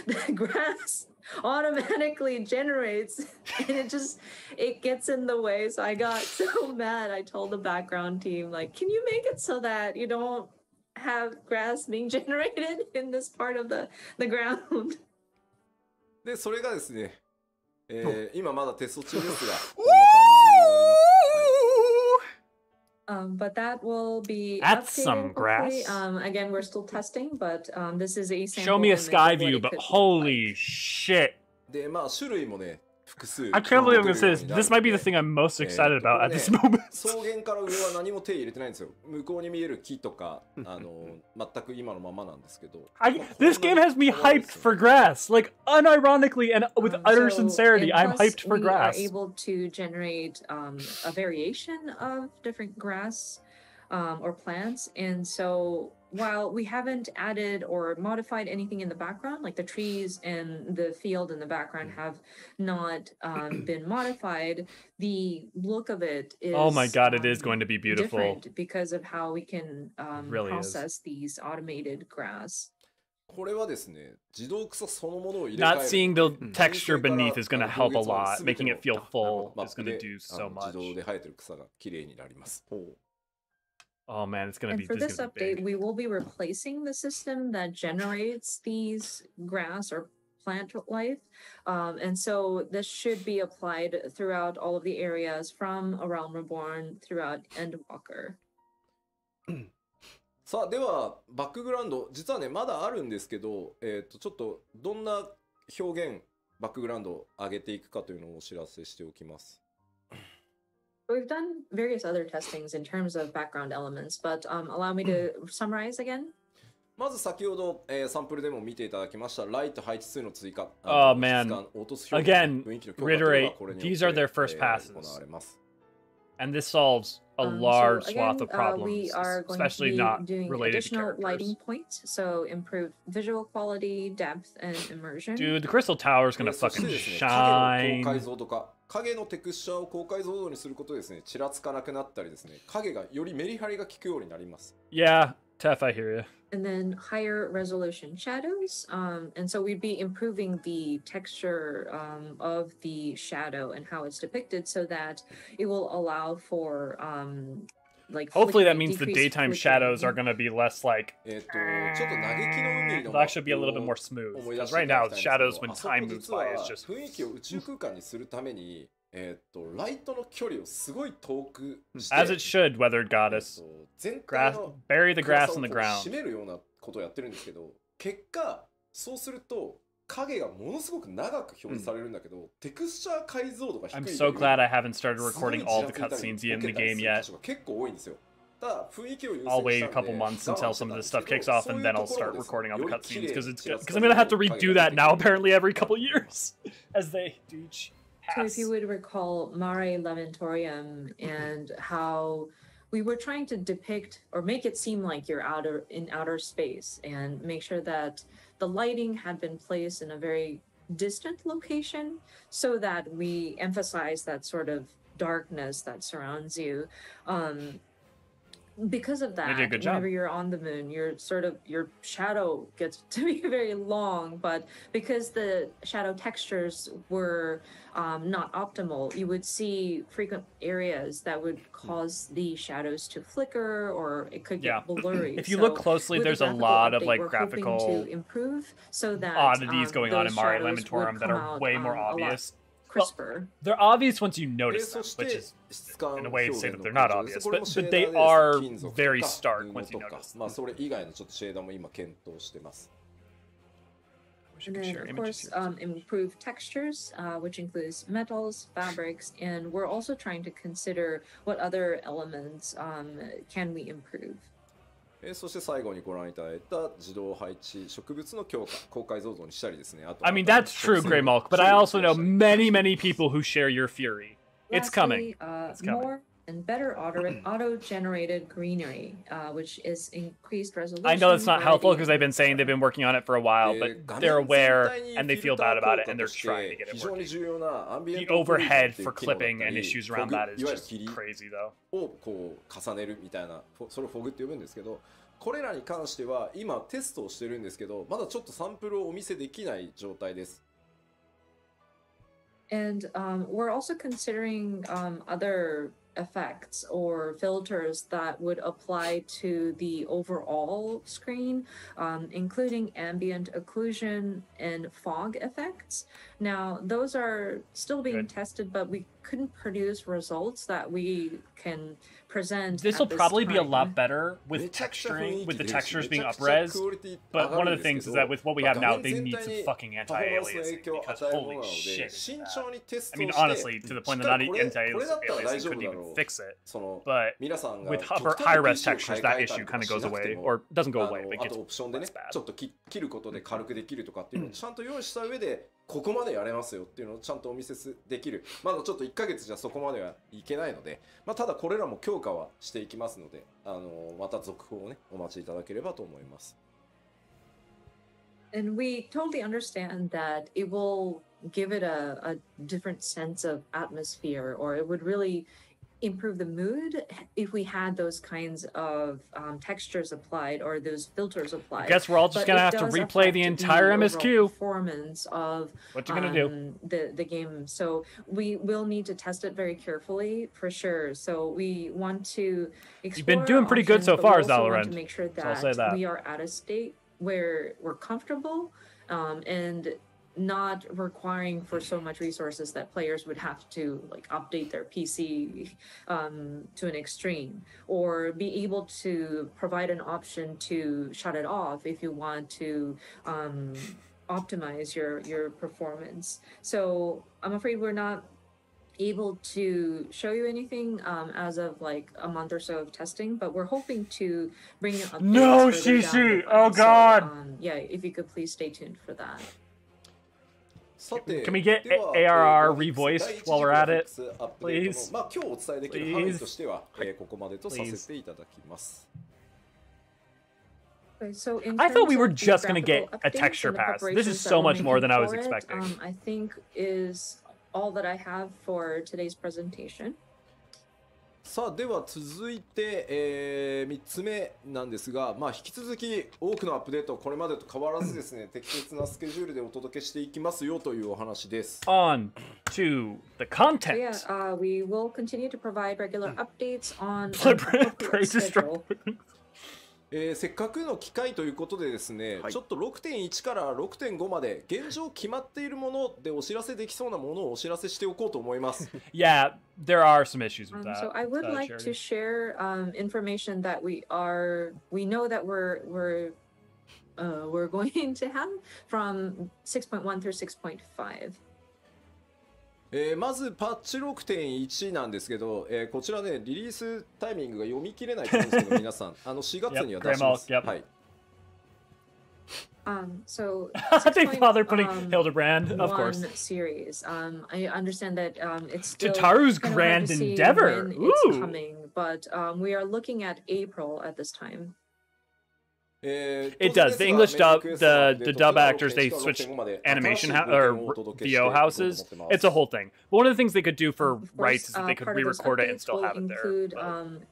Speaker 3: the grass automatically generates, and it gets in the way. So I got so mad. I told the background team, like, can you make it so that you don't have grass being generated in this part of the ground?
Speaker 4: でそれがですね、今まだテスト中ですが
Speaker 3: But that will be
Speaker 1: That's
Speaker 3: updated,
Speaker 1: some grass.
Speaker 3: hopefully. Again, we're still testing, but this is a sample
Speaker 1: Show me a
Speaker 3: image of
Speaker 1: sky
Speaker 3: what
Speaker 1: view,
Speaker 3: it
Speaker 1: but
Speaker 3: could look
Speaker 1: holy
Speaker 3: like.
Speaker 1: shit.
Speaker 4: でまあ種類もね複数
Speaker 1: I can't believe I'm gonna say this.
Speaker 4: 出るようになるんで
Speaker 1: This might be the thing I'm most excited about at this moment.
Speaker 4: 草原から上は何も手入れてないんですよ。向こうに見える木とか全く今のままなんですけど
Speaker 1: This game has me hyped for grass. Like, unironically and with utter
Speaker 3: So,
Speaker 1: sincerity,
Speaker 3: and
Speaker 1: I'm
Speaker 3: plus
Speaker 1: hyped for
Speaker 3: we
Speaker 1: grass.
Speaker 3: are able to generate a variation of different grass or plants, and so while we haven't added or modified anything in the background, like the trees and the field in the background have not been modified, the look of it is
Speaker 1: Oh my god, it is going to be beautiful.
Speaker 3: different because of how we can
Speaker 1: really is.
Speaker 3: process these automated grass.
Speaker 4: これはですね、自動草そのものを入れ替え
Speaker 1: Not
Speaker 4: る
Speaker 1: seeing the texture
Speaker 4: 純正から
Speaker 1: beneath is going to help a
Speaker 4: 行列ま
Speaker 1: lot.
Speaker 4: で全
Speaker 1: Making
Speaker 4: て
Speaker 1: it feel
Speaker 4: の
Speaker 1: full
Speaker 4: マッ
Speaker 1: is
Speaker 4: プ
Speaker 1: going to
Speaker 4: で
Speaker 1: do so
Speaker 4: 自動
Speaker 1: much.
Speaker 4: で生えてる草が綺麗になります。
Speaker 1: Oh man, it's going to
Speaker 3: And
Speaker 1: be
Speaker 3: for
Speaker 1: this is
Speaker 3: this
Speaker 1: gonna be
Speaker 3: update,
Speaker 1: big.
Speaker 3: we will be replacing the system that generates these grass or plant life. And so this should be applied throughout all of the areas from A Realm Reborn throughout Endwalker.
Speaker 4: さあではバックグラウンド実はねまだあるんですけど、ちょっとどんな表現バックグラウンドを上げていくかというのをお知らせしておきます。
Speaker 3: We've done various other testings in terms of background elements, but allow me to summarize again.
Speaker 4: まず先ほど、サンプルでも見ていただきましたライト配置数の追加、
Speaker 1: Oh man,
Speaker 4: 落とす表現、
Speaker 1: again,
Speaker 4: 雰囲気の強化というのが
Speaker 1: reiterate,
Speaker 4: これによって
Speaker 1: these are their first
Speaker 4: 行
Speaker 1: passes.
Speaker 4: われます。
Speaker 1: And this solves a
Speaker 3: So
Speaker 1: large
Speaker 3: again,
Speaker 1: swath of
Speaker 3: we
Speaker 1: problems,
Speaker 3: are going to
Speaker 1: especially
Speaker 3: be
Speaker 1: not
Speaker 3: doing
Speaker 1: related to
Speaker 3: additional lighting
Speaker 1: characters.
Speaker 3: points, so improved visual quality, depth, and immersion.
Speaker 1: Dude, the crystal tower is going to
Speaker 4: そして
Speaker 1: fucking
Speaker 4: ですね、影の高解
Speaker 1: shine.
Speaker 4: 像度化、影のテクスチャーを高解像度にすることでですね、ちらつかなくなったりですね、影がよりメリハリが効くようになります。
Speaker 1: Yeah, Tef, I hear you.
Speaker 3: And then higher resolution shadows. And so we'd be improving the texture of the shadow and how it's depicted so that it will allow for like
Speaker 1: Hopefully that
Speaker 3: flickering,
Speaker 1: means the
Speaker 3: decreased
Speaker 1: daytime
Speaker 3: flickering.
Speaker 1: shadows are going to be less like
Speaker 4: ちょっと嘆きの海の
Speaker 1: it'll actually be a little bit more smooth.
Speaker 4: 思い出
Speaker 1: Because
Speaker 4: してい
Speaker 1: right
Speaker 4: ただ
Speaker 1: now,
Speaker 4: きたいんですけど、
Speaker 1: shadows when
Speaker 4: あそこ
Speaker 1: time moves
Speaker 4: 実
Speaker 1: by
Speaker 4: は
Speaker 1: is just
Speaker 4: 雰囲気を宇宙空間にするために、ライトの距離をすごい遠くして、
Speaker 1: as it should, weathered goddess.
Speaker 4: 全体
Speaker 1: Grass,
Speaker 4: の
Speaker 1: bury the
Speaker 4: 暗
Speaker 1: grass
Speaker 4: さを
Speaker 1: in the
Speaker 4: こう
Speaker 1: ground.
Speaker 4: 締めるようなことをやってるんですけど、結果そうすると影がものすごく長く表示されるんだけど、テクスチャー解像度が低い
Speaker 1: I'm
Speaker 4: という
Speaker 1: so glad I haven't started
Speaker 4: すごい
Speaker 1: recording
Speaker 4: ち
Speaker 1: all
Speaker 4: ら
Speaker 1: the
Speaker 4: ついたり
Speaker 1: cutscenes in
Speaker 4: ボ
Speaker 1: the
Speaker 4: ケたり
Speaker 1: game
Speaker 4: する
Speaker 1: yet.
Speaker 4: 箇所が結構多いんですよ。ただ雰囲気を優
Speaker 1: I'll
Speaker 4: 先
Speaker 1: wait
Speaker 4: し
Speaker 1: a
Speaker 4: たんで
Speaker 1: couple months
Speaker 4: 我
Speaker 1: until
Speaker 4: 慢して
Speaker 1: some
Speaker 4: た
Speaker 1: of
Speaker 4: ん
Speaker 1: this
Speaker 4: ですけ
Speaker 1: stuff
Speaker 4: ど、
Speaker 1: kicks off,
Speaker 4: そう
Speaker 1: and
Speaker 4: いう
Speaker 1: then
Speaker 4: と
Speaker 1: I'll
Speaker 4: ころを
Speaker 1: start
Speaker 4: ですね、
Speaker 1: recording all the
Speaker 4: より綺麗
Speaker 1: cutscenes
Speaker 4: に
Speaker 1: because
Speaker 4: ちらつ
Speaker 1: I'm
Speaker 4: か
Speaker 1: gonna have to
Speaker 4: せる
Speaker 1: redo that now apparently every couple years as they do each
Speaker 3: So if
Speaker 1: pass.
Speaker 3: you would recall Mare Lamentorium and how we were trying to depict or make it seem like you're in outer space and make sure that the lighting had been placed in a very distant location so that we emphasize that sort of darkness that surrounds you. Because of
Speaker 1: They did a
Speaker 3: that,
Speaker 1: good job.
Speaker 3: whenever you're on the moon, your shadow gets to be very long, but because the shadow textures were not optimal, you would see frequent areas that would cause the shadows to flicker or it could
Speaker 1: Yeah.
Speaker 3: get blurry.
Speaker 1: If you look
Speaker 3: So
Speaker 1: closely,
Speaker 3: with the
Speaker 1: there's a
Speaker 3: graphical
Speaker 1: lot of
Speaker 3: update,
Speaker 1: like
Speaker 3: we're hoping
Speaker 1: graphical
Speaker 3: to improve so that
Speaker 1: oddities going on in
Speaker 3: those
Speaker 1: Mare
Speaker 3: shadows would
Speaker 1: Lamentorum that
Speaker 3: come
Speaker 1: are
Speaker 3: out,
Speaker 1: way more
Speaker 3: a lot
Speaker 1: obvious.
Speaker 3: crisper.
Speaker 1: They're obvious once you
Speaker 4: で
Speaker 1: notice
Speaker 4: そ
Speaker 1: them,
Speaker 4: し
Speaker 1: which
Speaker 4: て
Speaker 1: is
Speaker 4: 質感
Speaker 1: in a
Speaker 4: 表
Speaker 1: way to
Speaker 4: 現
Speaker 1: say
Speaker 4: の
Speaker 1: that they're
Speaker 4: 向
Speaker 1: not
Speaker 4: 上です。
Speaker 1: obvious,
Speaker 4: これも
Speaker 1: but
Speaker 4: シェー
Speaker 1: but
Speaker 4: ダー
Speaker 1: they
Speaker 4: で
Speaker 1: are
Speaker 4: 金属と
Speaker 1: very
Speaker 4: か
Speaker 1: stark
Speaker 4: 布
Speaker 1: once you
Speaker 4: とか
Speaker 1: notice.
Speaker 4: まあそれ以外のちょっとシェーダーも今検討してます。
Speaker 1: Wish I
Speaker 3: And
Speaker 1: could
Speaker 3: then,
Speaker 1: share
Speaker 3: of
Speaker 1: images
Speaker 3: course,
Speaker 1: here.
Speaker 3: improve textures, which includes metals, fabrics, and we're also trying to consider what other elements can we improve.
Speaker 4: そして最後にご覧いただいた自動配置植物の強化高解像度にしたりですね。あと
Speaker 1: I mean, that's true, Grey Mulk, but I also know many, many people who share your fury. It's coming.
Speaker 3: Lastly,
Speaker 1: It's coming.
Speaker 3: more and better auto-generated greenery, which is increased resolution.
Speaker 1: I know that's not helpful
Speaker 3: variety,
Speaker 1: because they've been saying they've been working on it for a while, but they're aware and they feel bad about it and they're trying to get it working. The overhead for clipping and issues around that is just crazy, though.
Speaker 4: をこう重ねるみたいな、それをフォグって呼ぶんですけど、これらに関しては今テストをしてるんですけど、まだちょっとサンプルをお見せできない状態です。
Speaker 3: And we're also considering other effects or filters that would apply to the overall screen, including ambient occlusion and fog effects. Now, those are still being tested, but we couldn't produce results that we can present.
Speaker 1: This will probably be a lot better with texturing, with the textures being up-res, but one of the things is that with what we have now, they need some fucking anti-aliasing, because holy shit. I mean, honestly, to the point that not anti-aliasing couldn't even fix it. But with high-res textures, that issue kind of goes away, or doesn't go away, but it gets less bad.
Speaker 4: ちょっと切ることで軽くできるとかっていうのをちゃんと用意した上でここまでやれますよっていうのをちゃんとお見せできる。まだちょっと1ヶ月じゃそこまではいけないので、まあ、ただこれらも強化はしていきますので、また続報をねお待ちいただければと思います。
Speaker 3: And we totally understand that it will give it a different sense of atmosphere, or it would really improve the mood if we had those kinds of textures applied or those filters applied.
Speaker 1: I guess we're all just
Speaker 3: But
Speaker 1: gonna
Speaker 3: it
Speaker 1: have to
Speaker 3: does
Speaker 1: replay the
Speaker 3: affect
Speaker 1: entire
Speaker 3: overall
Speaker 1: MSQ.
Speaker 3: performance of
Speaker 1: What you gonna do?
Speaker 3: the game. So we will need to test it very carefully for sure. So we want to explore.
Speaker 1: You've been doing pretty good
Speaker 3: options,
Speaker 1: so
Speaker 3: but
Speaker 1: far,
Speaker 3: we also want
Speaker 1: Zalorand.
Speaker 3: to make sure
Speaker 1: So I'll say that.
Speaker 3: we are at a state where we're comfortable and not requiring for so much resources that players would have to like update their PC to an extreme, or be able to provide an option to shut it off if you want to optimize your performance. So I'm afraid we're not able to show you anything as of like a month or so of testing, but we're hoping to bring you updates
Speaker 1: No,
Speaker 3: further down
Speaker 1: Shishi!
Speaker 3: the
Speaker 1: Oh,
Speaker 3: line. So,
Speaker 1: God!
Speaker 3: yeah, if you could please stay tuned for that.
Speaker 1: Can we get ARR revoiced while we're at it? Please?
Speaker 4: まあ今日お伝えできる範囲としては、ここまでとさせていただきます。
Speaker 3: Okay, so in
Speaker 1: I thought we
Speaker 3: terms
Speaker 1: were
Speaker 3: of
Speaker 1: just gonna get
Speaker 3: graphical
Speaker 1: a
Speaker 3: updates
Speaker 1: texture
Speaker 3: and the
Speaker 1: pass. This is
Speaker 3: preparations
Speaker 1: so
Speaker 3: that we're
Speaker 1: much more than I was
Speaker 3: making for it,
Speaker 1: expecting.
Speaker 3: I think is all that I have for today's presentation.
Speaker 4: さあでは続いて、3つ目なんですが、まあ、引き続き多くのアップデートこれまでと変わらずですね適切なスケジュールでお届けしていきますよというお話です。
Speaker 1: On to the
Speaker 3: So
Speaker 1: content.
Speaker 3: yeah, we will continue to provide regular updates on an
Speaker 1: Blood
Speaker 3: appropriate
Speaker 1: Praise
Speaker 3: schedule.
Speaker 4: せっかくの機会ということでですね、
Speaker 2: はい
Speaker 4: ちょっと 6.1 から 6.5 まで現状決まっているものでお知らせできそうなものをお知らせしておこうと思います。
Speaker 1: Yeah, there are some issues with that.
Speaker 3: So I would like
Speaker 1: Charity.
Speaker 3: to share information that we know that we're going to have from 6.1 through 6.5.
Speaker 4: まずパッチ 6.1 なんですけど、こちらねリリースタイミングが読み切れないと思うんですけど皆さん4月には出します。
Speaker 1: Yep, Grandma, yep.
Speaker 4: はい。
Speaker 3: So
Speaker 1: I think Father putting
Speaker 3: 6.1
Speaker 1: Hildebrand, of course.
Speaker 3: series. I understand that it's still
Speaker 1: Tataru's
Speaker 3: kind of hard
Speaker 1: grand
Speaker 3: to see
Speaker 1: endeavor.
Speaker 3: when it's
Speaker 1: Ooh.
Speaker 3: coming, but we are looking at April at this time.
Speaker 1: It does. The English dub, the dub actors, they switch animation or VO houses. It's a whole thing. But one of the things they could do for
Speaker 3: Of course,
Speaker 1: rights is that they could
Speaker 3: part of those
Speaker 1: re-record it and
Speaker 3: updates
Speaker 1: still
Speaker 3: will
Speaker 1: have it there.
Speaker 3: include,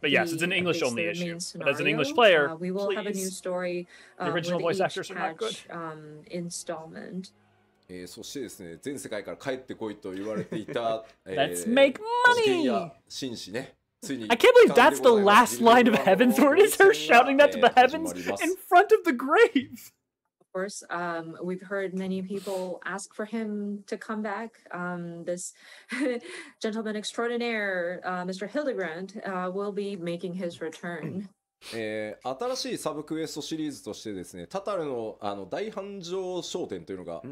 Speaker 1: But yes, it's an
Speaker 3: the
Speaker 1: English
Speaker 3: updates
Speaker 1: only
Speaker 3: to the main
Speaker 1: issue. But as an English
Speaker 3: scenario,
Speaker 1: player,
Speaker 3: we will have a new
Speaker 1: please.
Speaker 3: story
Speaker 1: The original
Speaker 3: with
Speaker 1: voice
Speaker 3: each
Speaker 1: actors are not good.
Speaker 3: patch, installment.
Speaker 4: そしてですね全世界から帰ってこいと言われていた
Speaker 1: Let's make
Speaker 4: 次元
Speaker 1: money!
Speaker 4: や紳士ね
Speaker 1: I can't believe that's the last line of Heavensward is her shouting that to the heavens in front of the grave.
Speaker 3: Of course, we've heard many people ask for him to come back. This gentleman extraordinaire, Mr. Hildebrand, will be making his return.
Speaker 4: 新しいサブクエストシリーズとしてですねタタルの大繁盛商店というのが、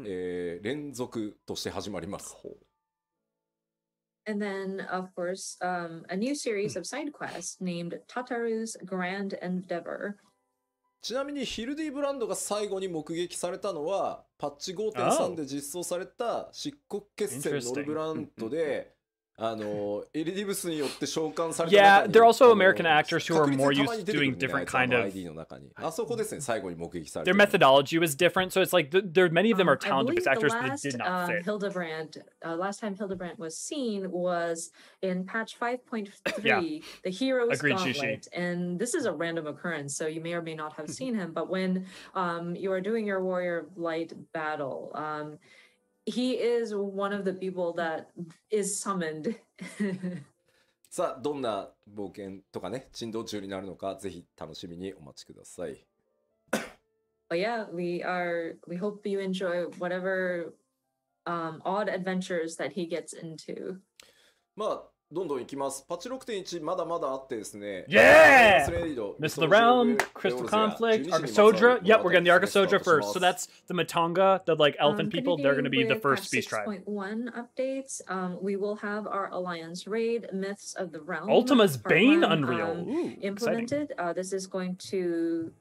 Speaker 4: 連続として始まります。
Speaker 3: And then, of course, a new series of side quests named Tataru's Grand Endeavor.
Speaker 4: ちなみにヒルディブランドが最後に目撃されたのはパッチ 5.3 で実装された漆黒決戦ノルブラントでエリディブスによって召喚された中
Speaker 1: Yeah,
Speaker 4: に
Speaker 1: there are also American actors who are more
Speaker 4: 確実
Speaker 1: used
Speaker 4: に
Speaker 1: to
Speaker 4: たま
Speaker 1: doing
Speaker 4: に出てくるんだよね
Speaker 1: different kind of.
Speaker 4: ID の中にあそこですね最後に目撃されて
Speaker 1: Their
Speaker 4: る
Speaker 1: methodology was different, so it's like there many of them are
Speaker 3: I
Speaker 1: talented
Speaker 3: believe
Speaker 1: voice
Speaker 3: the
Speaker 1: actors, but
Speaker 3: last
Speaker 1: it did not fit.
Speaker 3: Hildebrand, last time Hildebrand was seen was in patch 5.3,
Speaker 1: Yeah.
Speaker 3: the Hero's
Speaker 1: Agreed,
Speaker 3: Gauntlet. And this is a random occurrence, so you may or may not have seen him. But when you are doing your Warrior of Light battle, he is one of the people that is summoned.
Speaker 4: さあどんな冒険とかね珍道中になるのかぜひ楽しみにお待ちください。
Speaker 3: But yeah, we hope you enjoy whatever odd adventures that he gets into.
Speaker 4: まあどんどんいきます。パッチ 6.1 まだまだあってですね。
Speaker 1: Yeah!
Speaker 4: Mist
Speaker 1: Mist of the Realm, Crystal Conflict, Arcosodra. Yep, we're getting the Arcosodra first. So that's the Matonga, the like elephant people. They're going to be the first beast tribe.
Speaker 3: 6.1 updates. We will have our Alliance raid, Myths of the Realm.
Speaker 1: Ultima's
Speaker 3: Part
Speaker 1: Bane
Speaker 3: 1,
Speaker 1: Unreal. Ooh, exciting.
Speaker 3: Implemented. This is going to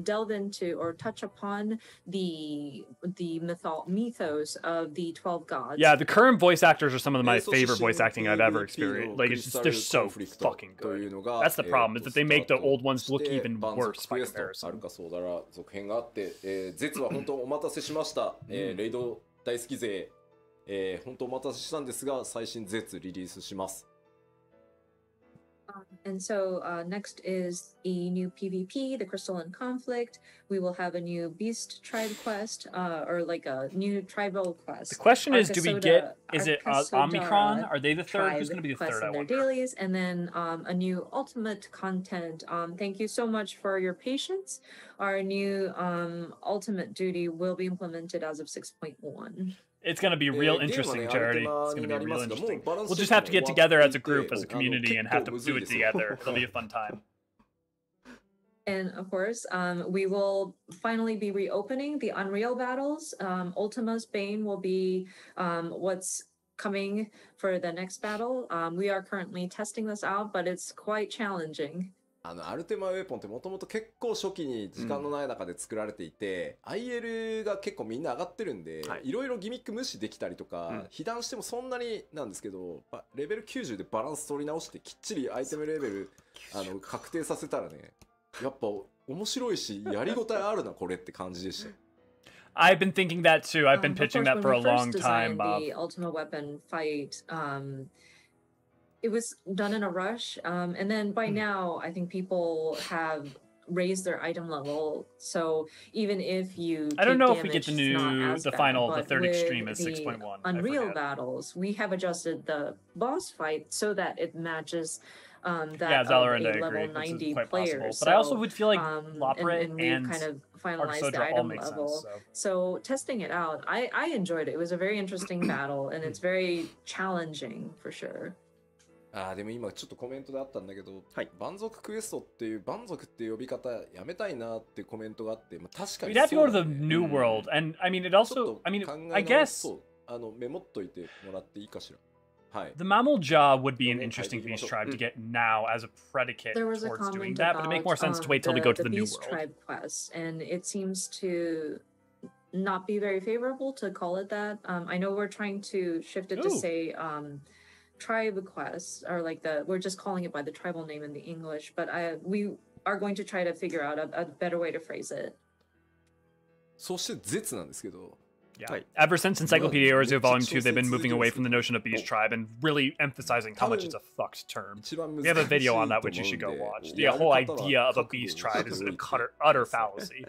Speaker 3: delve into or touch upon the mythos of the 12 gods.
Speaker 1: Yeah, the current voice actors are some of my favorite voice acting I've ever experienced. Like it's just they're so fucking good. That's the problem is that they make the old ones look even worse by comparison.
Speaker 4: アルカソーダラ続編があって、ゼツは本当お待たせしました。レイド大好き勢、本当お待たせしたんですが最新ゼツリリースします。
Speaker 3: And so next is a new PvP, the Crystalline Conflict. We will have a new Beast Tribe quest, or like a new tribal quest.
Speaker 1: The question is, do we get, is it Omicron? Are they the third? Who's going to be the third, I
Speaker 3: in their
Speaker 1: wonder?
Speaker 3: dailies, and then a new ultimate content. Thank you so much for your patience. Our new ultimate duty will be implemented as of 6.1.
Speaker 1: It's going to be real interesting, Charity. It's going to be real interesting. We'll just have to get together as a group, as a community, and have to do it together. It'll be a fun time.
Speaker 3: And of course, we will finally be reopening the Unreal battles. Ultima's Bane will be what's coming for the next battle. We are currently testing this out, but it's quite challenging.
Speaker 4: アルテマウェポンってもともと結構初期に時間のない中で作られていて、IL が結構みんな上がってるんで、いろいろギミック無視できたりとか、被弾してもそんなになんですけど、レベル90でバランス取り直してきっちりアイテムレベル確定させたらね、やっぱ面白いしやりごたえあるなこれって感じでした。
Speaker 1: I've been thinking that too. I've been pitching that for a long time, Bob.
Speaker 3: The Ultima Weapon fight, it was done in a rush, and then by now, I think people have raised their item level. So even if you,
Speaker 1: I don't know if we get the final, the third extreme is 6.1.
Speaker 3: Unreal battles, we have adjusted the boss fight so that it matches that
Speaker 1: Valorant,
Speaker 3: of a level 90 players.
Speaker 1: But I also would feel like Lapre
Speaker 3: and kind of finalized the item level. So testing it out, I enjoyed it. It was a very interesting battle, and it's very challenging for sure.
Speaker 4: でも今ちょっとコメントであったんだけど、蛮族クエストっていう蛮族っていう呼び方やめたいなってコメントがあって、確かに
Speaker 1: We'd have to go to the new world, and I mean it also, I mean I guess
Speaker 4: メモっといてもらっていいかしら。
Speaker 1: The Mammal Jaw would be an interesting beast tribe to get now as a predicate towards doing that, but it'd make more sense to wait till we go to the new world.
Speaker 3: Tribe quest, and it seems to not be very favorable to call it that. I know we're trying to shift it to say tribe quests, or like we're just calling it by the tribal name in the English, but we are going to try to figure out a better way to phrase it.
Speaker 4: そして絶なんですけど。
Speaker 1: Yeah. Ever since Encyclopedia Eorzea Volume 2, they've been moving away from the notion of beast tribe and really emphasizing how much it's a fucked term. We have a video on that which you should go watch. The whole idea of a beast tribe is an utter fallacy.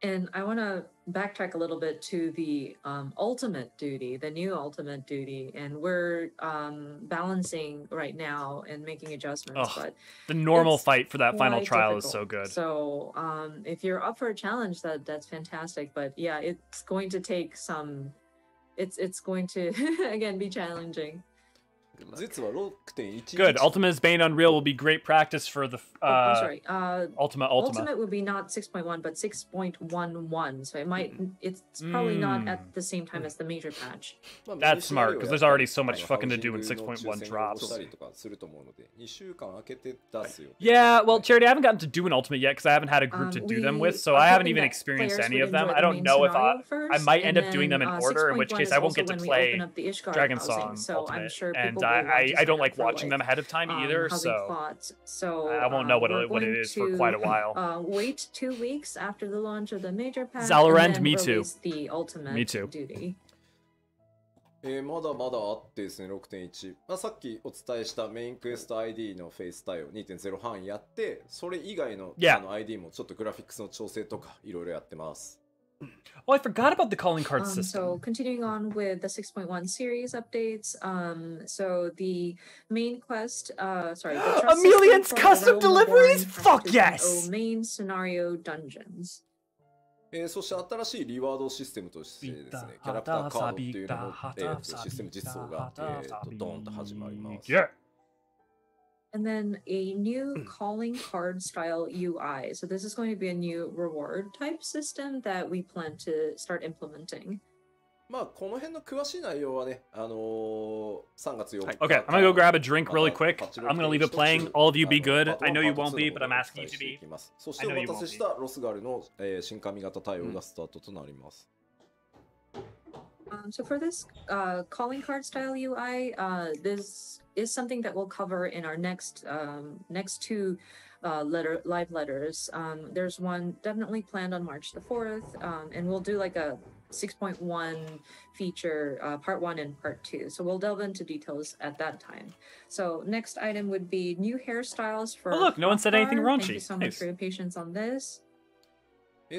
Speaker 3: And I want to backtrack a little bit to the ultimate duty, the new ultimate duty, and we're balancing right now and making adjustments. But
Speaker 1: the normal fight for that final trial is so good.
Speaker 3: So if you're up for a challenge, that's fantastic. But yeah, it's going to take some. It's going to again be challenging.
Speaker 1: Good. Ultima's Bane Unreal will be great practice for the
Speaker 3: I'm sorry.
Speaker 1: Ultima.
Speaker 3: Ultimate would be not 6.1 but 6.11. So it's probably not at the same time as the major patch.
Speaker 1: That's smart because there's already so much fucking to do when 6.1 drops. Yeah, well, Charity, I haven't gotten to do an Ultimate yet because I haven't had a group to do them with, so I haven't even experienced any of them. I don't know if I might end up doing them in order, in which case I won't get to play Dragon Song Ultimate, and I don't like watching them ahead of time either, so I won't know what it is for quite a while.
Speaker 3: Wait 2 weeks after the launch of the major pack.
Speaker 1: Zalorend, me too.
Speaker 3: The ultimate
Speaker 1: me too.
Speaker 3: Duty.
Speaker 4: まだまだあってですね、6.1、さっきお伝えしたメインクエスト ID のフェイス対応 2.0 範囲やって、それ以外の、ID もちょっとグラフィックスの調整とかいろいろやってます。
Speaker 1: Oh, I forgot about the calling card system.
Speaker 3: So continuing on with the 6.1 series updates, so the main quest, sorry, the
Speaker 1: Amelian's custom deliveries? Fuck yes!
Speaker 3: Main scenario dungeons.
Speaker 4: そして新しいリワードシステムとしてですね、キャラクターカードっていうのの、システム実装が、ドーンと始まります。
Speaker 3: And then a new calling card style UI. So this is going to be a new reward type system that we plan to start implementing.
Speaker 4: まあこの辺の詳しい内容はね、3月4日。
Speaker 1: Okay, I'm gonna go grab a drink really quick. I'm gonna leave it playing. All of you be good. I know you won't be, but I'm asking you to be.
Speaker 4: そしてお待たせしたロスガルの新髪型対応がスタートとなります。
Speaker 3: So for this calling card style UI, this is something that we'll cover in our next two live letters. There's one definitely planned on March the 4th, and we'll do like a 6.1 feature part 1 and part 2. So we'll delve into details at that time. So next item would be new hairstyles for
Speaker 1: Oh, look, no one said anything
Speaker 3: Rothgar.
Speaker 1: raunchy.
Speaker 3: Thank you so much
Speaker 1: Nice.
Speaker 3: for your patience on this.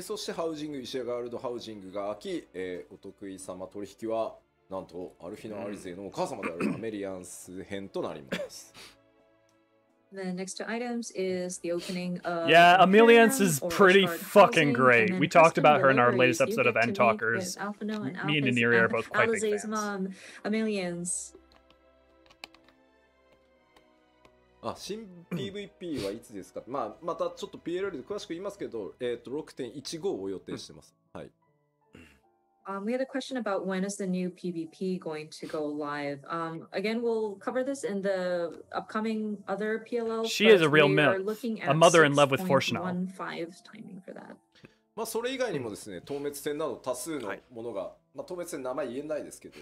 Speaker 4: そしてハウジング石屋ガールドハウジングが開き、お得意様取引はなんとアルフィノ・アリゼのお母様であるアメリアンス編となります。
Speaker 3: The next two items is the opening of
Speaker 1: Yeah, Ameliance is
Speaker 3: or
Speaker 1: pretty
Speaker 3: Shard
Speaker 1: fucking
Speaker 3: Housing,
Speaker 1: great.
Speaker 3: and
Speaker 1: We
Speaker 3: then
Speaker 1: talked
Speaker 3: custom
Speaker 1: about her in our
Speaker 3: deliveries.
Speaker 1: latest episode
Speaker 3: You
Speaker 1: of
Speaker 3: get to
Speaker 1: End
Speaker 3: meet
Speaker 1: Talkers.
Speaker 3: with Alphino and
Speaker 1: Me and
Speaker 3: Alphys
Speaker 1: Neri are
Speaker 3: and
Speaker 1: both quite big
Speaker 3: Alize's
Speaker 1: fans.
Speaker 3: mom, Ameliance.
Speaker 4: 新 PVP はいつですか、またちょっと PLL で詳しく言いますけど、6.15 を予定してます。はい。
Speaker 3: We had a question about when is the new PvP going to go live. Again, we'll cover this in the upcoming other PLLs.
Speaker 1: She is a real
Speaker 3: we are
Speaker 1: milf,
Speaker 3: looking
Speaker 1: a
Speaker 3: at
Speaker 1: mother in love with Fortunal.
Speaker 3: 6.15 timing for that.
Speaker 4: それ以外にもですね、透滅戦など多数のものが、透滅戦名前言えないですけど、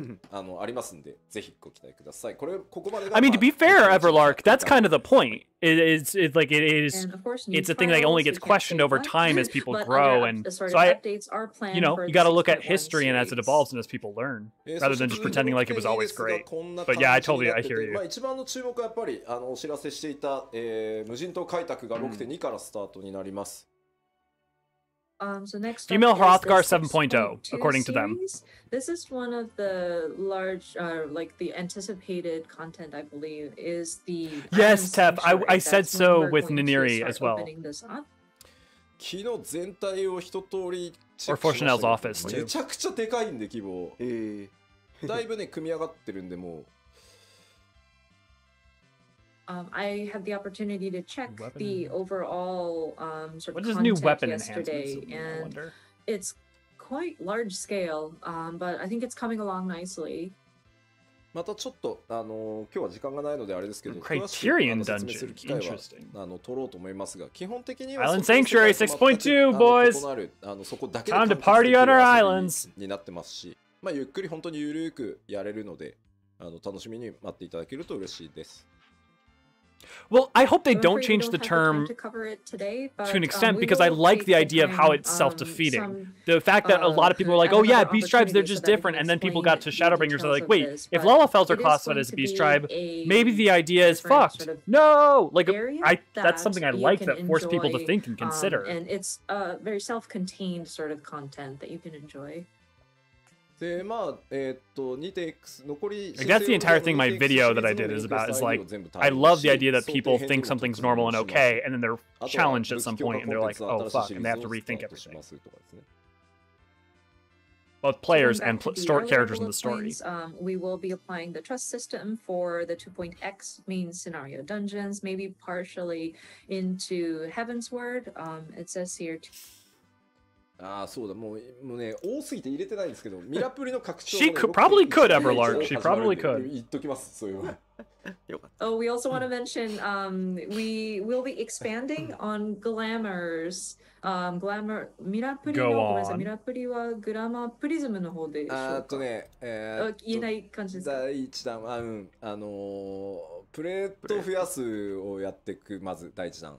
Speaker 4: ありますんで、ぜひご期待ください。ここまでが
Speaker 1: I mean, to be fair, Everlark, that's kind of the point. It's a thing that only gets questioned over time as people grow, and so you got to look at history and as it evolves and as people learn, rather than just pretending like it was always great. But yeah, I hear you.
Speaker 4: 一番の注目はやっぱりお知らせしていた、無人島開拓が 6.2 からスタートになります。
Speaker 3: So next
Speaker 1: Female
Speaker 3: up is
Speaker 1: Hrothgar
Speaker 3: the
Speaker 1: 7.0,
Speaker 3: 6.2
Speaker 1: according to them.
Speaker 3: series. This is one of the large, like the anticipated content, I believe, is the
Speaker 1: Yes,
Speaker 3: Iron
Speaker 1: Tef,
Speaker 3: Sanctuary.
Speaker 1: I said
Speaker 3: That's when
Speaker 1: so
Speaker 3: we're
Speaker 1: with
Speaker 3: going to
Speaker 1: Niniri
Speaker 3: start
Speaker 1: as well.
Speaker 3: opening this up.
Speaker 4: 昨日全体を一通りチェッ
Speaker 1: Or
Speaker 4: クしましたけ
Speaker 1: Fortunel's
Speaker 4: ど
Speaker 1: office, too.
Speaker 4: めちゃくちゃでかいんで規模。だいぶね組み上がってるんでもう。
Speaker 3: I had the opportunity to check
Speaker 1: Weapon.
Speaker 3: the overall sort
Speaker 1: What
Speaker 3: of
Speaker 1: is new
Speaker 3: content
Speaker 1: weapon
Speaker 3: yesterday,
Speaker 1: enhancements? I
Speaker 3: and
Speaker 1: wonder.
Speaker 3: it's quite large scale, but I think it's coming along nicely.
Speaker 4: またちょっと今日は時間がないのであれですけど、
Speaker 1: Criterion
Speaker 4: 詳しく説明する機会は
Speaker 1: Dungeon.
Speaker 4: 取ろうと思いますが、基本的には
Speaker 1: Island Sanctuary 6.2 boys.
Speaker 4: そこだけ
Speaker 1: Time to party on our
Speaker 4: 遊
Speaker 1: islands.
Speaker 4: びになってますし、ゆっくり本当にゆるくやれるので、楽しみに待っていただけると嬉しいです。
Speaker 1: Well, I hope they
Speaker 3: I'm
Speaker 1: don't
Speaker 3: afraid we
Speaker 1: change
Speaker 3: don't
Speaker 1: the
Speaker 3: have
Speaker 1: term
Speaker 3: to cover it today,
Speaker 1: to an
Speaker 3: but,
Speaker 1: extent
Speaker 3: we
Speaker 1: because I
Speaker 3: will
Speaker 1: like
Speaker 3: take
Speaker 1: the idea of how
Speaker 3: time,
Speaker 1: it's self-defeating.
Speaker 3: some,
Speaker 1: The fact that a lot of people are like, oh yeah, beast tribes, they're
Speaker 3: opportunities
Speaker 1: just
Speaker 3: so that we
Speaker 1: different.
Speaker 3: can
Speaker 1: And then people
Speaker 3: explain
Speaker 1: got to
Speaker 3: the
Speaker 1: Shadowbringers and they're like,
Speaker 3: details of
Speaker 1: wait,
Speaker 3: this,
Speaker 1: if
Speaker 3: but
Speaker 1: Lalafels are
Speaker 3: it is
Speaker 1: classified
Speaker 3: going
Speaker 1: as a
Speaker 3: to
Speaker 1: beast
Speaker 3: be
Speaker 1: tribe,
Speaker 3: a
Speaker 1: maybe the idea is
Speaker 3: different
Speaker 1: fucked.
Speaker 3: sort of
Speaker 1: No! Like,
Speaker 3: area
Speaker 1: that's something I
Speaker 3: that you
Speaker 1: like
Speaker 3: can
Speaker 1: that force people to
Speaker 3: enjoy,
Speaker 1: think and consider.
Speaker 3: and it's very self-contained sort of content that you can enjoy.
Speaker 4: で2TX 残り
Speaker 1: Like, that's the entire thing my video that I did is about, is like, I love the idea that people think something's normal and okay, and then they're challenged at some point and they're like, oh fuck, and they have to rethink everything. Both players
Speaker 3: Going
Speaker 1: and
Speaker 3: back to the
Speaker 1: store
Speaker 3: earlier
Speaker 1: characters in
Speaker 3: bullet
Speaker 1: the story.
Speaker 3: points, we will be applying the trust system for the 2.x main scenario dungeons, maybe partially into Heavensward. It says here.
Speaker 4: そうだもうね多すぎて入れてないんですけど、ミラプリの拡張
Speaker 1: She probably could, Everlark. She probably could.
Speaker 4: 言っときますそういうの。
Speaker 3: Oh, we also want to mention we will be expanding on glamours. Glamour ミラプリの
Speaker 1: Go
Speaker 3: ごめんなさい
Speaker 1: on.
Speaker 3: ミラプリはグラマープリズムの方でしょうか。
Speaker 4: ね
Speaker 3: 言えない感じですか。
Speaker 4: 第一弾はプレート増やすをやっていくまず第一弾。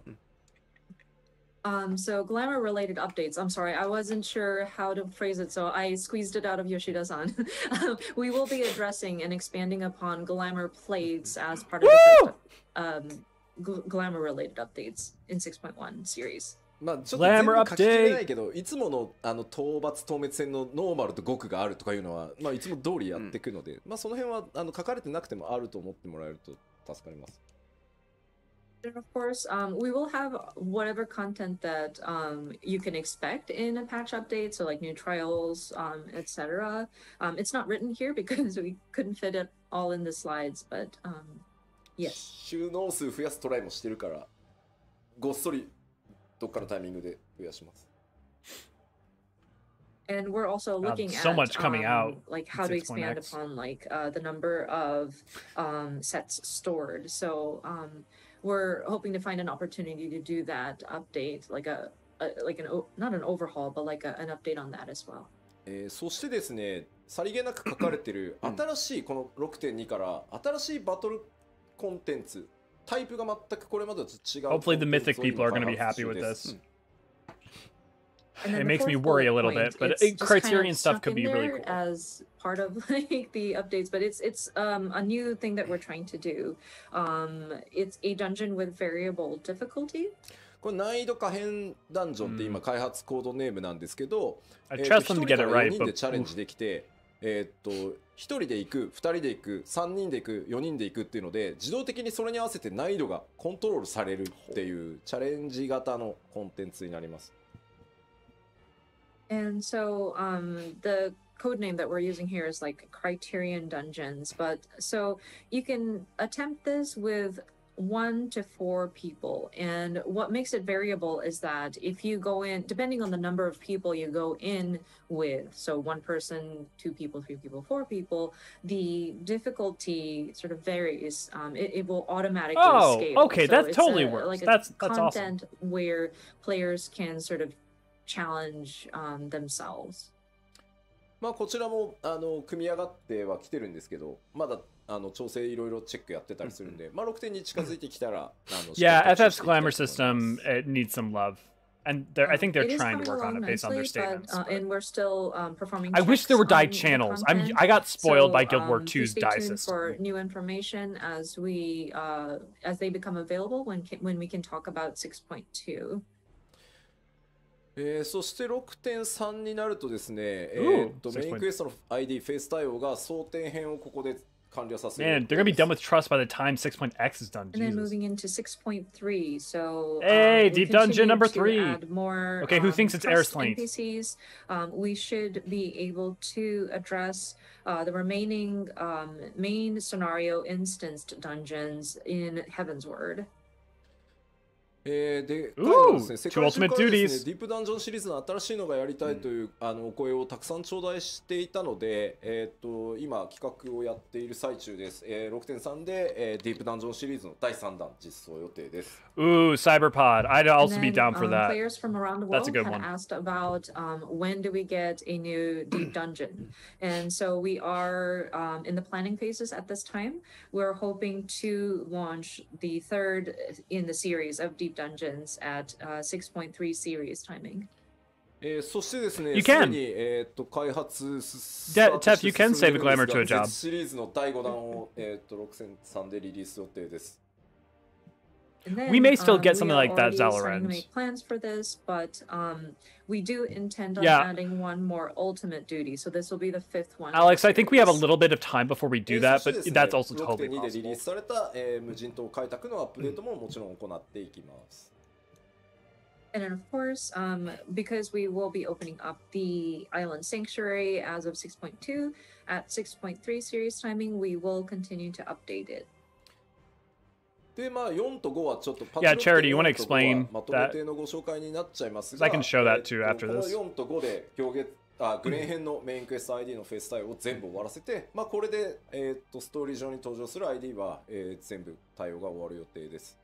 Speaker 3: So glamour related updates. I'm sorry, I wasn't sure how to phrase it, so I squeezed it out of Yoshida-san. We will be addressing and expanding upon glamour plates as part of the first, glamour related updates in 6.1 series.
Speaker 4: ちょっと全部書ききれないけど、いつもの討伐透滅戦のノーマルと極があるとかいうのは、いつも通りやっていくので、その辺は書かれてなくてもあると思ってもらえると助かります。
Speaker 3: And of course, we will have whatever content that you can expect in a patch update, so like new trials, etc. It's not written here because we couldn't fit it all in the slides, but yes.
Speaker 4: 収納数増やすトライもしてるから、ごっそりどっかのタイミングで増やします。
Speaker 3: And we're also looking
Speaker 1: so
Speaker 3: at
Speaker 1: much coming out
Speaker 3: like how to expand upon like the number of sets stored. So we're hoping to find an opportunity to do that update, like not an overhaul, but like an update on that as well.
Speaker 4: そしてですね、さりげなく書かれてる新しいこの 6.2 から新しいバトルコンテンツ、タイプが全くこれまでと違う。
Speaker 1: Hopefully the mythic people are going to be happy with this.
Speaker 3: And then
Speaker 1: It
Speaker 3: the
Speaker 1: makes me
Speaker 3: fourth
Speaker 1: worry a
Speaker 3: bullet
Speaker 1: little
Speaker 3: point,
Speaker 1: bit, but
Speaker 3: it's just
Speaker 1: Criterion
Speaker 3: kind of
Speaker 1: stuff
Speaker 3: snuck
Speaker 1: could
Speaker 3: in
Speaker 1: be really
Speaker 3: there
Speaker 1: cool.
Speaker 3: as part of like the updates, but it's a new thing that we're trying to do. It's a dungeon with variable difficulty.
Speaker 4: これ難易度可変ダンジョンって今開発コードネームなんですけど、
Speaker 1: I
Speaker 4: 1
Speaker 1: trust them to
Speaker 4: 人
Speaker 1: get
Speaker 4: か
Speaker 1: it
Speaker 4: ら4
Speaker 1: right,
Speaker 4: 人で
Speaker 1: but
Speaker 4: チャレンジできて、1人で行く、2人で行く、3人で行く、4人で行くっていうので、自動的にそれに合わせて難易度がコントロールされるっていうチャレンジ型のコンテンツになります。
Speaker 3: And so the code name that we're using here is like Criterion Dungeons, but so you can attempt this with 1 to 4 people, and what makes it variable is that if you go in, depending on the number of people you go in with, so 1 person, 2 people, 3 people, 4 people, the difficulty sort of varies. It will automatically scale.
Speaker 1: Okay,
Speaker 3: so
Speaker 1: that totally works.
Speaker 3: like
Speaker 1: That's
Speaker 3: content
Speaker 1: awesome.
Speaker 3: where players can sort of challenge themselves.
Speaker 4: まあこちらも組み上がってはきてるんですけど、まだ調整いろいろチェックやってたりするんで、まあ6点に近づいてきたら
Speaker 1: Yeah, FF's glamour system, it needs some love. And I think they're
Speaker 3: It is
Speaker 1: trying to
Speaker 3: coming
Speaker 1: work on
Speaker 3: along
Speaker 1: it based on their
Speaker 3: nicely,
Speaker 1: statements.
Speaker 3: but, and we're still performing.
Speaker 1: I wish there were
Speaker 3: checks on
Speaker 1: died
Speaker 3: the
Speaker 1: channels.
Speaker 3: content.
Speaker 1: I got spoiled by
Speaker 3: So,
Speaker 1: Guild War
Speaker 3: please
Speaker 1: 2's
Speaker 3: stay
Speaker 1: die
Speaker 3: tuned for
Speaker 1: system.
Speaker 3: new information as they become available when we can talk about 6.2.
Speaker 4: そして6.3 になるとですね、
Speaker 1: Ooh,
Speaker 4: メインクエストの ID フェイス対応が争点編をここで完了させる。
Speaker 1: Man, they're gonna be done with trust by the time 6.x is done.
Speaker 3: And then
Speaker 1: Jesus.
Speaker 3: moving into 6.3, so
Speaker 1: Hey,
Speaker 3: we
Speaker 1: Deep Dungeon
Speaker 3: continue
Speaker 1: number
Speaker 3: to
Speaker 1: 3.
Speaker 3: add more,
Speaker 1: Okay, who thinks it's
Speaker 3: trust
Speaker 1: Airslane?
Speaker 3: NPCs. We should be able to address the remaining main scenario instanced dungeons in Heavensward.
Speaker 4: で、彼はですね、世界中から
Speaker 1: Ultimate
Speaker 4: ですね、
Speaker 1: Duties
Speaker 4: ディープダンジョンシリーズの新しいのがやりたいという、お声をたくさん頂戴していたので、今企画をやっている最中です。6.3 で、ディープダンジョンシリーズの第3弾実装予定です。
Speaker 1: Ooh, Cyberpod. I'd also
Speaker 3: And
Speaker 1: be
Speaker 3: then,
Speaker 1: down for that.
Speaker 3: Players from around the
Speaker 1: That's a
Speaker 3: world
Speaker 1: good
Speaker 3: had
Speaker 1: one.
Speaker 3: asked about when do we get a new deep dungeon, and so we are in the planning phases at this time. We're hoping to launch the 3rd in the series of deep dungeons at 6.3 series timing.
Speaker 4: そしてですね、
Speaker 1: You
Speaker 4: すで
Speaker 1: can.
Speaker 4: に、開発
Speaker 1: Tef, you can save a glamour to a job.
Speaker 4: シリーズの第5弾を、6.3 でリリース予定です。
Speaker 3: And then,
Speaker 1: We may still get
Speaker 3: we
Speaker 1: something
Speaker 3: are
Speaker 1: like that,
Speaker 3: already starting to
Speaker 1: Zalorans.
Speaker 3: make plans for this, but we do intend on
Speaker 1: Yeah.
Speaker 3: adding one more ultimate duty. So this will be the 5th one. in the
Speaker 1: Alex, I think we have a
Speaker 3: series.
Speaker 1: little bit of time before we do that,
Speaker 4: そして
Speaker 1: but
Speaker 4: ですね
Speaker 1: that's also totally
Speaker 4: 6.2 でリリ
Speaker 1: possible.
Speaker 4: ースされた、無人島開拓のアップデートももちろん行っていきます。
Speaker 3: And then, of course, because we will be opening up the Island Sanctuary as of 6.2, at 6.3 series timing, we will continue to update it.
Speaker 4: で、まあ4と5はちょっとパ
Speaker 1: Yeah,
Speaker 4: チ
Speaker 1: Charity, you wanna
Speaker 4: 4と5は
Speaker 1: explain
Speaker 4: まとめてのご紹介になっちゃいますが、
Speaker 1: I can show that too after
Speaker 4: この
Speaker 1: this.
Speaker 4: 4と5でグレン編のメインクエスト ID のフェイス対応を全部終わらせて、まあこれで、ストーリー上に登場する ID は、全部対応が終わる予定です。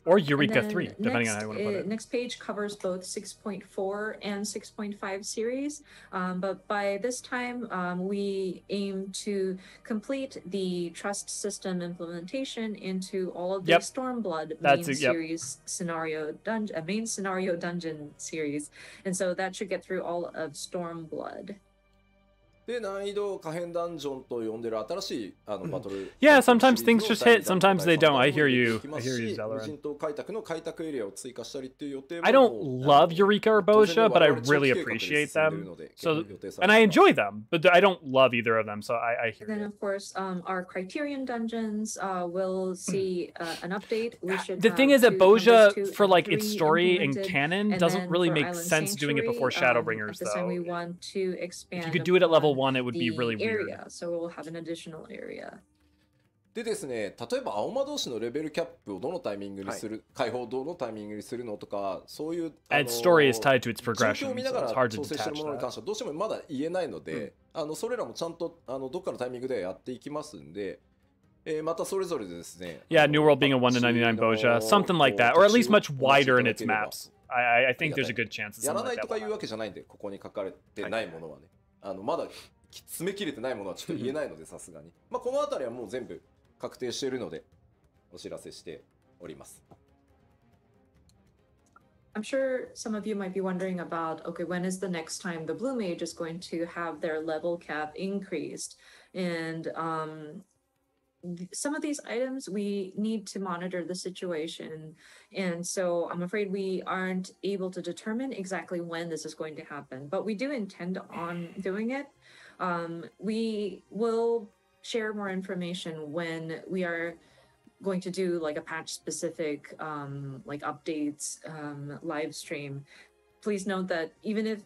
Speaker 1: Or
Speaker 3: And
Speaker 1: Eureka
Speaker 3: then
Speaker 1: 3, depending on how you want to put it.
Speaker 3: Next page covers both 6.4 and 6.5 series, but by this time, we aim to complete the trust system implementation into all of the
Speaker 1: Yep.
Speaker 3: Stormblood
Speaker 1: That's
Speaker 3: main
Speaker 1: it, yep.
Speaker 3: series scenario dungeon, main scenario dungeon series, and so that should get through all of Stormblood.
Speaker 4: で、難易度可変ダンジョンと呼んでる新しいバトル。
Speaker 1: Yeah, sometimes things just hit, sometimes they don't. I hear you. I hear you,
Speaker 4: 無
Speaker 1: Zalaran.
Speaker 4: 人島開拓の開拓エリアを追加したりっていう予定も
Speaker 1: I don't love Eureka or Boja, but I really appreciate them. So, and I enjoy them, but I don't love either of them. So I hear
Speaker 3: And then,
Speaker 1: you.
Speaker 3: of course, our Criterion dungeons will see an update. We should.
Speaker 1: The thing
Speaker 3: have
Speaker 1: is that
Speaker 3: two, numbers
Speaker 1: Boja,
Speaker 3: 2
Speaker 1: for
Speaker 3: and
Speaker 1: like its
Speaker 3: 3
Speaker 1: story and
Speaker 3: implemented.
Speaker 1: canon,
Speaker 3: And
Speaker 1: doesn't
Speaker 3: then
Speaker 1: really
Speaker 3: for
Speaker 1: make
Speaker 3: Island
Speaker 1: sense doing it before
Speaker 3: Sanctuary,
Speaker 1: Shadowbringers,
Speaker 3: at this time, we
Speaker 1: though.
Speaker 3: want to expand.
Speaker 1: If you could do it at level
Speaker 3: upon
Speaker 1: 1, it would be
Speaker 3: the
Speaker 1: really weird.
Speaker 3: area, so we'll have an additional area.
Speaker 4: でですね、例えば青魔同士のレベルキャップをどのタイミングにする、解放どのタイミングにするのとか、そういう
Speaker 1: And its story is tied to its
Speaker 4: 状況
Speaker 1: progression,
Speaker 4: を見な
Speaker 1: so
Speaker 4: が
Speaker 1: it's
Speaker 4: ら
Speaker 1: hard to
Speaker 4: 調整している
Speaker 1: detach
Speaker 4: ものに
Speaker 1: that.
Speaker 4: 関してはどうしてもまだ言えないので、それらもちゃんとどっかのタイミングでやっていきますんで、またそれぞれでですね。
Speaker 1: Yeah, New World being a 1 to 99 Boja, something like that, or at least much wider in its maps. I think there's a good chance it's
Speaker 4: やら
Speaker 1: something
Speaker 4: ない
Speaker 1: like
Speaker 4: とか
Speaker 1: that.
Speaker 4: いうわけじゃないんで、ここに書かれてないものはね、まだ詰め切れてないものはちょっと言えないので、さすがに。まあこの辺りはもう全部確定しているので、お知らせしております。
Speaker 3: I'm sure some of you might be wondering about, okay, when is the next time the Blue Mage is going to have their level cap increased? And some of these items we need to monitor the situation, and so I'm afraid we aren't able to determine exactly when this is going to happen, but we do intend on doing it. We will share more information when we are going to do like a patch specific like updates live stream. Please note that even if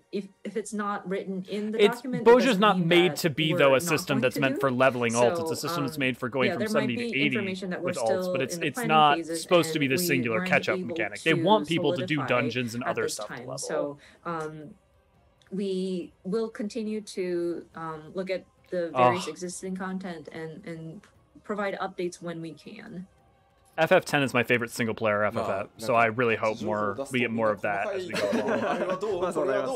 Speaker 3: it's not written in the document,
Speaker 1: Boja's not made to be though a system that's meant for leveling ults. It's a system that's made for going from
Speaker 3: there
Speaker 1: 70
Speaker 3: might
Speaker 1: to
Speaker 3: be
Speaker 1: 80
Speaker 3: information that we're
Speaker 1: with ults,
Speaker 3: still
Speaker 1: but
Speaker 3: in the
Speaker 1: it's
Speaker 3: planning
Speaker 1: not
Speaker 3: phases,
Speaker 1: supposed to be
Speaker 3: and
Speaker 1: the
Speaker 3: we
Speaker 1: singular
Speaker 3: weren't
Speaker 1: catch-up
Speaker 3: able
Speaker 1: mechanic. They
Speaker 3: to
Speaker 1: want people to do
Speaker 3: solidify
Speaker 1: dungeons and
Speaker 3: at
Speaker 1: other
Speaker 3: this
Speaker 1: stuff to
Speaker 3: time.
Speaker 1: level.
Speaker 3: So we will continue to look at the various existing content and provide updates when we can.
Speaker 1: FF10 is my favorite single player FFF, so I really hope we get more of that as we go along.
Speaker 2: まあそうなりま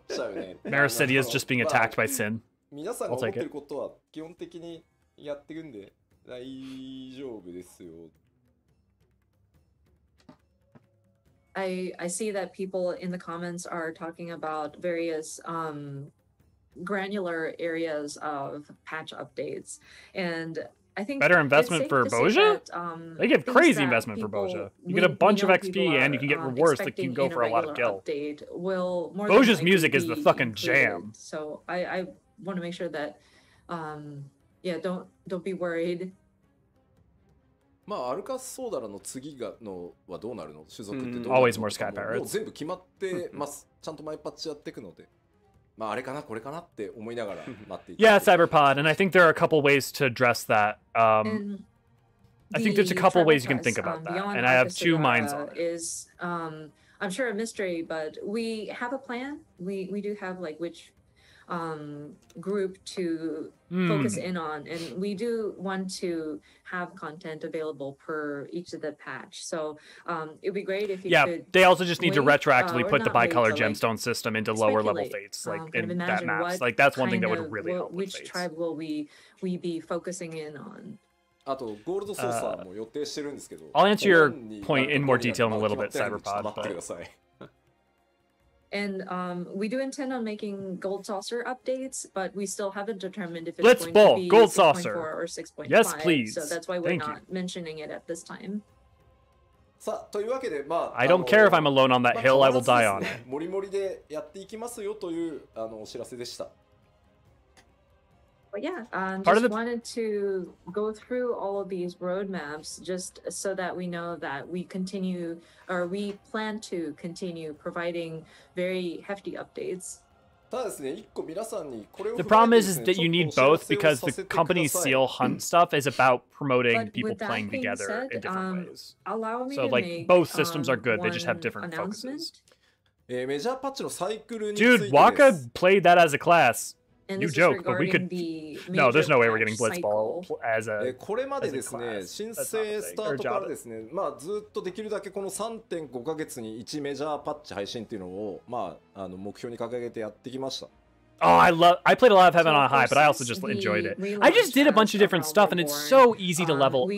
Speaker 2: すね。
Speaker 1: Maricidia is just being attacked by Sin.
Speaker 4: 皆さんが
Speaker 1: I'll
Speaker 4: 思っ
Speaker 1: take
Speaker 4: て
Speaker 1: it.
Speaker 4: ることは基本的にやってるんで大丈夫ですよ。
Speaker 3: I see that people in the comments are talking about various granular areas of patch updates, and I think
Speaker 1: Better
Speaker 3: it's
Speaker 1: investment
Speaker 3: safe
Speaker 1: for
Speaker 3: to say
Speaker 1: Boja?
Speaker 3: that,
Speaker 1: They give
Speaker 3: things
Speaker 1: crazy
Speaker 3: that
Speaker 1: investment for
Speaker 3: people-
Speaker 1: Boja. You
Speaker 3: we-
Speaker 1: get a bunch
Speaker 3: we
Speaker 1: of
Speaker 3: know
Speaker 1: XP
Speaker 3: people
Speaker 1: and you can get
Speaker 3: are,
Speaker 1: rewards that
Speaker 3: expecting
Speaker 1: can go
Speaker 3: in
Speaker 1: for a lot of
Speaker 3: regular
Speaker 1: gil.
Speaker 3: update will more than
Speaker 1: Boja's
Speaker 3: likely
Speaker 1: music is the
Speaker 3: be
Speaker 1: fucking
Speaker 3: included.
Speaker 1: jam.
Speaker 3: So I want to make sure that yeah, don't be worried.
Speaker 4: まあアルカスソーダラの次のはどうなるの？種族ってどうなるの？
Speaker 1: Always more Sky Pirates.
Speaker 4: もう全部決まってます。ちゃんと毎パッチやっていくので。まああれかなこれかなって思いながら待っていて。
Speaker 1: Yeah, Cyberpod, and I think there are a couple ways to address that.
Speaker 3: And
Speaker 1: I think there's a couple
Speaker 3: travel
Speaker 1: ways you can
Speaker 3: press,
Speaker 1: think about that,
Speaker 3: beyond
Speaker 1: and I have
Speaker 3: Arca
Speaker 1: two minds
Speaker 3: Cigara
Speaker 1: on it.
Speaker 3: Is I'm sure a mystery, but we have a plan. We do have like which group to focus in on, and we do want to have content available per each of the patch. So it'd be great if you could.
Speaker 1: They also just need to
Speaker 3: wait,
Speaker 1: retroactively
Speaker 3: or
Speaker 1: put the
Speaker 3: not wait,
Speaker 1: bicolor
Speaker 3: but, like,
Speaker 1: gemstone system into lower level
Speaker 3: speculate,
Speaker 1: fates, like
Speaker 3: kind of
Speaker 1: in that
Speaker 3: imagine
Speaker 1: maps.
Speaker 3: what
Speaker 1: Like that's one thing that
Speaker 3: kind
Speaker 1: would
Speaker 3: of-
Speaker 1: really help with
Speaker 3: which
Speaker 1: fates.
Speaker 3: tribe will we be focusing in on?
Speaker 4: あとゴールドソーサーも予定してるんですけど。
Speaker 1: I'll answer your
Speaker 4: 本に
Speaker 1: point in more detail in a
Speaker 4: まだ
Speaker 1: little
Speaker 4: 決ま
Speaker 1: bit,
Speaker 4: ってないのでちょっと
Speaker 1: Cyberpod.
Speaker 4: 待ってく
Speaker 1: But
Speaker 4: ださい。
Speaker 3: And we do intend on making Gold Saucer updates, but we still haven't determined if it's
Speaker 1: Let's
Speaker 3: going
Speaker 1: ball,
Speaker 3: to be
Speaker 1: Gold
Speaker 3: 6.4
Speaker 1: Saucer.
Speaker 3: or 6.5.
Speaker 1: Yes, please.
Speaker 3: So that's why we're
Speaker 1: Thank you.
Speaker 3: not mentioning it at this time.
Speaker 4: さあというわけでまあ
Speaker 1: I don't care if I'm alone on that
Speaker 4: まあ
Speaker 1: hill, I will
Speaker 4: 必ず
Speaker 1: die
Speaker 4: です
Speaker 1: on
Speaker 4: ね
Speaker 1: it.
Speaker 4: もりもりでやっていきますよというお知らせでした。
Speaker 3: But yeah,
Speaker 1: Part of
Speaker 3: just
Speaker 1: the-
Speaker 3: wanted to go through all of these roadmaps just so that we know that we continue, or we plan to continue providing very hefty updates.
Speaker 4: ただですね、一個皆さんにこれを
Speaker 1: The
Speaker 4: 踏ま
Speaker 1: problem
Speaker 4: え
Speaker 1: is
Speaker 4: て
Speaker 1: that
Speaker 4: ですね
Speaker 1: you need
Speaker 4: ちょっとお
Speaker 1: both
Speaker 4: 知ら
Speaker 1: because
Speaker 4: せをさ
Speaker 1: the
Speaker 4: せてください
Speaker 1: company's seal hunt stuff is about promoting
Speaker 3: But
Speaker 1: people
Speaker 3: with that
Speaker 1: playing
Speaker 3: being
Speaker 1: together
Speaker 3: said,
Speaker 1: in different ways.
Speaker 3: Allow me
Speaker 1: So
Speaker 3: to
Speaker 1: like
Speaker 3: make,
Speaker 1: both systems are good, they just have
Speaker 3: one
Speaker 1: different focuses.
Speaker 3: announcement.
Speaker 4: メジャーパッチのサイクルについて
Speaker 1: Dude,
Speaker 4: です。
Speaker 1: Waka played that as a class.
Speaker 3: And
Speaker 1: You
Speaker 3: this is
Speaker 1: joke, but we
Speaker 3: regarding
Speaker 1: could.
Speaker 3: the
Speaker 1: No, there's
Speaker 3: major
Speaker 1: no way we're
Speaker 3: patch
Speaker 1: getting Blitzball
Speaker 3: cycle.
Speaker 1: as a.
Speaker 4: これまで
Speaker 1: as a
Speaker 4: ですね、
Speaker 1: class.
Speaker 4: 申
Speaker 1: That's not
Speaker 4: 請
Speaker 1: a
Speaker 4: ス
Speaker 1: thing.
Speaker 4: タ
Speaker 1: Or
Speaker 4: ートから
Speaker 1: Java.
Speaker 4: ですね、まあずっとできるだけこの 3.5 ヶ月に1メジャーパッチ配信っていうのを、まあ、目標に掲げてやってきました。
Speaker 1: Oh, I played a lot of Heaven
Speaker 3: So
Speaker 1: on High, but I also
Speaker 3: since
Speaker 1: just
Speaker 3: we
Speaker 1: enjoyed it. I just did a bunch of different
Speaker 3: relaunched
Speaker 1: stuff, and it's
Speaker 3: Realm
Speaker 1: so
Speaker 3: Reborn,
Speaker 1: easy to level.
Speaker 3: we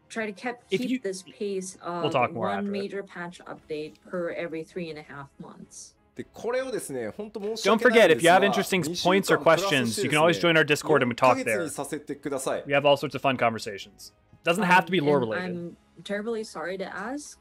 Speaker 3: try to
Speaker 1: if
Speaker 3: keep
Speaker 1: you-
Speaker 3: this pace of
Speaker 1: We'll talk more
Speaker 3: one
Speaker 1: after it.
Speaker 3: major patch update per every 3.5 months.
Speaker 4: で、これをですね、本当申し
Speaker 1: Don't
Speaker 4: 訳ない
Speaker 1: forget,
Speaker 4: で
Speaker 1: if
Speaker 4: す
Speaker 1: you
Speaker 4: が
Speaker 1: have interesting
Speaker 4: 2
Speaker 1: points
Speaker 4: 週
Speaker 1: or
Speaker 4: 間プラスして
Speaker 1: questions,
Speaker 4: ですね
Speaker 1: you can always join our Discord and we
Speaker 4: 4ヶ
Speaker 1: talk
Speaker 4: 月
Speaker 1: there.
Speaker 4: にさせてください。
Speaker 1: We have all sorts of fun conversations. Doesn't have to be lore
Speaker 3: And
Speaker 1: related.
Speaker 3: I'm terribly sorry to ask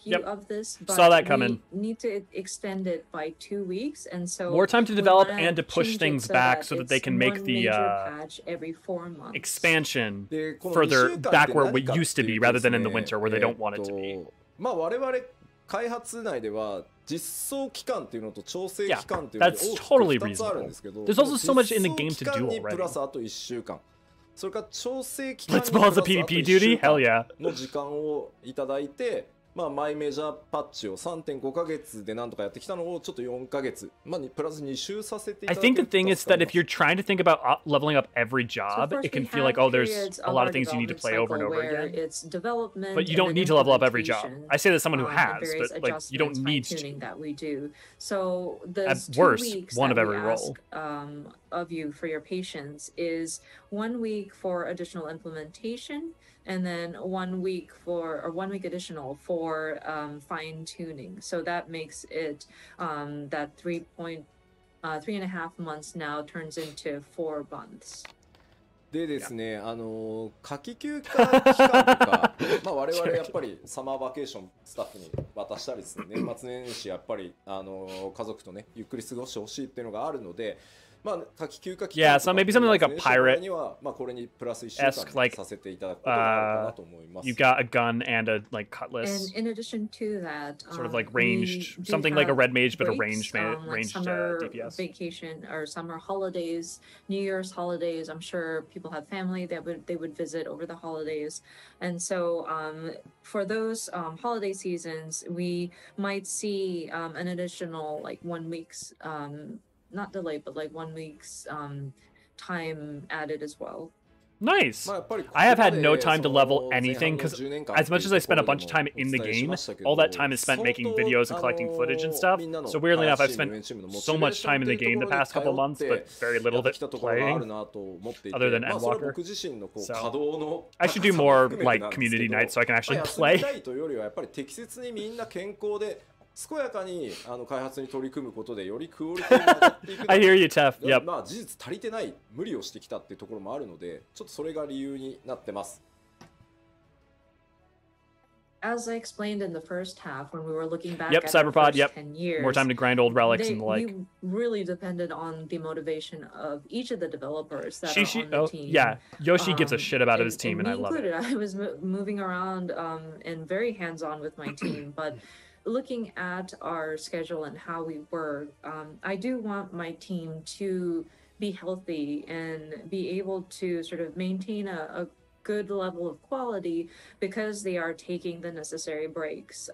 Speaker 3: you
Speaker 1: Yep.
Speaker 3: of this, but
Speaker 1: Saw that coming.
Speaker 3: we need to extend it by 2 weeks, and so
Speaker 1: More time to
Speaker 3: we
Speaker 1: develop
Speaker 3: wanna
Speaker 1: and to push
Speaker 3: change it
Speaker 1: things
Speaker 3: so
Speaker 1: back
Speaker 3: that
Speaker 1: so that they
Speaker 3: it's
Speaker 1: can make
Speaker 3: one
Speaker 1: the
Speaker 3: major patch every 4 months.
Speaker 1: expansion
Speaker 4: で、この
Speaker 1: further
Speaker 4: 2週間って
Speaker 1: back where
Speaker 4: 何
Speaker 1: we
Speaker 4: かっていう
Speaker 1: used to be
Speaker 4: と
Speaker 1: rather
Speaker 4: です
Speaker 1: than in
Speaker 4: ね
Speaker 1: the winter where they don't want it to be.
Speaker 4: まあ我々開発内では実装期間っていうのと調整
Speaker 1: Yeah,
Speaker 4: 期間っていうので
Speaker 1: that's
Speaker 4: 大きく
Speaker 1: totally
Speaker 4: 2つあるんですけど、
Speaker 1: reasonable. There's also so much in the
Speaker 4: 実
Speaker 1: game
Speaker 4: 装
Speaker 1: to
Speaker 4: 期間
Speaker 1: do
Speaker 4: にプ
Speaker 1: already.
Speaker 4: ラスあと1週間。それから調整期間にプ
Speaker 1: Blitzball
Speaker 4: ラ
Speaker 1: is
Speaker 4: ス
Speaker 1: a
Speaker 4: あと
Speaker 1: PvP
Speaker 4: 1
Speaker 1: duty?
Speaker 4: 週
Speaker 1: Hell
Speaker 4: 間
Speaker 1: yeah.
Speaker 4: の時間をいただいて、まあマイメジャーパッチを 3.5 ヶ月でなんとかやってきたのをちょっと4ヶ月、まあプラス2週させていた
Speaker 1: I
Speaker 4: だけ
Speaker 1: think
Speaker 4: る
Speaker 1: the
Speaker 4: と
Speaker 1: thing is
Speaker 4: 助か
Speaker 1: that
Speaker 4: り
Speaker 1: if
Speaker 4: ます
Speaker 1: you're trying to think about leveling up every job,
Speaker 3: course,
Speaker 1: it can
Speaker 3: we
Speaker 1: feel like,
Speaker 3: have
Speaker 1: oh, there's
Speaker 3: periods
Speaker 1: a
Speaker 3: of
Speaker 1: lot
Speaker 3: our
Speaker 1: of things you need to
Speaker 3: development
Speaker 1: play over and
Speaker 3: cycle
Speaker 1: over
Speaker 3: where
Speaker 1: again.
Speaker 3: it's development,
Speaker 1: But you
Speaker 3: and
Speaker 1: don't
Speaker 3: then
Speaker 1: need to level up every job.
Speaker 3: implementation,
Speaker 1: I say that as someone who
Speaker 3: and
Speaker 1: has,
Speaker 3: various
Speaker 1: but like you don't
Speaker 3: adjustments,
Speaker 1: need
Speaker 3: fine-tuning
Speaker 1: to.
Speaker 3: that we do. So the
Speaker 1: At worst,
Speaker 3: 2 weeks
Speaker 1: one
Speaker 3: that
Speaker 1: of
Speaker 3: we
Speaker 1: every
Speaker 3: ask,
Speaker 1: role.
Speaker 3: of you for your patience is 1 week for additional implementation, and then 1 week for, or 1 week additional for fine tuning. So that makes it that 3.5 months now turns into 4 months.
Speaker 4: でですね、夏季休暇期間とか、まあ我々やっぱりサマーバケーションスタッフに渡したりですね、年末年始やっぱり家族とねゆっくり過ごしてほしいっていうのがあるので、まあ夏季休暇期間
Speaker 1: Yeah, so maybe something like a pirate
Speaker 4: にはまあこれにプラス1週間
Speaker 1: like
Speaker 4: させていただくことがあるかなと思います。
Speaker 1: You got a gun and a like cutlass.
Speaker 3: And in addition to that,
Speaker 1: Sort of like ranged,
Speaker 3: we do
Speaker 1: something like a
Speaker 3: have
Speaker 1: red mage, but a
Speaker 3: breaks, like
Speaker 1: ranged
Speaker 3: summer
Speaker 1: DPS.
Speaker 3: vacation or summer holidays, New Year's holidays. I'm sure people have family that they would visit over the holidays, and so for those holiday seasons, we might see an additional like 1 week's not delayed, but like 1 week's time added as well.
Speaker 1: Nice.
Speaker 4: まあやっぱり
Speaker 1: I have had no
Speaker 4: ここま
Speaker 1: time
Speaker 4: で
Speaker 1: to level
Speaker 4: その前
Speaker 1: anything
Speaker 4: 半の
Speaker 1: because
Speaker 4: 10年間
Speaker 1: as much as I spent a
Speaker 4: っていう
Speaker 1: bunch
Speaker 4: と
Speaker 1: of
Speaker 4: ころ
Speaker 1: time in the
Speaker 4: でもお伝えし
Speaker 1: game,
Speaker 4: ましたけど、
Speaker 1: all that time is spent making videos and collecting footage and stuff. So weirdly enough, I've spent so much time in the game the past couple months, but very little of it playing, other than Endwalker. So I should do more like community nights so I can actually
Speaker 4: まあ休み
Speaker 1: play.
Speaker 4: たいというよりはやっぱり適切にみんな健康で健やかに開発に取り組むことでよりクオリティが上がっていく
Speaker 1: I hear you, Tef.
Speaker 4: が
Speaker 1: Yep.
Speaker 4: まあ事実足りてない無理をしてきたっていうところもあるのでちょっとそれが理由になってます。
Speaker 3: As I explained in the first half, when we were looking back
Speaker 1: Yep,
Speaker 3: at our
Speaker 1: Cyberpod,
Speaker 3: first
Speaker 1: yep.
Speaker 3: 10 years,
Speaker 1: More time to grind old relics and the like.
Speaker 3: we really depended on the motivation of each of the developers that
Speaker 1: Shishi,
Speaker 3: are on the
Speaker 1: oh
Speaker 3: team.
Speaker 1: yeah, Yoshi gives a shit about his team, and I
Speaker 3: me
Speaker 1: love it.
Speaker 3: included. I was moving around and very hands-on with my team, but looking at our schedule and how we work, I do want my team to be healthy and be able to sort of maintain a good level of quality because they are taking the necessary breaks.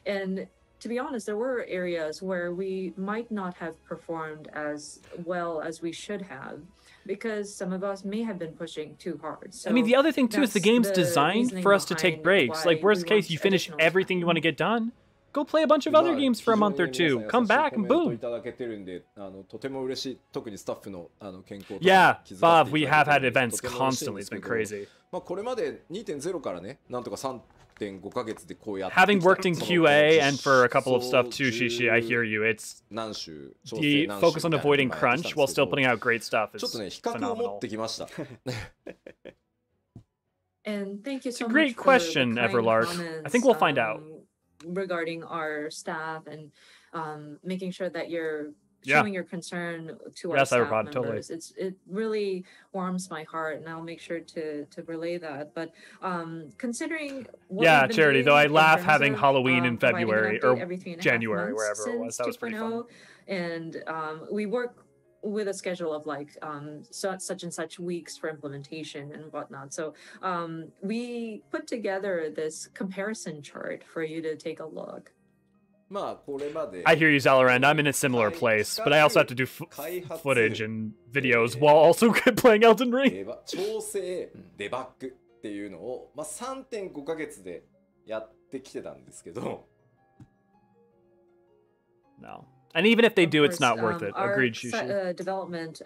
Speaker 3: And to be honest, there were areas where we might not have performed as well as we should have because some of us may have been pushing too hard. So
Speaker 1: I mean, the other thing too is the
Speaker 3: that's
Speaker 1: game's
Speaker 3: the
Speaker 1: designed
Speaker 3: reasoning
Speaker 1: for us to take
Speaker 3: behind
Speaker 1: breaks. Like
Speaker 3: why
Speaker 1: worst
Speaker 3: we
Speaker 1: case,
Speaker 3: want
Speaker 1: you finish
Speaker 3: additional
Speaker 1: everything you want to get done. Go play a bunch of other games for a month or two. Come back and boom. Yeah, Bob, we have had events constantly. It's been crazy.
Speaker 4: まあこれまで 2.0 からね、なんとか 3.5 ヶ月でこうやってきた
Speaker 1: Having worked in QA and for a couple of stuff too, Shishi, I hear you. It's
Speaker 4: 何週
Speaker 1: the focus on avoiding crunch while still putting out great stuff
Speaker 4: ちょっ
Speaker 1: is
Speaker 4: とね、比較を持っ
Speaker 1: phenomenal.
Speaker 4: てきました。
Speaker 3: And thank you
Speaker 1: It's
Speaker 3: so
Speaker 1: a
Speaker 3: much
Speaker 1: great
Speaker 3: for
Speaker 1: question,
Speaker 3: the kind
Speaker 1: Everlark.
Speaker 3: comments,
Speaker 1: I think we'll find out.
Speaker 3: Regarding our staff and making sure that you're
Speaker 1: Yeah.
Speaker 3: showing your concern to our
Speaker 1: Yes,
Speaker 3: staff
Speaker 1: Cyberpod, totally.
Speaker 3: members. It really warms my heart, and I'll make sure to relay that. But considering what
Speaker 1: Yeah,
Speaker 3: we've been
Speaker 1: Charity,
Speaker 3: doing
Speaker 1: though I
Speaker 3: in
Speaker 1: laugh
Speaker 3: terms
Speaker 1: having
Speaker 3: of,
Speaker 1: Halloween in
Speaker 3: providing an
Speaker 1: February
Speaker 3: update
Speaker 1: or
Speaker 3: every 3.5
Speaker 1: January,
Speaker 3: months
Speaker 1: wherever it was. That was pretty fun.
Speaker 3: 2.0, and we work with a schedule of like such and such weeks for implementation and whatnot. So we put together this comparison chart for you to take a look.
Speaker 4: まあこれまで
Speaker 1: I hear you, Zalorand. I'm in a similar place, but I also have to do footage and videos while also playing Elden Ring.
Speaker 4: 調整デバッグっていうのを、まあ、3.5 ヶ月でやってきてたんですけど
Speaker 1: No. And even if they
Speaker 3: Of
Speaker 1: do, it's
Speaker 3: course,
Speaker 1: not worth it.
Speaker 3: our
Speaker 1: Agreed, Shishi.
Speaker 3: Development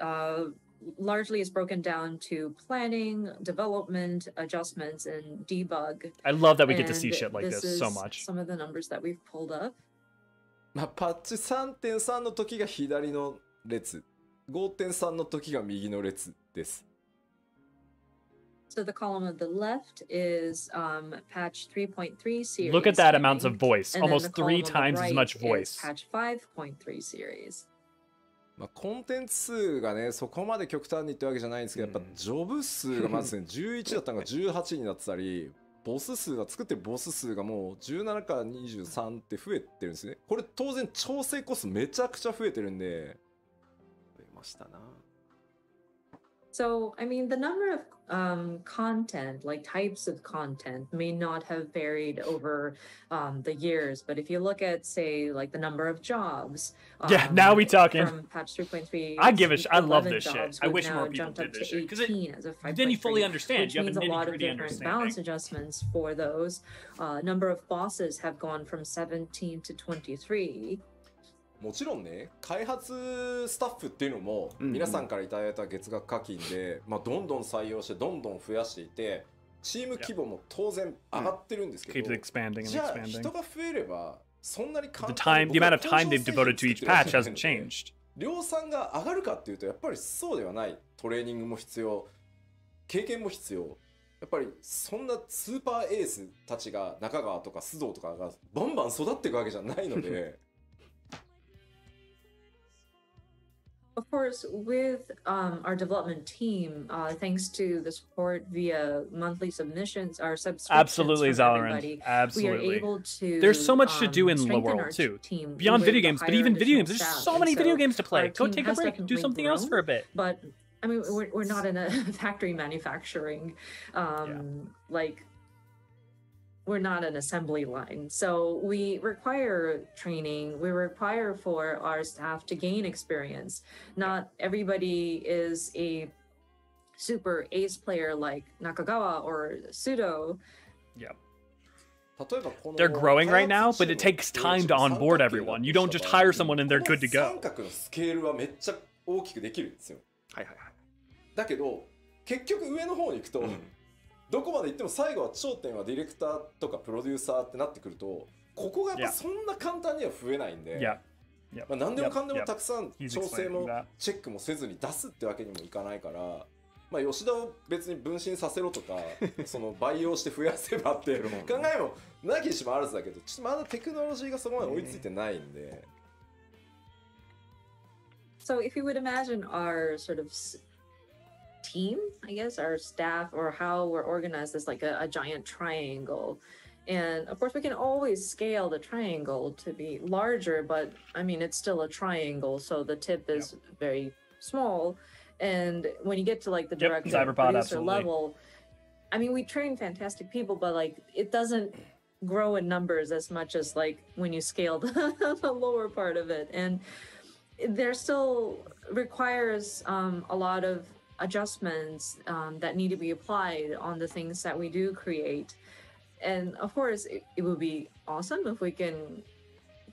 Speaker 3: largely is broken down to planning, development, adjustments, and debug.
Speaker 1: I love that we get to
Speaker 3: And
Speaker 1: see shit like this
Speaker 3: is
Speaker 1: so much.
Speaker 3: some of the numbers that we've pulled up.
Speaker 4: まあ、パッチ 3.3 の時が左の列 5.3 の時が右の列です
Speaker 3: So the column on the left is patch 3.3 series.
Speaker 1: Look at that amount of voice.
Speaker 3: and then
Speaker 1: Almost
Speaker 3: the
Speaker 1: 3
Speaker 3: column on the
Speaker 1: times as
Speaker 3: right
Speaker 1: much
Speaker 3: is
Speaker 1: voice.
Speaker 3: Patch 5.3 series.
Speaker 4: まあ、コンテンツ数がねそこまで極端にってわけじゃないんですけどやっぱジョブ数がまずね11だったのが18になってたりボス数が作ってるボス数がもう17から23って増えてるんですねこれ当然調整コストめちゃくちゃ増えてるんで増えましたな
Speaker 3: So, I mean, the number of content, like types of content, may not have varied over the years. But if you look at, say, like the number of jobs,
Speaker 1: Yeah, now we talking.
Speaker 3: From patch 3.3,
Speaker 1: I give a I love
Speaker 3: 11
Speaker 1: this shit.
Speaker 3: jobs,
Speaker 1: I
Speaker 3: we've
Speaker 1: wish
Speaker 3: now
Speaker 1: more people
Speaker 3: jumped
Speaker 1: did
Speaker 3: up
Speaker 1: this
Speaker 3: to
Speaker 1: shit because
Speaker 3: 18 as of
Speaker 1: then you fully
Speaker 3: 5.3,
Speaker 1: understand.
Speaker 3: which
Speaker 1: You have
Speaker 3: means
Speaker 1: a
Speaker 3: a lot of
Speaker 1: nitty-gritty
Speaker 3: different balance
Speaker 1: understanding.
Speaker 3: adjustments for those. Number of bosses have gone from 17 to 23.
Speaker 4: もちろんね開発スタッフっていうのも皆さんからいただいた月額課金で、まあ、どんどん採用してどんどん増やしていてチーム規模も当然上がってるんですけど、じゃあ人が増えればそんなに簡単に
Speaker 1: the amount of time they've devoted to each patch hasn't changed.
Speaker 4: 量産が上がるかっていうとやっぱりそうではない。トレーニングも必要、経験も必要。やっぱりそんなスーパーエースたちが中川とか須藤とかがバンバン育っていくわけじゃないので。
Speaker 3: Of course, with our development team, thanks to the support via monthly submissions or subscriptions
Speaker 1: Absolutely,
Speaker 3: from
Speaker 1: Zalaran.
Speaker 3: everybody,
Speaker 1: Absolutely.
Speaker 3: we are able to.
Speaker 1: There's so much to do in the
Speaker 3: strengthen
Speaker 1: world
Speaker 3: our
Speaker 1: too.
Speaker 3: team
Speaker 1: Beyond
Speaker 3: with
Speaker 1: video games, but
Speaker 3: hire
Speaker 1: even video games.
Speaker 3: additional
Speaker 1: There's
Speaker 3: staff.
Speaker 1: so
Speaker 3: And
Speaker 1: many video
Speaker 3: so
Speaker 1: games to play.
Speaker 3: our
Speaker 1: Go
Speaker 3: team
Speaker 1: take a
Speaker 3: has
Speaker 1: break. Do
Speaker 3: definitely
Speaker 1: something else
Speaker 3: grown,
Speaker 1: for a bit.
Speaker 3: But I mean, we're not in a factory manufacturing, like. We're not an assembly line, so we require training. We require for our staff to gain experience. Not everybody is a super ace player like Nakagawa or Sudo.
Speaker 1: Yep.
Speaker 4: 例えばこの
Speaker 1: They're growing right now, but it takes time to onboard everyone. You don't just hire someone and they're good to go.
Speaker 4: 三角のスケールはめっちゃ大きくできるんですよ。
Speaker 2: はいはいはい。
Speaker 4: だけど結局上の方に行くと、どこまで行っても最後は頂点はディレクターとかプロデューサーってなってくると、ここがやっぱそんな簡単には増えないんで、まあ何でもかんでもたくさん調整もチェックもせずに出すってわけにもいかないから、まあ吉田を別に分身させろとかその培養して増やせばって考えもなきにしもあらずだけど、ちょっとまだテクノロジーがそこまで追いついてないんで。
Speaker 3: So if you would imagine our sort of team, I guess, our staff or how we're organized as like a giant triangle. And of course, we can always scale the triangle to be larger, but I mean, it's still a triangle, so the tip is very small. And when you get to like the director producer level, I mean, we train fantastic people, but like it doesn't grow in numbers as much as like when you scale the lower part of it. And there still requires a lot of adjustments that need to be applied on the things that we do create. And of course, it would be awesome if we can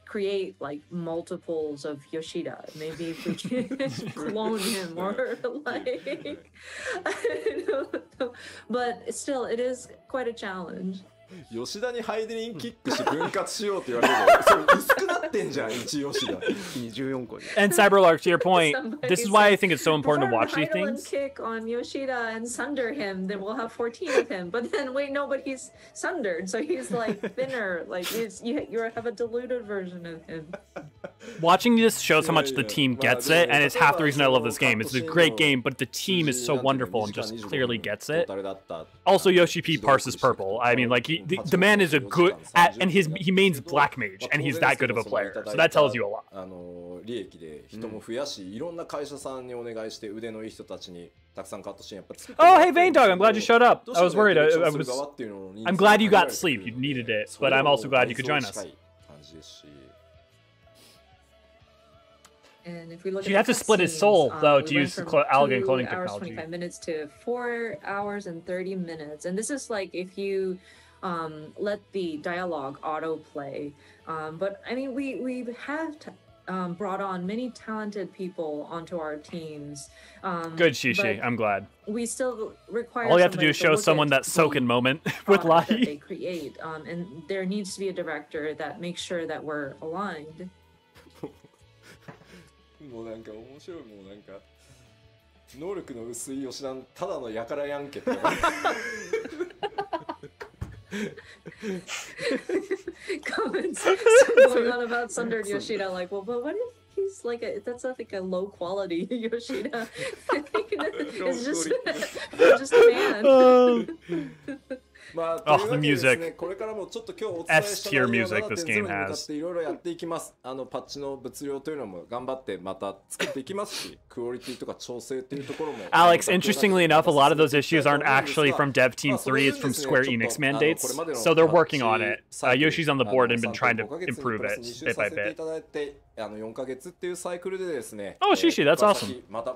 Speaker 3: create like multiples of Yoshida. Maybe if we can clone him or like, I don't know. But still, it is quite a challenge.
Speaker 4: 吉田にハイデリンキックして分割しようって言われるけど、それ薄くなってんじゃん、一吉田。
Speaker 2: 24個に。
Speaker 1: And Cyberlark, to your point, this is why I think it's so important to watch these things.
Speaker 3: Kick on Yoshida and sunder him, then we'll have 14 of him. But then wait, no, but he's sundered, so he's like thinner. Like you have a diluted version of him.
Speaker 1: Watching this shows how much the team gets it, and it's half the reason I love this game. It's a great game, but the team is so wonderful and just clearly gets it. Also, Yoshi P parses purple. I mean, like the man is a good at, and he mains black mage, and he's that good of a player. So that tells you a lot.
Speaker 4: 利益で人も増やし、いろんな会社さんにお願いして腕のいい人たちにたくさんカットシーンやっぱ作って。
Speaker 1: Oh, hey Vein Dog, I'm glad you showed up. I was worried. I'm glad you got sleep. You needed it, but I'm also glad you could join us.
Speaker 3: And if we look
Speaker 1: you have to split his soul, though, to use algae cloning technology.
Speaker 3: 2 hours 25 minutes to 4 hours and 30 minutes. And this is like if you let the dialogue autoplay. But I mean, we have brought on many talented people onto our teams.
Speaker 1: Good, Shishi. I'm glad.
Speaker 3: We still require.
Speaker 1: All you have to do is show someone that Soken moment with Lahi.
Speaker 3: That they create, and there needs to be a director that makes sure that we're aligned.
Speaker 4: もうなんか面白い、もうなんか能力の薄い吉田ただのやからやんけって
Speaker 3: comments going on about sundered Yoshida, like, well, but what if he's like that's like a low quality Yoshida? It's just a man.
Speaker 1: Oh, the music. S-tier music this game has.
Speaker 4: いろいろやっていきます。パッチの物量というのも頑張ってまた作っていきますし、クオリティとか調整っていうところも。
Speaker 1: Alex, interestingly enough, a lot of those issues aren't actually from Dev Team 3, it's from Square Enix mandates. So they're working on it. Yoshi's on the board and been trying to improve it bit by bit.
Speaker 4: 4ヶ月っていうサイクルでですね。
Speaker 1: Oh, Shishi, that's awesome.
Speaker 4: まだ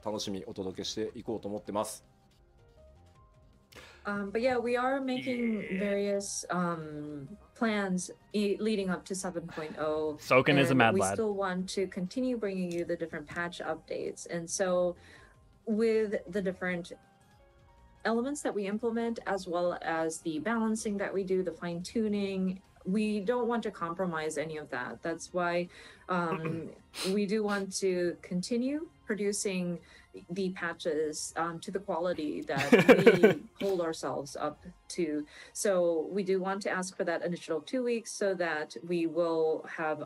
Speaker 4: 楽しみお届けしていこうと思ってます。
Speaker 3: But yeah, we are making various plans leading up to 7.0.
Speaker 1: Soken is a mad
Speaker 3: we
Speaker 1: lad.
Speaker 3: still want to continue bringing you the different patch updates. And so with the different elements that we implement, as well as the balancing that we do, the fine tuning, we don't want to compromise any of that. That's why we do want to continue producing the patches to the quality that we hold ourselves up to. So we do want to ask for that initial 2 weeks so that we will have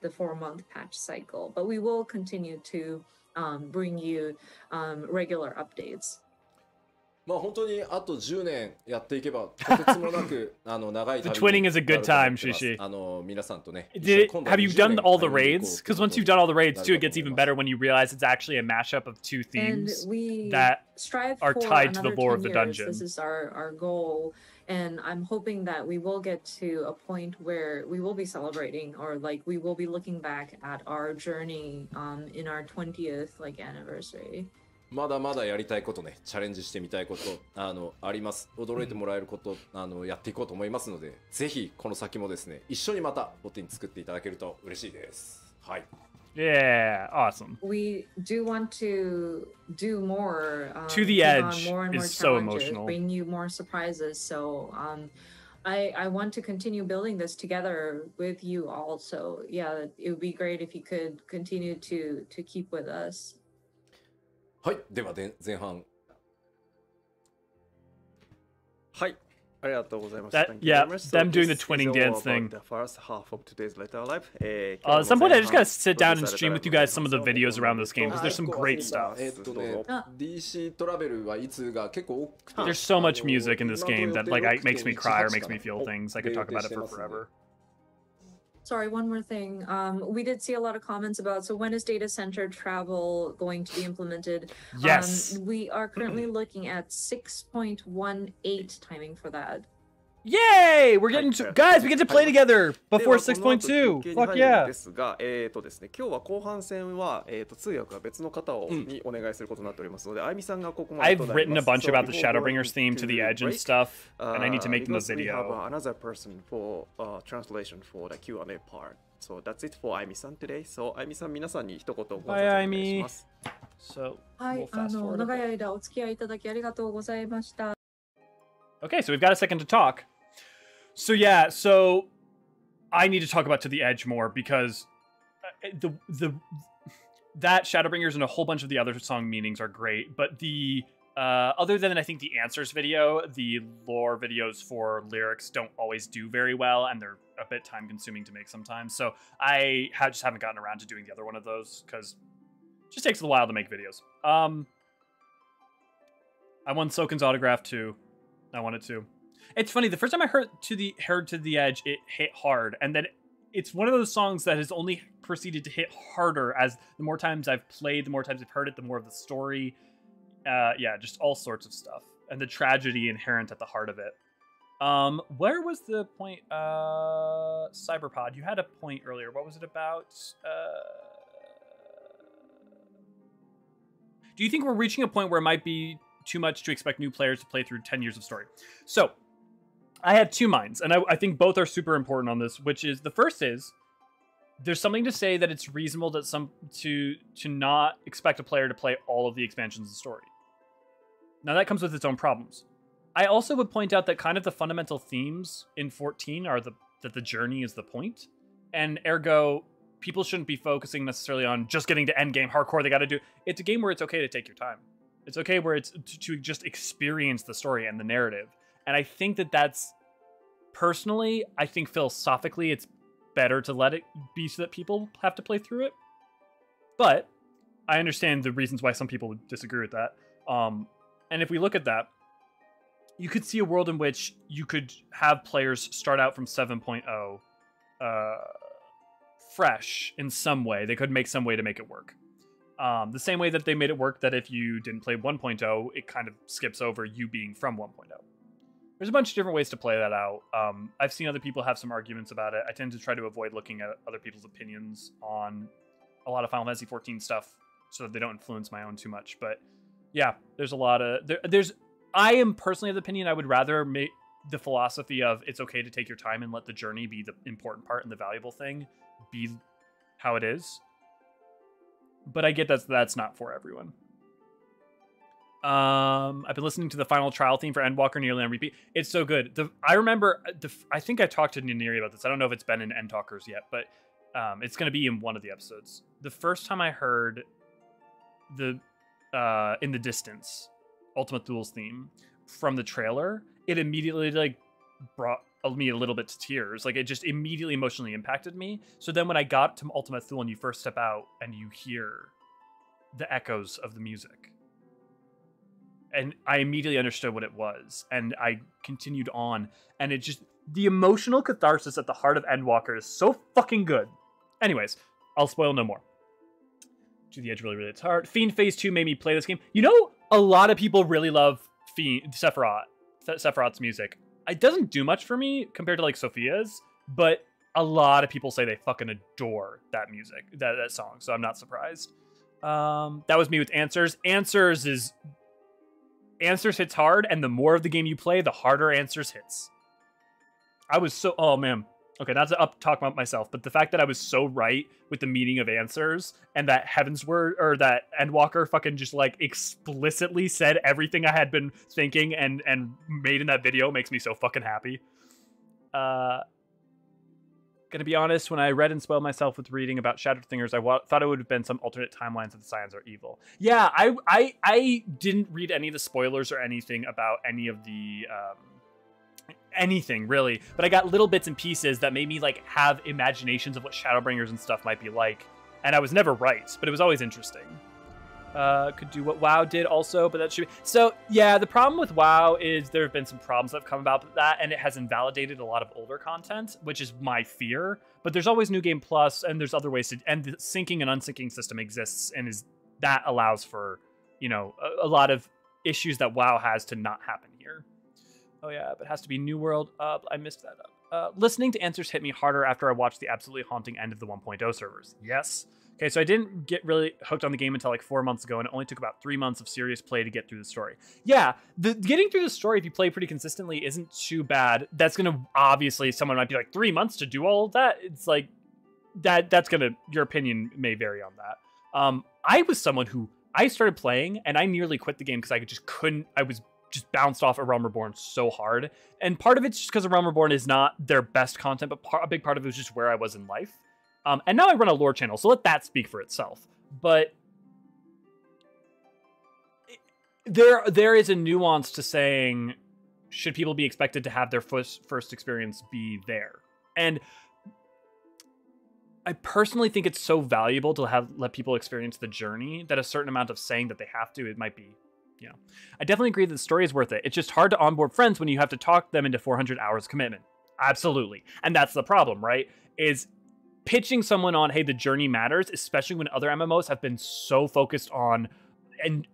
Speaker 3: the 4-month patch cycle, but we will continue to bring you regular updates.
Speaker 4: まあ本当にあと10年やっていけばとてつもなく長い
Speaker 1: The
Speaker 4: 旅
Speaker 1: twinning is a good time,
Speaker 4: になると思ってます
Speaker 1: Shishi.
Speaker 4: 皆さんとね
Speaker 1: Have you done all the raids? Because once you've done all the raids too, it gets even better when you realize it's actually a mashup of 2 themes
Speaker 3: and we
Speaker 1: that
Speaker 3: strive
Speaker 1: are
Speaker 3: for
Speaker 1: tied to the
Speaker 3: another
Speaker 1: lore
Speaker 3: 10
Speaker 1: of the
Speaker 3: years.
Speaker 1: dungeon.
Speaker 3: This is our goal, and I'm hoping that we will get to a point where we will be celebrating, or like we will be looking back at our journey in our 20th anniversary.
Speaker 4: まだまだやりたいことね、チャレンジしてみたいことあります。驚いてもらえることやっていこうと思いますので、ぜひこの先もですね、一緒にまたボティン作っていただけると嬉しいです。はい。
Speaker 1: Yeah, awesome.
Speaker 3: We do want to do more.
Speaker 1: To the
Speaker 3: take on
Speaker 1: Edge
Speaker 3: more and more
Speaker 1: is so
Speaker 3: challenges,
Speaker 1: emotional.
Speaker 3: Bring you more surprises. So I want to continue building this together with you all. So yeah, it would be great if you could continue to keep with us.
Speaker 4: はい、では前半。
Speaker 2: はい、ありがとうございました。
Speaker 1: Yeah, them doing the twinning dance thing.
Speaker 2: The first half of today's Letter Live.
Speaker 1: At some point, I just gotta sit down and stream with you guys some of the videos around this game because there's some great stuff.
Speaker 4: DC トラベルはいつが結構多くて
Speaker 1: There's so much music in this game that makes me cry or makes me feel things. I could talk about it for forever.
Speaker 3: Sorry, one more thing. We did see a lot of comments about, so when is data center travel going to be implemented?
Speaker 1: Yes.
Speaker 3: We are currently looking at 6.18 timing for that.
Speaker 1: Yay! We're getting to, guys, we get to play together before 6.2. Fuck yeah.
Speaker 2: ですが、ですね、今日は後半戦は、通訳は別の方にお願いすることになっておりますので、あゆみさんがここまで
Speaker 1: I've written a bunch about the Shadowbringers theme to the Edge and stuff, and I need to make them a
Speaker 2: We have
Speaker 1: video.
Speaker 2: another person for translation for the Q&A part. So that's it for あゆみさん today. So あゆみさん、皆さんに一言ご挨拶お願いします。
Speaker 1: So,
Speaker 3: はい、
Speaker 1: we'll fast forward a
Speaker 3: 長
Speaker 1: bit.
Speaker 3: い間お付き合いいただきありがとうございました。
Speaker 1: Okay, so we've got a second to talk. So yeah, so I need to talk about To the Edge more because that Shadowbringers and a whole bunch of the other song meanings are great, but the other than I think the answers video, the lore videos for lyrics don't always do very well, and they're a bit time consuming to make sometimes. So I just haven't gotten around to doing the other one of those because it just takes a while to make videos. I won Soken's autograph too. I wanted to. It's funny, the first time I heard To the Edge, it hit hard, and then it's one of those songs that has only proceeded to hit harder as the more times I've played, the more times I've heard it, the more of the story. Yeah, just all sorts of stuff. And the tragedy inherent at the heart of it. Where was the point? Cyberpod, you had a point earlier. What was it about? Do you think we're reaching a point where it might be too much to expect new players to play through 10 years of story? So, I had two minds, and I think both are super important on this, which is, the first is, there's something to say that it's reasonable that to not expect a player to play all of the expansions of the story. Now that comes with its own problems. I also would point out that kind of the fundamental themes in 14 are that the journey is the point, and ergo, people shouldn't be focusing necessarily on just getting to endgame hardcore. They got to do. It's a game where it's okay to take your time. It's okay where it's to just experience the story and the narrative. And I think that's, personally, I think philosophically it's better to let it be so that people have to play through it. But I understand the reasons why some people would disagree with that. And if we look at that, you could see a world in which you could have players start out from 7.0 fresh in some way. They could make some way to make it work. The same way that they made it work that if you didn't play 1.0, it kind of skips over you being from 1.0. There's a bunch of different ways to play that out. I've seen other people have some arguments about it. I tend to try to avoid looking at other people's opinions on a lot of Final Fantasy XIV stuff so that they don't influence my own too much. But yeah, there's a lot of... I am personally of the opinion I would rather the philosophy of it's okay to take your time and let the journey be the important part and the valuable thing be how it is. But I get that's not for everyone. I've been listening to the final trial theme for Endwalker nearly on repeat. It's so good. I remember, I think I talked to Niniri about this. I don't know if it's been in End Talkers yet, but it's going to be in one of the episodes. The first time I heard the In the Distance Ultimate Duels theme from the trailer, it immediately like brought me a little bit to tears. Like it just immediately emotionally impacted me. So then when I got to Ultimate Duel and you first step out and you hear the echoes of the music, and I immediately understood what it was, and I continued on, and it just, the emotional catharsis at the heart of Endwalker is so fucking good. Anyways, I'll spoil no more. To the Edge really, it's hard. Fiend Phase 2 made me play this game. You know, a lot of people really love Sephiroth's music. It doesn't do much for me compared to like Sophia's, but a lot of people say they fucking adore that music, that song, so I'm not surprised. That was me with Answers. Answers hits hard, and the more of the game you play, the harder Answers hits. I was so... Oh, man. Okay, not to talk about myself, but the fact that I was so right with the meaning of Answers, and that Heavensward, or that Endwalker fucking just, like, explicitly said everything I had been thinking and made in that video makes me so fucking happy. Gonna be honest, when I read and spoiled myself with reading about Shattered Fingers, I thought it would have been some alternate timelines that the Scions are evil. Yeah, I didn't read any of the spoilers or anything about any of the anything really, but I got little bits and pieces that made me like have imaginations of what Shadowbringers and stuff might be like, and I was never right, but it was always interesting. Could do what WoW did also, but that should be... So, yeah, the problem with WoW is there have been some problems that have come about that, and it has invalidated a lot of older content, which is my fear. But there's always New Game Plus, and there's other ways to... And the syncing and unsyncing system exists, and that allows for, you know, a lot of issues that WoW has to not happen here. Oh, yeah, but it has to be New World. I missed that up. Listening to Answers hit me harder after I watched the absolutely haunting end of the 1.0 servers. Yes. Okay, so I didn't get really hooked on the game until like 4 months ago, and it only took about 3 months of serious play to get through the story. Yeah, getting through the story, if you play pretty consistently, isn't too bad. That's going to, obviously, someone might be like, 3 months to do all of that? It's like, that's going to, your opinion may vary on that. I was someone who, I started playing, and I nearly quit the game because I just couldn't, I was just bounced off A Realm Reborn so hard. And part of it's just because A Realm Reborn is not their best content, but a big part of it was just where I was in life. And now I run a lore channel, so let that speak for itself. But there is a nuance to saying, should people be expected to have their first experience be there? And I personally think it's so valuable to let people experience the journey that a certain amount of saying that they have to, it might be, you know. I definitely agree that the story is worth it. It's just hard to onboard friends when you have to talk them into 400 hours commitment. Absolutely. And that's the problem, right? Is pitching someone on, hey, the journey matters, especially when other MMOs have been so focused on, and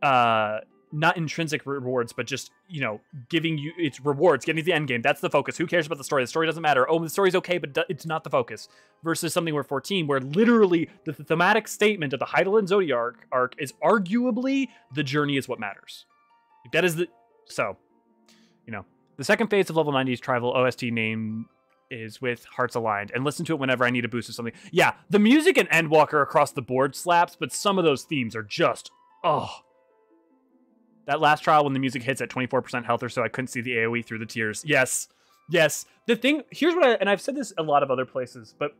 Speaker 1: not intrinsic rewards, but just, you know, giving you its rewards, getting to the end game. That's the focus. Who cares about the story? The story doesn't matter. Oh, the story's okay, but it's not the focus. Versus something where 14, where literally the thematic statement of the Heidelin Zodiac arc is arguably the journey is what matters. Like, that is the... So, you know, the second phase of Level 90's Tribal OST name is with Hearts Aligned, and listen to it whenever I need a boost of something. Yeah, the music in Endwalker across the board slaps, but some of those themes are just, oh. That last trial when the music hits at 24% health or so, I couldn't see the AoE through the tears. Yes, yes. The thing, here's what and I've said this a lot of other places, but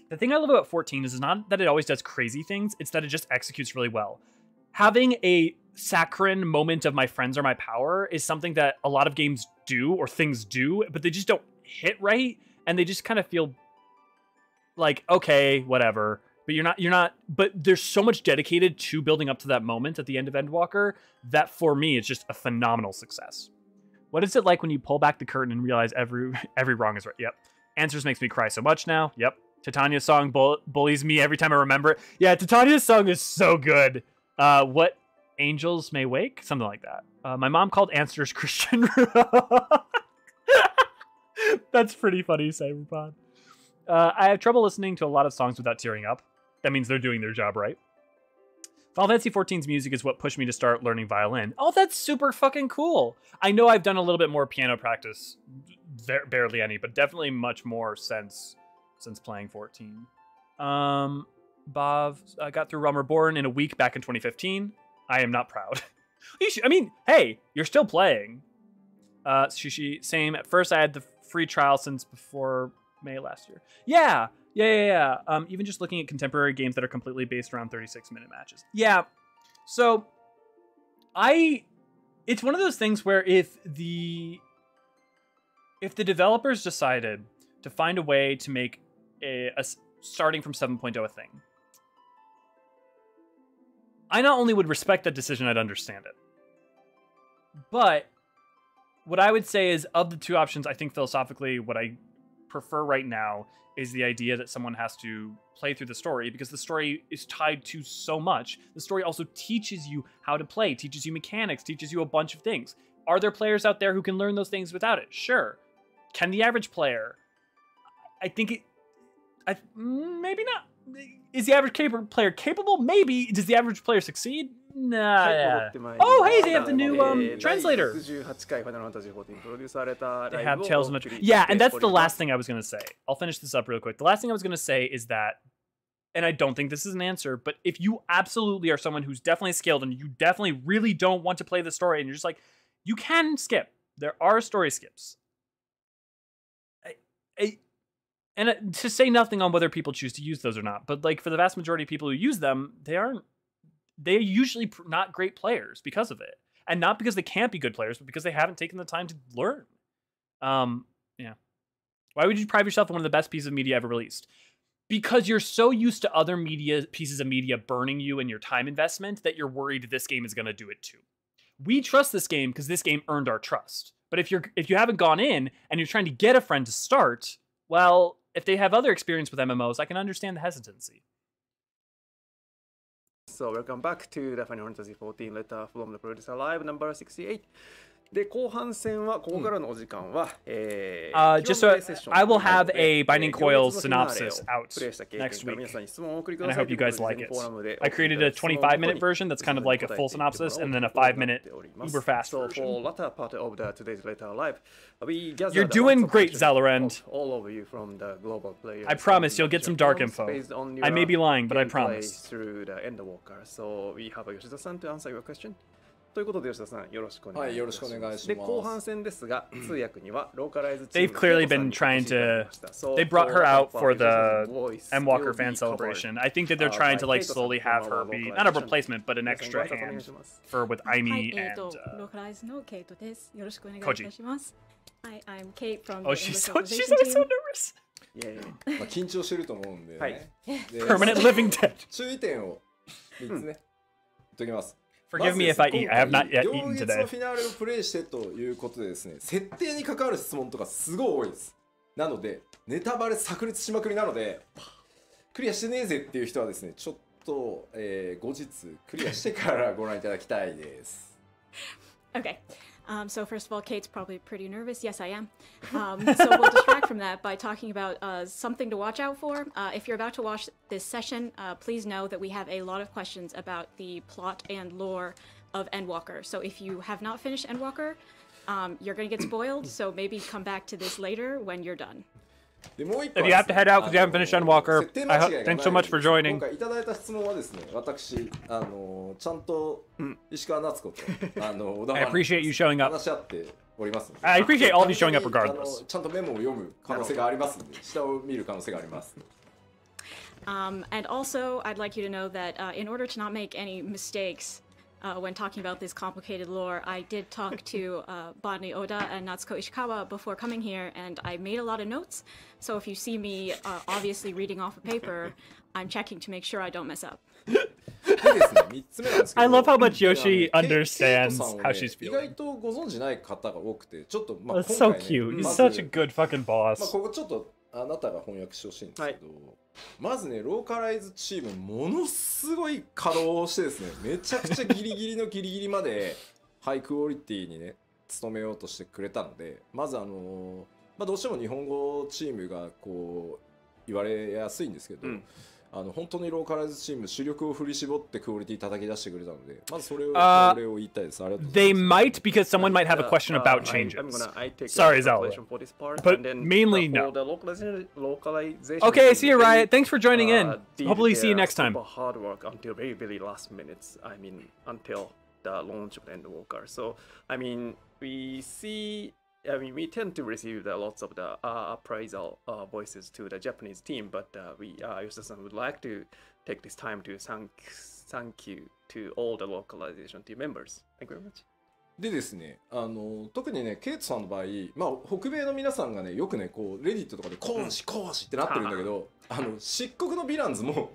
Speaker 1: the thing I love about 14 is not that it always does crazy things, it's that it just executes really well. Having a saccharine moment of my friends are my power is something that a lot of games do, or things do, but they just don't hit right, and they just kind of feel like, okay, whatever. But you're not, but there's so much dedicated to building up to that moment at the end of Endwalker that for me, it's just a phenomenal success. What is it like when you pull back the curtain and realize every wrong is right? Yep. Answers makes me cry so much now. Yep. Titania's song bullies me every time I remember it. Yeah, Titania's song is so good. What angels may wake? Something like that. My mom called Answers Christian rock. That's pretty funny, Cyberpod. I have trouble listening to a lot of songs without tearing up. That means they're doing their job right. Final Fantasy XIV's music is what pushed me to start learning violin. Oh, that's super fucking cool. I know I've done a little bit more piano practice, barely any, but definitely much more since playing 14. Bav, I got through Realm Reborn in a week back in 2015. I am not proud. I mean, hey, you're still playing. Shishi, same. At first, I had the free trial since before May last year. Yeah. Even just looking at contemporary games that are completely based around 36-minute matches. Yeah. So, it's one of those things where if the developers decided to find a way to make a starting from 7.0 a thing, I not only would respect that decision, I'd understand it. But what I would say is, of the two options, I think philosophically what I prefer right now is the idea that someone has to play through the story, because the story is tied to so much. The story also teaches you how to play, teaches you mechanics, teaches you a bunch of things. Are there players out there who can learn those things without it? Sure. Can the average player? I think maybe not. Is the average player capable? Maybe. Does the average player succeed? Nah. Yeah. Oh, hey, they have the new translator. They have Tales of Much. Yeah, and that's the last thing I was going to say. I'll finish this up real quick. The last thing I was going to say is that, and I don't think this is an answer, but if you absolutely are someone who's definitely skilled and you definitely really don't want to play the story and you're just like, you can skip. There are story skips. And to say nothing on whether people choose to use those or not, but like for the vast majority of people who use them, they're usually not great players because of it. And not because they can't be good players, but because they haven't taken the time to learn. Yeah. Why would you deprive yourself of one of the best pieces of media ever released? Because you're so used to other pieces of media burning you and your time investment that you're worried this game is going to do it too. We trust this game because this game earned our trust. But if you haven't gone in and you're trying to get a friend to start, well, if they have other experience with MMOs, I can understand the hesitancy.
Speaker 2: So welcome back to the Final Fantasy XIV letter from the producer live number 68. で後半戦はここからのお時間は、
Speaker 1: just so I will have a Binding Coil synopsis out next week, and I hope you guys like it. I created a 25-minute version that's kind of like a full synopsis, and then a 5-minute uber fast version. You're doing great, Zalorend. I promise you'll get some dark info. I may be lying, but I promise.
Speaker 2: So we have Yoshida-san to answer your question. ということで吉田さんよろしくお願いします。はい、よろしくお願いします。で後半戦ですが通訳にはローカライズチーム
Speaker 1: They've clearly been trying to. They brought her out for the M Walker fan celebration. I think that they're trying to like slowly have her be not a replacement but an extra hand for with Aimi and
Speaker 5: ローカライズのケイトです。よろしくお願いいたします。Hi, I'm Kate from the
Speaker 1: Oh, she's always so nervous.
Speaker 4: まあ緊張してると思うんでね。
Speaker 1: Permanent living dead.
Speaker 4: 注意点を3つね。言っときます。
Speaker 1: Forgive me if I eat. I have not yet eaten today.
Speaker 4: のフィナーレをプレイしてということでですね、設定に関わる質問とかすごい多いです。なので、ネタバレ炸裂しまくりなので、クリアしてねえぜっていう人はですね、ちょっと、後日クリアしてからご覧いただきたいです。
Speaker 5: Okay. So first of all, Kate's probably pretty nervous. Yes, I am. So we'll distract from that by talking about something to watch out for. If you're about to watch this session, please know that we have a lot of questions about the plot and lore of Endwalker. So if you have not finished Endwalker, you're going to get spoiled. So maybe come back to this later when you're done.
Speaker 1: If you have to head out because you haven't finished Endwalker, thanks so much for joining.
Speaker 4: いただいた質問はですね、私ちゃんと石川夏子と小田
Speaker 1: I appreciate you showing up.
Speaker 4: 話し合っておりますので。
Speaker 1: I appreciate all of you showing up regardless.
Speaker 4: ちゃんとメモを読む可能性がありますので、下を見る可能性があります。
Speaker 5: And also, I'd like you to know that in order to not make any mistakes when talking about this complicated lore, I did talk to Botany Oda and Natsuko Ishikawa before coming here, and I made a lot of notes. So if you see me obviously reading off a paper, I'm checking to make sure I don't mess up.
Speaker 1: I love how much Yoshi understands how she's feeling. That's so cute. He's such a good fucking boss.
Speaker 4: ここちょっとあなたが翻訳してほしいんですけど、まずね、ローカライズチームものすごい稼働してですね、めちゃくちゃギリギリのギリギリまでハイクオリティにね努めようとしてくれたので、まずどうしても日本語チームがこう言われやすいんですけど、本当にローカライズチーム主力を振り絞ってクオリティ叩き出してくれたので、まずそれを言いたいです。ありがとうござい
Speaker 1: They
Speaker 4: ます。
Speaker 1: might, because someone might have a question about changes. Sorry, Zelda. But mainly no. Okay, I see you, Riot. Thanks for joining in. Hopefully see you next time.
Speaker 2: Hard work until very, very last minutes. I mean, until the launch of the Endwalker. So, I mean, we tend to receive lots of the appraisal voices to the Japanese team, but Yoshida-san would like to take this time to thank you to all the localization team members. Thank you very much.
Speaker 4: でですね、特にねケイトさんの場合、まあ、北米の皆さんがねよくねこうレディットとかで講師ってなってるんだけど、漆黒のヴィランズも、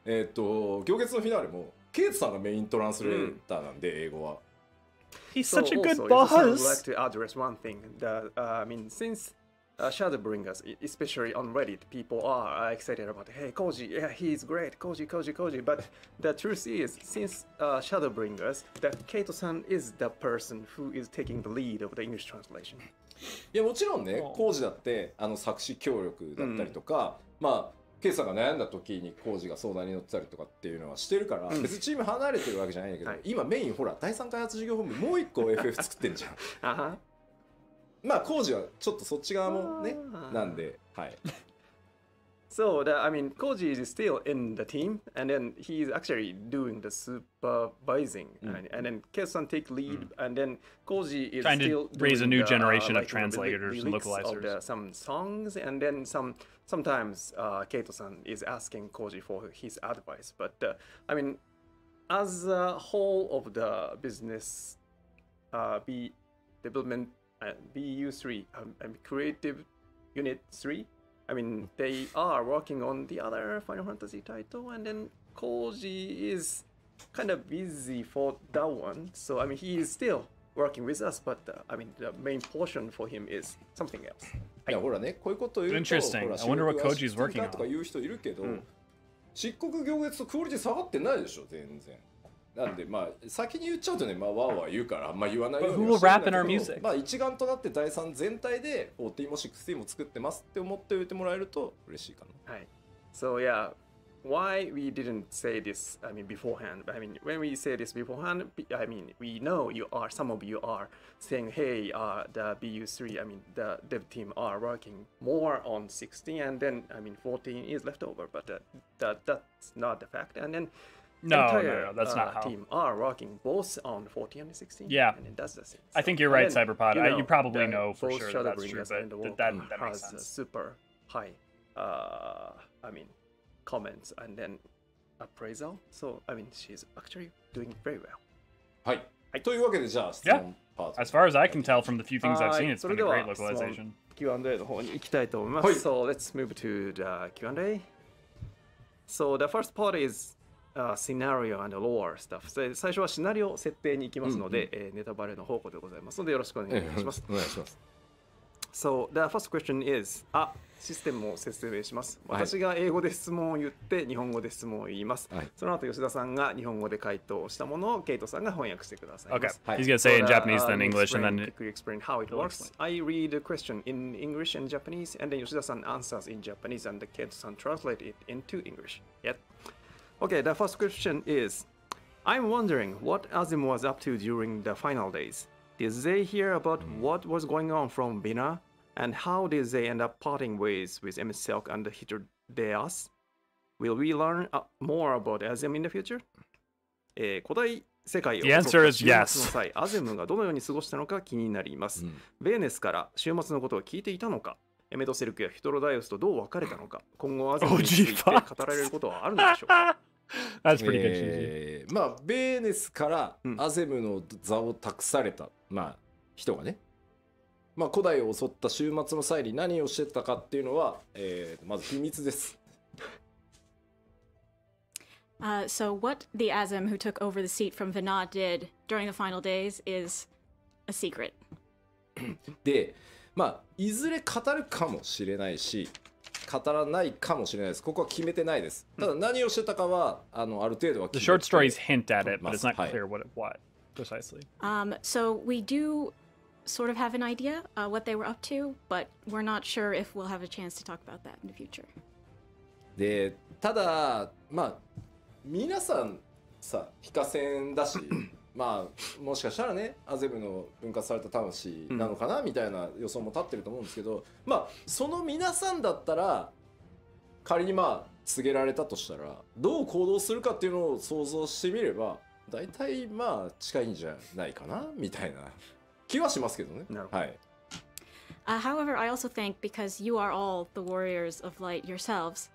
Speaker 4: 行月のフィナーレもケイトさんがメイントランスレーターなんで、英語は。
Speaker 1: He's such a good
Speaker 2: also,
Speaker 1: boss.
Speaker 2: I would like to address one thing. I mean, since Shadowbringers, especially on Reddit, people are excited about, hey, Koji, yeah, he's great, Koji. But the truth is, since Shadowbringers, that Kaito-san is the person who is taking the lead of the English translation.
Speaker 4: いやもちろんね、コウジだって作詞協力だったりとか、まあケイさんが悩んだ時にコウジが相談に乗ってたりとかっていうのはしてるから、別にチーム離れてるわけじゃないんだけど、今メインほら第3開発事業本部もう一個 FF 作ってんじゃん。まあコウジはちょっとそっち側もねなんで、はい。
Speaker 2: So, I mean, Koji is still in the team, and then he's actually doing the supervising, and then Kesan take lead, and then Koji is
Speaker 1: trying
Speaker 2: still
Speaker 1: to raise a new generation
Speaker 2: like,
Speaker 1: of translators and localizers.
Speaker 2: Of some songs, and then sometimes Keito-san is asking Koji for his advice. But I mean, as a whole of the business, development, BU3, creative unit 3. I mean, they are working on the other Final Fantasy title, and then Koji is kind of busy for that one. So, I mean, he is still working with us, but I mean, the main portion for him is something else.
Speaker 4: いやほらね、こういうことを言うと、ほら、
Speaker 1: I wonder what Koji's working on.
Speaker 4: とか言う人いるけど、漆黒行月とクオリティ下がってないでしょ、全然。なんでまあ先に言っちゃうとね、まあワーワー言うからあんま言わないようにはしてるんだけど、まあ一丸となって第3全体で14も16も作ってますって思っておいてもらえると嬉しいかな。
Speaker 2: はい。So yeah, why we didn't say this? I mean beforehand. I mean when we say this beforehand, I mean we know some of you are saying, hey, the BU3, I mean the dev team are working more on 16, and then I mean 14 is left over, but that's not the fact. And then
Speaker 1: No, that's not how.
Speaker 2: Team are working both on 14 and 16.
Speaker 1: Yeah,
Speaker 2: and that's the thing.
Speaker 1: I think you're right, Cyberpod. You probably know for
Speaker 2: both
Speaker 1: sure that's true, but that makes
Speaker 2: has
Speaker 1: sense.
Speaker 2: Super high, I mean, comments and then appraisal. So I mean, she's actually doing very well.
Speaker 4: はい。というわけでじゃあ質問パート。
Speaker 1: As far as I can tell from the few things I've seen, it's been a great localization.
Speaker 2: Q&A の方に行きたいと思います。So let's move to the Q&A. So the first part is scenario and lore stuff. 最初はシナリオ設定に行きますので、ネタバレの方向でございますのでよろしくお願いします。
Speaker 4: お願いします。
Speaker 2: So the first question is システムを説明します。私が英語で質問を言って日本語で質問を言います。その後吉田さんが日本語で回答したものをケイトさんが翻訳してくださいます。
Speaker 1: Okay. He's gonna say in Japanese, then English, and then
Speaker 2: quickly explain how it works. I read the question in English and Japanese, and then Yoshida-san answers in Japanese, and Keito-san translate it into English. Yep. Okay, the first question is, I'm wondering what Azim was up to during the final days. Did they hear about what was going on from Bina? And how did they end up parting ways with Emmett Silk and Hitodeas? Will we learn more about Azim in the future? 古代世界を襲った週末の際、アゼムがどのように過ごしたのか気になります。ベーネスから週末のことを聞いていたのか、エメドセルクやヒトロダイオスとどう別れたのか、今後アゼムについて語られることはあるのでしょうか。
Speaker 1: That's pretty good.
Speaker 4: まあベーネスからアゼムの座を託された、まあ人がね、まあ古代を襲った週末の際に何をしてたかっていうのは、まず秘密です。
Speaker 5: So what the Azim who took over the seat from Vinod did during the final days is a secret.
Speaker 4: で、まあいずれ語るかもしれないし、語らないかもしれないです。ここは決めてないです。ただ何をしてたかはある程度は決めて。
Speaker 1: The short stories hint at it, but it's not clear what precisely.
Speaker 5: So we do sort of have an idea what they were up to, but we're not sure if we'll have a chance to talk about that in the future.
Speaker 4: でただまあ皆さんさ非化戦だしまあもしかしたらねアゼブの分割された魂なのかな、みたいな予想も立ってると思うんですけど、まあその皆さんだったら仮にまあ告げられたとしたらどう行動するかっていうのを想像してみれば大体まあ近いんじゃないかなみたいな気はしますけどね。
Speaker 2: なるほど。
Speaker 4: はい。
Speaker 5: However, I also think because you are all the warriors of light yourselves,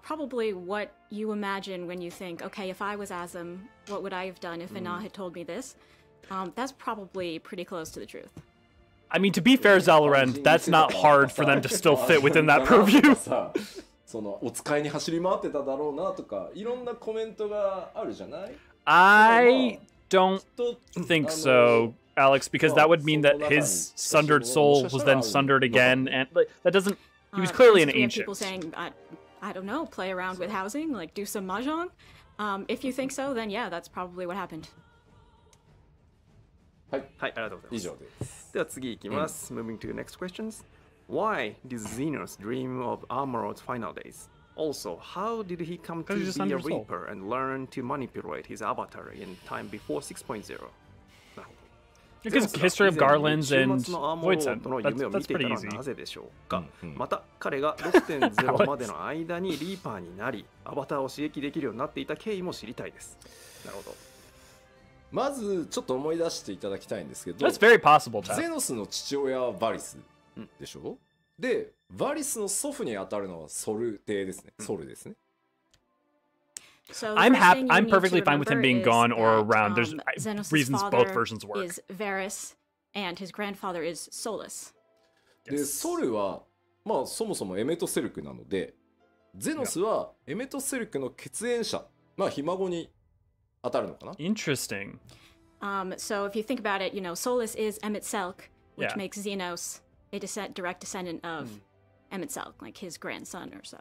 Speaker 5: probably what you imagine when you think, okay, if I was Azim, what would I have done if Vana had told me this? That's probably pretty close to the truth.
Speaker 1: I mean, to be fair, Zalorend, that's not hard for them to still fit within that purview.
Speaker 4: そのお使いに走り回ってただろうなとかいろんなコメントがあるじゃない？
Speaker 1: I don't think so, Alex, because that would mean that his sundered soul was then sundered again, and that doesn't. He was clearly an
Speaker 5: We have
Speaker 1: ancient.
Speaker 5: people saying, I don't know, play around with housing, like do some mahjong. If you think so, then yeah, that's probably what happened.
Speaker 2: はい、ありがとうございます。
Speaker 4: 以上です。
Speaker 2: では次いきます。Moving to the next questions. Why did Xenos dream of Armor's final days? Also, how did he come to
Speaker 1: Because he's
Speaker 2: be a
Speaker 1: under soul.
Speaker 2: Reaper and learn to manipulate his avatar in time before 6.0? なるほど。
Speaker 1: Because history of Garlands and
Speaker 2: 週末のアーモ
Speaker 1: Void
Speaker 2: ー
Speaker 1: Sun.
Speaker 2: ロッドの夢を
Speaker 1: That's
Speaker 2: 見ていた
Speaker 1: pretty
Speaker 2: のは
Speaker 1: easy.
Speaker 2: なぜでしょうか、
Speaker 4: うんうん
Speaker 2: また彼が 6.0 までの間にリーパーになりアバターを刺激できるようになっていた経緯も知りたいです。なるほど。
Speaker 4: まずちょっと思い出していただきたいんですけど
Speaker 1: That's very possible,
Speaker 4: ゼ
Speaker 1: Tap.
Speaker 4: ノスの父親はバリスでしょ、でバリスの祖父に当たるのはソル帝ですね、ソルですね。
Speaker 5: So
Speaker 1: I'm
Speaker 5: the first
Speaker 1: happy.
Speaker 5: thing you
Speaker 1: I'm
Speaker 5: need to
Speaker 1: perfectly fine with him
Speaker 5: remember
Speaker 1: being
Speaker 5: is
Speaker 1: gone or
Speaker 5: that,
Speaker 1: around. There's
Speaker 5: Xenos'
Speaker 1: reasons both
Speaker 5: father
Speaker 1: versions work.
Speaker 5: is Varys, and his grandfather is Solus.
Speaker 4: で
Speaker 1: Yes.
Speaker 4: ソルはまあそもそもエメトセルクなのでゼノスはエメトセルクの血縁者まあひ孫に当たるのかな。
Speaker 1: Interesting.
Speaker 5: So if you think about it, you know, Solus is Emmett Selk, which
Speaker 1: Yeah.
Speaker 5: makes Xenos a direct descendant of Emmett Selk, like his grandson or so.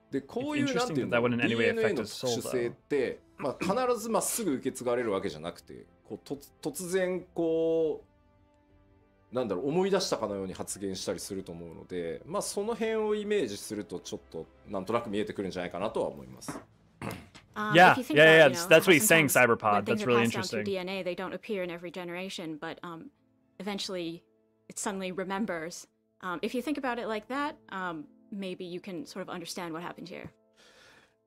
Speaker 4: でこういう
Speaker 1: It's
Speaker 4: なんてい
Speaker 1: interesting
Speaker 4: うん
Speaker 1: that
Speaker 4: だ
Speaker 1: that
Speaker 4: ろう
Speaker 1: wouldn't in any way
Speaker 4: DNA
Speaker 1: affect
Speaker 4: の
Speaker 1: his
Speaker 4: 特
Speaker 1: soul,
Speaker 4: 殊性ってまあ必ずまっすぐ受け継がれるわけじゃなくてこう突然こうなんだろう思い出したかのように発言したりすると思うのでまあその辺をイメージするとちょっとなんとなく見えてくるんじゃないかなとは思います。
Speaker 1: Yeah,
Speaker 5: if you think
Speaker 1: yeah,
Speaker 5: about,
Speaker 1: yeah,
Speaker 5: you know,
Speaker 1: that's what
Speaker 5: how
Speaker 1: he's saying,
Speaker 5: sometimes
Speaker 1: Cyberpod.
Speaker 5: when things
Speaker 1: That's
Speaker 5: are
Speaker 1: really
Speaker 5: passed down through
Speaker 1: interesting.
Speaker 5: DNA, they don't appear in every generation, but eventually it suddenly remembers. If you think about it like that, maybe you can sort of understand what happened here.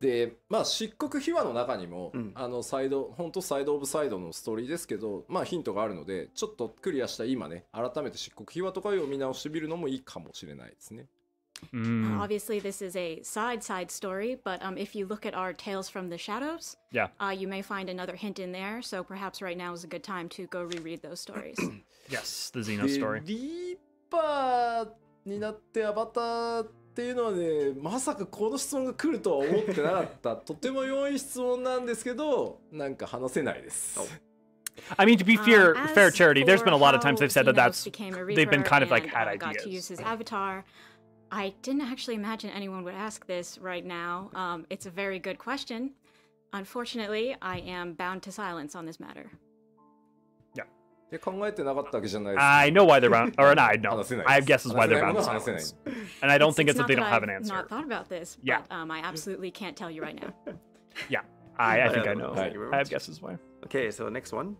Speaker 4: でまあ漆黒秘話の中にも、サイド本当サイドオブサイドのストーリーですけどまあヒントがあるのでちょっとクリアした今ね改めて漆黒秘話とかを見直してみるのもいいかもしれないですね。
Speaker 5: Obviously, this is a side story, but if you look at our Tales from the Shadows,
Speaker 1: Yeah.
Speaker 5: You may find another hint in there. So perhaps right now is a good time to go reread those stories.
Speaker 1: Yes, the Xeno
Speaker 4: で
Speaker 1: story.
Speaker 4: リーパーになってアバターっていうのはねまさかこの質問が来るとは思ってなかったとても良い質問なんですけどなんか話せないです。
Speaker 1: I mean, to be fair,
Speaker 5: As
Speaker 1: fair charity, there's been a lot of
Speaker 5: for
Speaker 1: times they've said
Speaker 5: how
Speaker 1: that
Speaker 5: Xenos became a
Speaker 1: they've been
Speaker 5: Reaper
Speaker 1: kind of like
Speaker 5: and,
Speaker 1: had
Speaker 5: got to use
Speaker 1: ideas.
Speaker 5: his avatar. I didn't actually imagine anyone would ask this right now. It's a very good question. Unfortunately, I am bound to silence on this matter.
Speaker 4: で考えてなかったわけじゃないです。
Speaker 1: I know why they're bound, or I know.
Speaker 4: 話せない
Speaker 1: I have guesses why they're bound to
Speaker 4: 話せない
Speaker 1: silence. And I don't think it's that
Speaker 5: not
Speaker 1: they don't have an
Speaker 5: I've
Speaker 1: answer.
Speaker 5: not thought about this,
Speaker 1: Yeah.
Speaker 5: but I absolutely can't tell you right now.
Speaker 1: Yeah, I think I know.
Speaker 2: Thank you very
Speaker 1: I have
Speaker 2: much.
Speaker 1: guesses why.
Speaker 2: Okay, so next one.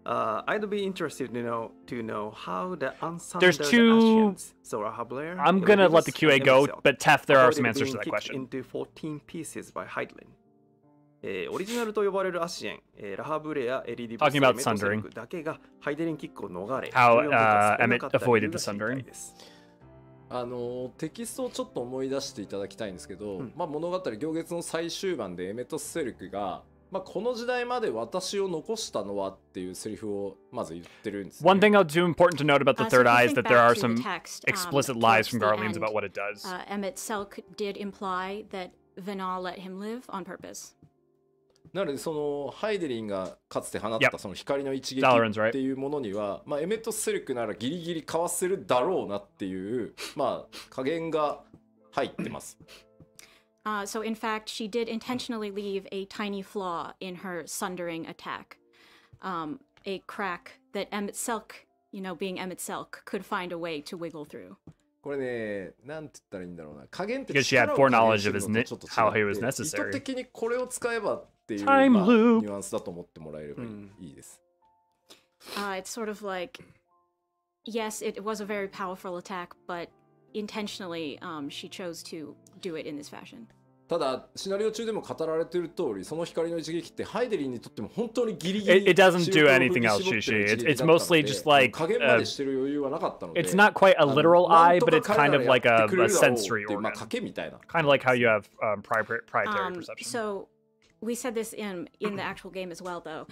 Speaker 2: I'd be interested to know how the unsundered
Speaker 1: There's two-
Speaker 2: Ascians, Zora Blair,
Speaker 1: I'm gonna let the QA go,
Speaker 2: Emerald,
Speaker 1: but Tef, there are
Speaker 2: avoided
Speaker 1: some answers
Speaker 2: being
Speaker 1: to that
Speaker 2: kicked
Speaker 1: question.
Speaker 2: into 14 pieces by Hydlin. オリジナルと呼ばれるアシエン、ラハブレア、エリディブス、
Speaker 1: Talking about
Speaker 2: メトセル
Speaker 1: sundering.
Speaker 2: クだけがハイデリンキックを逃れ、
Speaker 1: How,
Speaker 2: 14分間少なかった
Speaker 1: Emmett avoided
Speaker 2: 理由
Speaker 1: the
Speaker 2: が知りたいです。
Speaker 4: テキストをちょっと思い出していただきたいんですけど、まあ、物語行月の最終盤でエメトスセルクが、まあ、この時代まで私を残したのはっていうセリフをまず言ってるんですね、
Speaker 1: One thing too important to note about the
Speaker 5: So
Speaker 1: third
Speaker 5: if you
Speaker 1: eye is
Speaker 5: think
Speaker 1: that there
Speaker 5: back
Speaker 1: are
Speaker 5: to
Speaker 1: some
Speaker 5: the text,
Speaker 1: explicit
Speaker 5: towards
Speaker 1: lies from
Speaker 5: the
Speaker 1: Garleans
Speaker 5: end,
Speaker 1: about what it does.
Speaker 5: Emmett Selk did imply that Vinal let him live on purpose.
Speaker 4: なのでそのハイデリンがかつて放ったその光の一撃
Speaker 1: Dalaran's right.
Speaker 4: っていうものには、まあ、エメトスセルクならギリギリかわせるだろうなっていうまあ加減が入ってます。
Speaker 5: So in fact, she did intentionally leave a tiny flaw in her sundering attack. A crack that Emmett Selk, you know, being Emmett Selk, could find a way to wiggle through.
Speaker 4: これね、なんて言ったらいいんだろうな。加減って
Speaker 1: Because she had
Speaker 4: 力を加減
Speaker 1: foreknowledge
Speaker 4: す
Speaker 1: of
Speaker 4: る
Speaker 1: his
Speaker 4: のとちょっと違って、
Speaker 1: how he was
Speaker 4: 意図
Speaker 1: necessary.
Speaker 4: 的にこれを使えばっていう、
Speaker 1: Time
Speaker 4: まあ、
Speaker 1: loop.
Speaker 4: ニュアンスだと思ってもらえればいいです。
Speaker 5: It's sort of like, yes, it was a very powerful attack, but intentionally, she chose to do it in this fashion.
Speaker 4: ただシナリオ中でも語られている通り、その光の一撃ってハイデリンにとっても本当にギリギリ
Speaker 1: It doesn't do anything else, Shishi. It's mostly just like
Speaker 4: 加減までしてる余裕はなかったので、
Speaker 1: it's not quite a literal eye, but it's kind of like a sensory
Speaker 4: まあ
Speaker 1: organ.
Speaker 4: 賭けみたいな。
Speaker 1: Kind of like how you have proprietary perception.
Speaker 5: So we said this in the actual game as well, though,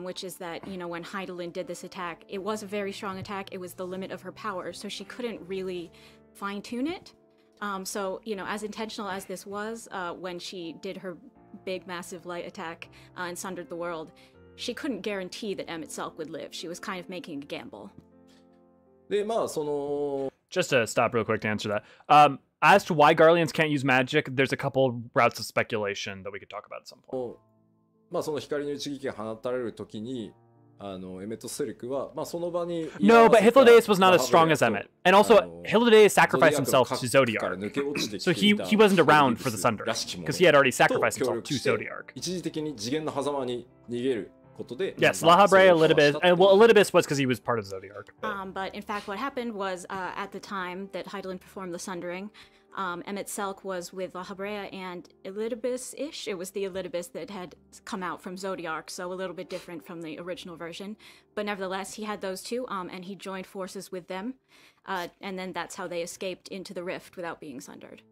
Speaker 5: which is that, you know, when Heidelin did this attack, it was a very strong attack. It was the limit of her power, so she couldn't really fine-tune it. So, you know, as intentional as this was, when she did her big, massive light attack and sundered the world, she couldn't guarantee that Emmett Selk would live. She was kind of making a gamble.
Speaker 4: で、まあその
Speaker 1: Just to stop real quick to answer that. As to why Garleans can't use magic, there's a couple routes of speculation that we could talk about at some point.
Speaker 4: まあその光の一撃が放たれるときに、エメット・セリクは、まあその場に
Speaker 1: No, but Hythlodaeus was not as strong as Emmett. And also, Hythlodaeus sacrificed himself to Zodiark. So he wasn't around for the Sunder, because he had already sacrificed himself to Zodiark.
Speaker 4: 一時的に次元の狭間に逃げることで、
Speaker 1: Yes, La Habre, Elidibus, and well, Elidibus was because he was part of Zodiark.
Speaker 5: But in fact, what happened was at the time that Heidelin performed the sundering, Emmett Selk was with La Habrea and Elidibus-ish. It was the Elidibus that had come out from Zodiark, so a little bit different from the original version. But nevertheless, he had those two, and he joined forces with them. And then that's how they escaped into the rift without being sundered.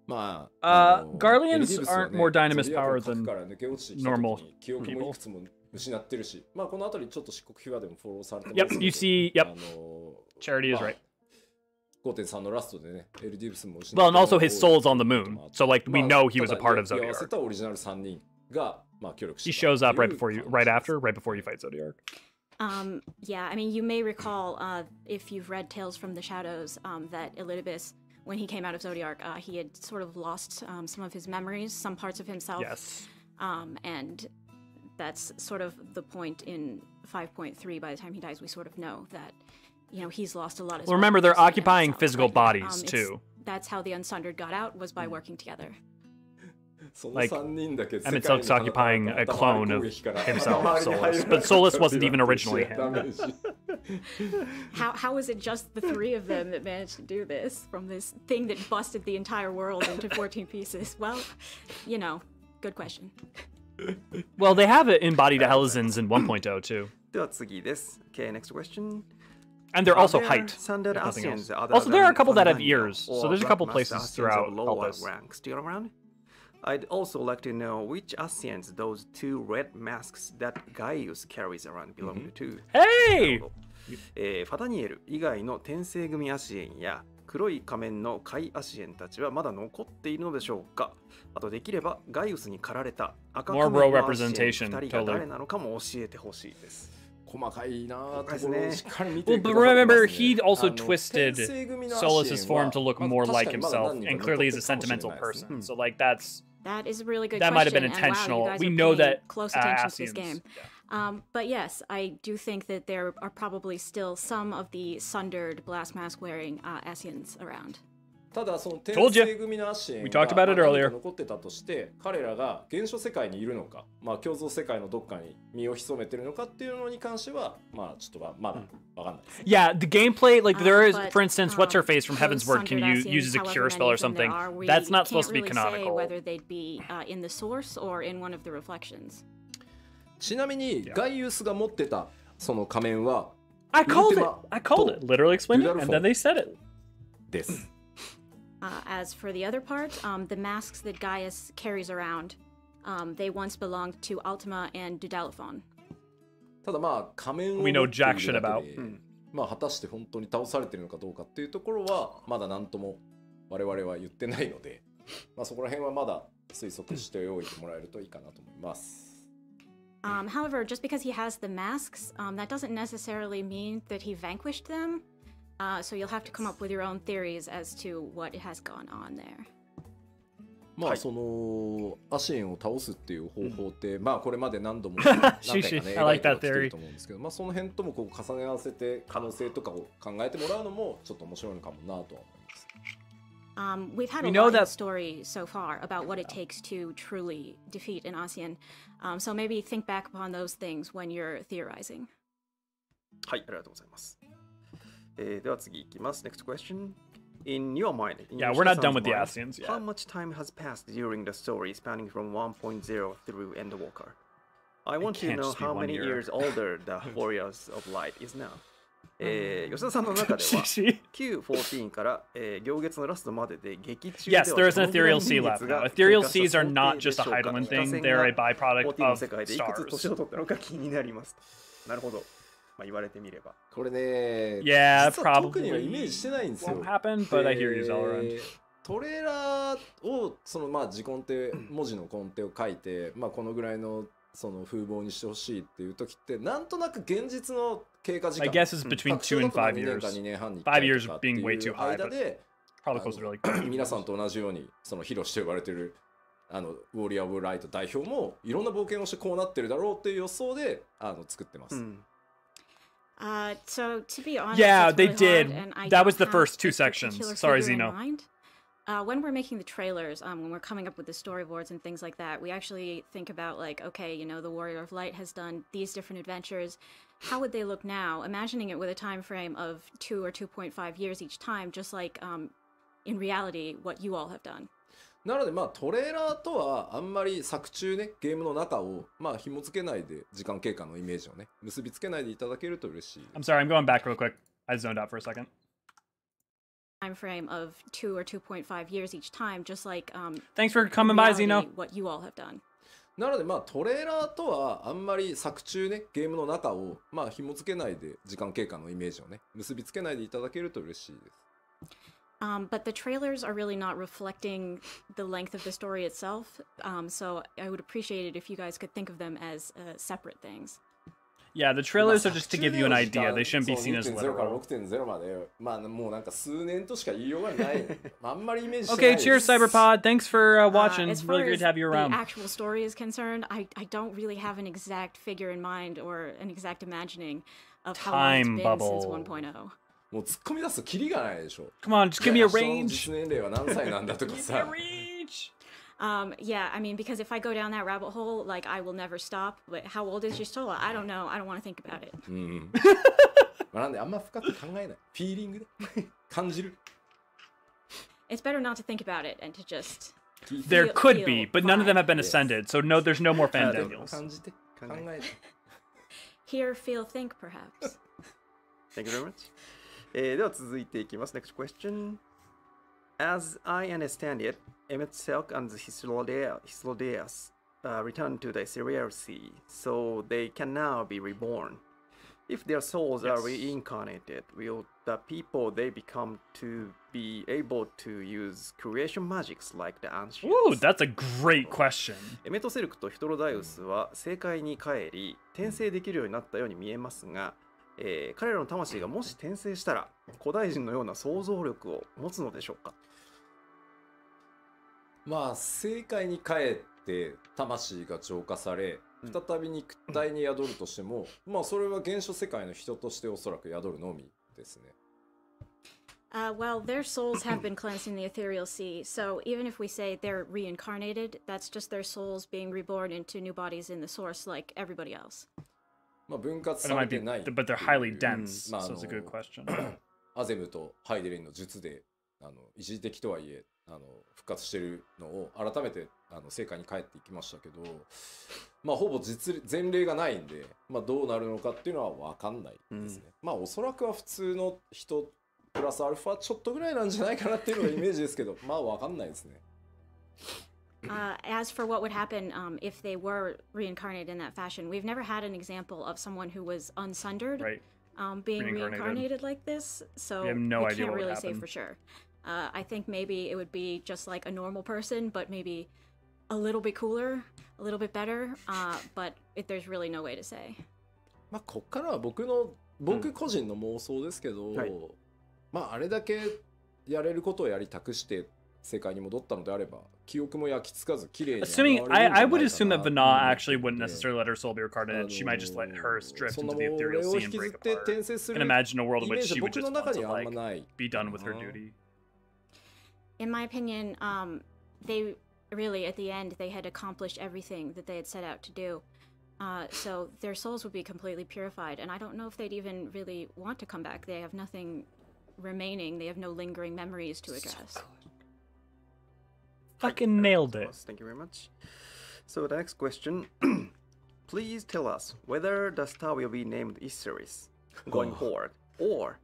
Speaker 1: Garleans aren't more dynamis power than normal people. Yep, you see, yep. Charity is right.
Speaker 4: 5.3 のラストでね、エルディブスも失って
Speaker 1: Well, and also his soul's on the moon, so like we know he was a part of
Speaker 4: 合わせ
Speaker 1: Zodiark.
Speaker 4: たオリジナル3人が、まあ、協力して
Speaker 1: He shows up right before you fight Zodiark.
Speaker 5: Yeah, I mean, you may recall, if you've read Tales from the Shadows, that Elidibus, when he came out of Zodiark, he had sort of lost some of his memories, some parts of himself.
Speaker 1: Yes.
Speaker 5: And that's sort of the point in 5.3. By the time he dies, we sort of know that, you know, he's lost a lot of.
Speaker 1: Well, remember, they're occupying physical bodies too.
Speaker 5: That's how the Unsundered got out, was by working together.
Speaker 1: Like, Emmett Selk's occupying a clone of himself, Solus. But Solus wasn't even originally him.
Speaker 5: How is it just the three of them that managed to do this, from this thing that busted the entire world into 14 pieces? Well, you know, good question.
Speaker 1: Well, they have embodied Helizins in 1.0 too.
Speaker 2: では次です。Okay, next question.
Speaker 1: And they're also
Speaker 2: Are there
Speaker 1: height.
Speaker 2: Sundered
Speaker 1: if nothing
Speaker 2: Asians
Speaker 1: else.
Speaker 2: other
Speaker 1: Also, there are a
Speaker 2: than
Speaker 1: couple that have
Speaker 2: Fandango
Speaker 1: ears, so
Speaker 2: or
Speaker 1: there's a couple
Speaker 2: Blackmaster
Speaker 1: places
Speaker 2: Asians
Speaker 1: throughout
Speaker 2: of
Speaker 1: all
Speaker 2: lower
Speaker 1: this.
Speaker 2: rank still around? I'd also like to know which Asians those two red masks that Gaius carries around belong to.
Speaker 1: Hey!
Speaker 2: ファタニエル以外の天聖組アシエンや黒い仮面のカイアシエンたちはまだ残っているのでしょうか。あとできればガイウスに駆られた赤仮面のアシエン2人が誰なのかも教えてほしいです。
Speaker 4: 細かいなところをしっかり見
Speaker 1: Well,
Speaker 4: て
Speaker 1: but remember, he also twisted Solus's form to look more like himself, and clearly he's a sentimental person. So, like,
Speaker 5: That is a really good
Speaker 1: that
Speaker 5: question.
Speaker 1: might have been
Speaker 5: and wow,
Speaker 1: intentional.
Speaker 5: you guys
Speaker 1: We
Speaker 5: are
Speaker 1: know
Speaker 5: paying
Speaker 1: that
Speaker 5: close attention to this
Speaker 1: Asians-
Speaker 5: game.
Speaker 1: yeah.
Speaker 5: But yes, I do think that there are probably still some of the sundered blast mask wearing Asians around.
Speaker 4: ただその天
Speaker 1: Told ya.
Speaker 4: 聖組のアシエン
Speaker 1: We talked about it
Speaker 4: が
Speaker 1: earlier.
Speaker 4: 何か残ってたとして彼らが現象世界にいるのか、まあ、共造世界のどっかに身を潜めてるのかっていうのに関してはまあちょっとまだわかんないです。
Speaker 1: Yeah, the gameplay, like there is,
Speaker 5: But,
Speaker 1: for instance, what's her face from
Speaker 5: those
Speaker 1: Heaven's Word can
Speaker 5: sundered
Speaker 1: uses a
Speaker 5: Asians,
Speaker 1: cure
Speaker 5: however
Speaker 1: spell or
Speaker 5: many of them there
Speaker 1: something.
Speaker 5: are, we
Speaker 1: That's not supposed
Speaker 5: can't
Speaker 1: to be
Speaker 5: really say
Speaker 1: canonical.
Speaker 5: whether they'd be in the source or in one of the reflections.
Speaker 4: ちなみにガイウスが持ってたその仮面は
Speaker 1: I called it. I called it. Literally explained it, and then they said it.
Speaker 4: です。
Speaker 5: As for the other part, the masks that Gaius carries around, they once belonged to Ultima and Dudalaphon.
Speaker 4: ただまあ仮面を持
Speaker 1: We
Speaker 4: って
Speaker 1: know
Speaker 4: いる
Speaker 1: jack shit
Speaker 4: だ
Speaker 1: about.
Speaker 4: けで、まあ果たして本当に倒されてるのかどうかっていうところはまだ何とも我々は言ってないので、まあそこら辺はまだ推測しておいてもらえるといいかなと思います。
Speaker 5: However, just because he has the masks, that doesn't necessarily mean that he vanquished them. So you'll have to come up with your own theories as to what has gone on there.
Speaker 4: まあ
Speaker 2: はい
Speaker 4: そのアシエンを倒すっていう方法って、まあこれまで何度も何回かね
Speaker 1: I like
Speaker 4: 描
Speaker 1: that
Speaker 4: いてはきて
Speaker 1: theory.
Speaker 4: ると思うんですけど、まあその辺ともこう重ね合わせて可能性とかを考えてもらうのもちょっと面白いのかもなとは思います。
Speaker 5: We've had a
Speaker 1: We know
Speaker 5: lot in
Speaker 1: that-
Speaker 5: the story so far about what it takes to truly defeat an ASEAN. So maybe think back upon those things when you're theorizing.
Speaker 2: はい、ありがとうございます。では次いきます。Next question. In your mind, in
Speaker 1: Yeah, we're not done
Speaker 2: Yoshida-san's
Speaker 1: with the
Speaker 2: mind,
Speaker 1: ASEANs yet.
Speaker 2: How much time has passed during the story spanning from 1.0 through Endwalker? I want to
Speaker 1: can't
Speaker 2: know
Speaker 1: just be
Speaker 2: how
Speaker 1: one
Speaker 2: many
Speaker 1: year.
Speaker 2: years older the Warriors of Light is now. 吉田さんの中では
Speaker 1: Shishi.
Speaker 2: Q14 から、行月のラストまでで劇中では
Speaker 1: Yes, there is an
Speaker 2: どのぐらい
Speaker 1: ethereal sea
Speaker 2: 年
Speaker 1: left
Speaker 2: 月
Speaker 1: now.
Speaker 2: が
Speaker 1: Ethereal
Speaker 2: 経過した
Speaker 1: seas are
Speaker 2: 想
Speaker 1: not
Speaker 2: 定
Speaker 1: just a
Speaker 2: でしょうか。
Speaker 1: Heidelin
Speaker 2: 非可
Speaker 1: thing,
Speaker 2: 線
Speaker 1: they're a
Speaker 2: が
Speaker 1: byproduct
Speaker 2: 14の
Speaker 1: of
Speaker 2: 世界でいくつ年
Speaker 1: stars.
Speaker 2: を取ったのか気になりますと。なるほど。まあ、言われてみれば。
Speaker 4: これね、
Speaker 1: Yeah,
Speaker 4: 実は特には
Speaker 1: probably
Speaker 4: イメージしてないんですよ。
Speaker 1: won't happen, but I hear you, Zelrond.
Speaker 4: トレーラーをそのまあ字根底文字の根底を書いて、まあこのぐらいのその風貌にしてほしいっていう時ってなんとなく現実の経過時
Speaker 1: My
Speaker 4: 間
Speaker 1: guess is between 2 and 5 years.
Speaker 4: 2年か2年半に
Speaker 1: 5
Speaker 4: 1
Speaker 1: years
Speaker 4: 回とかっていう
Speaker 1: being way too high,
Speaker 4: 間
Speaker 1: but
Speaker 4: で
Speaker 1: probably closer to like
Speaker 4: 皆さんと同じようにそのヒロシと呼ばれてるウォーリアー・オブ・ライト代表もいろんな冒険をしてこうなってるだろうっていう予想で作ってます。
Speaker 5: So to be honest,
Speaker 1: Yeah,
Speaker 5: it's
Speaker 1: they
Speaker 5: really
Speaker 1: did.
Speaker 5: hard, and I
Speaker 1: That was
Speaker 5: don't
Speaker 1: the
Speaker 5: have
Speaker 1: first two
Speaker 5: a
Speaker 1: sections.
Speaker 5: particular
Speaker 1: Sorry,
Speaker 5: figure in
Speaker 1: Zeno.
Speaker 5: mind. When we're making the trailers, when we're coming up with the storyboards and things like that, we actually think about like, okay, you know, the Warrior of Light has done these different adventures. How would they look now? Imagining it with a time frame of 2 or 2.5 years each time, just like in reality, what you all have done.
Speaker 4: なのでまあトレーラーとはあんまり作中ねゲームの中をまあ紐付けないで時間経過のイメージをね結びつけないでいただけると嬉しい。
Speaker 1: I'm sorry, I'm going back real quick. I zoned out for a second.
Speaker 5: Time frame of 2 or 2.5 years each time, just like
Speaker 1: Thanks for
Speaker 5: in
Speaker 1: coming by,
Speaker 5: reality,
Speaker 1: Zeno.
Speaker 5: what you all have done.
Speaker 4: なのでまあトレーラーとはあんまり作中ねゲームの中をまあ紐付けないで時間経過のイメージをね結びつけないでいただけると嬉しいです。
Speaker 5: But the trailers are really not reflecting the length of the story itself. So I would appreciate it if you guys could think of them as separate things.
Speaker 1: Yeah, the trailers are just to give you an idea. They shouldn't be seen as
Speaker 4: 2.0 から
Speaker 1: literal.
Speaker 4: 6.0 までまあもうなんか数年としか言いようがないあんまりイメージしてない
Speaker 1: Okay,
Speaker 4: です
Speaker 1: cheers, Cyberpod. Thanks for watching.
Speaker 5: As far
Speaker 1: Really great
Speaker 5: as
Speaker 1: to have you
Speaker 5: the
Speaker 1: around.
Speaker 5: actual story is concerned, I don't really have an exact figure in mind or an exact imagining of how long it's
Speaker 1: Time
Speaker 5: been
Speaker 1: bubble.
Speaker 5: since 1.0.
Speaker 4: もう突っ込み出すとキリがないでしょ。
Speaker 1: Come on, just give me a
Speaker 4: 人の
Speaker 1: range.
Speaker 4: 実年齢は何歳なんだとか
Speaker 1: Give me a
Speaker 4: さ
Speaker 1: range.
Speaker 5: Yeah, I mean, because if I go down that rabbit hole, like, I will never stop. But how old is Jistola? I don't know. I don't want to think about it.
Speaker 4: うんまあなんであんま深く考えないフィーリングで感じる
Speaker 5: It's better not to think about it and to just
Speaker 1: There
Speaker 5: feel-
Speaker 1: could
Speaker 5: feel
Speaker 1: be, but none of them have been
Speaker 4: Yes.
Speaker 1: ascended, so no, there's no more
Speaker 2: あでも
Speaker 1: Fandaniels.
Speaker 4: 感じて考えて
Speaker 5: hear, feel, think, perhaps.
Speaker 2: Thank you very much. では続いていきます。Next question. As I understand it, Emmett Selk and Hyslodias returned to the Ethereal Sea, so they can now be reborn. If their souls are
Speaker 1: Yes.
Speaker 2: reincarnated, will the people they become to be able to use creation magics like the ancients?
Speaker 1: Ooh, that's a great question.
Speaker 2: エメトセルクとヒトロダイウスは正界に帰り転生できるようになったように見えますが、彼らの魂がもし転生したら古代人のような想像力を持つのでしょうか。
Speaker 4: まあ正解に帰って魂が浄化され再び肉体に宿るとしても、まあそれは原初世界の人としておそらく宿るのみですね。
Speaker 5: Well, their souls have been cleansed in the ethereal sea, so even if we say they're reincarnated, that's just their souls being reborn into new bodies in the source like everybody else.
Speaker 4: まあ分割
Speaker 1: But it
Speaker 4: さ
Speaker 1: might
Speaker 4: れ
Speaker 1: be,
Speaker 4: てないっていう
Speaker 1: but they're highly dense,
Speaker 4: まあ
Speaker 1: so it's a good question.
Speaker 4: アゼムとハイデリンの術で一時的とはいえ復活してるのを改めて正解に帰っていきましたけど、まあほぼ前例がないんで、まあ、どうなるのかっていうのは分かんないですね。まあおそらくは普通の人プラスアルファちょっとぐらいなんじゃないかなっていうのがイメージですけどまあ分かんないですね。
Speaker 5: As for what would happen if they were reincarnated in that fashion, we've never had an example of someone who was unsundered
Speaker 1: Right.
Speaker 5: Being
Speaker 1: Reincarnated.
Speaker 5: reincarnated like this, so
Speaker 1: We have no
Speaker 5: we
Speaker 1: idea
Speaker 5: can't
Speaker 1: what would
Speaker 5: really say
Speaker 1: happen.
Speaker 5: for sure. I think maybe it would be just like a normal person, but maybe a little bit cooler, a little bit better, but there's really no way to say.
Speaker 4: まあこっからは僕個人の妄想ですけど、
Speaker 2: はい
Speaker 4: まああれだけやれることをやり託して世界に戻ったのであれば記憶も焼き付かず綺麗に
Speaker 1: Assuming,
Speaker 4: 現れるんじゃないかな
Speaker 1: I would assume that Vana actually
Speaker 4: うん
Speaker 1: wouldn't necessarily let her soul be recorded. She might just let her drift
Speaker 4: そんな
Speaker 1: into
Speaker 4: も
Speaker 1: the
Speaker 4: ん俺
Speaker 1: ethereal
Speaker 4: を
Speaker 1: sea
Speaker 4: 引
Speaker 1: and
Speaker 4: きずっ
Speaker 1: break
Speaker 4: て
Speaker 1: apart.
Speaker 4: 転生す
Speaker 1: I
Speaker 4: る
Speaker 1: can imagine a world
Speaker 4: イ
Speaker 1: in
Speaker 4: メー
Speaker 1: which
Speaker 4: ジ
Speaker 1: she
Speaker 4: は
Speaker 1: would
Speaker 4: 僕
Speaker 1: just
Speaker 4: の
Speaker 1: want
Speaker 4: 中
Speaker 1: to
Speaker 4: にはあんま
Speaker 1: like
Speaker 4: ない
Speaker 1: be done with her
Speaker 4: うん
Speaker 1: duty.
Speaker 5: In my opinion, they really, at the end, they had accomplished everything that they had set out to do. So their souls would be completely purified, and I don't know if they'd even really want to come back. They have nothing remaining. They have no lingering memories to address.
Speaker 1: Fucking nailed it.
Speaker 2: Thank you very much. So the next question. Please tell us whether the star will be named Iseris going forward, or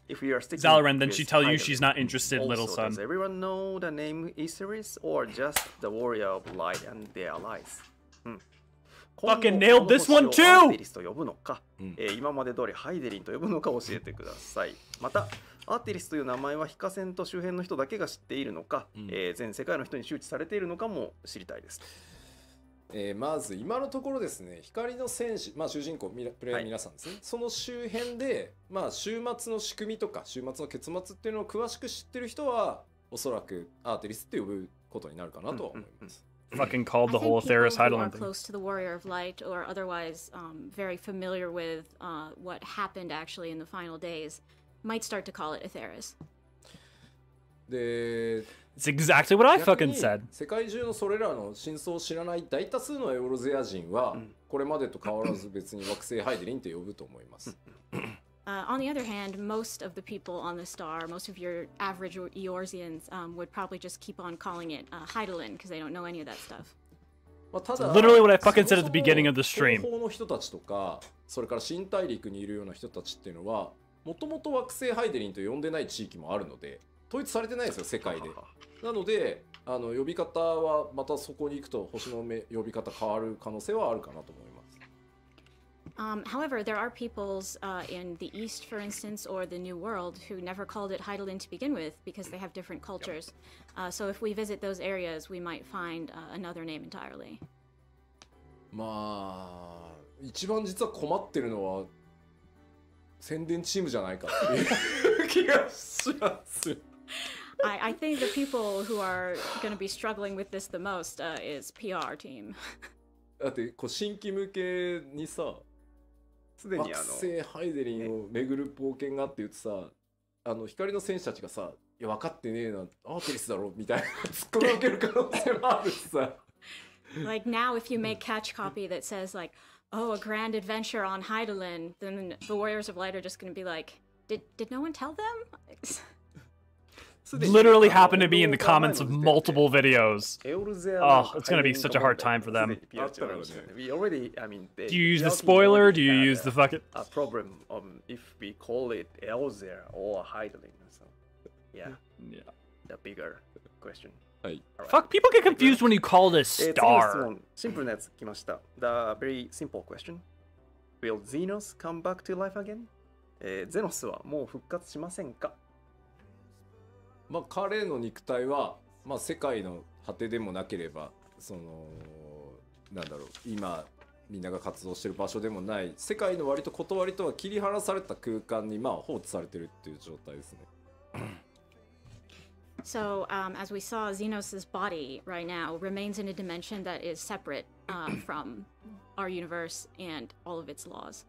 Speaker 2: if we are sticking
Speaker 1: Zalaran, then
Speaker 2: with
Speaker 1: she tell you
Speaker 2: Hydaelyn.
Speaker 1: she's not interested, little
Speaker 2: Also,
Speaker 1: son.
Speaker 2: does everyone know the name Iseris, or just the warrior of light and their allies?
Speaker 1: Fucking nailed this one
Speaker 2: この星をアー
Speaker 1: too!
Speaker 2: テリスと呼ぶのか、今まで通りハイデリンと呼ぶのか教えてください。また、アーテリスという名前は非化線と周辺の人だけが知っているのか、全世界の人に周知されているのかも知りたいです。
Speaker 4: まず今のところですね光の戦士、まあ、主人公プレイヤー皆さんですね、その周辺で、まあ、終末の仕組みとか終末の結末っていうのを詳しく知ってる人はおそらくアーテリスって呼ぶことになるかなとは思います。
Speaker 1: Fucking called the
Speaker 5: I
Speaker 1: whole
Speaker 5: think people
Speaker 1: Theros
Speaker 5: who are
Speaker 1: Hydaelyn thing.
Speaker 5: close to the Warrior of Light or otherwise very familiar with what happened actually in the final days might start to call it Atheris.
Speaker 4: で
Speaker 1: It's exactly what I
Speaker 4: 逆
Speaker 1: fucking
Speaker 4: に
Speaker 1: said.
Speaker 4: 世界中のそれらの真相を知らない大多数のエオロゼア人は、これまでと変わらず別に惑星ハイデリンって呼ぶと思います。
Speaker 5: On the other hand, most of the people on the star, most of your average Eorzeans, would probably just keep on calling it Hydaelyn because they don't know any of that stuff.
Speaker 4: まあただ
Speaker 1: Literally what I fucking said at the beginning of the stream.
Speaker 4: 東方の人たちとかそれから新大陸にいるような人たちっていうのはもともと惑星ハイデリンと呼んでない地域もあるので統一されてないんですよ世界で。なので呼び方はまたそこに行くと星の呼び方変わる可能性はあるかなと思います。
Speaker 5: However, there are peoples in the East, for instance, or the New World who never called it Hydaelyn to begin with because they have different cultures. So if we visit those areas, we might find another name entirely.
Speaker 4: まあ一番実は困ってるのは宣伝チームじゃないかっていう気がします。
Speaker 5: I think the people who are going to be struggling with this the most is PR team.
Speaker 4: だってこう新規向けにさ
Speaker 2: すでに
Speaker 4: 惑星ハイデリンを巡る冒険があって言ってさ光の戦士たちがさ「いや分かってねえなアーテリスだろ」みたいなツッコミを受ける可能性もあるしさ。
Speaker 5: Like now, if you make catch copy that says like, "Oh, a grand adventure on Hydaelyn," then the Warriors of Light are just going to be like, "Did no one tell them?"
Speaker 1: Literally happened to be in the comments of multiple videos. Oh, it's gonna be such a hard time for them.
Speaker 2: We already, I mean,
Speaker 1: Do you use the spoiler? Do you use the fucking...
Speaker 2: a problem if we call it Elzer or Hydaelyn? So, yeah, the bigger question.
Speaker 4: はい。
Speaker 1: Fuck, people get confused when you call this
Speaker 2: 次の質
Speaker 1: star.
Speaker 2: 問、シンプルなやつ来ました。The very simple question. Will Xenos come back to life again? ゼノスはもう復活しませんか？
Speaker 4: まあ彼の肉体は、まあ、世界の果てでもなければなんだろう今みんなが活動してる場所でもない世界の割と断りとは切り離された空間にまあ放置されてるっていう状態ですね。
Speaker 5: So, as we saw, Xenos' body right now remains in a dimension that is separate from our universe and all of its laws.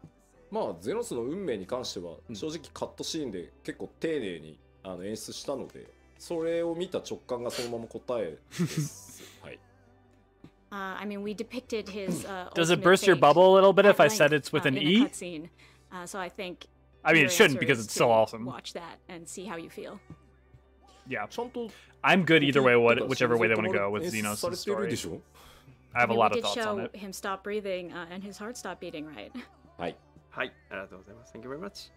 Speaker 4: まあゼノスの運命に関しては正直カットシーンで結構丁寧に演出したのでそれを見た直感がそのまま答えです。はい。
Speaker 5: I mean, we depicted his.
Speaker 1: Does it burst your bubble a little bit if I said it's with an E?
Speaker 5: So I think.
Speaker 1: I mean, it shouldn't because it's so awesome.
Speaker 5: Watch that and see how you feel.
Speaker 1: Yeah, I'm good either way. Whichever way they want to go with Xenos' story. I have a lot of thoughts on it.
Speaker 5: Him stop breathing and his heart stop beating, right?
Speaker 4: はい。
Speaker 2: はい、ありがとうございます。Thank you very much.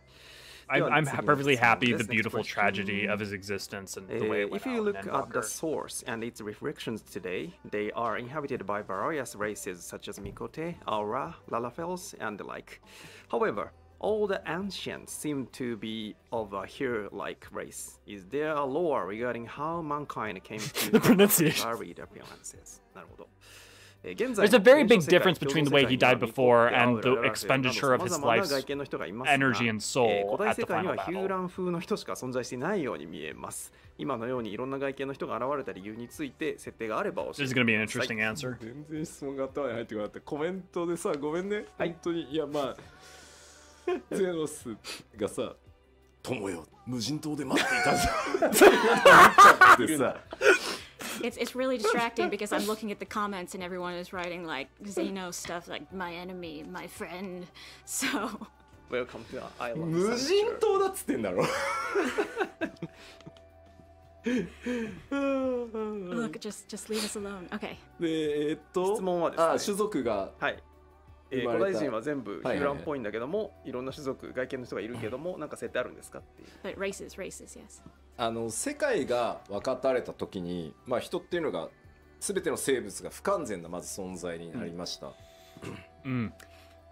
Speaker 1: I'm perfectly happy the beautiful tragedy of his existence and the way it went
Speaker 2: If you
Speaker 1: out
Speaker 2: look
Speaker 1: in
Speaker 2: at the
Speaker 1: Endwalker.
Speaker 2: source and its reflections today, they are inhabited by various races such as Mikote, Aura, Lalafels, and the like. However, all the ancients seem to be of a hero-like race. Is there a lore regarding how mankind came to
Speaker 1: The pronunciation.
Speaker 2: varied appearances? なるほど。
Speaker 1: There's a very big difference between the way he died before and the expenditure of his life's energy and soul
Speaker 2: 古代
Speaker 1: at the
Speaker 2: 世界に
Speaker 1: final
Speaker 2: はヒュー
Speaker 1: battle.
Speaker 2: ラン風の人しか存在していないように見えます。今のようにいろんな外見の人が現れた理由について設定があれば教えて
Speaker 1: This is
Speaker 2: く
Speaker 1: going to be
Speaker 2: だ
Speaker 1: an
Speaker 2: さい。
Speaker 1: interesting answer.
Speaker 4: 全然質問が頭に入ってこなかったコメントでさごめんね本当にいやまあゼノスがさ友よ無人島で待っていたじゃんって言っちゃってさ
Speaker 5: It's really distracting because I'm looking at the comments and everyone is writing like Xeno stuff like my enemy, my friend. So
Speaker 2: Welcome to our island.
Speaker 4: 無人島だっつってんだろ
Speaker 5: look, just leave us alone. Okay.
Speaker 4: で
Speaker 2: 質問はですね
Speaker 4: 種族が
Speaker 2: はい。
Speaker 4: 生まれた
Speaker 2: 古代人は全部ヒュ
Speaker 4: はいはいはい
Speaker 2: ーランっぽいんだけども、いろんな種族、外見の人がいるけども、なんか設定あるんですかっていう。
Speaker 5: But races, yes.
Speaker 4: 世界が分かたれた時に、まあ、人っていうのが全ての生物が不完全なまず存在になりました、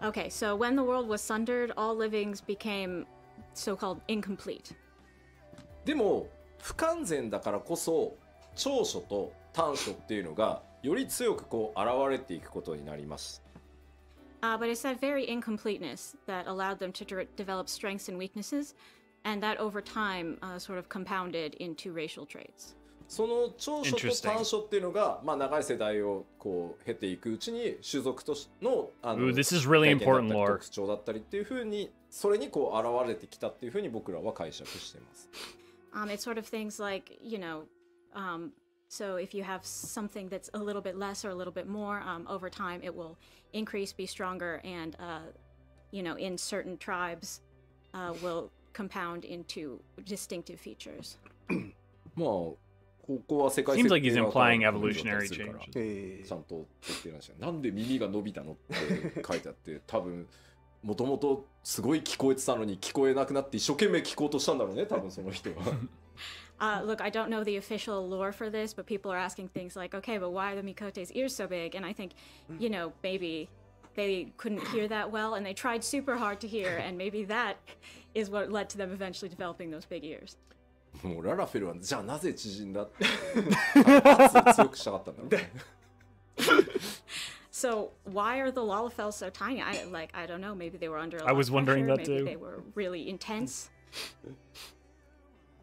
Speaker 5: Okay, so when the world was sundered, all livings became so-called incomplete.
Speaker 4: でも不完全だからこそ長所と短所っていうのがより強くこう現れていくことになります
Speaker 5: But it's that very incompleteness that allowed them to develop strengths and weaknesses, and that over time sort of compounded into racial traits.
Speaker 4: その長所と短所っていうのが、まあ、長い世代をこう経ていくうちに種族との
Speaker 1: Ooh, this is really
Speaker 4: 体験
Speaker 1: important
Speaker 4: だったり
Speaker 1: lore.
Speaker 4: 特徴だったりっていうふうにそれにこう現れてきたっていうふうに僕らは解釈しています
Speaker 5: It's sort of things like, so if you have something that's a little bit less or a little bit more, over time it will increase, be stronger, and, in certain tribes will compound into distinctive featers.
Speaker 4: まあここは世界
Speaker 1: Seems like he's
Speaker 4: 設定が
Speaker 1: implying
Speaker 4: 分かる
Speaker 1: evolutionary
Speaker 4: 状態するから
Speaker 1: changes.
Speaker 4: ちゃんと設定なんですよなんで耳が伸びたのって書いてあって多分もともとすごい聞こえてたのに聞こえなくなって一生懸命聞こうとしたんだろうね多分その人は
Speaker 5: Look, I don't know the official lore for this, but people are asking things like, okay, but why are the Mikote's ears so big? And I think, maybe they couldn't hear that well, and they tried super hard to hear, and maybe that is what led to them eventually developing those big ears.
Speaker 4: もうララフェルはじゃあなぜ縮んだって圧を強くしたかったんだろうね
Speaker 5: So why are the Lalafels so tiny? I don't know. Maybe they were under a lot
Speaker 1: I was
Speaker 5: of
Speaker 1: wondering
Speaker 5: pressure.
Speaker 1: that
Speaker 5: Maybe
Speaker 1: too.
Speaker 5: they were really intense.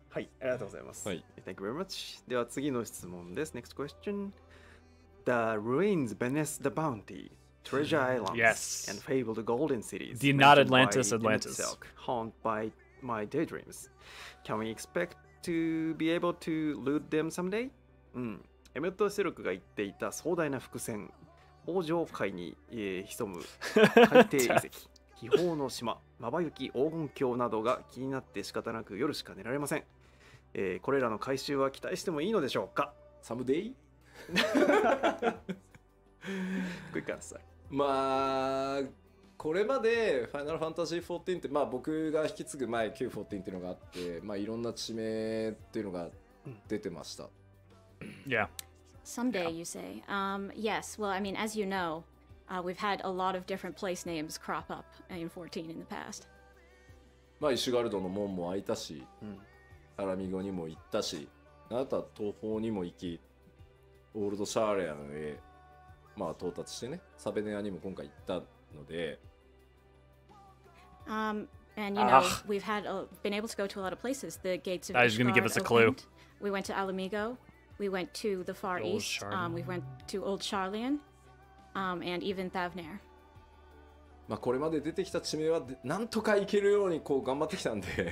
Speaker 2: はい、ありがとうございます。
Speaker 4: はい
Speaker 2: Thank you very much. では次の質問です。Next question. The ruins beneath the bounty, treasure islands,
Speaker 1: Yes.
Speaker 2: and fabled golden cities.
Speaker 1: The not
Speaker 2: mentioned by
Speaker 1: Atlantis,
Speaker 2: Emmett
Speaker 1: Atlantis.
Speaker 2: Silk, haunt by my daydreams. Can we expect to be able to loot them someday? エメット・セルクが言っていた壮大な伏線、北上海に、潜む海底遺跡、秘宝の島、まばゆき黄金鏡などが気になって仕方なく夜しか寝られません。これらの回収は期待してもいいのでしょうか？
Speaker 4: サムデイ
Speaker 2: Quick answer.
Speaker 4: まあこれまでファイナルファンタジー14ってまあ僕が引き継ぐ前 Q14 っていうのがあってまあいろんな地名っていうのが出てました
Speaker 1: Yeah.
Speaker 5: Someday, you say? Yes. Well, I mean, as you know, we've had a lot of different place names crop up in 14 in the past.
Speaker 4: まあイシュガルドの門も開いたし、アラミゴにも行ったしあなたは東方にも行きオールドシャーレアンへまあ到達してねサベネアにも今回行ったので
Speaker 5: And we've been able to go to a lot of places. The gates of
Speaker 1: I was gonna give us a clue.
Speaker 5: opened. We went to Alamigo. We went to the Far
Speaker 1: Old
Speaker 5: East.
Speaker 1: Charlian.
Speaker 5: We went to Old Charlian, and even Thavnair.
Speaker 4: まあこれまで出てきた地名はなんとか行けるようにこう頑張ってきたんで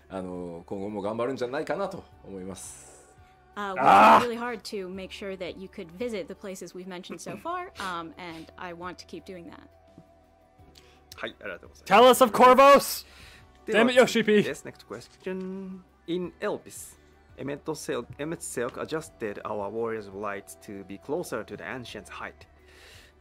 Speaker 4: 今後も頑張るんじゃないかなと思います
Speaker 5: We worked really hard to make sure that you could visit the places we've mentioned so far, and I want to keep doing that.
Speaker 2: はい、ありがとうございます。
Speaker 1: Tell us of Corvos!
Speaker 2: では
Speaker 1: Damn it, Yoshi-P.
Speaker 2: です。Next question. In Elpis, Emmett Silk adjusted our warriors' lights to be closer to the ancient height.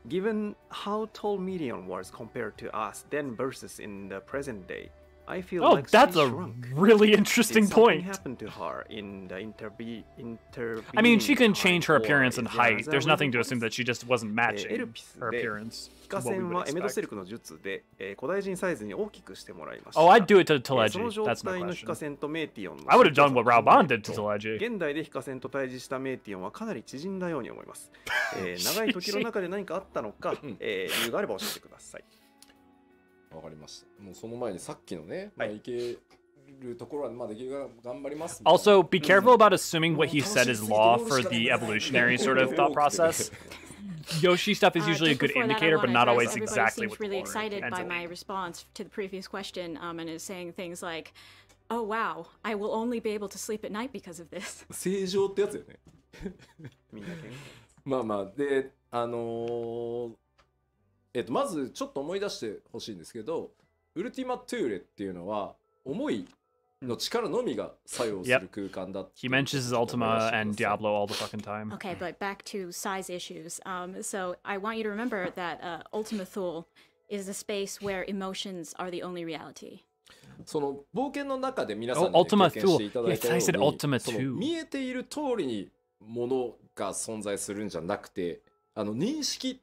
Speaker 2: Given how tall Medion was compared to us then versus in the present day, I feel
Speaker 1: Oh,
Speaker 2: like
Speaker 1: that's
Speaker 2: she
Speaker 1: a
Speaker 2: shrunk.
Speaker 1: really
Speaker 2: Did
Speaker 1: interesting
Speaker 2: something
Speaker 1: point.
Speaker 2: happen to her in the
Speaker 1: I mean, she can
Speaker 2: intervening
Speaker 1: change her
Speaker 2: time, or
Speaker 1: appearance and
Speaker 2: is there
Speaker 1: height.
Speaker 2: another
Speaker 1: There's nothing to
Speaker 2: reason
Speaker 1: assume
Speaker 2: for
Speaker 1: that she just wasn't
Speaker 2: エ
Speaker 1: matching
Speaker 2: ルピス
Speaker 1: her
Speaker 2: で
Speaker 1: appearance.
Speaker 2: 非化
Speaker 1: to what we
Speaker 2: 線
Speaker 1: would
Speaker 2: はエメト
Speaker 1: expect.
Speaker 2: セルクの術で、古代人サイズに大きくしてもらいました。
Speaker 1: Oh, I'd do it to
Speaker 2: そ
Speaker 1: Teleji.
Speaker 2: の状
Speaker 1: That's no
Speaker 2: 態の非化
Speaker 1: question.
Speaker 2: 線とメイティオンの
Speaker 1: I would have done
Speaker 2: 身
Speaker 1: what
Speaker 2: 長差を
Speaker 1: Raoban
Speaker 2: 考える
Speaker 1: did to
Speaker 2: と
Speaker 1: Teleji.
Speaker 2: 現代で非化線と対峙したメイティオンはかなり縮んだように思います。長い時の中で何かあったのか、理由があれば教えてください。
Speaker 4: わかりました。もうその前にさっきのね、まあ、いけるところはまあできるが頑張ります。
Speaker 1: Also, be careful about assuming what he said is law for the evolutionary sort of thought process. Yoshi stuff is usually a
Speaker 5: Just
Speaker 1: good
Speaker 5: before that, I
Speaker 1: indicator,
Speaker 5: wanna
Speaker 1: but not
Speaker 5: address
Speaker 1: always
Speaker 5: everybody
Speaker 1: exactly
Speaker 5: seems
Speaker 1: what the
Speaker 5: really
Speaker 1: lore
Speaker 5: excited
Speaker 1: ends
Speaker 5: by
Speaker 1: up
Speaker 5: my
Speaker 1: being.
Speaker 5: response to the previous question, and is saying things like, "Oh wow, I will only be able to sleep at night because of this."
Speaker 4: 正常ってやつよね。
Speaker 2: みんな健
Speaker 4: まあまあでまずちょっと思い出してほしいんですけど、ウルティマトゥーレっていうのは思いの力のみが作用する空間だって
Speaker 1: He mentions his Ultima and Diablo all the fucking time.
Speaker 5: Okay, but back to size issues. So I want you to remember that Ultima Thule is a space where emotions are the only reality.
Speaker 4: その冒険の中で皆さんに、
Speaker 1: Oh, Ultima
Speaker 4: 経験していただいたよう
Speaker 1: Thule. Yes, I said
Speaker 4: に
Speaker 1: Ultima
Speaker 4: その
Speaker 1: too.
Speaker 4: 見えている通りにものが存在するんじゃなくて、認識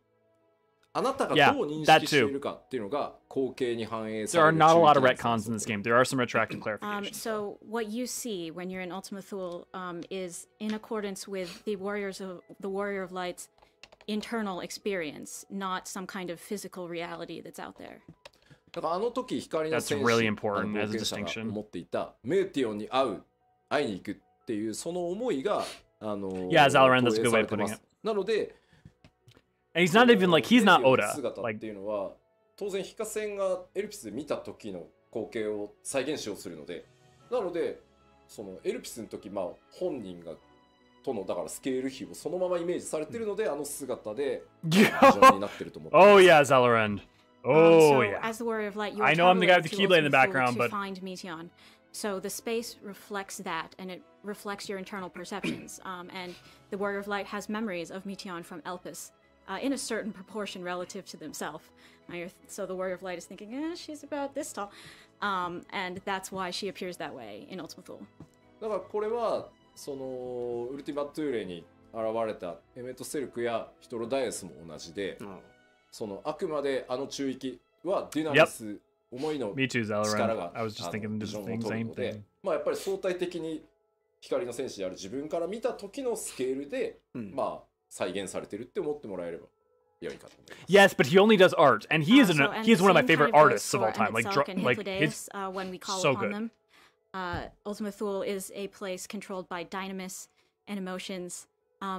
Speaker 4: あなたがどう認識しているかっていうのが光景に反映さ
Speaker 1: There
Speaker 4: れ
Speaker 1: are
Speaker 4: る
Speaker 1: not a lot of
Speaker 4: 注意点
Speaker 1: retcons in this game. There are some retroactive clarifications.
Speaker 5: So what you see when you're in Ultima Thule is in accordance with the Warrior of Light's internal experience, not some kind of physical reality that's out there.
Speaker 4: だからあの時光の
Speaker 1: That's
Speaker 4: 戦士
Speaker 1: really
Speaker 4: あ
Speaker 1: important
Speaker 4: の冒
Speaker 1: as a
Speaker 4: 険者が
Speaker 1: distinction.
Speaker 4: 持っていたメーティオンに会いに行くっていうその思いが
Speaker 1: Yeah, Zalaran, that's a good way
Speaker 4: 投影さ
Speaker 1: of
Speaker 4: れてま
Speaker 1: putting
Speaker 4: す
Speaker 1: it.
Speaker 4: なので
Speaker 1: And he's not even like, he's not
Speaker 4: メーティオンの
Speaker 1: Oda.
Speaker 4: 姿っ
Speaker 1: Like,
Speaker 4: ていうのは当然非化線がエルピスで見た時の光景を再現しようとするのでなのでそのエルピスの時まあ本人がとのだからスケール比をそのままイメージされてるのであの姿で非常になってると思ってます
Speaker 1: oh yeah, Zalaran. Oh
Speaker 5: so
Speaker 1: yeah.
Speaker 5: as the Warrior of Light, you
Speaker 1: I know I'm the guy with the
Speaker 5: travel
Speaker 1: Keyblade in the
Speaker 5: to Ultima
Speaker 1: background,
Speaker 5: Thule
Speaker 1: but-
Speaker 5: to find Meteon. So the space reflects that, and it reflects your internal perceptions. And the Warrior of Light has memories of Meteon from Elpis, in a certain proportion relative to themselves. So the Warrior of Light is thinking, she's about this tall. And that's why she appears that way in Ultima Thule.
Speaker 4: だからこれはそのウルティマトゥーレに現れたエメトセルクやヒトロダイエスも同じで、そのあくまであの中域はデュナミス、思いの
Speaker 1: Me too,
Speaker 4: 力
Speaker 1: Zalaran.
Speaker 4: が
Speaker 1: I was just thinking
Speaker 4: ビ
Speaker 1: the
Speaker 4: ジョンを
Speaker 1: same
Speaker 4: 取るの
Speaker 1: thing.
Speaker 4: で、まあやっぱり相対的に光の戦士である自分から見た時のスケールで、まあ再現されてるって思ってもらえれば良いかと思います。
Speaker 1: Yes, but he only does art, and he is
Speaker 5: And
Speaker 1: he is one of my
Speaker 5: same
Speaker 1: favorite
Speaker 5: kind of goes
Speaker 1: artists of all
Speaker 5: for
Speaker 1: time. Like,
Speaker 5: Emet-Selch and
Speaker 1: like
Speaker 5: Hythlodaeus,
Speaker 1: his
Speaker 5: when we call
Speaker 1: so
Speaker 5: upon
Speaker 1: good.
Speaker 5: them. Ultima Thule is a place controlled by dynamis and emotions.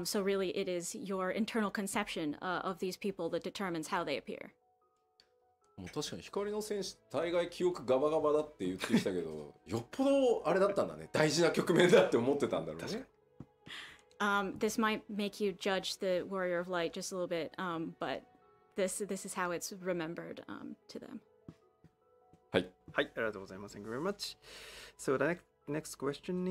Speaker 5: So really, it is your internal conception of these people that determines how they appear.
Speaker 4: もう確かに光の戦士大概記憶ガバガバだって言ってきたけどよっぽどあれだったんだね大事な局面だって思ってたんだろうね。
Speaker 5: This might make you judge the Warrior of Light just a little bit, but this is how it's remembered to them.
Speaker 4: はい
Speaker 2: はい、ありがとうございます。Thank you very much. So the next question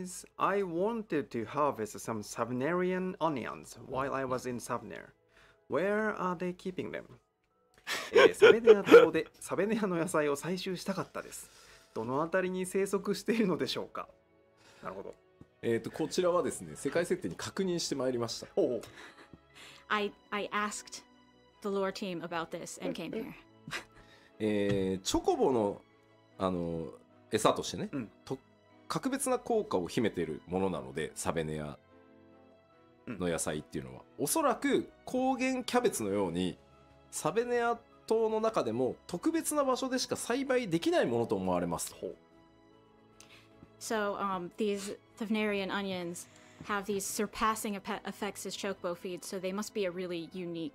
Speaker 2: is, I wanted to harvest some Savnarian onions while I was in Savner. Where are they keeping them? サベネア島でサベネアの野菜を採集したかったです。どのあたりに生息しているのでしょうか。なるほど。
Speaker 4: こちらはですね世界設定に確認してまいりました。
Speaker 2: おう
Speaker 5: I asked the lore team about this and came here.
Speaker 4: チョコボの餌としてね、
Speaker 2: うん
Speaker 4: 格別な効果を秘めているものなのでサベネアの野菜っていうのは、おそらく高原キャベツのようにサベネア島の中でも特別な場所でしか栽培できないものと思われます。
Speaker 5: So these Thavnarian onions have these surpassing effects as chocobo feeds, so they must be a really unique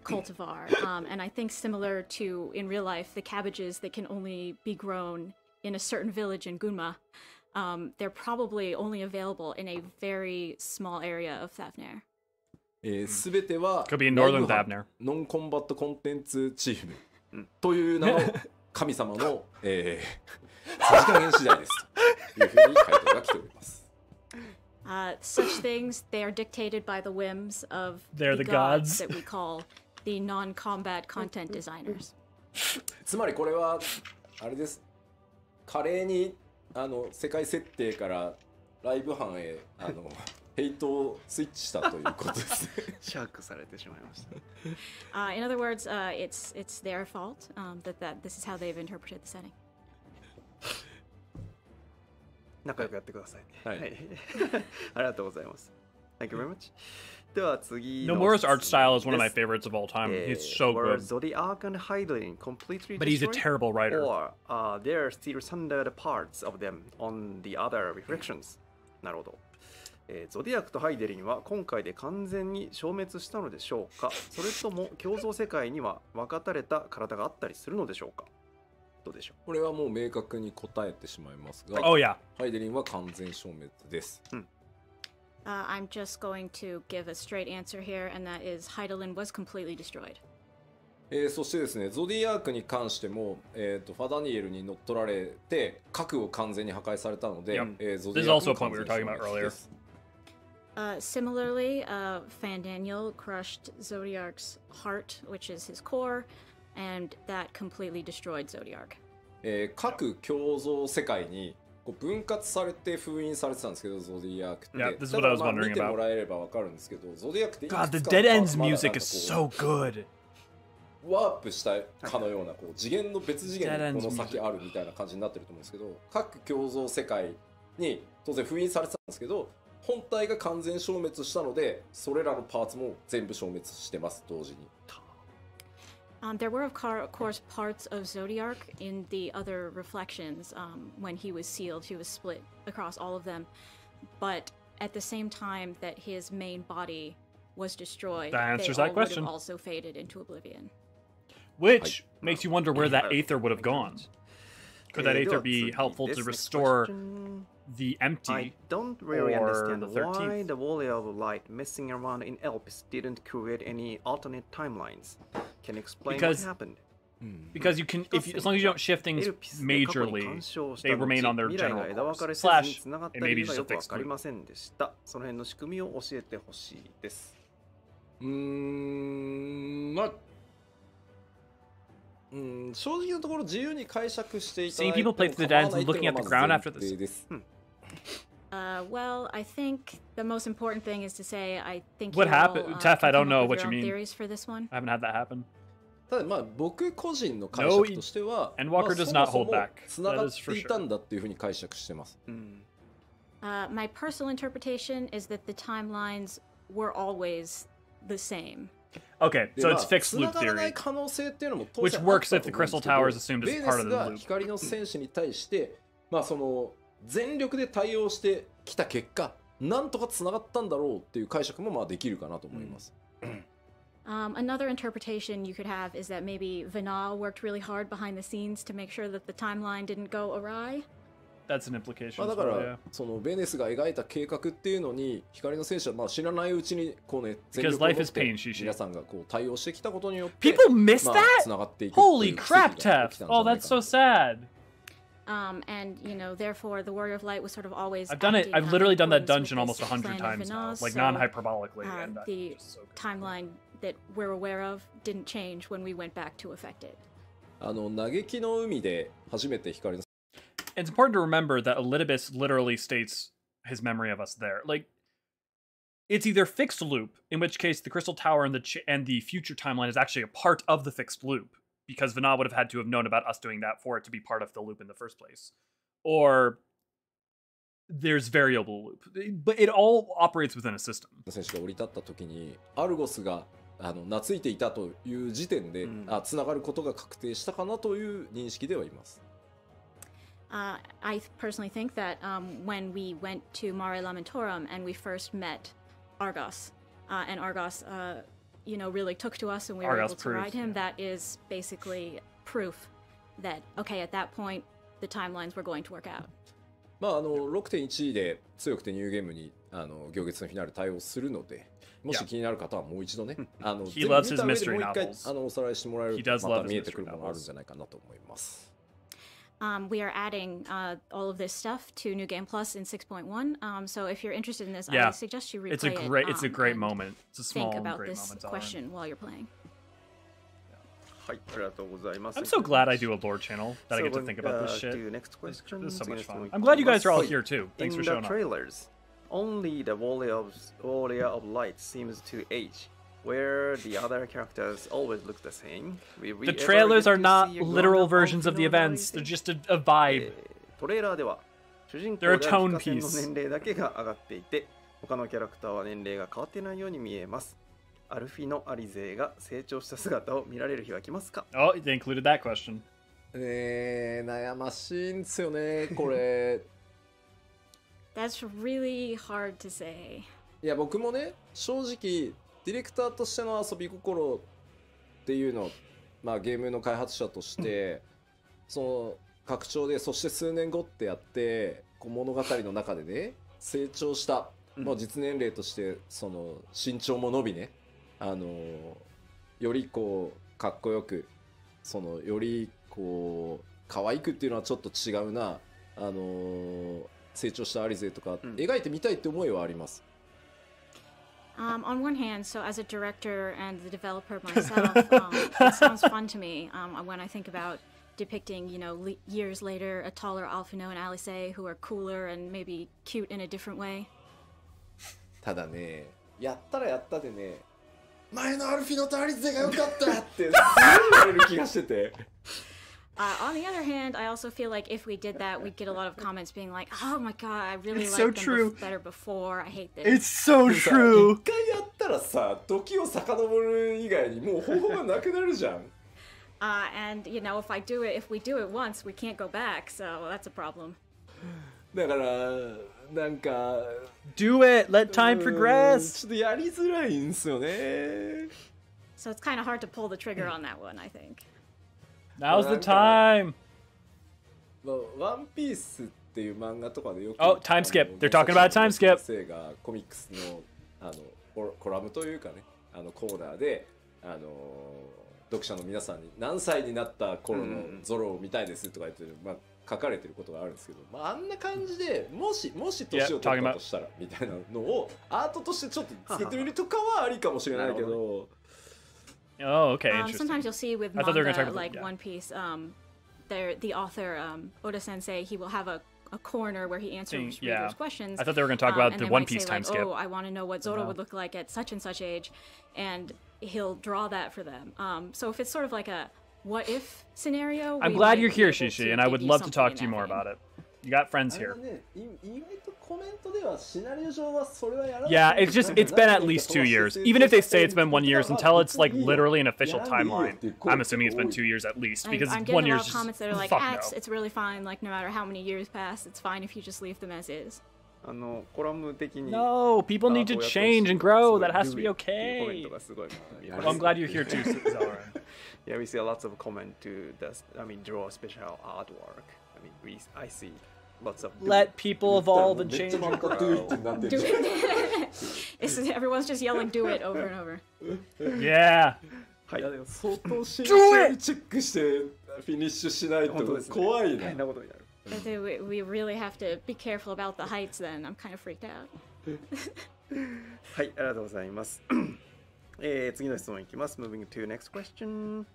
Speaker 5: cultivar. And I think similar to, in real life, the cabbages that can only be grown in a certain village in Gunma, they're probably only available in a very small area of Thavner.
Speaker 4: すべては
Speaker 1: Could be in Northern
Speaker 4: ライ
Speaker 1: Thavner.
Speaker 4: ブ班ノンコンバットコンテンツチームという名の神様の、さじ加減次第ですというふうに回答が来ております。
Speaker 5: Such things, they are dictated by the whims of
Speaker 1: They're the gods.
Speaker 5: that we call the non-combat content designers.
Speaker 4: つまりこれはあれです。華麗に世界設定からライブ班へヘイトをスイッチしたということですね。
Speaker 2: シャークされてしまいました。
Speaker 5: In other words, it's their fault that this is how they've interpreted the setting.
Speaker 2: 仲良くやってください。
Speaker 4: はい
Speaker 2: はい。ありがとうございます。Thank you very much. では次の
Speaker 1: Nomura's art style is one of my
Speaker 2: です。
Speaker 1: favorites of all time. He's so
Speaker 2: Were
Speaker 1: good.
Speaker 2: Zodiac and Hylian completely
Speaker 1: But he's a
Speaker 2: destroyed?
Speaker 1: terrible writer.
Speaker 2: Or there are still standard parts of them on the other reflections? なるほど。ゾディアックとハイデリンは今回で完全に消滅したのでしょうか、それとも共造世界には分かたれた体があったりするのでしょうか。どうでしょ
Speaker 4: これはもう明確に答えてしまいますが、
Speaker 1: Oh yeah.
Speaker 4: ハイデリンは完全消滅です。
Speaker 5: I'm just going to give a straight answer here, and that is Hydaelyn was completely destroyed.
Speaker 4: そしてですね、ゾディアークに関しても、ファダニエルに乗っ取られて核を完全に破壊されたので、
Speaker 1: Yep.
Speaker 4: ゾデ
Speaker 1: This is
Speaker 4: ィアーク
Speaker 1: also a
Speaker 4: も
Speaker 1: point
Speaker 4: 完
Speaker 1: we
Speaker 4: 全
Speaker 1: were talking
Speaker 4: 消
Speaker 1: about
Speaker 4: 滅
Speaker 1: earlier.
Speaker 4: です。
Speaker 5: Similarly, Fandaniel crushed Zodiark's heart, which is his core, and that completely destroyed Zodiark.
Speaker 4: 各共造世界にこう分割されて封印されてたんですけど、ゾディアークって。
Speaker 1: Yeah, this is
Speaker 4: だ
Speaker 1: what
Speaker 4: か
Speaker 1: I
Speaker 4: ら
Speaker 1: was
Speaker 4: まあ
Speaker 1: wondering
Speaker 4: 見て
Speaker 1: about.
Speaker 4: もらえればわかるんですけど、ゾディアークっていくつか
Speaker 1: God, the
Speaker 4: の
Speaker 1: Dead
Speaker 4: パー
Speaker 1: Ends
Speaker 4: ツまだなんか
Speaker 1: music
Speaker 4: こう
Speaker 1: is so good.
Speaker 4: ワープしたかのようなこう次元の別次元
Speaker 1: Dead
Speaker 4: に
Speaker 1: Ends
Speaker 4: この先あるみたいな感じになってると思うんですけど、各共造世界に当然封印されてたんですけど、本体が完全消滅したので、それらのパーツも全部消滅してます同時に。
Speaker 5: There were, of course, parts of Zodiark in the other reflections. When he was sealed, he was split across all of them. But at the same time that his main body was destroyed,
Speaker 1: That answers
Speaker 5: they
Speaker 1: that
Speaker 5: all would
Speaker 1: question.
Speaker 5: have also faded into oblivion.
Speaker 1: Which makes you wonder where that aether would have gone. Could that
Speaker 2: で
Speaker 1: aether
Speaker 2: は
Speaker 1: be
Speaker 2: 次
Speaker 1: helpful
Speaker 2: です
Speaker 1: to
Speaker 2: Next
Speaker 1: restore
Speaker 2: question.
Speaker 1: the
Speaker 2: I
Speaker 1: empty?
Speaker 2: don't really
Speaker 1: or
Speaker 2: understand
Speaker 1: the
Speaker 2: why
Speaker 1: 13th.
Speaker 2: the Warrior of Light messing around in Elpis didn't create any alternate timelines. Can you explain
Speaker 1: Because-
Speaker 2: what happened?
Speaker 1: Because you can, as long as you don't shift things
Speaker 2: エルピスで過去に
Speaker 1: majorly,
Speaker 2: 干渉した
Speaker 1: they
Speaker 2: 後
Speaker 1: remain on their
Speaker 2: 未来が
Speaker 1: general
Speaker 2: 枝分かれ
Speaker 1: course.
Speaker 2: せずに
Speaker 1: Slash,
Speaker 2: つながった
Speaker 1: it may
Speaker 2: 理
Speaker 1: be
Speaker 2: 由が
Speaker 1: just a
Speaker 2: よくわ
Speaker 1: fixed
Speaker 2: かり
Speaker 1: loop.
Speaker 2: ませんでした。その辺の仕組みを教えてほしいです。
Speaker 4: まあ、正直なところ自由に解釈していただい
Speaker 1: Seeing
Speaker 4: て
Speaker 1: people
Speaker 4: も
Speaker 1: play through the
Speaker 4: 構わ
Speaker 1: dance
Speaker 4: ない
Speaker 1: and
Speaker 4: っていう
Speaker 1: looking
Speaker 4: の
Speaker 1: at
Speaker 4: が
Speaker 1: the
Speaker 4: まず
Speaker 1: ground after
Speaker 4: 前
Speaker 1: this.
Speaker 4: 提です。
Speaker 5: Well, I think the most important thing is to say I think
Speaker 1: What
Speaker 5: you all,
Speaker 1: happened?
Speaker 5: can
Speaker 1: Tef, I don't
Speaker 5: come
Speaker 1: know
Speaker 5: up with
Speaker 1: what
Speaker 5: your
Speaker 1: you
Speaker 5: own
Speaker 1: mean.
Speaker 5: theories for this one.
Speaker 1: I haven't had that happen.
Speaker 4: ただまあ僕個人の解釈としては、
Speaker 1: And
Speaker 4: まあ
Speaker 1: Walker
Speaker 4: そ
Speaker 1: does
Speaker 4: も
Speaker 1: not
Speaker 4: そ
Speaker 1: hold
Speaker 4: も
Speaker 1: back.
Speaker 4: つなが
Speaker 1: That
Speaker 4: っ
Speaker 1: is for
Speaker 4: ていた
Speaker 1: sure.
Speaker 4: んだっていうふうに解釈してます。
Speaker 5: My personal interpretation is that the timelines were always the same.
Speaker 1: Okay,
Speaker 4: で
Speaker 1: so
Speaker 4: まあ
Speaker 1: it's fixed
Speaker 4: つな
Speaker 1: loop
Speaker 4: がらない
Speaker 1: theory.
Speaker 4: 可能性っていうのも当
Speaker 1: Which
Speaker 4: 然
Speaker 1: works
Speaker 4: あった
Speaker 1: if the
Speaker 4: と思うんです
Speaker 1: crystal
Speaker 4: けど
Speaker 1: tower is assumed as
Speaker 4: ベー
Speaker 1: part
Speaker 4: ネ
Speaker 1: of
Speaker 4: ス
Speaker 1: the
Speaker 4: が
Speaker 1: loop.
Speaker 4: 光の戦士に対してまあその全力で対応してきた結果なんとかつながったんだろうっていう解釈もまあできるかなと思います。
Speaker 5: Another interpretation you could have is that maybe Vinal worked really hard behind the scenes to make sure that the timeline didn't go awry.
Speaker 1: That's an implication
Speaker 4: まあ
Speaker 1: as
Speaker 4: だか
Speaker 1: well,
Speaker 4: ら
Speaker 1: yeah.
Speaker 4: そのベネスが描いた計画っていうのに光の戦士はまあ知らないうちにこうね全
Speaker 1: Because
Speaker 4: 力を持
Speaker 1: life
Speaker 4: っ
Speaker 1: is
Speaker 4: て
Speaker 1: pain, Shishi.
Speaker 4: 皆さんがこう対応してきたことによって
Speaker 1: People miss
Speaker 4: まあ
Speaker 1: that?
Speaker 4: つながっていくっていう
Speaker 1: Holy
Speaker 4: 奇跡
Speaker 1: crap,
Speaker 4: が起き
Speaker 1: Tef!
Speaker 4: たんじゃ
Speaker 1: Oh,
Speaker 4: ない
Speaker 1: that's
Speaker 4: か
Speaker 1: so
Speaker 4: な
Speaker 1: sad.
Speaker 5: And therefore the Warrior of Light was sort of always
Speaker 1: I've done it.
Speaker 5: acting
Speaker 1: I've
Speaker 5: in
Speaker 1: literally done that
Speaker 5: accordance
Speaker 1: dungeon
Speaker 5: with
Speaker 1: almost
Speaker 5: this
Speaker 1: 100
Speaker 5: plan of
Speaker 1: times now,
Speaker 5: Vinal,
Speaker 1: like
Speaker 5: so,
Speaker 1: non-hyperbolically. And that's
Speaker 5: the
Speaker 1: just so good.
Speaker 5: timeline that we're aware of didn't change when we went back to affect it.
Speaker 4: 嘆きの海で初めて光の
Speaker 1: It's important to remember that Elidibus literally states his memory of us there. Like, it's either fixed loop, in which case the Crystal Tower and the future timeline is actually a part of the fixed loop, because Vinal would have had to have known about us doing that for it to be part of the loop in the first place. Or there's variable loop. But it all operates within a system.
Speaker 4: 選手が降り立った時にアルゴスが懐いていたという時点で、つながることが確定したかなという認識ではいます。
Speaker 5: I personally think that when we went to Mare Lamentorum and we first met Argos, and Argos, really took to us and we were
Speaker 1: Argos
Speaker 5: able to
Speaker 1: proves,
Speaker 5: ride him,
Speaker 1: yeah.
Speaker 5: that is basically proof that, okay, at that point, the timelines were going to work out.
Speaker 4: まあ6.1 で強くてニューゲームに行月のフィナーレ対応するので、もし気になる方はもう一度ね、
Speaker 1: He loves his mystery
Speaker 4: もう一回
Speaker 1: novels.
Speaker 4: おさらいしてもらえる
Speaker 1: He
Speaker 4: と
Speaker 1: does
Speaker 4: ま
Speaker 1: love
Speaker 4: た
Speaker 1: his
Speaker 4: 見えてくる
Speaker 1: mystery
Speaker 4: ものがあるん
Speaker 1: novels.
Speaker 4: じゃないかなと思います。
Speaker 5: We are adding all of this stuff to New Game Plus in 6.1. So if you're interested in this,
Speaker 1: Yeah.
Speaker 5: I suggest you replay
Speaker 1: It's a great, it's a great moment. It's a small,
Speaker 5: think about
Speaker 1: great
Speaker 5: this
Speaker 1: moment.
Speaker 5: question while you're playing.
Speaker 2: はい、ありがとうございます。
Speaker 1: I'm so glad I do a lore channel that I get to think about this shit.
Speaker 2: Next question.
Speaker 1: This is so much fun. I'm glad you guys are all here too. Thanks for showing
Speaker 2: up. In the trailers, only the Warrior of Light seems to age, where the other characters always look the same.
Speaker 1: The trailers are not literal versions of the events. They're just a vibe.
Speaker 2: トレーラーでは主人公
Speaker 1: They're a
Speaker 2: である
Speaker 1: tone
Speaker 2: ピカセンの
Speaker 1: piece.
Speaker 2: 年齢だけが上がっていて、他のキャラクターは年齢が変わっていないように見えます。アルフィのアリ勢が成長した姿を見られる日は来ますか？
Speaker 1: Oh, they included that question.
Speaker 4: 悩ましいんですよね、これ。
Speaker 5: That's really hard to say.
Speaker 4: いや、僕もね、正直、ディレクターとしての遊び心っていうの、まあゲームの開発者として、その拡張で、そして数年後ってやって、こう物語の中でね、成長した、もう実年齢として、その身長も伸びね、よりこうかっこよく、そのよりこう可愛くっていうのはちょっと違うな、成長したアリゼとか描いてみたいって思いはあります。
Speaker 5: On one hand, so as a director and the developer myself, it sounds fun to me when I think about depicting, you know, years later, a taller Alphino and Alice who are cooler and maybe cute in a different way.
Speaker 4: ただね、やったらやったでね、前のアルフィノとアリゼが良かったってすごい言われる気がしてて。
Speaker 5: On the other hand, I also feel like if we did that, we'd get a lot of comments being like, "Oh my god, I really
Speaker 1: It's
Speaker 5: liked
Speaker 1: so
Speaker 5: them
Speaker 1: true.
Speaker 5: better before. I hate this."
Speaker 1: It's so true.
Speaker 4: 一回やったらさ、時を遡る以外にもう方法がなくなるじゃん。
Speaker 5: And you know, if we do it once, we can't go back. So that's a problem.
Speaker 4: だからなんか
Speaker 1: Do it. Let time progress.
Speaker 4: ちょっとやりづらいんすよね。
Speaker 5: So it's kind of hard to pull the trigger on that one, I think.
Speaker 1: Now's the time.
Speaker 4: ワンピースっていう漫画とかでよく
Speaker 1: Oh, time skip. They're talking about time skip.
Speaker 4: 先生がコミックスのコラムというかね、コーナーで読者の皆さんに何歳になった頃のゾロを見たいですとか言って、まあ書かれてることがあるんですけど、まああんな感じでもし年を取ったとしたらみたいなのをアートとしてちょっと作ってみるとかはありかもしれないけど。
Speaker 1: Oh, okay. Interesting.
Speaker 5: Sometimes you'll see with
Speaker 1: I thought they were gonna talk
Speaker 5: manga
Speaker 1: about
Speaker 5: like
Speaker 1: yeah.
Speaker 5: One Piece, the author Oda Sensei, he will have a corner where he answers
Speaker 1: Yeah.
Speaker 5: readers' questions.
Speaker 1: I thought they were going to talk about
Speaker 5: and
Speaker 1: the
Speaker 5: they
Speaker 1: One
Speaker 5: might
Speaker 1: Piece
Speaker 5: say,
Speaker 1: time
Speaker 5: like,
Speaker 1: skip.
Speaker 5: Oh, I want to know what Zoro would look like at such and such age, and he'll draw that for them. So if it's sort of like a what if scenario,
Speaker 1: I'm
Speaker 5: we
Speaker 1: glad
Speaker 5: might
Speaker 1: you're
Speaker 5: be
Speaker 1: here,
Speaker 5: able
Speaker 1: Shishi,
Speaker 5: to
Speaker 1: and I
Speaker 5: give
Speaker 1: would
Speaker 5: you
Speaker 1: love to
Speaker 5: something
Speaker 1: talk
Speaker 5: in
Speaker 1: to you
Speaker 5: that
Speaker 1: more
Speaker 5: vein.
Speaker 1: about it. You got friends here.
Speaker 4: 意外とコメントではシナリオ上はそれはやらない。
Speaker 1: Yeah, it's been at least 2 years. Even if they say it's been 1 year, until it's like literally an official timeline. I'm assuming it's been 2 years at least because
Speaker 5: I'm
Speaker 1: 1
Speaker 5: getting a
Speaker 1: year
Speaker 5: lot
Speaker 1: is
Speaker 5: of comments that are like,
Speaker 1: fuck
Speaker 5: ah,
Speaker 1: no.
Speaker 5: it's really fine. Like no matter how many years pass, it's fine if you just leave them as is.
Speaker 2: コラム的に
Speaker 1: No, people need to change and grow. That has to be okay.
Speaker 2: コメントがすごい
Speaker 1: Well, I'm glad you're here too, Zara.
Speaker 2: Yeah, we see lots of comment to this. I mean, draw special artwork. I mean, I see lots of.
Speaker 1: Let people evolve and change and
Speaker 4: めっちゃ
Speaker 1: grow.
Speaker 4: ってなってる
Speaker 5: Do it. Everyone's just yelling, "Do it" over and over.
Speaker 1: Yeah.
Speaker 2: はい。
Speaker 4: いやでも相当慎重にチェックしてフィニッシュしないと怖い
Speaker 2: 大変
Speaker 4: な。
Speaker 2: なことになる。
Speaker 5: We really have to be careful about the heights. Then I'm kind of freaked out.
Speaker 2: はい、ありがとうございます。次の質問いきます。Moving to next question.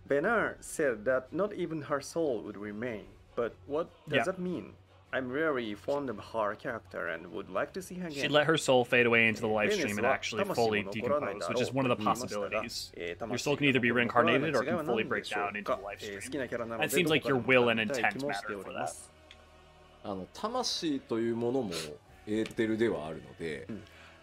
Speaker 2: Bernard said that not even her soul would remain. But what does
Speaker 1: Yeah.
Speaker 2: that mean? I'm really fond of her character and would like to see her again.
Speaker 1: She'd let her soul fade away into the live stream and actually fully decompose, which is one of the possibilities. Your soul can either be reincarnated or can fully break down into the live stream. It seems like your will and intent matter for that.
Speaker 4: 魂というものもエーテルではあるので、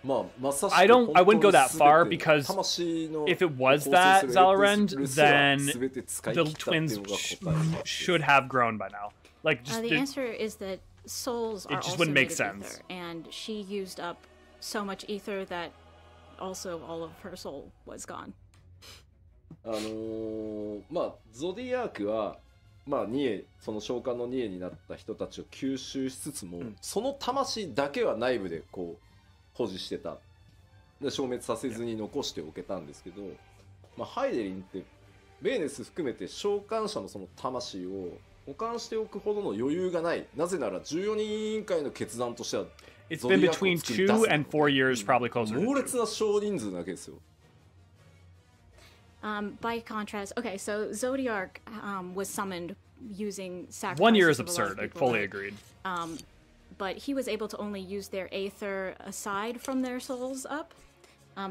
Speaker 4: まあまさしく
Speaker 1: I wouldn't go that far
Speaker 4: 本当に
Speaker 1: because
Speaker 4: 魂の
Speaker 1: if it was
Speaker 4: 構成す
Speaker 1: that
Speaker 4: る
Speaker 1: Zalrend,
Speaker 4: エーテルすら
Speaker 1: then
Speaker 4: 全て使い
Speaker 1: the
Speaker 4: 切ったっていう
Speaker 1: twins
Speaker 4: のが答え
Speaker 1: should have grown by now. Like just
Speaker 5: The answer is that souls
Speaker 1: It
Speaker 5: are
Speaker 1: just
Speaker 5: also
Speaker 1: wouldn't
Speaker 5: made
Speaker 1: make
Speaker 5: of
Speaker 1: sense.
Speaker 5: ether, and she used up so much ether that also all of her soul was gone.
Speaker 4: まあゾディアークはまあニエその召喚のニエになった人たちを吸収しつつも、その魂だけは内部でこう保持してたで消滅させずに残しておけたんですけど、まあ、ハイデリンってベーネス含めて召喚者のその魂を保管しておくほどの余裕がない。なぜなら14人委員会の決断としては
Speaker 1: it's been between 2 and 4 years, probably closer.
Speaker 4: 猛烈な少人数なわけですよ。
Speaker 5: By contrast, okay, so Zodiark was summoned using sacrifices.
Speaker 1: 1 year is
Speaker 5: of a lot of
Speaker 1: absurd. I
Speaker 5: people,
Speaker 1: fully
Speaker 5: right?
Speaker 1: agreed.
Speaker 5: But he was able to only use their aether aside from their souls up,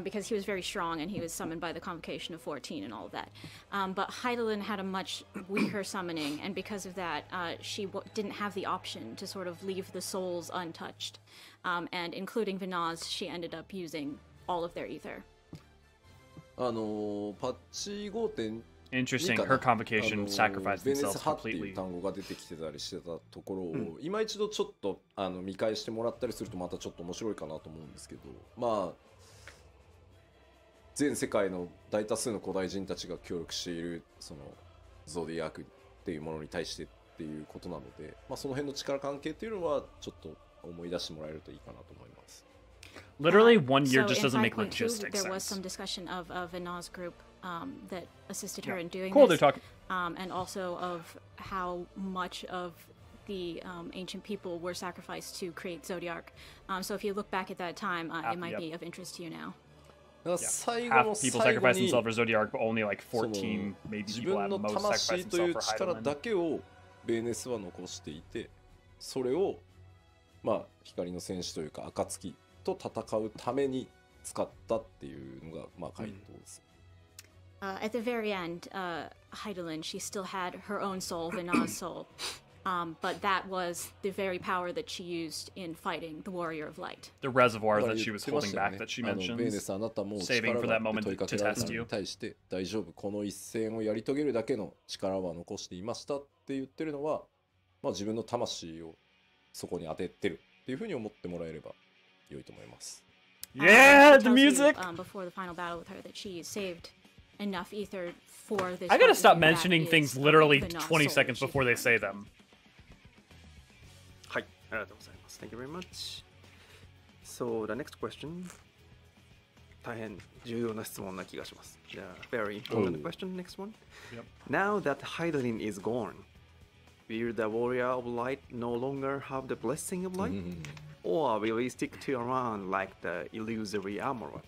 Speaker 5: because he was very strong and he was summoned by the convocation of 14 and all of that. But Heidelin had a much weaker summoning, and because of that, she didn't have the option to sort of leave the souls untouched. And including Vinaz, she ended up using all of their ether.
Speaker 4: パッチ 5.2
Speaker 1: Interesting. Her convocation sacrificed
Speaker 4: ベネス
Speaker 1: themselves
Speaker 4: 派っていう
Speaker 1: completely.
Speaker 4: 単語が出てきてたりしてたところを、今一度ちょっと見返してもらったりするとまたちょっと面白いかなと思うんですけど、まあ全世界の大多数の古代人たちが協力しているそのゾディアークっていうものに対してっていうことなので、まあ、その辺の力関係っていうのはちょっと思い出してもらえるといいかなと思います。
Speaker 1: Literally 1 year
Speaker 5: So
Speaker 1: just
Speaker 5: in
Speaker 1: doesn't make
Speaker 5: 5.2,
Speaker 1: logistics
Speaker 5: there was
Speaker 1: sense.
Speaker 5: some discussion of Vinaz group that assisted her in doing
Speaker 1: Cool,
Speaker 5: this.
Speaker 1: they're talking.
Speaker 5: And also of how much of the ancient people were sacrificed to create Zodiark. So if you look back at that time, it might be of interest to you now.
Speaker 4: だから最後
Speaker 1: Half
Speaker 4: の
Speaker 1: people
Speaker 4: 最後
Speaker 1: sacrifice
Speaker 4: に
Speaker 1: themselves for Zodiarc, but only like
Speaker 4: その
Speaker 1: 14 maybe
Speaker 4: 自
Speaker 1: people
Speaker 4: 分
Speaker 1: at
Speaker 4: の
Speaker 1: most
Speaker 4: 魂
Speaker 1: sacrifice
Speaker 4: という
Speaker 1: themselves for
Speaker 4: 力だ
Speaker 1: Heidelin.
Speaker 4: けをベーネスは残していて、それをまあ光の戦士というか暁と戦うために使ったっていうのがまあ回答です。
Speaker 5: At the very end, Heidelin, she still had her own soul, Vinaz's soul. But that was the very power that she used in fighting the Warrior of Light.
Speaker 1: The reservoir
Speaker 4: だから
Speaker 1: that she
Speaker 4: 言っ
Speaker 1: was
Speaker 4: てまし
Speaker 1: holding
Speaker 4: たよ
Speaker 1: back
Speaker 4: ね。
Speaker 1: that she
Speaker 4: ベーネ
Speaker 1: mentions.
Speaker 4: スあなたも
Speaker 1: saving
Speaker 4: 力
Speaker 1: for
Speaker 4: が
Speaker 1: that
Speaker 4: あって
Speaker 1: moment
Speaker 4: 問いかけ
Speaker 1: to
Speaker 4: られた
Speaker 1: test
Speaker 4: の
Speaker 1: you.
Speaker 4: に対して大丈夫この一戦をやり遂げるだけの力は残していましたって言ってるのは、まあ、自分の魂をそこに当ててるっていうふうに思ってもらえれば良いと思います。
Speaker 1: Yeah,
Speaker 5: She
Speaker 1: the
Speaker 5: tells you,
Speaker 1: music!
Speaker 5: before the final battle with her, that she saved enough ether for this.
Speaker 1: I gotta
Speaker 5: weapon
Speaker 1: stop
Speaker 5: that
Speaker 1: mentioning
Speaker 5: is,
Speaker 1: things literally
Speaker 5: Vinaz's
Speaker 1: 20
Speaker 5: soul
Speaker 1: seconds
Speaker 5: that she
Speaker 1: before they
Speaker 5: found.
Speaker 1: say them.
Speaker 2: はい、ありがとうございます。Thank you very much. So the next question. 大変重要な質問な気がします。The very important question, next one.
Speaker 1: Yep.
Speaker 2: Now that Heidelin is gone, will the Warrior of Light no longer have the Blessing of Light? Or will he stick to around like the illusory Amulet?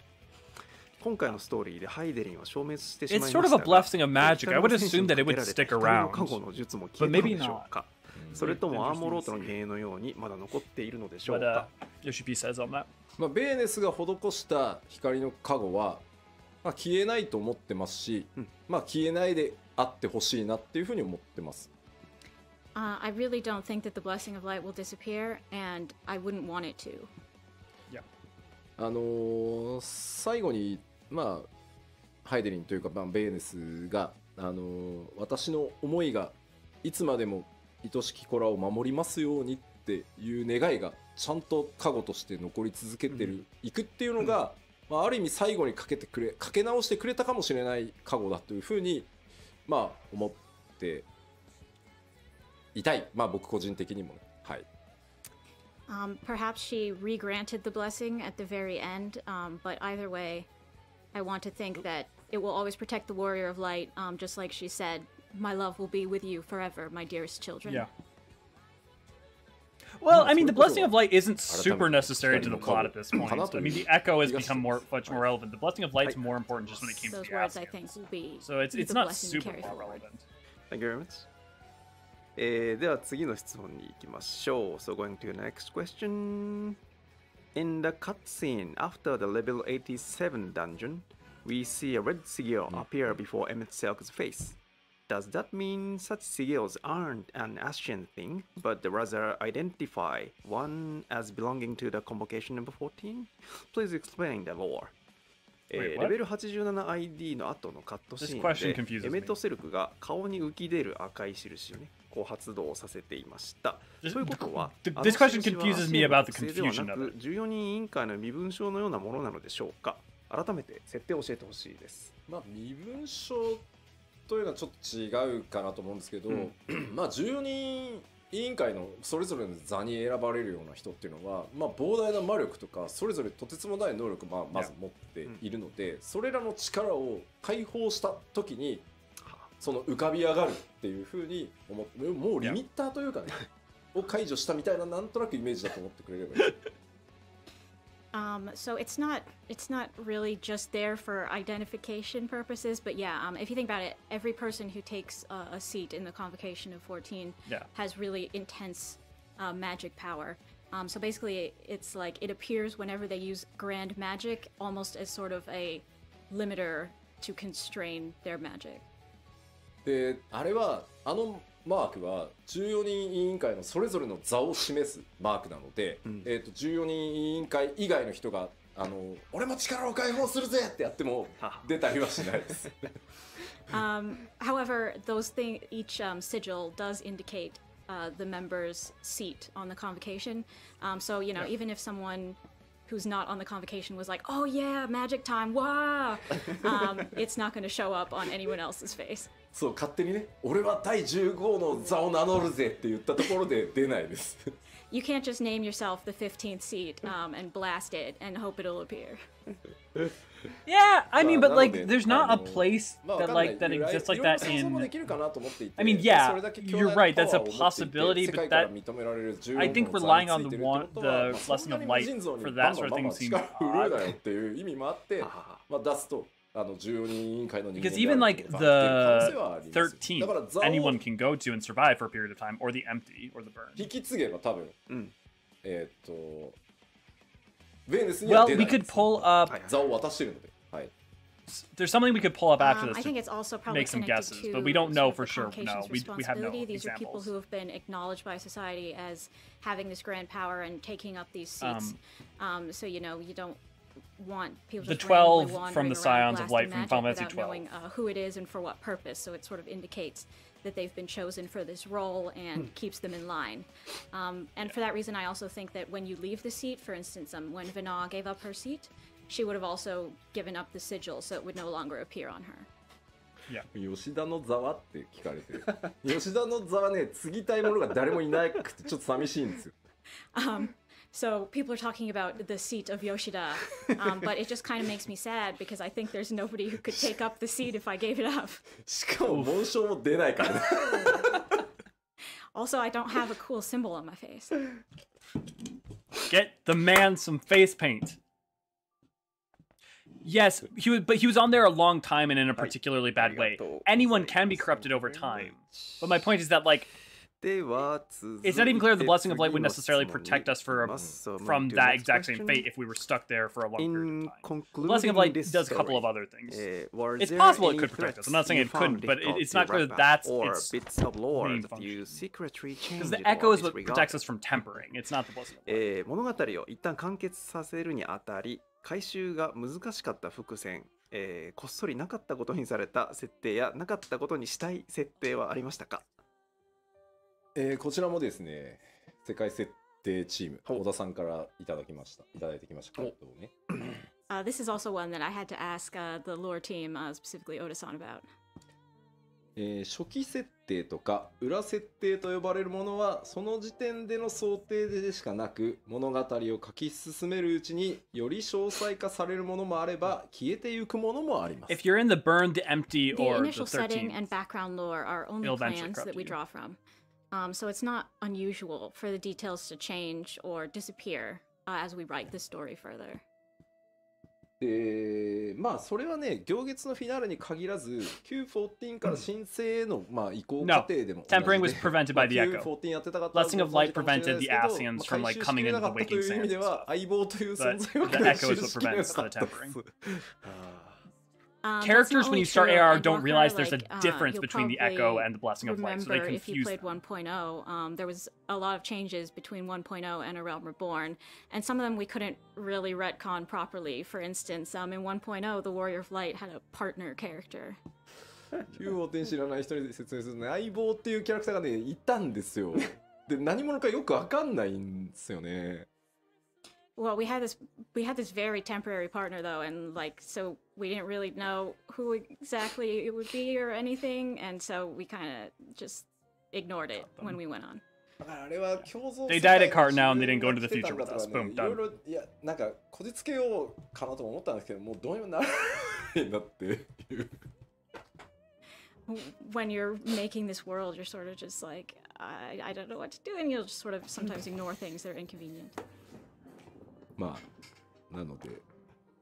Speaker 2: 今回のストーリーでハイデリンは消滅してしまいま
Speaker 1: It's
Speaker 2: した
Speaker 1: sort
Speaker 2: が
Speaker 1: of a blessing of magic. I would assume that it would
Speaker 2: 光
Speaker 1: stick
Speaker 2: の
Speaker 1: around.
Speaker 2: 加護の術も
Speaker 1: But
Speaker 2: 消えたの
Speaker 1: maybe
Speaker 2: でしょうか、それともアーモロートの芸のようにまだ残っているのでしょう
Speaker 1: But
Speaker 2: か、
Speaker 1: Yoshi says on that.
Speaker 4: まあ、ベーネスが施した光の加護は、まあ、消えないと思ってますし、まあ、消えないであってほしいなっていうふうに思ってます。
Speaker 5: I really don't think that the blessing of light will disappear, and I wouldn't want it to.
Speaker 1: Yeah.
Speaker 4: 最後に、まあ、ハイデリンというか、まあ、ベーネスが、私の思いがいつまでも愛しき子らを守りますようにっていう願いがちゃんと加護として残り続けてる、いくっていうのが、まあ、ある意味最後にかけ直してくれたかもしれない加護だというふうに、まあ、思っていたい、まあ、僕個人的にもね、はい。
Speaker 5: Perhaps she re-granted the blessing at the very end, but either way, I want to think that it will always protect the Warrior of Light, just like she said, my love will be with you forever, my dearest children.
Speaker 1: Yeah. Well, I mean, the Blessing of Light isn't super necessary to the plot at this point. I mean, the Echo has become much more relevant. The Blessing of Light's more important just when it came to
Speaker 5: Those
Speaker 1: the
Speaker 5: words, I
Speaker 1: Askians.
Speaker 5: think, will be
Speaker 1: So it's
Speaker 5: the
Speaker 1: not
Speaker 5: blessing to
Speaker 1: super
Speaker 5: carry
Speaker 1: more
Speaker 5: forward.
Speaker 1: relevant.
Speaker 2: Thank you very much. では次の質問に行きましょう。So going to the next question. In the cutscene after the level 87 dungeon, we see a red sigil appear before Emmett Selk's face. Does that mean such sigils aren't an Ascian thing, but rather identify one as belonging to the convocation number 14? Please explain the lore.
Speaker 1: Wait,
Speaker 2: レ
Speaker 1: what?
Speaker 2: ベル 87ID の後のカットシ
Speaker 1: This question
Speaker 2: ーン
Speaker 1: confuses
Speaker 2: でエメットセルクが顔に浮き出る赤い印をねこう発動させていました。ということは
Speaker 1: This question confuses me about the confusion of it.
Speaker 2: 14人委員会の身分証のようなものなのでしょうか。改めて設定を教えてほしいです。
Speaker 4: まあ、身分証というのはちょっと違うかなと思うんですけど、まあ14人委員会のそれぞれの座に選ばれるような人っていうのは、まあ、膨大な魔力とかそれぞれとてつもない能力をまず持っているので、それらの力を解放した時にその浮かび上がるっていう風に思って、もうリミッターというかねを解除したみたいななんとなくイメージだと思ってくれればいい。
Speaker 5: So it's not really just there for identification purposes, but yeah, if you think about it, every person who takes a seat in the Convocation of 14 has really intense magic power. So basically, it's like it appears whenever they use grand magic, almost as sort of a limiter to constrain their magic.
Speaker 4: で、あれはマークは14人委員会のそれぞれの座を示すマークなので、14人委員会以外の人が俺も力を解放するぜってやっても出たりはしないです。
Speaker 5: However, each sigil does indicate the member's seat on the convocation. So, you know, even if someone who's not on the convocation was like, oh yeah, magic time, wow, it's not going to show up on anyone else's face.
Speaker 4: そう、勝手にね、俺は第15の座を名乗るぜって言ったところで出ないです。
Speaker 5: You can't just name yourself the 15th seat and blast it and hope it'll appear.
Speaker 1: Yeah, I mean, but like, there's not a place that exists like that in. I mean, yeah, you're right. That's a possibility, but that I think relying on the blessing of light for that sort of thing seems odd. Because even like the 13th, anyone can go to and survive for a period of time, or the empty, or the burn. Well, we could pull up. There's something we could pull up after this.
Speaker 5: I think it's also probably
Speaker 1: make some
Speaker 5: connected
Speaker 1: guesses,
Speaker 5: to
Speaker 1: but we don't know
Speaker 5: sort of
Speaker 1: for sure. No, we have no
Speaker 5: These
Speaker 1: examples.
Speaker 5: are people who have been acknowledged by society as having this grand power and taking up these seats. So you know, you don't want people
Speaker 1: the
Speaker 5: just
Speaker 1: 12 from the Scions of Light from Final Fantasy 12,
Speaker 5: knowing who it is and for what purpose. So it sort of indicates that they've been chosen for this role and keeps them in line. And for that reason, I also think that when you leave the seat, for instance, when Vana gave up her seat, she would have also given up the sigil, so it would no longer appear on her.
Speaker 1: Yeah.
Speaker 4: 吉田の座はって聞かれてる。吉田の座はね、継ぎたい者が誰もいなくてちょっと寂しいんですよ。
Speaker 5: So people are talking about the seat of Yoshida, but it just kind of makes me sad because I think there's nobody who could take up the seat if I gave it up.
Speaker 4: しかも紋章も出ないからね。
Speaker 5: Also, I don't have a cool symbol on my face.
Speaker 1: Get the man some face paint. Yes, but he was on there a long time and in a particularly bad way. Anyone can be corrupted over time. But my point is that, like, it's not even clear the Blessing of Light would necessarily protect us from that exact same fate if we were stuck there for a long period of time. The Blessing of Light does a couple of other things. It's possible it could protect us. I'm not saying it couldn't, but it's not clear that that's its main function. Because the Echo is what protects us from tempering. It's not the Blessing of Light.
Speaker 2: 物語を一旦完結させるにあたり、回収が難しかった伏線、こっそりなかったことにされた設定やなかったことにしたい設定はありましたか？
Speaker 4: こちらもですね、世界設定チーム、小田さんからいただいてきました回答をね。
Speaker 5: This is also one that I had to ask the lore team, specifically Oda-san, about.
Speaker 4: 初期設定とか裏設定と呼ばれるものはその時点での想定でしかなく、物語を書き進めるうちにより詳細化されるものもあれば消えてゆくものもあります。
Speaker 1: If you're in the burn, the empty, or the
Speaker 5: initial setting and background lore are only plans that we draw from. So it's not unusual for the details to change or disappear as we write the story further.
Speaker 4: まあそれはね、行月のフィナーレに限らず Q14 から新生へのまあ移行過程でも
Speaker 1: tempering was prevented by the Echo.
Speaker 4: Q14 やってた方は
Speaker 1: Blessing of Light prevented the Ascians from like coming into the Waking Sands.
Speaker 4: では相棒という存在を
Speaker 1: The Echo is what prevents the tempering. Characters, when you start AR, don't realize there's a difference between the Echo and the Blessing of Light, so they confuse
Speaker 5: if you played
Speaker 1: them.
Speaker 5: 1.0, there was a lot of changes between 1.0 and A Realm Reborn, and some of them we couldn't really retcon properly. For instance, in 1.0, the Warrior of Light had a partner character.
Speaker 4: Q14 知らない人に説明するとね、相棒っていうキャラクターがね、いたんですよ。で、何者かよくわかんないんですよね。
Speaker 5: Well, we had this very temporary partner though, and like so we didn't really know who exactly it would be or anything, and so we kind of just ignored it when we went on.
Speaker 1: They died at Cart now and they didn't go into the future with us. Boom, done.
Speaker 4: いや、なんかこじつけようかなと思ったんですけど、もうどうにもならないなっていう。
Speaker 5: When you're making this world, you're sort of just like, I don't know what to do, and you'll just sort of sometimes ignore things that are inconvenient.
Speaker 4: まあなので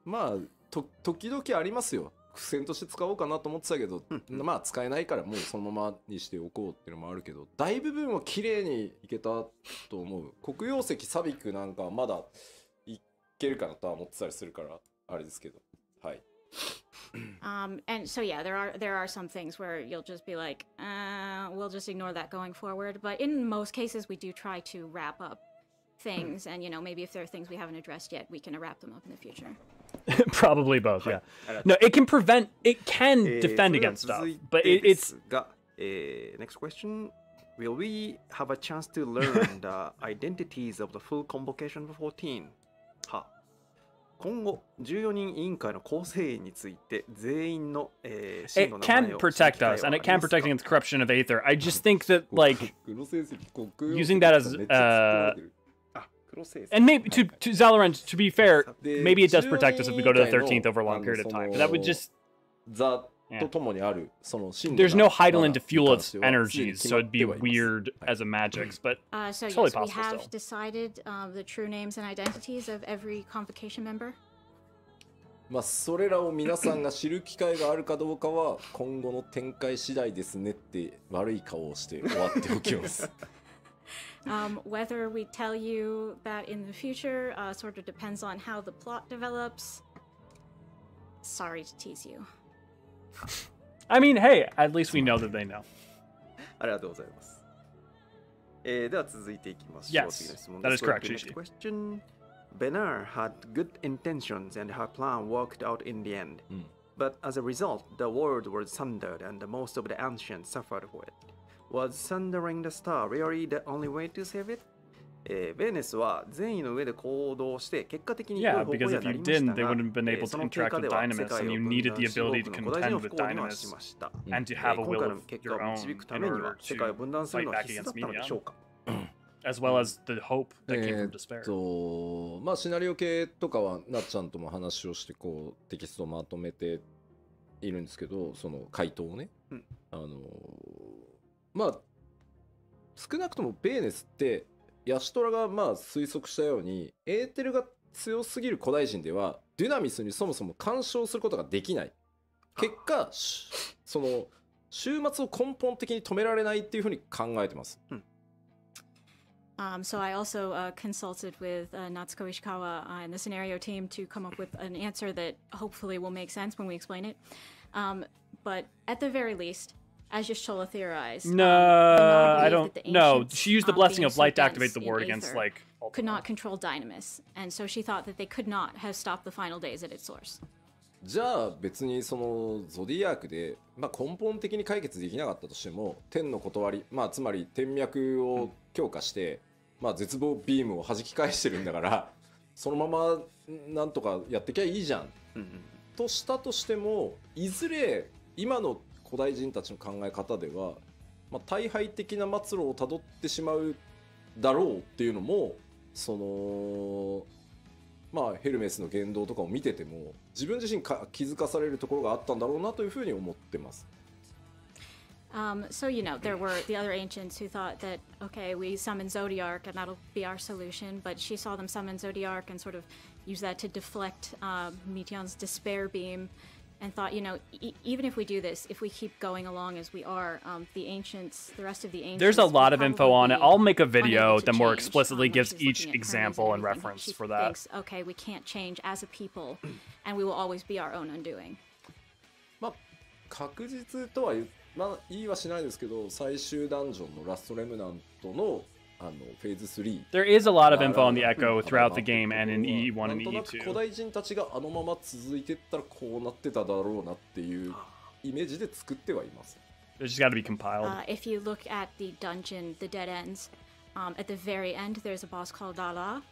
Speaker 4: まあ時々ありますよ。付箋として使おうかなと思ってたけど、まあ使えないからもうそのままにしておこうっていうのもあるけど、大部分は綺麗にいけたと思う。黒曜石サビクなんかはまだいけるかなとは思ってたりするからあれですけど、はい。
Speaker 5: And so yeah, there are some things where you'll just be like, we'll just ignore that going forward. But in most cases, we do try to wrap up things, and maybe if there are things we haven't addressed yet, we can wrap them up in the future.
Speaker 1: Probably both, yeah. No, it can defend against stuff, but it's...
Speaker 2: Next question. Will we have a chance to learn the identities of the full convocation for 14? は今後14人委員会の構成員について全員の真の名前を
Speaker 1: It can protect us, and it can protect against corruption of Aether. I just think that, like, using that as... and maybe to Zalaran, to be fair, maybe it does protect us if we go to the 13th over a long period of time. But that would just... There's no Heidelin to fuel its energies, so it'd be weird as a Magix, but
Speaker 5: so
Speaker 1: totally
Speaker 5: yes, we
Speaker 1: possible
Speaker 5: have
Speaker 1: still.
Speaker 5: decided the true names and identities of every convocation member.
Speaker 4: まあそれらを皆さんが知る機会があるかどうかは今後の展開次第ですねって悪い顔をして終わっておきます。
Speaker 5: Whether we tell you that in the future sort of depends on how the plot develops. Sorry to tease you.
Speaker 1: I mean, hey, at least we know that they know.
Speaker 2: ありがとうございます。では続いていきましょう。
Speaker 1: Yes,
Speaker 2: 次の質問
Speaker 1: that
Speaker 2: で
Speaker 1: is
Speaker 2: す。
Speaker 1: correct,
Speaker 2: Next
Speaker 1: Shishi.
Speaker 2: question. Benar had good intentions and her plan worked out in the end. But as a result, the world was sundered and most of the ancients suffered for it. Was sundering the star really the only way to save it? ベーネスは善意の上で行動して結果的に良い
Speaker 1: Yeah,
Speaker 2: 方向
Speaker 1: because
Speaker 2: に
Speaker 1: if
Speaker 2: はな
Speaker 1: you
Speaker 2: りました
Speaker 1: didn't, they
Speaker 2: が
Speaker 1: wouldn't have been able
Speaker 2: そ
Speaker 1: to
Speaker 2: の結
Speaker 1: interact
Speaker 2: 果
Speaker 1: with
Speaker 2: では世
Speaker 1: Dynamis,
Speaker 2: 界
Speaker 1: and
Speaker 2: を
Speaker 1: you
Speaker 2: 分
Speaker 1: needed
Speaker 2: 断
Speaker 1: the
Speaker 2: し多
Speaker 1: ability
Speaker 2: く
Speaker 1: to
Speaker 2: の古代人
Speaker 1: contend
Speaker 2: の不
Speaker 1: with
Speaker 2: 幸には
Speaker 1: Dynamis
Speaker 2: しました。
Speaker 1: and to have a
Speaker 2: 今
Speaker 1: will
Speaker 2: 回の
Speaker 1: of
Speaker 2: 結
Speaker 1: your
Speaker 2: 果を
Speaker 1: own
Speaker 2: 導くた
Speaker 1: in
Speaker 2: めに
Speaker 1: order
Speaker 2: は世界を分断する
Speaker 1: to
Speaker 2: のは
Speaker 1: fight back
Speaker 2: 必須
Speaker 1: against
Speaker 2: だったのでしょう
Speaker 1: Medion,
Speaker 2: か。
Speaker 1: as well as the hope that came from despair.
Speaker 4: まあシナリオ系とかはなっちゃんとも話をしてこうテキストをまとめているんですけど、その回答をね、まあ少なくともベーネスってヤシトラがまあ推測したようにエーテルが強すぎる古代人ではデュナミスにそもそも干渉することができない。結果その終末を根本的に止められないっていうふうに考えてます。
Speaker 5: So I also consulted with Natsuko Ishikawa and the scenario team to come up with an answer that hopefully will make sense when we explain it. But at the very least, as Yashola theorized,
Speaker 1: No, I don't. No, she used the blessing of light to activate the ward against like.
Speaker 5: Could not control Dynamis, and so she thought that they could not have stopped the final days at its source.
Speaker 4: じゃあ別にそのゾディアークで、まあ、根本的に解決できなかったとしても天の断り、まあ、つまり天脈を強化して、まあ、絶望ビームを弾き返してるんだからそのままなんとかやってきゃいいじゃん、としたとしてもいずれ今の古代人たちの考え方では、まあ、大敗的な末路をたどってしまうだろうっていうのもそのまあヘルメスの言動とかを見てても自分自身気づかされるところがあったんだろうなというふうに思ってます。
Speaker 5: So there were the other ancients who thought that okay, we summon Zodiark and that'll be our solution, but she saw them summon Zodiark and sort of use that to deflect Meteon's despair beam. And thought, even if we do this, if we keep going along as we are, the rest of the ancients.
Speaker 1: There's a lot of info on it. I'll make a video
Speaker 5: that
Speaker 1: that more explicitly gives each example and reference for that.
Speaker 5: Thinks, okay, we can't change as a people, and we will always be our own undoing.
Speaker 4: まあ確実とは言いはしないですけど、最終ダンジョンのラストレムナントのフェーズ3。
Speaker 1: There is a lot of info on the Echo throughout the game and in E1 and
Speaker 4: なんとなく古
Speaker 1: E2.
Speaker 4: 代人たちがあのまま続いてったらこうなってただろうなっていうイメージで作ってはいます。
Speaker 1: There's just got to be compiled.
Speaker 5: If you look at the dungeon, the dead ends, at the very end, there's a boss called Dala,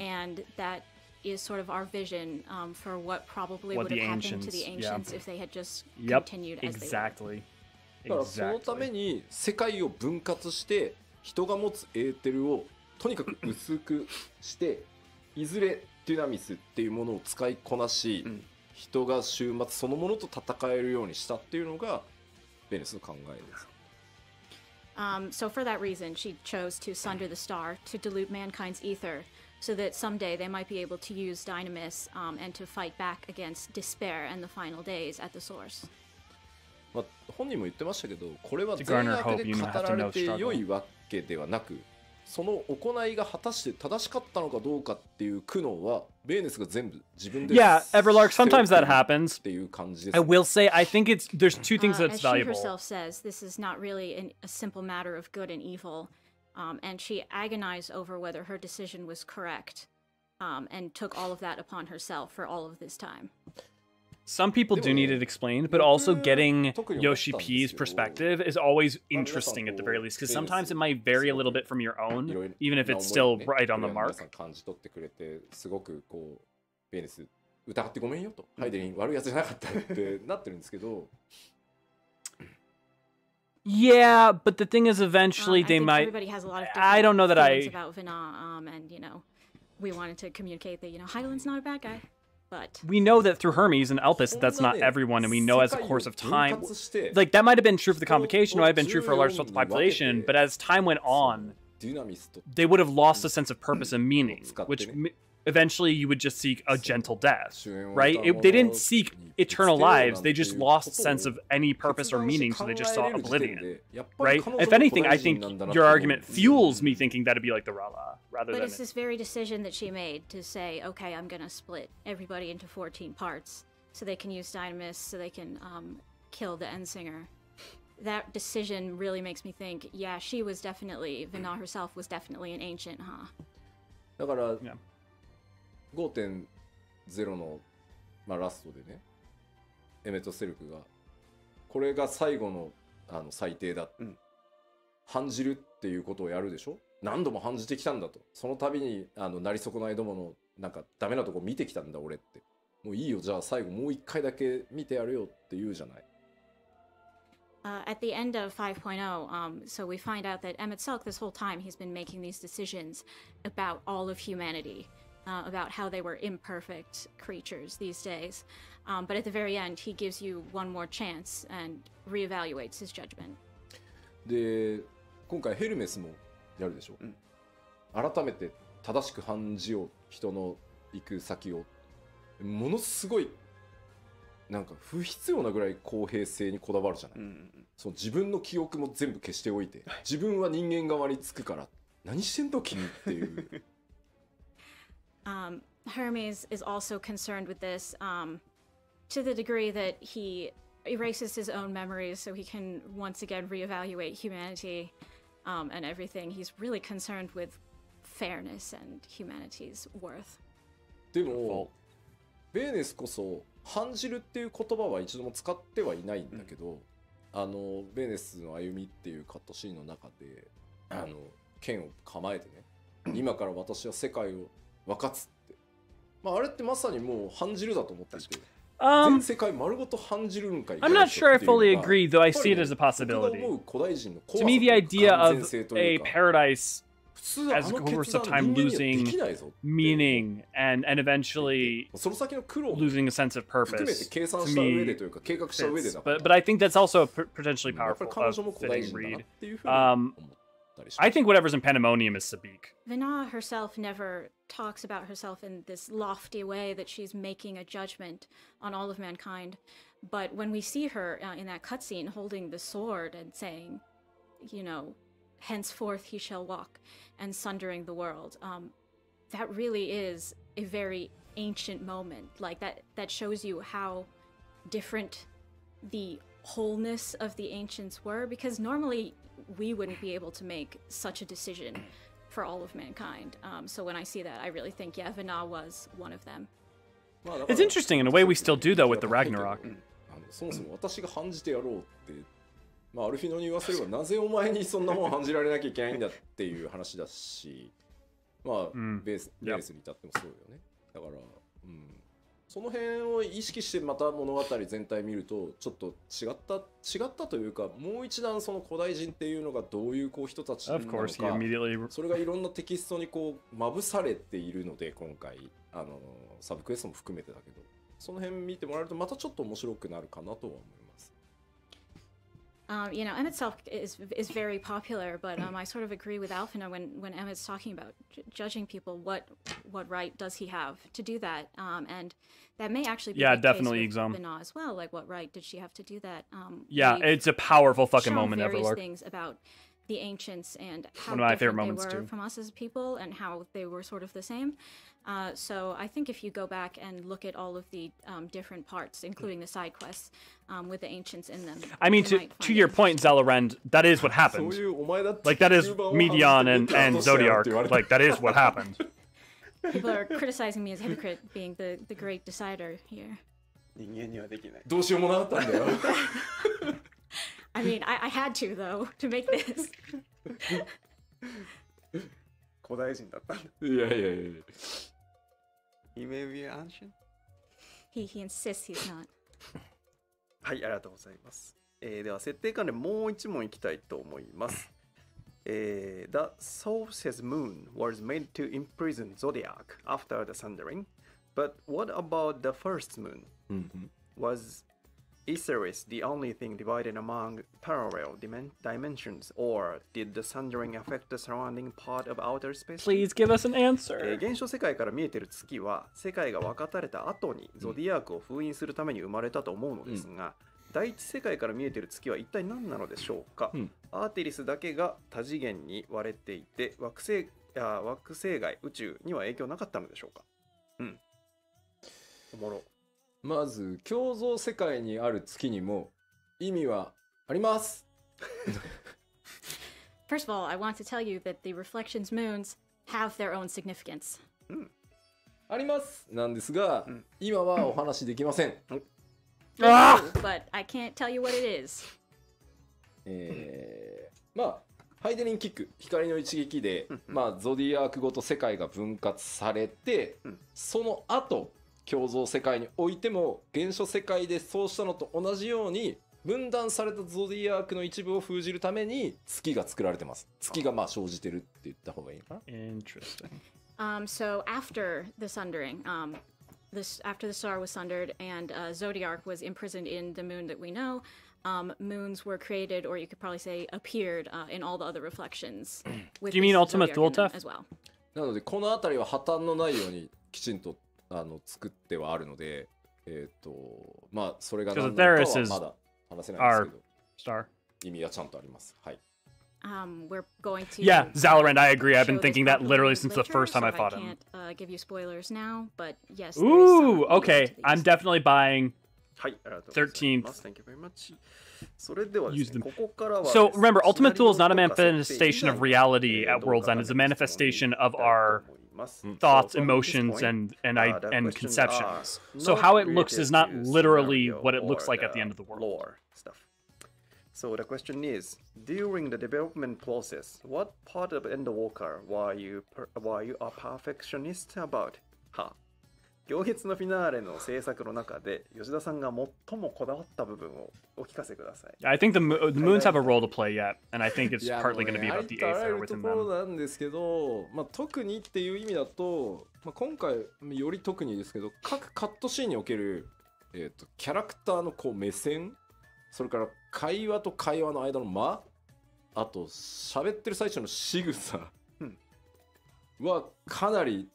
Speaker 5: and that is sort of our vision for what probably would have happened to the ancients if they had just continued as
Speaker 1: exactly.
Speaker 5: they were.
Speaker 4: だからそのために世界を分割して人が持つエーテルをとにかく薄くしていずれデュナミスっていうものを使いこなし、人が終末そのものと戦えるようにしたっていうのがベネスの考えです。
Speaker 5: So for that reason, she chose to sunder the star to dilute mankind's ether, so that someday they might be able to use Dynamis and to fight back against despair and the final days at the source.
Speaker 4: まあ、本人も言ってましたけど、これは
Speaker 1: To
Speaker 4: 善
Speaker 1: garner
Speaker 4: 悪
Speaker 1: hope,
Speaker 4: で
Speaker 1: you
Speaker 4: 語
Speaker 1: have to
Speaker 4: られ
Speaker 1: know
Speaker 4: て
Speaker 1: struggle.
Speaker 4: 良いわけではなく、その行いが果たして正しかったのかどうかっていう苦悩はベーネスが全部自分で
Speaker 1: Yeah, Everlark,
Speaker 4: 背負って
Speaker 1: sometimes that
Speaker 4: いる
Speaker 1: happens.
Speaker 4: っていう感じです
Speaker 1: I
Speaker 4: ね。
Speaker 1: will say, I think there's two things
Speaker 5: As
Speaker 1: that's
Speaker 5: she
Speaker 1: valuable.
Speaker 5: herself says, this is not really a simple matter of good and evil, and she agonized over whether her decision was correct, and took all of that upon herself for all of this time.
Speaker 1: Some people do need it explained, but also getting Yoshi P's perspective is always interesting at the very least, because sometimes it might vary a little bit from your own, even if it's still right on the
Speaker 4: 皆さん
Speaker 1: mark.
Speaker 4: 感じ取ってくれて、すごくこうベーネス疑ってごめんよと、ハイデリン悪いやつじゃなかったってなってるんですけど。
Speaker 1: Yeah, but the thing is, eventually
Speaker 5: I
Speaker 1: they
Speaker 5: think
Speaker 1: might.
Speaker 5: everybody has a lot of
Speaker 1: I don't know that
Speaker 5: feelings
Speaker 1: I.
Speaker 5: about Vina, and we wanted to communicate that Hyland's not a bad guy, but
Speaker 1: We know that through Hermes and Elpis, that's not everyone, and we know as a course of time, like that might have been true for the convocation, or might have been true for a large swath of the population, but as time went on,
Speaker 4: デュナミスト
Speaker 1: they would have lost a sense of purpose and meaning, which eventually you would just seek a gentle death, right? They didn't seek eternal lives, they just lost sense of any purpose or meaning, so they just sought oblivion, right? If anything, I think your argument fuels me thinking that'd be like the Rala, rather
Speaker 5: But
Speaker 1: than...
Speaker 5: it's this very decision that she made to say, okay, I'm gonna split everybody into 14 parts so they can use Dynamis, so they can kill the Endsinger. That decision really makes me think, yeah, she was definitely, Vina herself was definitely an ancient, huh?
Speaker 4: だから、
Speaker 1: Yeah.
Speaker 4: 5.0 の、まあ、ラストでね、エメト・セルクがこれが最後の、最低だ、反じるっていうことをやるでしょ。何度も反じてきたんだと。その度になり損ないどものなんかダメなとこ見てきたんだ俺って。もういいよ、じゃあ最後もう一回だけ見てやるよって言うじゃない。
Speaker 5: At the end of 5.0, so we find out that Emmett Silk, this whole time, he's been making these decisions about all of humanity, about how they were imperfect creatures these days. But at the very end, he gives you one more chance and reevaluates his judgment.
Speaker 4: で、今回ヘルメスもやるでしょ。改めて正しく判じよう、人の行く先を。ものすごいなんか不必要なぐらい公平性にこだわるじゃない、その自分の記憶も全部消しておいて自分は人間側につくから何してんの君っていう。
Speaker 5: Hermes is also concerned with this, to the degree that he erases his own memories so he can once again reevaluate humanity, and everything. He's really concerned with fairness and humanity's worth.
Speaker 4: でもベーネスこそ反じるっていう言葉は一度も使ってはいないんだけど、ベーネスの歩みっていうカットシーンの中で剣を構えてね、今から私は世界を分かつって、まあ、あれってまさにもう反じるだと思っていて、全世界丸ごと反じるんかい。
Speaker 1: I'm not sure I fully agree, though I see it as a possibility. To me, the idea of a paradise as a course of time losing meaning and eventually losing a sense of purpose, to me, fits. But I think that's also a potentially powerful fitting read. I think whatever's in Pandemonium is Sabik.
Speaker 5: Vina herself never talks about herself in this lofty way that she's making a judgment on all of mankind. But when we see her in that cutscene holding the sword and saying, henceforth he shall walk, and sundering the world, that really is a very ancient moment. Like that shows you how different the wholeness of the ancients were, because normally we wouldn't be able to make such a decision for all of mankind. So when I see that, I really think, yeah, Vina was one of them.
Speaker 1: It's interesting in a way we still do, though, with the Ragnarok.
Speaker 4: そもそも私が判じてやろうって、まあ、アルフィノに言わせればなぜお前にそんなもん判じられなきゃいけないんだっていう話だし、まあ、ベースに至ってもそうよね。だから、その辺を意識してまた物語全体見るとちょっと違ったというか、もう一段その古代人っていうのがどういう人たちなのか、それがいろんなテキストにまぶされているので、今回サブクエストも含めてだけど、その辺見てもらえるとまたちょっと面白くなるかなとは思います。
Speaker 5: You know, Emmett Self is very popular, but I sort of agree with Alfina when Emmett's talking about judging people. What right does he have to do that? And that may actually be the
Speaker 1: definitely
Speaker 5: case with
Speaker 1: Exam.
Speaker 5: Bina as well. Like, what right did she have to do that?
Speaker 1: Yeah,
Speaker 5: we've
Speaker 1: it's a powerful fucking
Speaker 5: shown
Speaker 1: moment,
Speaker 5: various
Speaker 1: Everlord.
Speaker 5: things about the ancients and how
Speaker 1: One of my favorite
Speaker 5: different they
Speaker 1: moments,
Speaker 5: were
Speaker 1: too.
Speaker 5: from us as people and how they were sort of the same. So I think if you go back and look at all of the different parts, including the side quests with the ancients in them,
Speaker 1: I mean,
Speaker 5: you might
Speaker 1: to
Speaker 5: find
Speaker 1: your
Speaker 5: it
Speaker 1: point, Zellarend, that is what
Speaker 4: そう
Speaker 1: happened.
Speaker 4: いうお前だって
Speaker 1: Like, that is
Speaker 4: 中盤を
Speaker 1: Medion
Speaker 4: 外して
Speaker 1: and
Speaker 4: 出て落としたよって
Speaker 1: Zodiark.
Speaker 4: 言われて
Speaker 1: Like, that is what happened.
Speaker 5: People are criticizing me as a hypocrite, being the great decider here.
Speaker 2: 人間にはできない。
Speaker 4: どうしようもなかったんだよ
Speaker 5: I mean, I had to, though, to make this.
Speaker 2: 古代人だったんだ。
Speaker 4: いやいやいやいや
Speaker 2: He may be ancient?
Speaker 5: He insists he's not.
Speaker 2: はい、ありがとうございます。では、設定関連もう一問いきたいと思います。The Solstice Moon was made to imprison Zodiac after the sundering, but what about the first moon? Was Iseris the only thing divided among parallel dimensions, or did the sundering affect the surrounding part of outer space?
Speaker 1: Please give us an answer.
Speaker 2: 現象世界から見えている月は世界が分かたれた後にゾディアークを封印するために生まれたと思うのですが、第一世界から見えている月は一体何なのでしょうか、アーティリスだけが多次元に割れていて惑星外宇宙には影響なかったのでしょうか。おもろ。
Speaker 4: まず共造世界にある月にも意味はあります
Speaker 5: First of all, I want to tell you that the Reflections moons have their own significance.
Speaker 4: ありますなんですが、今はお話しできません
Speaker 5: But I can't tell you what it is.
Speaker 4: まあハイデリンキック光の一撃で、まあゾディアークごと世界が分割されて、その後共造世界においても原初世界でそうしたのと同じように分断されたゾディアークの一部を封じるために月が作られてます。月がまあ生じてるって言った方がいいのかな。
Speaker 1: Interesting.
Speaker 5: So after the sundering, after the star was sundered and Zodiark was imprisoned in the moon that we know, moons were created, or you could probably say appeared in all the other reflections.
Speaker 1: Do you mean Ultimate Duel Tef?
Speaker 5: As well.
Speaker 4: なのでこの辺りは破綻のないようにきちんと作ってはあるので、まあそれが何なのかはまだ話せないんですけど、
Speaker 1: Star.
Speaker 4: 意味はちゃんとあります。はい。
Speaker 5: We're going to.
Speaker 1: Yeah, Valorant, I agree. I've been
Speaker 5: show this
Speaker 1: thinking that
Speaker 5: properly
Speaker 1: literally since the
Speaker 5: later,
Speaker 1: first time
Speaker 5: so
Speaker 1: I fought him.
Speaker 5: can't give you spoilers now, but yes. there is some
Speaker 1: Ooh,
Speaker 5: meaning
Speaker 1: okay.
Speaker 5: to these.
Speaker 1: I'm definitely buying.
Speaker 2: はい、ありがとうございます
Speaker 1: 13th.
Speaker 2: Thank you very much. それではです
Speaker 1: Use
Speaker 2: ね、
Speaker 1: them.
Speaker 2: ここからはです
Speaker 1: So
Speaker 2: ね
Speaker 1: remember, Ultimate Duel is not a
Speaker 2: シナリオとか設定以
Speaker 1: manifestation
Speaker 2: 外
Speaker 1: of
Speaker 2: の
Speaker 1: reality
Speaker 2: ど
Speaker 1: at
Speaker 2: うか
Speaker 1: World's End. It's a
Speaker 2: 質問
Speaker 1: manifestation
Speaker 2: に
Speaker 1: of
Speaker 2: 行きたいと
Speaker 1: our
Speaker 2: 思います
Speaker 1: thoughts,
Speaker 2: So from this
Speaker 1: emotions,
Speaker 2: point,
Speaker 1: and
Speaker 2: the
Speaker 1: and
Speaker 2: questions are
Speaker 1: conceptions. So
Speaker 2: not
Speaker 1: how it looks
Speaker 2: related
Speaker 1: is not
Speaker 2: to
Speaker 1: literally
Speaker 2: scenario
Speaker 1: what it
Speaker 2: or
Speaker 1: looks like at the end of the world.
Speaker 2: Lore stuff. So the question is, during the development process, what part of Endwalker were you a perfectionist about? は行列のフィナーレの制作の中で吉田さんが最もこだわった部分をお聞かせください。
Speaker 1: I think the moons have a role to play yet, and I think it's
Speaker 4: いや
Speaker 1: partly
Speaker 4: もう
Speaker 1: going to
Speaker 4: ね
Speaker 1: be
Speaker 4: あ
Speaker 1: about
Speaker 4: り
Speaker 1: the
Speaker 4: とあら
Speaker 1: Aether
Speaker 4: ゆると
Speaker 1: within
Speaker 4: ころ
Speaker 1: them.
Speaker 4: なんですけど、まあ、特にっていう意味だと、まあ、今回より特にですけど各カットシーンにおける、キャラクターのこう目線、それから会話と会話の間の間、あと喋ってる最中の仕草はかなり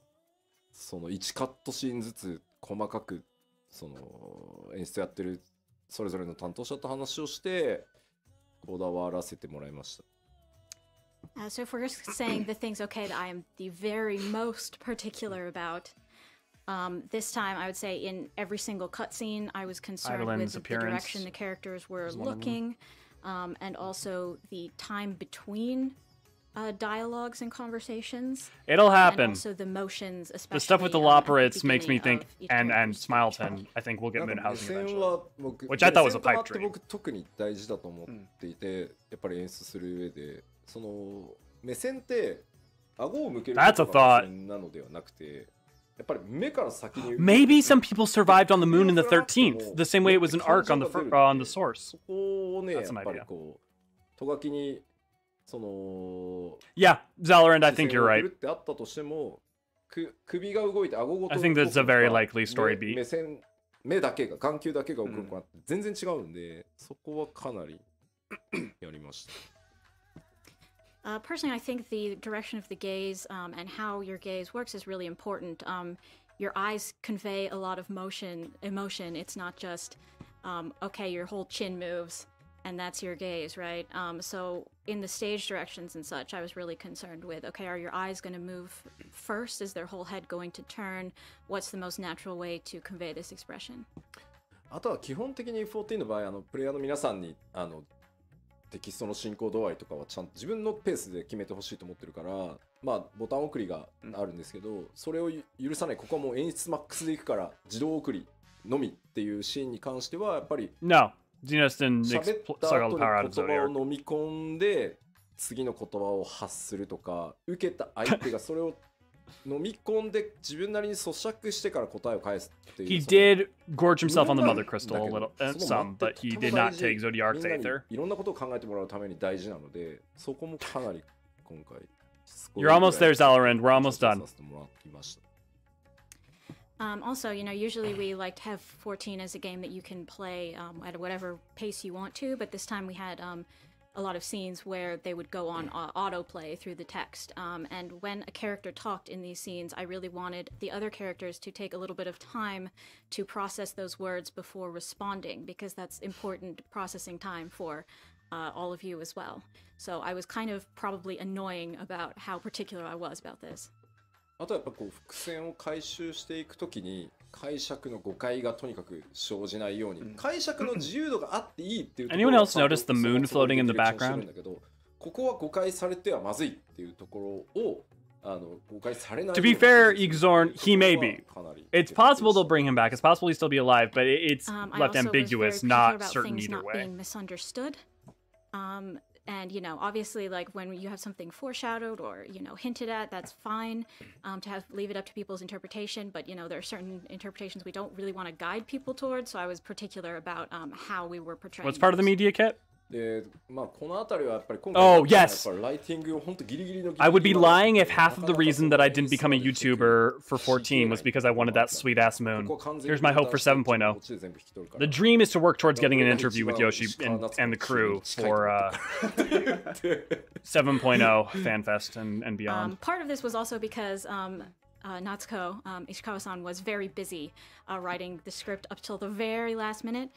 Speaker 4: その1カットシーンずつ細かくその演出やってるそれぞれの担当者と話をしてこだわらせてもらいました。
Speaker 5: So if we're just saying the things, okay, that I am the very most particular about, this time I would say in every single cutscene, I was concerned
Speaker 1: Eidolon's
Speaker 5: with the direction the characters were looking, and also the time between dialogues and conversations.
Speaker 1: It'll
Speaker 5: And
Speaker 1: happen.
Speaker 5: also the motions, especially
Speaker 1: The stuff with the
Speaker 5: at
Speaker 1: Loperates makes me
Speaker 5: beginning
Speaker 1: think,
Speaker 5: of each
Speaker 1: and
Speaker 5: character's
Speaker 1: Smileton, I think we'll
Speaker 4: な
Speaker 1: get
Speaker 4: んか目
Speaker 1: Moonhousing
Speaker 4: 線
Speaker 1: eventually.
Speaker 4: は僕
Speaker 1: Which I thought was a
Speaker 4: 目線とな
Speaker 1: pipe
Speaker 4: って
Speaker 1: dream.
Speaker 4: 僕特に大事だと思っていて、やっぱり演出する上でその目線って顎を向ける
Speaker 1: That's a
Speaker 4: ことが
Speaker 1: thought.
Speaker 4: 目線なのではなくてやっぱり目から先に
Speaker 1: Maybe some people survived on the moon in the 13th, the same way it was an arc on the source.
Speaker 4: そこをねやっ
Speaker 1: That's an
Speaker 4: ぱり
Speaker 1: idea.
Speaker 4: こうとがきにその
Speaker 1: Yeah, Valorant, I
Speaker 4: 視
Speaker 1: think
Speaker 4: 線
Speaker 1: you're
Speaker 4: を送
Speaker 1: right.
Speaker 4: るってあったとしても首が動いて顎ごと
Speaker 1: I think that's a very
Speaker 4: 動くのか
Speaker 1: likely story beat.
Speaker 4: 目だけが眼球だけが動くのかって全然違うんで、そこはかなりやりました。
Speaker 5: Personally, I think the direction of the gaze and how your gaze works is really important. Your eyes convey a lot of emotion. It's not just, okay, your whole chin moves and that's your gaze, right? So in the stage directions and such, I was really concerned with, okay, are your eyes going to move first? Is their whole head going to turn? What's the most natural way to convey this expression?
Speaker 4: あとは基本的に14の場合、プレイヤーの皆さんにテキストの進行度合いとかはちゃんと自分のペースで決めてほしいと思ってるから、まあボタン送りがあるんですけど、それを許さない、ここはもう演出マックスでいくから自動送りのみっていうシーンに関してはやっぱり
Speaker 1: No, Xenos didn't
Speaker 4: 喋った後
Speaker 1: suck all the
Speaker 4: に
Speaker 1: power out of
Speaker 4: 言葉
Speaker 1: Zodiac.
Speaker 4: を飲み込んで次の言葉を発するとか、受けた相手がそれを飲み込んで自分なりに咀嚼してから答えを返すっていう。
Speaker 1: He did gorge himself on the Mother Crystal a little, some, but he did not take Zodiac's
Speaker 4: みんなに
Speaker 1: Aether.
Speaker 4: いろんなことを考えてもらうために大事なので、そこもかなり今回
Speaker 1: You're almost there, Zalarind. We're almost done.
Speaker 4: させてもらいました。
Speaker 5: Also, usually we like to have 14 as a game that you can play at whatever pace you want to, but this time we had a lot of scenes where they would go on autoplay through the text. And when a character talked in these scenes, I really wanted the other characters to take a little bit of time to process those words before responding, because that's important processing time for all of you as well. So I was kind of probably annoying about how particular I was about this.
Speaker 4: あとやっぱこう伏線を回収していくときに解釈の誤解がとにかく生じないように、解釈の自由度があっていいっていうところ
Speaker 1: Anyone else notice the moon floating in the background?
Speaker 4: ここは誤解されてはまずいっていうところを誤解されない。
Speaker 1: To be fair, Igzorn, he may be. It's possible they'll bring him back. It's possible he'll still be alive, but it's left ambiguous, not certain either way.
Speaker 5: Being misunderstood. And, obviously, like, when you have something foreshadowed or, hinted at, that's fine to leave it up to people's interpretation. But, there are certain interpretations we don't really want to guide people towards. So I was particular about how we were portraying.
Speaker 1: What's part of the media kit?
Speaker 4: で、まあこのあたりはやっぱり今回
Speaker 1: Oh, yes.
Speaker 4: ライティングを本当ギリギリの
Speaker 1: I would be lying if half of the reason that I didn't become a YouTuber for 14 was because I wanted that sweet-ass moon. Here's my hope for 7.0. The dream is to work towards getting an interview with Yoshi and the crew for 7.0 FanFest and beyond.
Speaker 5: Part of this was also because Natsuko Ishikawa-san was very busy writing the script up till the very last minute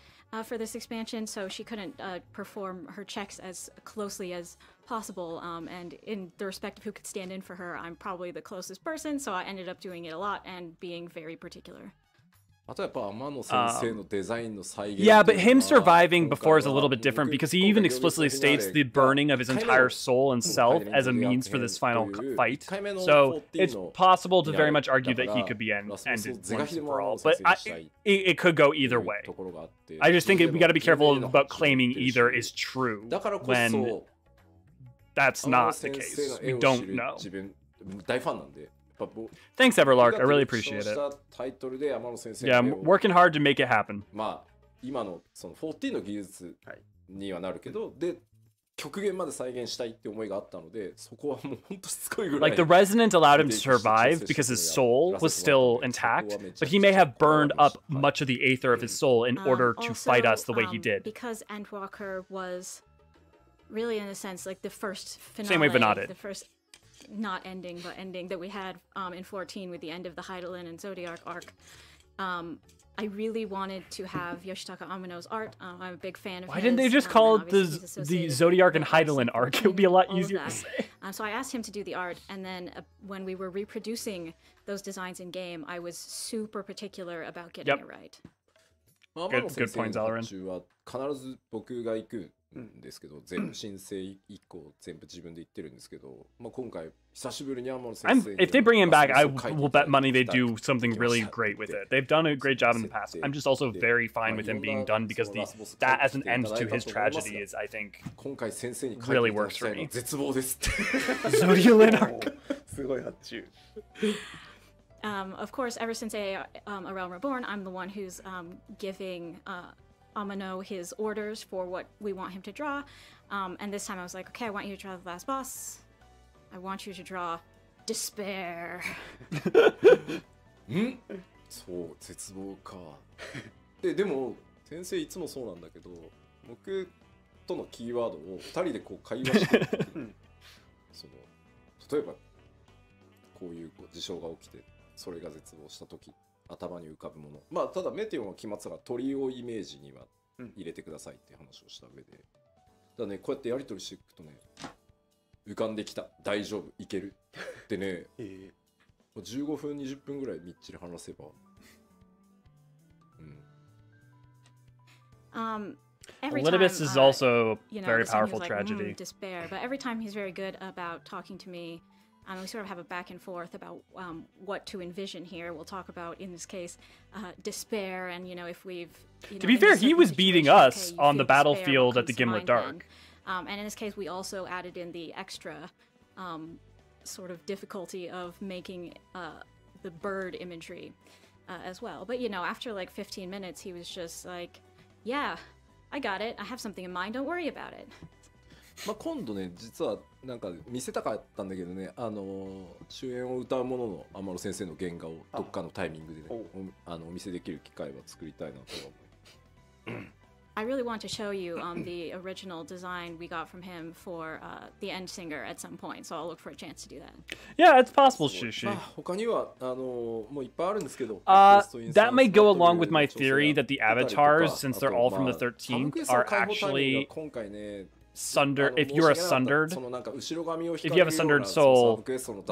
Speaker 5: for this expansion, so she couldn't perform her checks as closely as possible. And in the respect of who could stand in for her, I'm probably the closest person, so I ended up doing it a lot and being very particular.
Speaker 4: あとやっぱ天野先生のデザインの再現
Speaker 1: Yeah, but him surviving before is a little bit different because he even explicitly states the burning of his entire soul and self as a means for this final fight. So it's possible to very much argue that he could be ended once and for all. But it could go either way. I just think we got to be careful about claiming either is true when that's not the case. We don't know.
Speaker 4: 大ファンなんで
Speaker 1: Thanks, Everlark. I really appreciate it. Yeah, I'm working hard to make it happen.
Speaker 4: まあ今のその14の技術にはなるけど、で極限まで再現したいって思いがあったので、そこはもう本当しつこいぐらい。
Speaker 1: Like the resonant allowed him to survive because his soul was still intact, but he may have burned up much of the aether of his soul in order to fight us the way he did.
Speaker 5: Because Endwalker was really, in a sense, like the first finale.
Speaker 1: Same way Venat did.
Speaker 5: The first not ending, but ending that we had in 14 with the end of the Heidelin and Zodiac arc. I really wanted to have Yoshitaka Amano's art. I'm a big fan of his.
Speaker 1: Why didn't they just call it the Zodiac and Heidelin arc? It would be a lot easier to say.
Speaker 5: So I asked him to do the art, and then when we were reproducing those designs in game, I was super particular about getting it right.
Speaker 1: Good point, Zalarin.
Speaker 4: 必ず僕が行くんですけど、全部申請以降全部自分で行ってるんですけど、まあ今回久しぶりに天野先生。
Speaker 1: If they bring him back, I will bet money they do something really great with it. They've done a great job in the past. I'm just also very fine with him being done because that as an end to his tragedy is, I think, really works for me. Zodiac arc.
Speaker 2: すごい発注。
Speaker 5: Of course, ever since A Realm Reborn, I'm the one who's giving Amano his orders for what we want him to draw. And this time I was like, okay, I want you to draw the last boss. I want you to draw despair.
Speaker 4: そう、絶望か。でも先生いつもそうなんだけど、僕とのキーワードを2人でこう会話してるその例えばこういう事象が起きてそれが絶望した時頭に浮かぶもの、まあただメテオンは決まってたから鳥をイメージには入れてくださいっていう話をした上で、だねこうやってやり取りしていくとね、浮かんできた大丈夫いけるってね、15分20分ぐらいみっちり話せば、
Speaker 5: Every
Speaker 1: Olympus
Speaker 5: time,
Speaker 1: is also
Speaker 5: you know,
Speaker 1: very
Speaker 5: this time he
Speaker 1: powerful
Speaker 5: was like,
Speaker 1: tragedy.
Speaker 5: despair. But every time he's very good about talking to me. We sort of have a back and forth about what to envision here. We'll talk about, in this case, despair, and you know, if we've. You know,
Speaker 1: To be
Speaker 5: in a
Speaker 1: fair, he
Speaker 5: certain
Speaker 1: was beating
Speaker 5: situation,
Speaker 1: us
Speaker 5: okay, you
Speaker 1: on the
Speaker 5: feel despair,
Speaker 1: battlefield
Speaker 5: what
Speaker 1: at the
Speaker 5: comes to
Speaker 1: Gimlet
Speaker 5: mind
Speaker 1: Dark.
Speaker 5: then? And in this case, we also added in the extra sort of difficulty of making the bird imagery as well. But you know, after like 15 minutes, he was just like, "Yeah, I got it. I have something in mind. Don't worry about it."
Speaker 4: まあ今度ね実はなんか見せたかったんだけどね、主演を歌うものの天野先生の原画をどっかのタイミングでねお見せできる機会は作りたいなとは思う。
Speaker 5: I really want to show you the original design we got from him for the end singer at some point, so I'll look for a chance to do that.
Speaker 1: Yeah, it's possible, Shushi.
Speaker 4: まあ他にはもういっぱいあるんですけど。
Speaker 1: That may go along with my theory that the avatars, since they're all from the 13th, are actually sundered. If you're a sundered, if you have a sundered soul,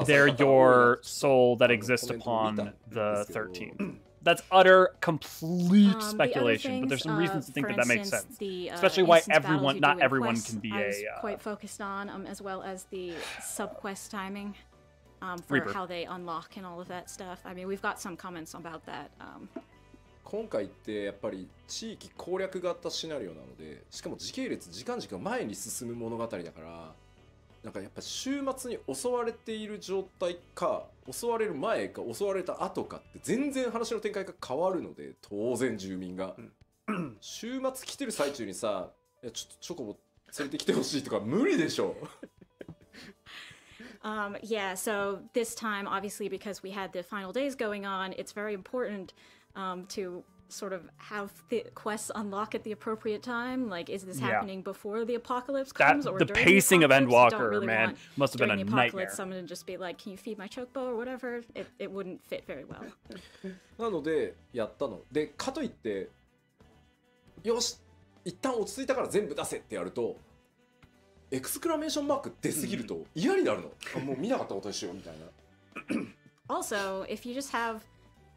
Speaker 1: they're your soul that exists upon the 13th. That's utter, complete speculation, but there's some reasons to think that makes sense. Especially why everyone, not everyone can be
Speaker 5: I was quite focused on, as well as the sub-quest timing for
Speaker 1: Reaper.
Speaker 5: how they unlock and all of that stuff. I mean, we've got some comments about that.
Speaker 4: 今回ってやっぱり地域攻略型シナリオなので、しかも時系列時間軸が前に進む物語だから、なんかやっぱ週末に襲われている状態か襲われる前か襲われた後かって全然話の展開が変わるので、当然住民が、週末来てる最中にさ、いやちょっとチョコボ連れてきてほしいとか無理でしょ。
Speaker 5: Yeah, so this time, obviously, because we had the final days going on, it's very important to sort of have the quests unlock at the appropriate time. Like, is this happening before the apocalypse comes, or
Speaker 1: the
Speaker 5: during
Speaker 1: pacing
Speaker 5: the
Speaker 1: of
Speaker 5: apocalypse?
Speaker 1: Endwalker,
Speaker 5: Don't really
Speaker 1: man,
Speaker 5: want
Speaker 1: must have been a
Speaker 5: during the
Speaker 1: nightmare.
Speaker 5: apocalypse, someone to just be like, "Can you feed my chocobo?" or whatever. It wouldn't fit very well.
Speaker 4: なのでやったので、かといってよし一旦落ち着いたから全部出せってやるとエクスクラメーションマーク出すぎると嫌になるの。もう見なかったことにしようみたいな。
Speaker 5: Also, if you just have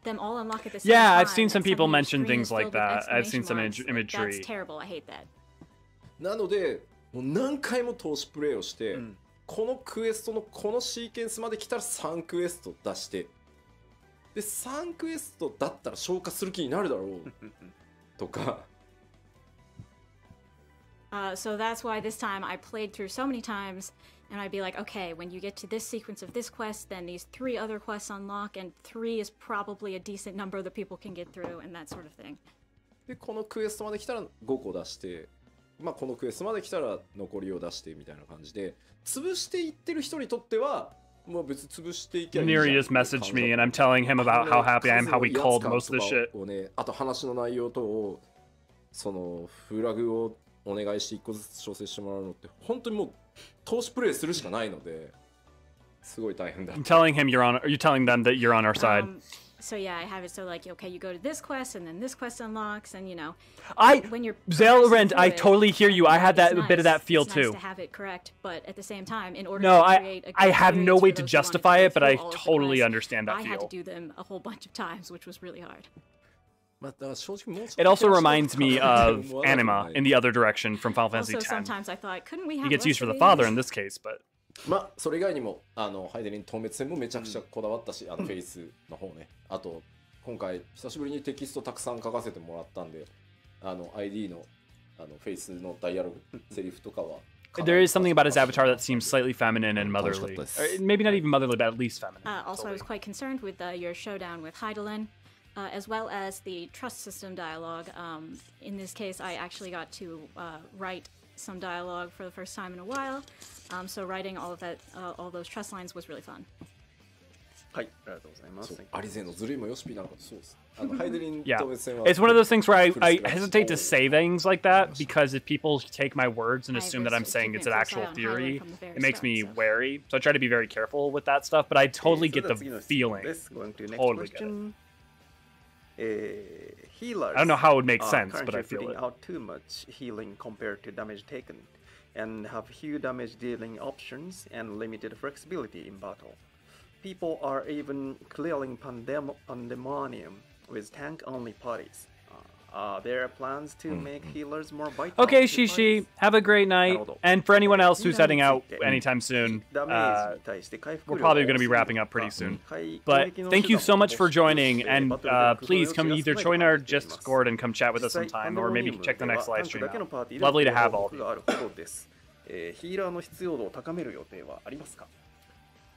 Speaker 5: them all unlock at the same
Speaker 1: Yeah,
Speaker 5: time,
Speaker 1: I've seen some
Speaker 5: and
Speaker 1: people
Speaker 5: suddenly your
Speaker 1: mention
Speaker 5: screen
Speaker 1: things
Speaker 5: is
Speaker 1: like
Speaker 5: filled with
Speaker 1: that. I've seen some
Speaker 5: exclamation marks.
Speaker 1: imagery.
Speaker 5: That's terrible. I hate that.
Speaker 4: なのでもう何回も投資プレイをして、このクエストのこのシーケンスまで来たら3クエスト出して、で3クエストだったら消化する気になるだろうとか。
Speaker 5: So that's why this time I played through so many times, and I'd be like, okay, when you get to this sequence of this quest, then these 3 other quests unlock, and 3 is probably a decent number that people can get through, and that sort of thing.
Speaker 4: でこのクエストまで来たら5個出して、まあこのクエストまで来たら残りを出してみたいな感じで、潰していってる人にとってはもう別に潰していけばいいじゃん。
Speaker 1: Neri just messaged me and I'm telling him about how happy I am, how we called most of the shit.
Speaker 4: をね、あと話の内容とをそのフラグをお願いして1個ずつ調整してもらうのって本当にもう投資プレイするしかないので、すごい大変だ。
Speaker 1: I'm telling him you're on. Are you telling them that you're on our side?
Speaker 5: So yeah, I have it so like, okay, you go to this quest, and then this quest unlocks, and you know,
Speaker 1: I
Speaker 5: when you're
Speaker 1: Zailrend, I totally hear you. I had that
Speaker 5: it's
Speaker 1: a bit of that
Speaker 5: nice.
Speaker 1: feel
Speaker 5: It's
Speaker 1: too.
Speaker 5: nice to have it correct, but at the same time, in order
Speaker 1: No,
Speaker 5: to create a good
Speaker 1: I have no
Speaker 5: experience
Speaker 1: way
Speaker 5: for
Speaker 1: to
Speaker 5: those who wanted
Speaker 1: justify
Speaker 5: go
Speaker 1: it, but I
Speaker 5: through all of the
Speaker 1: totally
Speaker 5: quests,
Speaker 1: understand that
Speaker 5: I had to
Speaker 1: feel.
Speaker 5: do them a whole bunch of times, which was really hard.
Speaker 1: It also reminds me of Anima in the other direction from Final Fantasy
Speaker 5: Also,
Speaker 1: X.
Speaker 5: sometimes I thought, couldn't we have
Speaker 1: He gets used
Speaker 5: less
Speaker 1: for the
Speaker 5: of
Speaker 1: father
Speaker 5: these?
Speaker 1: in this case, but
Speaker 4: まあそれ以外にもハイデリン透滅戦もめちゃくちゃこだわったし、フェイスの方ね。あと今回久しぶりにテキストたくさん書かせてもらったんで、ID のフェイスのダイアログ、セリフとかは。
Speaker 1: there is something about his avatar that seems slightly feminine and motherly. Or maybe not even motherly, but at least feminine.
Speaker 5: Also, I was quite concerned with your showdown with Heidelin, as well as the trust system dialogue. In this case, I actually got to write some dialogue for the first time in a while. So writing all of that, all those trust lines was really fun.
Speaker 2: はい、ありがとうございます。
Speaker 4: そうアリゼのずるいもよしぴなのかそうです。ハイデリン
Speaker 1: Yeah.
Speaker 4: と別線は
Speaker 1: It's one of those things where I hesitate to say things like that because if people take my words and assume that I'm saying it's an actual theory, it makes me wary. So I try to be very careful with that stuff, but I totally get the feeling. Totally get it.
Speaker 2: Healers
Speaker 1: I don't know how it would make sense, but I
Speaker 2: currently
Speaker 1: feel
Speaker 2: putting
Speaker 1: it.
Speaker 2: out too much healing compared to damage taken, and have few damage dealing options and limited flexibility in battle. People are even clearing pandemonium with tank-only parties. Are there plans to make healers more vital?
Speaker 1: Okay,
Speaker 2: to
Speaker 1: Shishi,
Speaker 2: parties?
Speaker 1: have a great night. And for anyone else who's heading out anytime soon, we're probably going to be wrapping up pretty soon. But thank you so much for joining, and please come either join our Discord and come chat with us sometime, or maybe check the next live stream out. Lovely to have all of you.
Speaker 2: ヒーラーの必要度を高める予定はありますか？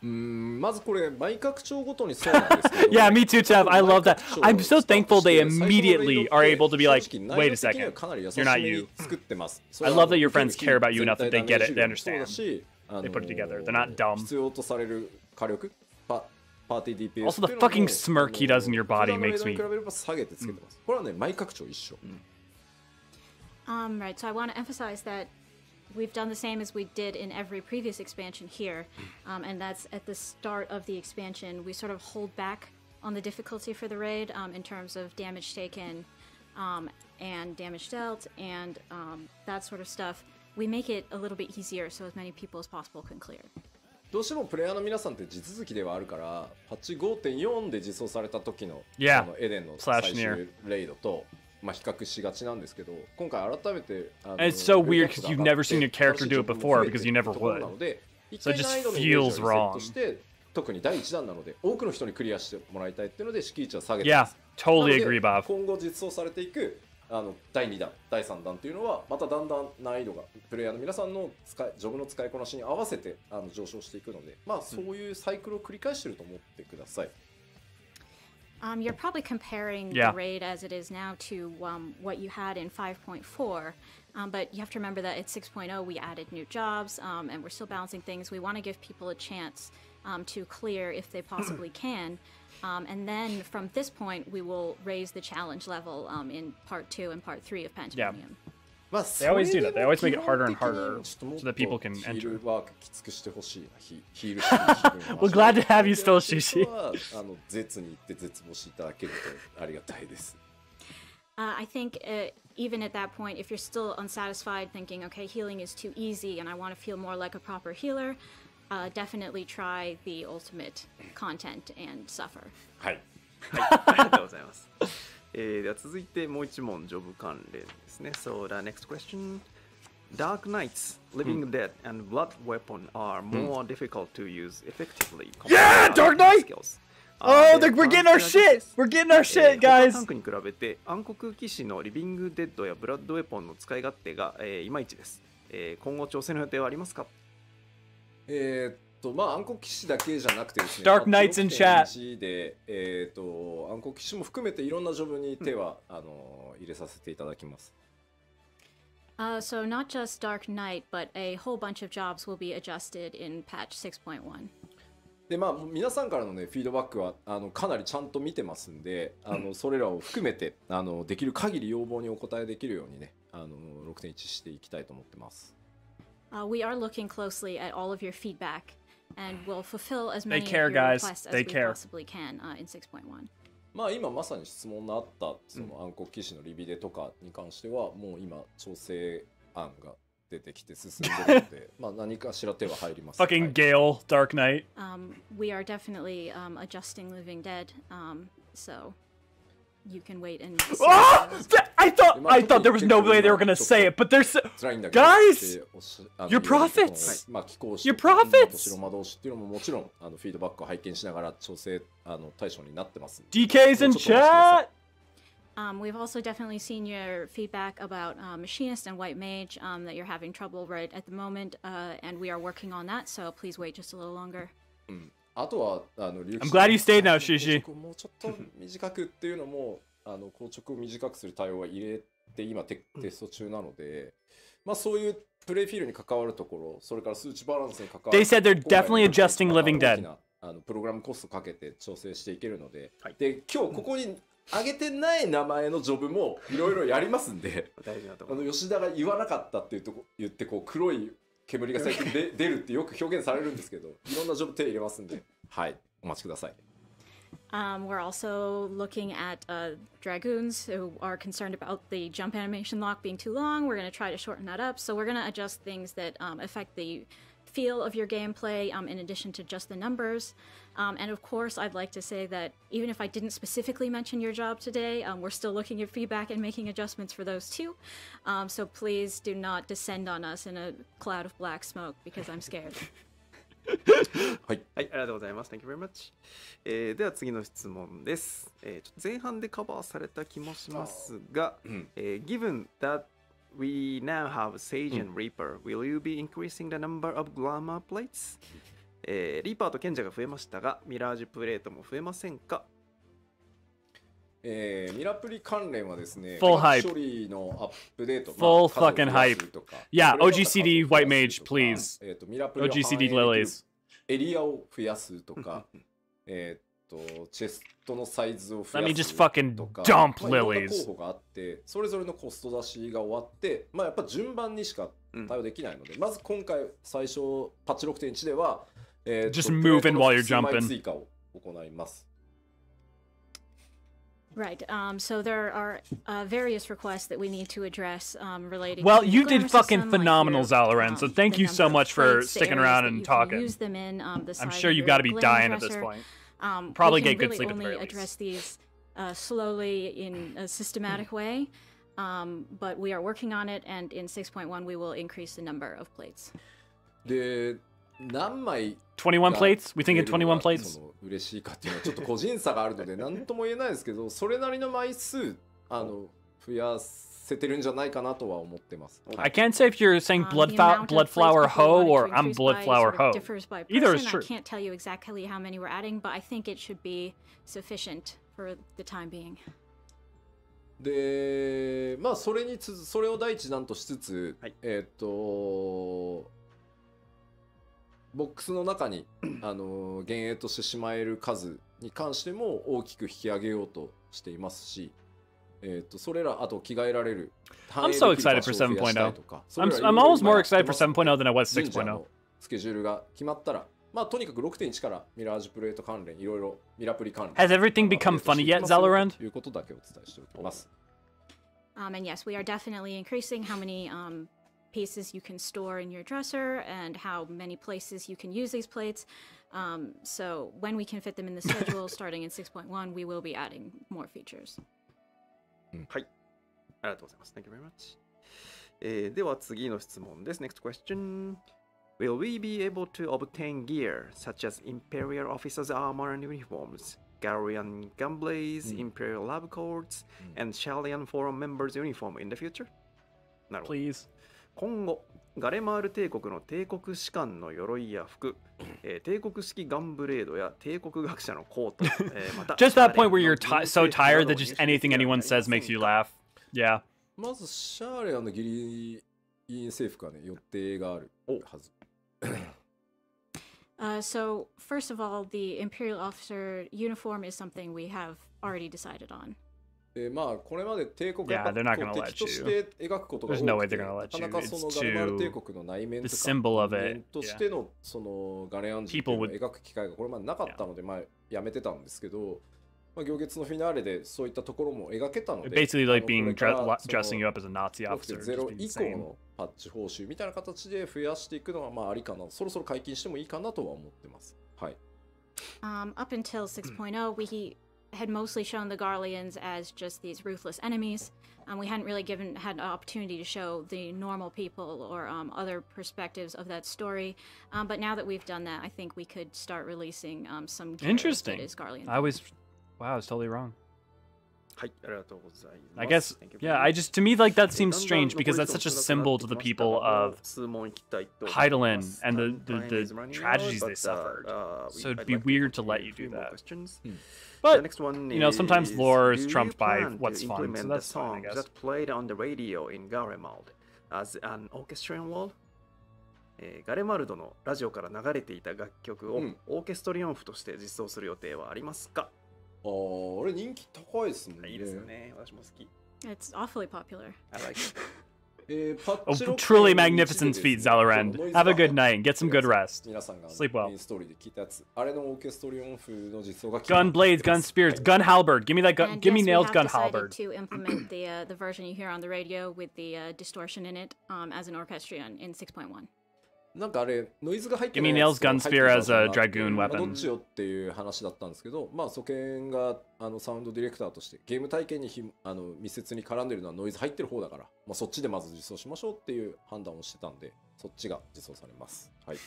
Speaker 4: まずこれ毎拡張ごとにそうなんですけど
Speaker 1: Yeah, me too, Tev. I love that. I'm so thankful they immediately are able to be like, wait a second, you're not you. I love that your friends care about you enough that they get it, they understand. They put it together. They're not dumb.
Speaker 4: 必要とされる火力パーティー DPS
Speaker 1: Also, the fucking smirk he does in your body makes me.
Speaker 4: 比べれば下げてつけてます。これはね毎拡張一緒。
Speaker 5: Right, so I want to emphasize that we've done the same as we did in every previous expansion here, and that's at the start of the expansion. We sort of hold back on the difficulty for the raid in terms of damage taken and damage dealt and that sort of stuff. We make it a little bit easier so as many people as possible can clear.
Speaker 4: どうしてもプレイヤーの皆さんって地続きではあるからパッチ 5.4 で実装された時の、
Speaker 1: Yeah.
Speaker 4: エデンの最終レイドとまあ比較しがちなんですけど、今回改めて
Speaker 1: It's so weird because you've never seen your character do it before because you never would. So it just feels wrong.
Speaker 4: 特に第1弾なので多くの人にクリアしてもらいたいっていうので敷地は下げて
Speaker 1: Yeah,
Speaker 4: ます。
Speaker 1: totally agree, Bob.
Speaker 4: 今後実装されていく第2弾、第3弾っていうのはまただんだん難易度がプレイヤーの皆さんのジョブの使いこなしに合わせて上昇していくので、まあそういうサイクルを繰り返していると思ってください。
Speaker 5: You're probably comparing the raid as it is now to what you had in 5.4, but you have to remember that at 6.0 we added new jobs and we're still balancing things. We want to give people a chance to clear if they possibly can, and then from this point we will raise the challenge level in part 2 and part 3 of Pandemonium.
Speaker 1: They always do that. They always make it harder and harder so that people can enter. We're glad to have you still, Shishi.
Speaker 5: I think even at that point, if you're still unsatisfied, thinking, okay, healing is too easy and I want to feel more like a proper healer, definitely try the ultimate content and suffer.
Speaker 2: はい、ありがとうございます。では続いてもう一問ジョブ関連ですね。So the next question. Dark Knights, Living Dead, and Blood Weapon are more difficult to use effectively.
Speaker 1: Yeah, Dark Knight! Oh, we're getting our shit! We're getting our shit, guys!
Speaker 2: タンクに比べて暗黒騎士のリビングデッドやブラッドウェポンの使い勝手が、いまいちです。今後挑戦の予定はありますか？
Speaker 4: まあ暗黒騎士だけじゃなくてですね、
Speaker 1: Dark Knights in chat
Speaker 4: で暗黒騎士も含めていろんなジョブに手は、入れさせていただきます。
Speaker 5: So not just Dark Knight, but a whole bunch of jobs will be adjusted in patch 6.1.
Speaker 4: でまあ皆さんからのねフィードバックはかなりちゃんと見てますんで、それらを含めてできる限り要望にお答えできるようにね6.1 していきたいと思ってます。
Speaker 5: We are looking closely at all of your feedback and will fulfill as many
Speaker 1: They care,
Speaker 5: of your
Speaker 1: guys.
Speaker 5: requests as
Speaker 1: They
Speaker 5: we
Speaker 1: care.
Speaker 5: possibly can in 6.1.
Speaker 4: まあ今まさに質問のあったその暗黒騎士のリビデとかに関してはもう今調整案が出てきて進んでるのでまあ何かしら手は入ります。
Speaker 1: Fucking Gale, Dark Knight.
Speaker 5: We are definitely adjusting Living Dead, so you can wait and see.
Speaker 1: Oh! I thought there was no way they were gonna say it, but there's guys, you're prophets. You're prophets. DK's in chat.
Speaker 5: We've also definitely seen your feedback about Machinist and White Mage, that you're having trouble right at the moment, and we are working on that, so please wait just a little longer.
Speaker 4: I'm
Speaker 1: glad you stayed now, Shishi.
Speaker 4: もうちょっと短くっていうのも硬直を短くする対応は入れて今テスト中なので、まあそういうプレイフィールに関わるところ、それから数値バランスに関わる。
Speaker 1: They said they're definitely adjusting Living Dead.
Speaker 4: プログラムコストかけて調整していけるので、
Speaker 2: はい、
Speaker 4: で今日ここに上げてない名前のジョブもいろいろやりますんで
Speaker 2: 大事なところ
Speaker 4: 吉田が言わなかったっていうとこ言ってこう黒い煙が最近で出るってよく表現されるんですけど、いろんなジョブ手入れますんで、はい、お待ちください。
Speaker 5: We're also looking at dragoons who are concerned about the jump animation lock being too long. We're going to try to shorten that up. So we're going to adjust things that affect the feel of your gameplay in addition to just the numbers. And of course, I'd like to say that even if I didn't specifically mention your job today, we're still looking at feedback and making adjustments for those too. So please do not descend on us in a cloud of black smoke because I'm scared.
Speaker 2: はい、ありがとうございます。Thank you very much. では次の質問です。ちょっと前半でカバーされた気もしますが、Given that we now have Sage and Reaper, will you be increasing the number of glamour plates? リーパーと賢者が増えましたが、ミラージュプレートも増えませんか？
Speaker 4: ミラプリ関連はですね、
Speaker 1: Full hype.
Speaker 4: 処理のアップデート、
Speaker 1: Full fucking hype. Yeah, OGCD White Mage, please.
Speaker 4: ミラプリを
Speaker 1: OGCD
Speaker 4: 反映できる
Speaker 1: Lilies.
Speaker 4: エリアを増やすとか、チェストのサイズを増
Speaker 1: Let me
Speaker 4: や
Speaker 1: just
Speaker 4: す
Speaker 1: fucking
Speaker 4: とか、
Speaker 1: dump
Speaker 4: いろんな
Speaker 1: lilies.
Speaker 4: 候補があって、それぞれのコスト出しが終わって、やっぱ順番にしか対応できないので、まず今回最初パッチ 6.1 では、
Speaker 1: Just move in while you're
Speaker 4: 数枚
Speaker 1: jumping.
Speaker 4: 追加を行います。
Speaker 5: Right. So there are various requests that we need to address related.
Speaker 1: Well,
Speaker 5: to the
Speaker 1: you
Speaker 5: glamour
Speaker 1: did fucking
Speaker 5: system, like
Speaker 1: phenomenal,
Speaker 5: your,
Speaker 1: Zalaran, so thank
Speaker 5: the
Speaker 1: you so
Speaker 5: number of
Speaker 1: much for
Speaker 5: plates, the
Speaker 1: sticking
Speaker 5: areas
Speaker 1: around
Speaker 5: that
Speaker 1: and
Speaker 5: you can
Speaker 1: talking.
Speaker 5: use them in, the
Speaker 1: I'm
Speaker 5: size
Speaker 1: sure
Speaker 5: of
Speaker 1: you
Speaker 5: your
Speaker 1: got to be
Speaker 5: glam
Speaker 1: dying at this
Speaker 5: dresser.
Speaker 1: point. Probably
Speaker 5: we
Speaker 1: get
Speaker 5: can
Speaker 1: good
Speaker 5: really
Speaker 1: sleep at the
Speaker 5: only
Speaker 1: very least.
Speaker 5: address these slowly in a systematic way, but we are working on it, and in 6.1 we will increase the number of plates.
Speaker 4: で、何枚
Speaker 1: 21 plates? We thinking 21 plates?
Speaker 4: その嬉しいかっていうのはちょっと個人差があるので何とも言えないですけど、それなりの枚数増やせてるんじゃないかなとは思ってます。
Speaker 1: I can't say if you're saying
Speaker 5: The amount of plates
Speaker 1: Bloodflower
Speaker 5: people
Speaker 1: Ho
Speaker 5: wanted
Speaker 1: or
Speaker 5: to
Speaker 1: I'm
Speaker 5: increase by
Speaker 1: Bloodflower
Speaker 5: sort of
Speaker 1: Ho.
Speaker 5: differs by
Speaker 1: Either is
Speaker 5: person.
Speaker 1: true.
Speaker 5: I can't tell you exactly how many we're adding, but I think it should be sufficient for the time being.
Speaker 4: で、それを第一弾としつつ、
Speaker 2: はい、
Speaker 4: ボックスの中に幻影としてしまえる数に関しても大きく引き上げようとしていますし、それらあと着替えられる
Speaker 1: I'm so excited for 7.0. I'm almost more excited for 7.0 than I was 6.0.
Speaker 4: スケジュールが決まったら、とにかく 6.1 からミラージュプレート関連いろいろミラプリ関連
Speaker 1: Has everything become funny yet, Zalorand?
Speaker 4: ということだけお伝えしておきます。
Speaker 5: And yes, we are definitely increasing how many pieces you can store in your dresser and how many places you can use these plates. So when we can fit them in the schedule starting in 6.1, we will be adding more features.
Speaker 2: はい、ありがとうございます。Thank you very much. では次の質問です。Next question. Will we be able to obtain gear such as Imperial Officers' armor and uniforms, Galarian Gunblades, Imperial Lab Coats, and Shalian Forum members' uniform in the future? なるほど。
Speaker 1: Please.
Speaker 2: 今後、ガレマール帝国の帝国士官の鎧や服、帝国式ガンブレードや帝国学者のコート、また
Speaker 1: Just that point where you're so tired that just anything anyone says makes you laugh. Yeah.
Speaker 4: まずシャーレアのギリイン制服はね予定があるはず。
Speaker 5: So first of all, the Imperial Officer uniform is something we have already decided on.
Speaker 4: これまで帝国
Speaker 1: Yeah, they're not gonna
Speaker 4: 敵
Speaker 1: let
Speaker 4: として描くことが多
Speaker 1: There's no
Speaker 4: く
Speaker 1: way
Speaker 4: て
Speaker 1: they're gonna
Speaker 4: な
Speaker 1: let
Speaker 4: か
Speaker 1: you.
Speaker 4: なかその
Speaker 1: It's
Speaker 4: ガレマル
Speaker 1: too
Speaker 4: 帝国の内面と
Speaker 1: the
Speaker 4: か
Speaker 1: symbol of
Speaker 4: 人
Speaker 1: it.
Speaker 4: 間としてのそのガレアン人っていうのを描く機会がこれまでなかったのでやめてたんですけど、行月のフィナーレでそういったところも描けたので
Speaker 1: Basically like being
Speaker 4: これから
Speaker 1: dressing you up as a Nazi officer.
Speaker 4: 0
Speaker 1: Just being
Speaker 4: 以
Speaker 1: insane.
Speaker 4: 降のパッチ報酬みたいな形で増やしていくのはありかな、そろそろ解禁してもいいかなとは思ってます。はい。
Speaker 5: Up until 6.0, we had mostly shown the Garleans as just these ruthless enemies. We hadn't really had an opportunity to show the normal people or other perspectives of that story. But now that we've done that, I think we could start releasing some gear
Speaker 1: Interesting.
Speaker 5: that is Garlean.
Speaker 1: I was totally wrong.
Speaker 2: はい、ありがとうございます。
Speaker 1: I guess, yeah, to me, like, that seems strange because that's such a symbol to the people of Heidelin and the tragedies they suffered. So it'd be weird to let you do that. But, you know, sometimes lore is trumped by what's fun, so that's fine, I guess.
Speaker 2: That played on the radio in Garemald as an orchestral wall? ガレマルドのラジオから流れていた楽曲を
Speaker 4: うん
Speaker 2: オーケストリオンフとして実装する予定はありますか？
Speaker 4: あれ人気高いですもんね。
Speaker 2: いいですよね。私も好き。
Speaker 5: It's awfully popular.
Speaker 2: I like it.
Speaker 4: パッチ
Speaker 1: Oh,
Speaker 4: ロック
Speaker 1: truly
Speaker 4: の
Speaker 1: magnificent
Speaker 4: 日
Speaker 1: feat,
Speaker 4: でですね
Speaker 1: Zalorand.
Speaker 4: ノイズ
Speaker 1: Have a
Speaker 4: が
Speaker 1: good night and get some good rest.
Speaker 4: 皆さんが
Speaker 1: Sleep well.
Speaker 4: メインストーリーで聞いたやつ、あれのオーケストリオンフの実装が
Speaker 1: Gun blades, gun spears, gun halberd. Give me that gun.
Speaker 5: And
Speaker 1: Give me
Speaker 5: yes, we
Speaker 1: nailed
Speaker 5: have
Speaker 1: gun
Speaker 5: decided
Speaker 1: halberd.
Speaker 5: to implement the version you hear on the radio with the distortion in it as an orchestrion in 6.1.
Speaker 4: なんかあれノイズが入って
Speaker 1: Give
Speaker 4: な
Speaker 1: me
Speaker 4: いや
Speaker 1: nails,
Speaker 4: つと
Speaker 1: gun
Speaker 4: 入って
Speaker 1: spear
Speaker 4: る
Speaker 1: as a
Speaker 4: バージョンがあって
Speaker 1: dragoon
Speaker 4: まあ
Speaker 1: weapon.
Speaker 4: どっちよっていう話だったんですけど、まあソケンがサウンドディレクターとしてゲーム体験に密接に絡んでるのはノイズ入ってる方だから、まあ、そっちでまず実装しましょうっていう判断をしてたんで、そっちが実装されます。はい。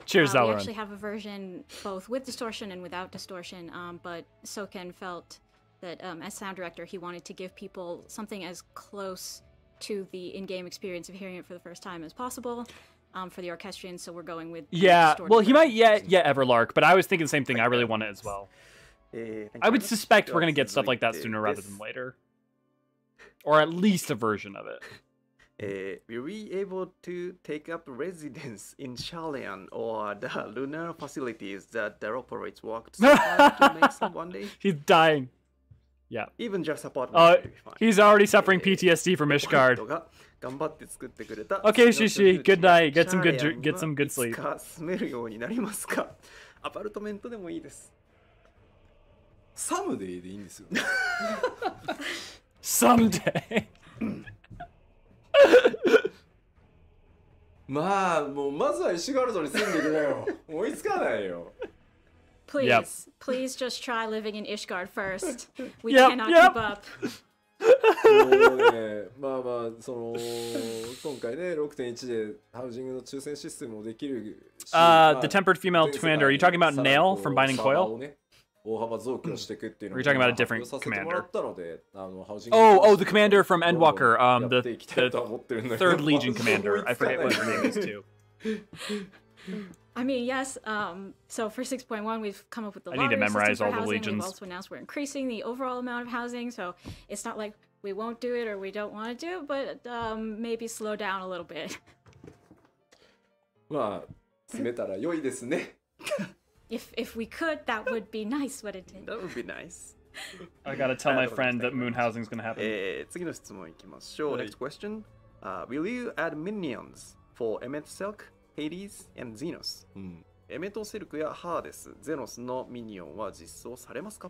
Speaker 1: Cheers,
Speaker 5: We actually
Speaker 1: Zalorand.
Speaker 5: have a version both with distortion and without distortion, but Soken felt that as sound director, he wanted to give people something as close to the in-game experience of hearing it for the first time as possible for the orchestrion. So we're going with the
Speaker 1: Yeah,
Speaker 5: distorted
Speaker 1: well, he might,
Speaker 5: version.
Speaker 1: Everlark, but I was thinking the same thing. I really want it as well. I would suspect we're going to get stuff like that sooner rather than later. Or at least a version of it.
Speaker 2: Will we able to take up residence in Shalian or the lunar facilities that the operates worked so hard to make some one day?
Speaker 1: He's dying. Yeah.
Speaker 2: Even just apartment will be fine.
Speaker 1: He's already suffering PTSD from Ishgard.
Speaker 2: が頑張って作ってくれた
Speaker 1: Okay, Shishi, good night. Get some good
Speaker 2: シャーレアン
Speaker 1: get some good
Speaker 2: はいつ
Speaker 1: sleep.
Speaker 2: か住めるようになりますか？アパルトメントでもいいです。
Speaker 4: サムデイでいいんですよね。
Speaker 1: Someday.
Speaker 4: まあもうまずは石ガルドに住んでくれよ。追いつかないよ。
Speaker 5: Please,
Speaker 1: Yep.
Speaker 5: please just try living in Ishgard first. We
Speaker 1: Yep,
Speaker 5: cannot
Speaker 1: yep.
Speaker 5: keep up.
Speaker 4: もうね、まあまあ今回ね 6.1 でハウジングの抽選システムもできるし、
Speaker 1: The tempered female commander. Are you talking about Nail from Binding
Speaker 4: サーバー
Speaker 1: Coil?
Speaker 4: をね大幅増強していくっていうのを
Speaker 1: Or you're talking about a different
Speaker 4: 発表させてもらったので、ハウジング
Speaker 1: Oh, the commander from Endwalker.
Speaker 4: や
Speaker 1: The
Speaker 4: っていきたいとは思ってるんだけど
Speaker 1: third Legion commander. I forget what his name is too.
Speaker 5: I mean, yes. So for 6.1, we've come up with the
Speaker 1: I need to
Speaker 5: lottery
Speaker 1: memorize
Speaker 5: system
Speaker 1: all
Speaker 5: for
Speaker 1: the
Speaker 5: housing.
Speaker 1: legions.
Speaker 5: We've also announced we're increasing the overall amount of housing. So it's not like we won't do it or we don't want to do it, but maybe slow down a little bit.
Speaker 4: まあ詰めたら良いですね。
Speaker 5: If we could, that would be nice. What it did.
Speaker 2: That would be nice.
Speaker 1: I gotta tell my friend that moon housing's gonna happen.
Speaker 2: 次の質問いきましょう。
Speaker 4: はい
Speaker 2: Next question. Will you add minions for Emmet Silk, Hades, and Xenos?
Speaker 4: うん
Speaker 2: エメトセルクやハーデス、ゼノスのミニオンは実装されますか？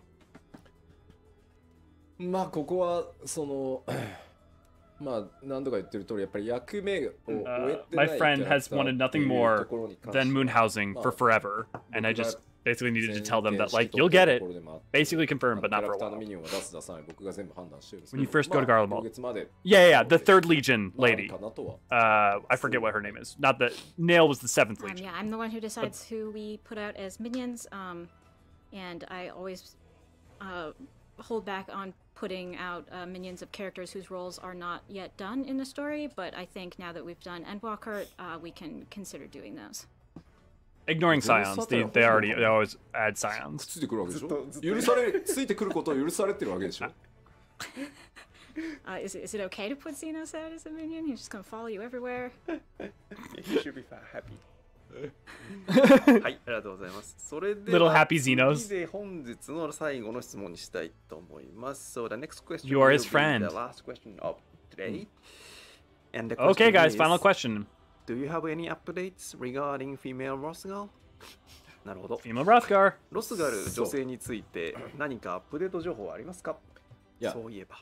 Speaker 4: まあここはまあ何度か言ってる通りやっぱり役目を終えてない
Speaker 1: My friend has wanted nothing more than moon housing for forever, and I
Speaker 4: 僕が
Speaker 1: just basically needed to tell them that like you'll get it. Basically confirmed, but
Speaker 4: キャ
Speaker 1: not
Speaker 4: ラ
Speaker 1: for a
Speaker 4: クターの
Speaker 1: while.
Speaker 4: ミニオンは出す出さない僕が全部判断してるんですけ
Speaker 1: When
Speaker 4: ど
Speaker 1: you first go to
Speaker 4: まあ
Speaker 1: Garlemald.
Speaker 4: 今月まで
Speaker 1: Yeah, the third Legion
Speaker 4: まあ
Speaker 1: lady.
Speaker 4: かなとは
Speaker 1: I forget what her name is. Not the Nail was the seventh Legion.
Speaker 5: Yeah, I'm the one who decides who we put out as minions. And I always hold back on putting out minions of characters whose roles are not yet done in the story. But I think now that we've done Endwalker, we can consider doing those.
Speaker 1: Ignoring scions, they always add
Speaker 4: くっ
Speaker 1: scions.
Speaker 4: ついてくるわけでしょ
Speaker 2: ずっと
Speaker 4: 許されついてくることを許されてるわけでしょ
Speaker 5: Is it okay to put Xenos out as a minion? He's just gonna follow you everywhere.
Speaker 2: You should be happy. はい、ありがとうございます。それで
Speaker 1: Little
Speaker 2: は
Speaker 1: happy Xenos.
Speaker 2: 次で本日の最後の質問にしたいと思います。So the next question
Speaker 1: You are his
Speaker 2: will be
Speaker 1: friend.
Speaker 2: the last question of today. And the
Speaker 1: Okay,
Speaker 2: question
Speaker 1: guys,
Speaker 2: is,
Speaker 1: final question.
Speaker 2: Do you have any updates regarding female Rosgal? なるほど。
Speaker 1: Female Rothgar.
Speaker 2: ロスガル女性について何かアップデート情報はありますか？
Speaker 4: いや
Speaker 2: そういえば。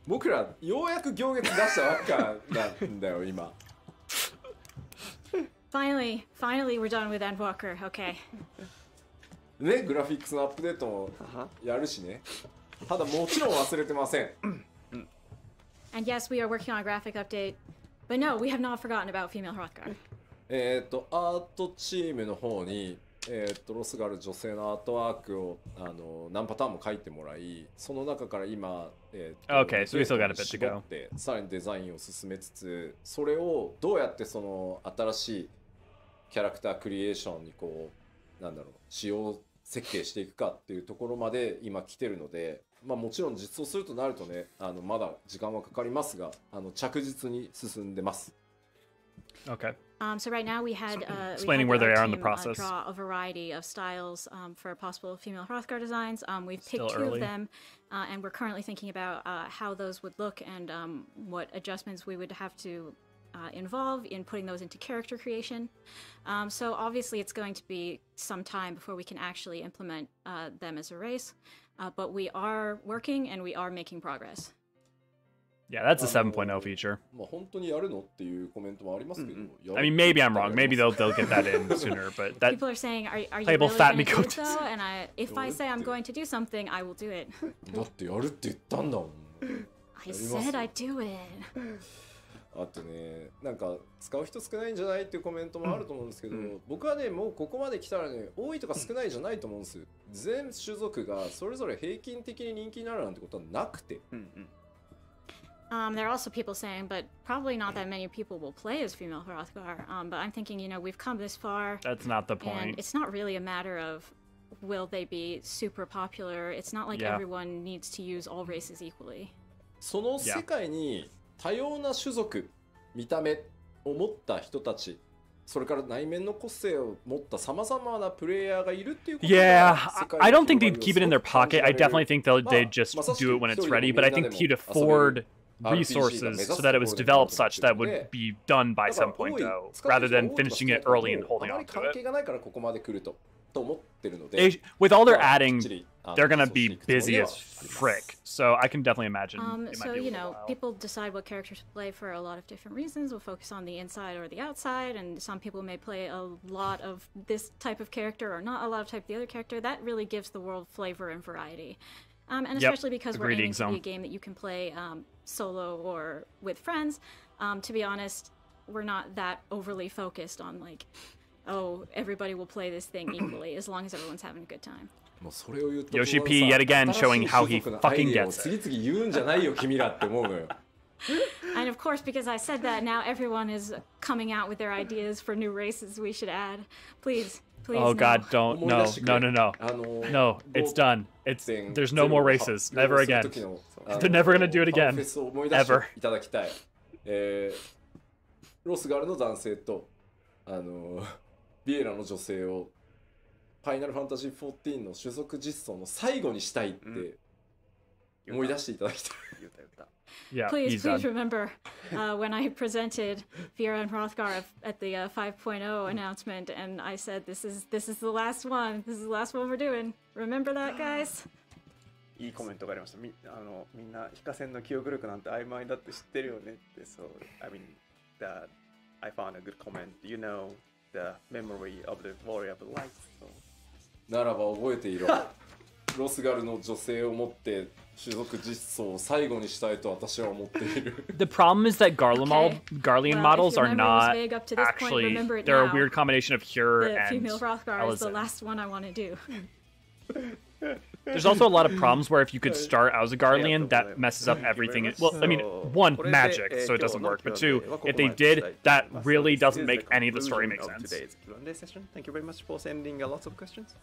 Speaker 4: 僕らようやく行月出したばっかなんだよ今
Speaker 5: Finally, we're done with Endwalker. Okay.
Speaker 4: ねグラフィックスのアップデートもやるしねただもちろん忘れてません
Speaker 5: And yes, we are working on a graphic update. But no, we have not forgotten about female Hrothgar.
Speaker 4: アートチームの方にロスガル女性のアートワークを何パターンも書いてもらいその中から今、
Speaker 1: Okay, so we still got a bit to
Speaker 4: 絞
Speaker 1: go.
Speaker 4: ってさらにデザインを進めつつそれをどうやってその新しいキャラクタークリエーションにこうなんだろう仕様設計していくかっていうところまで今来てるので、まあ、もちろん実装するとなるとねまだ時間はかかりますが着実に進んでます。
Speaker 1: Okay.
Speaker 5: So right now we had
Speaker 1: Explaining where they are in the
Speaker 5: team,
Speaker 1: process.
Speaker 5: draw a variety of styles for possible female Hrothgar designs. We've
Speaker 1: Still
Speaker 5: picked two
Speaker 1: early.
Speaker 5: of them, and we're currently thinking about how those would look and what adjustments we would have to involve in putting those into character creation. So obviously it's going to be some time before we can actually implement them as a race, but we are working and we are making progress.
Speaker 1: Yeah, that's a 7.0 feature.
Speaker 4: まあ本当にやるのっていうコメントもありますけど、やる
Speaker 1: I mean, maybe I'm wrong. Maybe they'll get that in sooner. But that
Speaker 5: People are saying, "Are you
Speaker 1: Playable
Speaker 5: really
Speaker 1: fat
Speaker 5: going to do it
Speaker 1: Mikotas.
Speaker 5: though?" And if I say I'm going to do something, I will do it.
Speaker 4: だってやるって言ったんだもん。
Speaker 5: I said I'd do it.
Speaker 4: あとね、なんか使う人少ないんじゃないっていうコメントもあると思うんですけど、僕はね、もうここまで来たらね、多いとか少ないじゃないと思うんですよ。全種族がそれぞれ平均的に人気になるなんてことはなくて。
Speaker 5: There are also people saying, but probably not that many people will play as female Hrothgar. But I'm thinking, we've come this far.
Speaker 1: that's not the
Speaker 5: And
Speaker 1: point.
Speaker 5: it's not really a matter of will they be super popular. It's not like
Speaker 1: Yeah.
Speaker 5: everyone needs to use all races equally.
Speaker 4: その世界に多様な種族、見た目を持った人たち、それから内面の個性を持ったさまざまなプレイヤーがいるっていうことが
Speaker 1: Yeah,
Speaker 4: 世界
Speaker 1: I
Speaker 4: の
Speaker 1: don't think
Speaker 4: 広
Speaker 1: they'd
Speaker 4: がりを
Speaker 1: keep it in their
Speaker 4: すごく感じ
Speaker 1: pocket.
Speaker 4: ら
Speaker 1: I
Speaker 4: れる
Speaker 1: definitely think they'd just do it when it's ready. But I think he'd afford resources so that it was developed such that would be done by 7.0 rather than finishing it early and holding on to
Speaker 4: 関係
Speaker 1: it.
Speaker 4: がないからここまで来ると思ってるので
Speaker 1: With all their
Speaker 4: まあ
Speaker 1: adding,
Speaker 4: きっちり
Speaker 1: they're gonna
Speaker 4: そうしてい
Speaker 1: be
Speaker 4: くつもり
Speaker 1: busy
Speaker 4: では
Speaker 1: as
Speaker 4: あります
Speaker 1: frick. So I can definitely imagine it
Speaker 5: So,
Speaker 1: might be a little while.
Speaker 5: people decide what characters to play for a lot of different reasons. We'll focus on the inside or the outside, and some people may play a lot of this type of character or not a lot of type of the other character. That really gives the world flavor and variety. And especially because we're
Speaker 1: Agreed,
Speaker 5: aiming to be a
Speaker 1: Exum.
Speaker 5: game that you can play solo or with friends. To be honest, we're not that overly focused on oh, everybody will play this thing equally as long as everyone's having a good time.
Speaker 4: もうそれを言うと
Speaker 1: Yoshi P yet again showing how he fucking gets
Speaker 4: 次々言うんじゃないよ君らって思うのよ
Speaker 5: And of course, because I said that, now everyone is coming out with their ideas for new races we should add. Please, please.
Speaker 1: Oh
Speaker 5: no.
Speaker 1: God, don't.
Speaker 4: 思い
Speaker 1: No,
Speaker 4: 出してく
Speaker 1: no,
Speaker 4: れ
Speaker 1: no, no.
Speaker 4: あの
Speaker 1: No, it's done. There's no more races. Never again. They're never gonna do it again.
Speaker 4: フェスを思い出して
Speaker 1: Ever.
Speaker 4: いただきたい、ロスガルの男性とビエラの女性をファイナルファンタジー14の種族実装の最後にしたいって思い出していただきたい、
Speaker 2: 言った言った
Speaker 1: Yeah,
Speaker 5: Please,
Speaker 1: he's
Speaker 5: please
Speaker 1: done.
Speaker 5: remember when I presented Vera and Hrothgar at the 5.0 announcement, and I said, "This is the last one. This is the last one we're doing. Remember that, guys."
Speaker 2: いいコメントがありました。みんな非化線の記憶力なんて曖昧だって知ってるよねって。そう、I mean, I found a good comment. You know the memory of the warrior of light.
Speaker 4: ならば覚えていろロスガルの女性を持って種族実装を最後にしたいと私は思っている
Speaker 1: The problem is that Garlian
Speaker 5: Well,
Speaker 1: models
Speaker 5: if your
Speaker 1: are
Speaker 5: memory was
Speaker 1: not
Speaker 5: vague up to this point,
Speaker 1: actually.
Speaker 5: remember it
Speaker 1: They're a
Speaker 5: now.
Speaker 1: weird combination of Hyur
Speaker 5: The
Speaker 1: and
Speaker 5: female Hrothgar is the
Speaker 1: Ellison.
Speaker 5: last one I want to do.
Speaker 1: There's also a lot of problems where if you could start as a Garlian, that messes up everything. Well, I mean, one, magic, so it doesn't work. But two, if they did, that really doesn't make any of the story make sense.
Speaker 2: Thank you very much for sending lots of questions.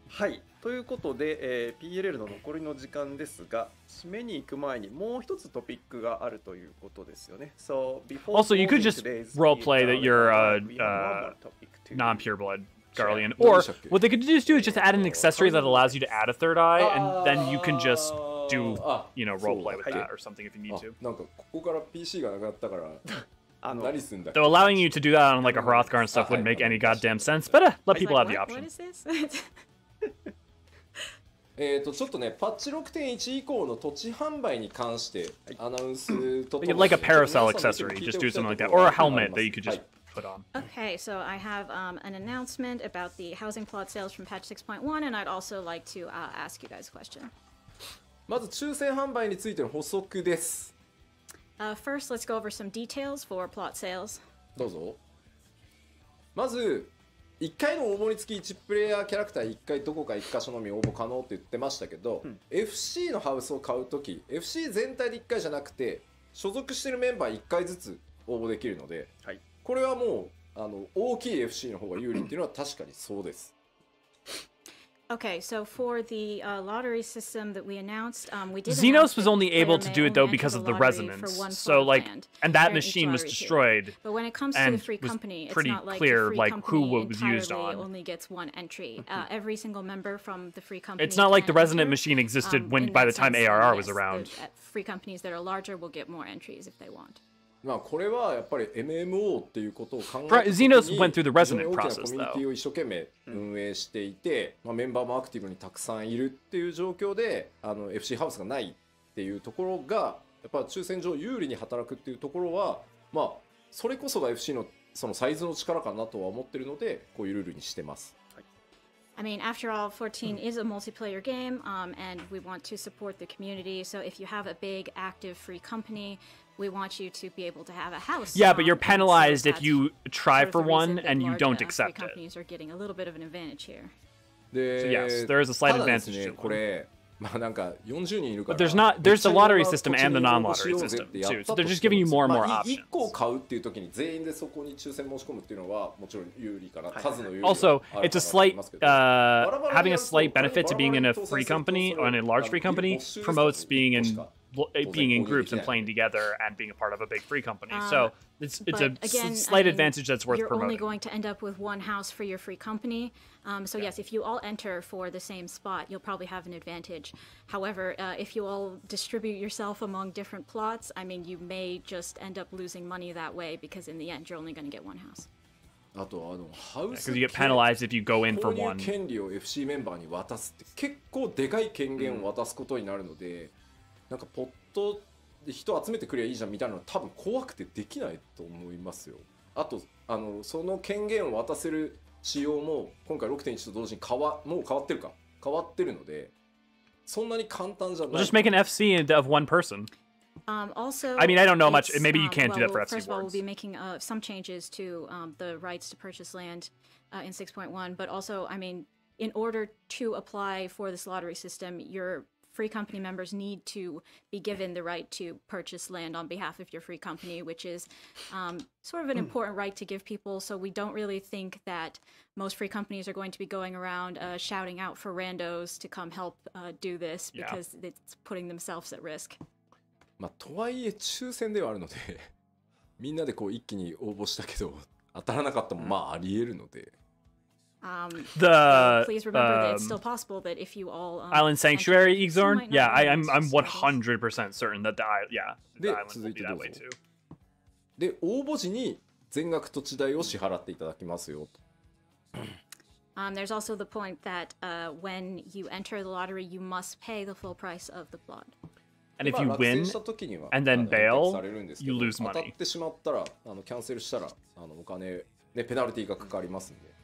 Speaker 2: はい、ということで、PLL の残りの時間ですが、締めに行く前にもう一つトピックがあるということですよね。So,
Speaker 1: Also, you could just roleplay that you're a non-pureblood Garlian. Or what they could just do is just add an accessory that allows you to add a third eye, and then you can just do, roleplay with that or something if you need to.
Speaker 4: なんかここから PC がなくなったから何すんだ
Speaker 1: Though allowing you to do that on like a Hrothgar and stuff wouldn't make any goddamn sense, but let people have the
Speaker 5: What
Speaker 1: option.
Speaker 5: is this?
Speaker 4: ちょっとね、パッチ 6.1 以降の土地販売に関してアナウンスとともに
Speaker 1: Like a parasol accessory, just do something like that. Or a helmet that you could just put on.
Speaker 5: Okay, so I have an announcement about the housing plot sales from patch 6.1, and I'd also like to ask you guys a question.
Speaker 4: まず抽選販売についての補足です。
Speaker 5: First, let's go over some details for plot sales.
Speaker 4: どうぞ。まず1回の応募につき1プレイヤーキャラクター1回どこか1箇所のみ応募可能って言ってましたけど、FC のハウスを買うとき FC 全体で1回じゃなくて所属してるメンバー1回ずつ応募できるので、これはもう大きい FC の方が有利っていうのは確かにそうです。
Speaker 5: Okay, so for the lottery system that we announced, we did.
Speaker 1: Xenos was only able to do it though because of the resonance. So like, and that machine was destroyed.
Speaker 5: But when it comes to the free company, it's not like
Speaker 1: clear
Speaker 5: the free
Speaker 1: like
Speaker 5: company
Speaker 1: who was used
Speaker 5: entirely
Speaker 1: on.
Speaker 5: only gets one entry. Every single member from the free company.
Speaker 1: It's not like the
Speaker 5: can
Speaker 1: resonant
Speaker 5: enter.
Speaker 1: machine existed when
Speaker 5: In
Speaker 1: by the
Speaker 5: that
Speaker 1: time
Speaker 5: sense,
Speaker 1: ARR was
Speaker 5: yes,
Speaker 1: around.
Speaker 5: the free companies that are larger will get more entries if they want.
Speaker 4: まあこれはやっぱり MMO っていうことを考え
Speaker 1: Bro,
Speaker 4: た時
Speaker 1: Xenos
Speaker 4: に
Speaker 1: went through the
Speaker 4: 非常に
Speaker 1: resonant
Speaker 4: 大きな
Speaker 1: process
Speaker 4: コミュニティを一生懸命運営していて、まあ、メンバーもアクティブにたくさんいるっていう状況でFC ハウスがないっていうところがやっぱ抽選上有利に働くっていうところはまあそれこそが FC のそのサイズの力かなとは思ってるのでこういうルールにしてます。
Speaker 5: I mean, after all, 14 is a multiplayer game, and we want to support the community. So if you have a big, active, free company, we want you to be able to have a house.
Speaker 1: Yeah, but you're
Speaker 5: and so
Speaker 1: penalized if
Speaker 5: that's
Speaker 1: you try
Speaker 5: sort of
Speaker 1: for
Speaker 5: the reason
Speaker 1: one
Speaker 5: that
Speaker 1: and you
Speaker 5: large,
Speaker 1: don't
Speaker 5: free
Speaker 1: accept it.
Speaker 5: companies are getting a little bit of an advantage here.
Speaker 4: So
Speaker 1: yes, there is a slight
Speaker 4: ただです
Speaker 1: advantage
Speaker 4: ね
Speaker 1: to
Speaker 4: これまあなんか40人いるから
Speaker 1: But there's the lottery system and the non-lottery system too. So they're just giving you more and more
Speaker 4: まあ
Speaker 1: options.
Speaker 4: 1個を買うっていう時に全員でそこに抽選申し込むっていうのはもちろん有利かな、数の有利は
Speaker 1: Also,
Speaker 4: ある
Speaker 1: it's
Speaker 4: か
Speaker 1: a
Speaker 4: なと思い
Speaker 1: slight,
Speaker 4: ますけど
Speaker 1: having a slight benefit to being in a free company or in a large free company promotes being in groups and playing together and being a part of a big free company. So it's
Speaker 5: But
Speaker 1: a
Speaker 5: again,
Speaker 1: slight
Speaker 5: I mean,
Speaker 1: advantage that's worth
Speaker 5: you're only
Speaker 1: promoting.
Speaker 5: going to end up with one house for your free company. So yes, if you all enter for the same spot, you'll probably have an advantage. However, if you all distribute yourself among different plots, I mean, you may just end up losing money that way because in the end, you're only going to get one house.
Speaker 4: あとハウス
Speaker 1: Because you get penalized if you go in for
Speaker 4: 購入
Speaker 1: one.
Speaker 4: 権利を FC メンバーに渡すって結構でかい権限を渡すことになるので、なんかポットで人集めてくればいいじゃんみたいなのは多分怖くてできないと思いますよ。あとその権限を渡せる仕様も今回 6.1 と同時にもう変わってるか変わってるのでそんなに簡単じゃない。
Speaker 1: We'll just make an FC of one person.
Speaker 5: Also,
Speaker 1: I mean, I don't know much.
Speaker 5: it's,
Speaker 1: Maybe you can't do that for
Speaker 5: well,
Speaker 1: FC
Speaker 5: First of all, we'll
Speaker 1: boards.
Speaker 5: be making some changes to the rights to purchase land in 6.1, but also, I mean, in order to apply for this lottery system, your free company members need to be given the right to purchase land on behalf of your free company, which is sort of an important right to give people. So we don't really think that most free companies are going to be going around shouting out for randos to come help do this because it's putting themselves at risk.
Speaker 4: まあとはいえ抽選ではあるのでみんなでこう一気に応募したけど当たらなかったもまあありえるので。
Speaker 5: So please remember that it's still possible that if you all
Speaker 1: Island Sanctuary,
Speaker 5: enter, some
Speaker 1: Igzorn?
Speaker 5: might not
Speaker 1: Yeah,
Speaker 5: win
Speaker 1: I'm
Speaker 5: some spaces.
Speaker 1: 100% certain that the
Speaker 4: De,
Speaker 1: island will be that way too.
Speaker 4: で応募時に全額土地代を支払っていただきますよと。
Speaker 5: There's also the point that when you enter the lottery, you must pay the full price of the plot.
Speaker 1: And if
Speaker 4: まあ
Speaker 1: you
Speaker 4: 落選
Speaker 1: win
Speaker 4: した時には
Speaker 1: and then
Speaker 4: 返却
Speaker 1: bail,
Speaker 4: されるんですけ
Speaker 1: you
Speaker 4: ど
Speaker 1: lose
Speaker 4: 当たっ
Speaker 1: money.
Speaker 4: てしまったらキャンセルしたらお金ねペナルティがかかりますんで。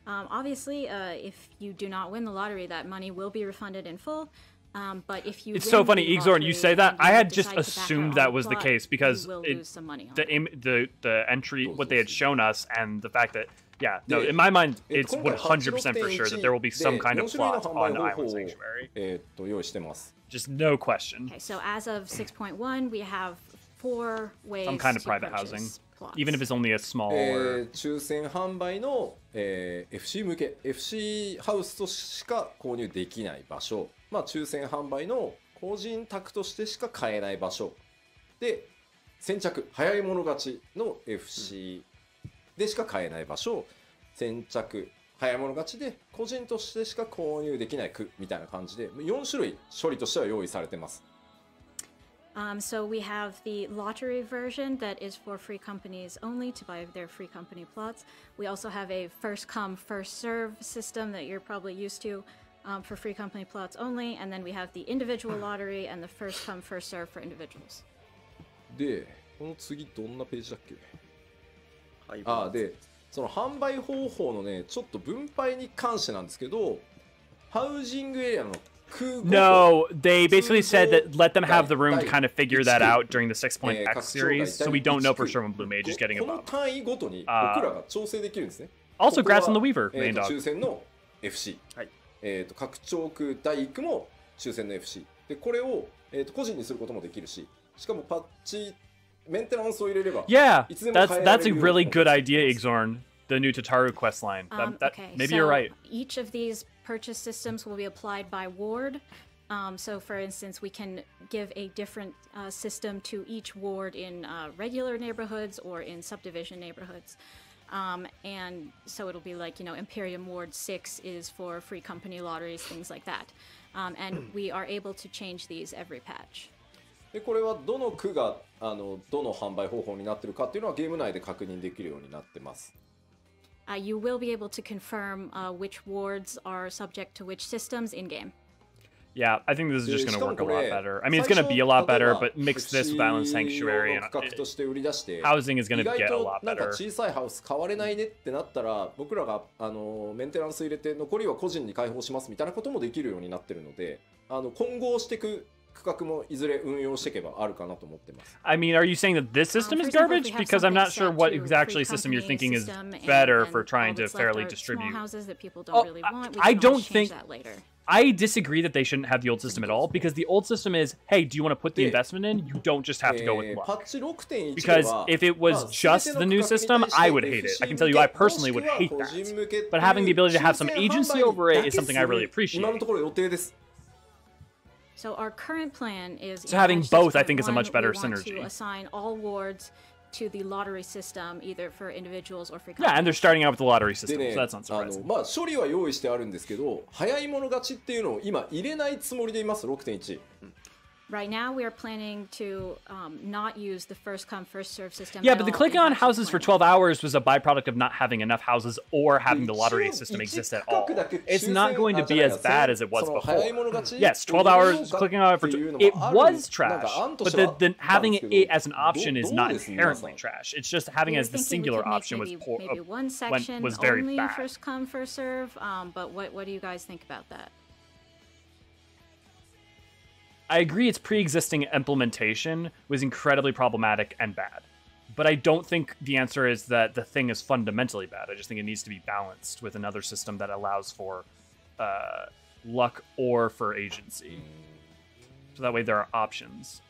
Speaker 5: Obviously, if you do not win the lottery, that money will be refunded in full. But if you
Speaker 1: It's
Speaker 5: win
Speaker 1: so funny,
Speaker 5: the
Speaker 1: Igzorn, you
Speaker 5: lottery
Speaker 1: say that.
Speaker 5: and
Speaker 1: I
Speaker 5: you
Speaker 1: had just
Speaker 5: decide to back out
Speaker 1: assumed
Speaker 5: on
Speaker 1: that
Speaker 5: the
Speaker 1: was the
Speaker 5: plot,
Speaker 1: case because
Speaker 5: you will lose some money on
Speaker 1: the
Speaker 5: it.
Speaker 1: the entry, what they had shown us, and the fact that, yeah, no, in my mind, it's 100% for sure that there will be some kind of plot on the Island Sanctuary.
Speaker 4: 用意してます。
Speaker 1: Just no question.
Speaker 5: Okay, so as of 6.1, we have 4 ways
Speaker 1: Some kind of
Speaker 5: to
Speaker 1: private
Speaker 5: purchase
Speaker 1: housing,
Speaker 5: plots.
Speaker 1: even if it's only a small. Or...
Speaker 4: 抽選販売の、FC 向け FC ハウスとしか購入できない場所、まあ、抽選販売の個人宅としてしか買えない場所で先着早い者勝ちの FC でしか買えない場所、先着早い者勝ちで個人としてしか購入できない区みたいな感じで4種類処理としては用意されてます。
Speaker 5: So we have the lottery version that is for free companies only to buy their free company plots. We also have a first come, first serve system that you're probably used to for free company plots only. And then we have the individual lottery and the first come, first serve for individuals.
Speaker 4: で、この次どんなページだっけ？
Speaker 2: はい、
Speaker 4: で、その販売方法のね、ちょっと分配に関してなんですけど、ハウジングエリアの
Speaker 1: No, they basically said that let them have the room to kind of figure that out during the 6.x series, so we don't know for sure when Blue Mage is getting
Speaker 4: この
Speaker 1: above.
Speaker 4: 単位ごとに僕らが調整できるんですね。
Speaker 1: Also,
Speaker 4: ここは
Speaker 1: Grass and the Weaver, main dog.
Speaker 4: 抽選の FC、
Speaker 2: はい、
Speaker 4: 拡張区第1区も抽選の FC でこれを、個人にすることもできるし、しかもパッチメンテナンスを入れれば
Speaker 1: Yeah,
Speaker 4: いつでも変えられる
Speaker 1: that's a
Speaker 4: ように
Speaker 1: really good idea, Igzorn. The new Tataru quest line. That
Speaker 5: Okay,
Speaker 1: maybe
Speaker 5: so
Speaker 1: you're right.
Speaker 5: each of these purchase systems will be applied by ward. So, for instance, we can give a different system to each ward in regular neighborhoods or in subdivision neighborhoods. And so it'll be like, Imperium Ward 6 is for free company lotteries, things like that. And we are able to change these every patch.
Speaker 4: でこれはどの区がどの販売方法になっているかっていうのはゲーム内で確認できるようになってます。
Speaker 5: You will be able to confirm which wards are subject to which systems in game.
Speaker 1: Yeah, I think this is just going to work a lot better. I mean, it's going to be a lot better, but mix this with Island Sanctuary and housing is going to get a lot better.
Speaker 4: なんか小さいハウス買われないねってなったら、僕らがメンテナンス入れて残りは個人に開放しますみたいなこともできるようになってるので、混合していく区画もいずれ運用していけばあるかなと思ってます。
Speaker 1: I mean, are you saying that this system is garbage? Because I'm not sure what exactly system you're thinking is better for trying to fairly distribute. I don't think. I disagree that they shouldn't have the old system at all, because the old system is, hey, do you want to put the investment in? You don't just have to go with luck. Because if it was just the new system, I would hate it. I can tell you I personally would hate that. But having the ability to have some agency over it is something I really appreciate.
Speaker 5: So our current plan is...
Speaker 1: So having both, I think, is a much better synergy.
Speaker 5: To assign all wards to the lottery system, either for individuals or for companies.
Speaker 1: Yeah, and they're starting out with the lottery system, so that's not surprising.
Speaker 4: まあ処理は用意してあるんですけど、早い者勝ちっていうのを今入れないつもりでいます。 6.1。
Speaker 5: Right now, we are planning to not use the first come, first serve system.
Speaker 1: Yeah, but the clicking on houses for 12 hours was a byproduct of not having enough houses or having the lottery system exist at all. It's not going to be as bad as it was before. Yes, 12 hours clicking on it for it was trash, but the having it as an option is not inherently trash. It's just having it as the singular option was poor.
Speaker 5: Maybe one section
Speaker 1: was very
Speaker 5: only
Speaker 1: bad.
Speaker 5: First come, first serve. But what do you guys think about that?
Speaker 1: I agree its pre-existing implementation was incredibly problematic and bad. But I don't think the answer is that the thing is fundamentally bad. I just think it needs to be balanced with another system that allows for luck or for agency. So that way there are options.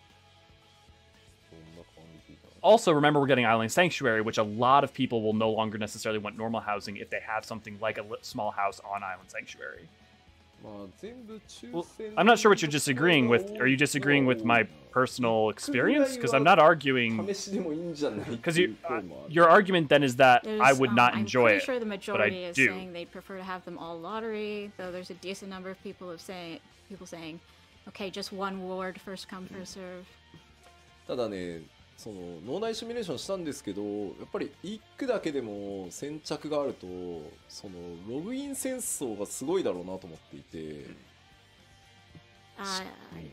Speaker 1: Also, remember we're getting Island Sanctuary, which a lot of people will no longer necessarily want normal housing if they have something like a small house on Island Sanctuary. Well, I'm not sure what you're disagreeing with. Are you disagreeing with my personal experience? Because I'm not arguing. Because your argument then is that I would not enjoy it.
Speaker 5: I'm pretty sure the majority is
Speaker 1: do.
Speaker 5: saying they'd prefer to have them all lottery, though there's a decent number of people saying, okay, just one ward, first come, first serve.
Speaker 4: ただね、その脳内シミュレーションしたんですけど、やっぱり1区だけでも先着があると、そのログイン戦争がすごいだろうなと思っていて。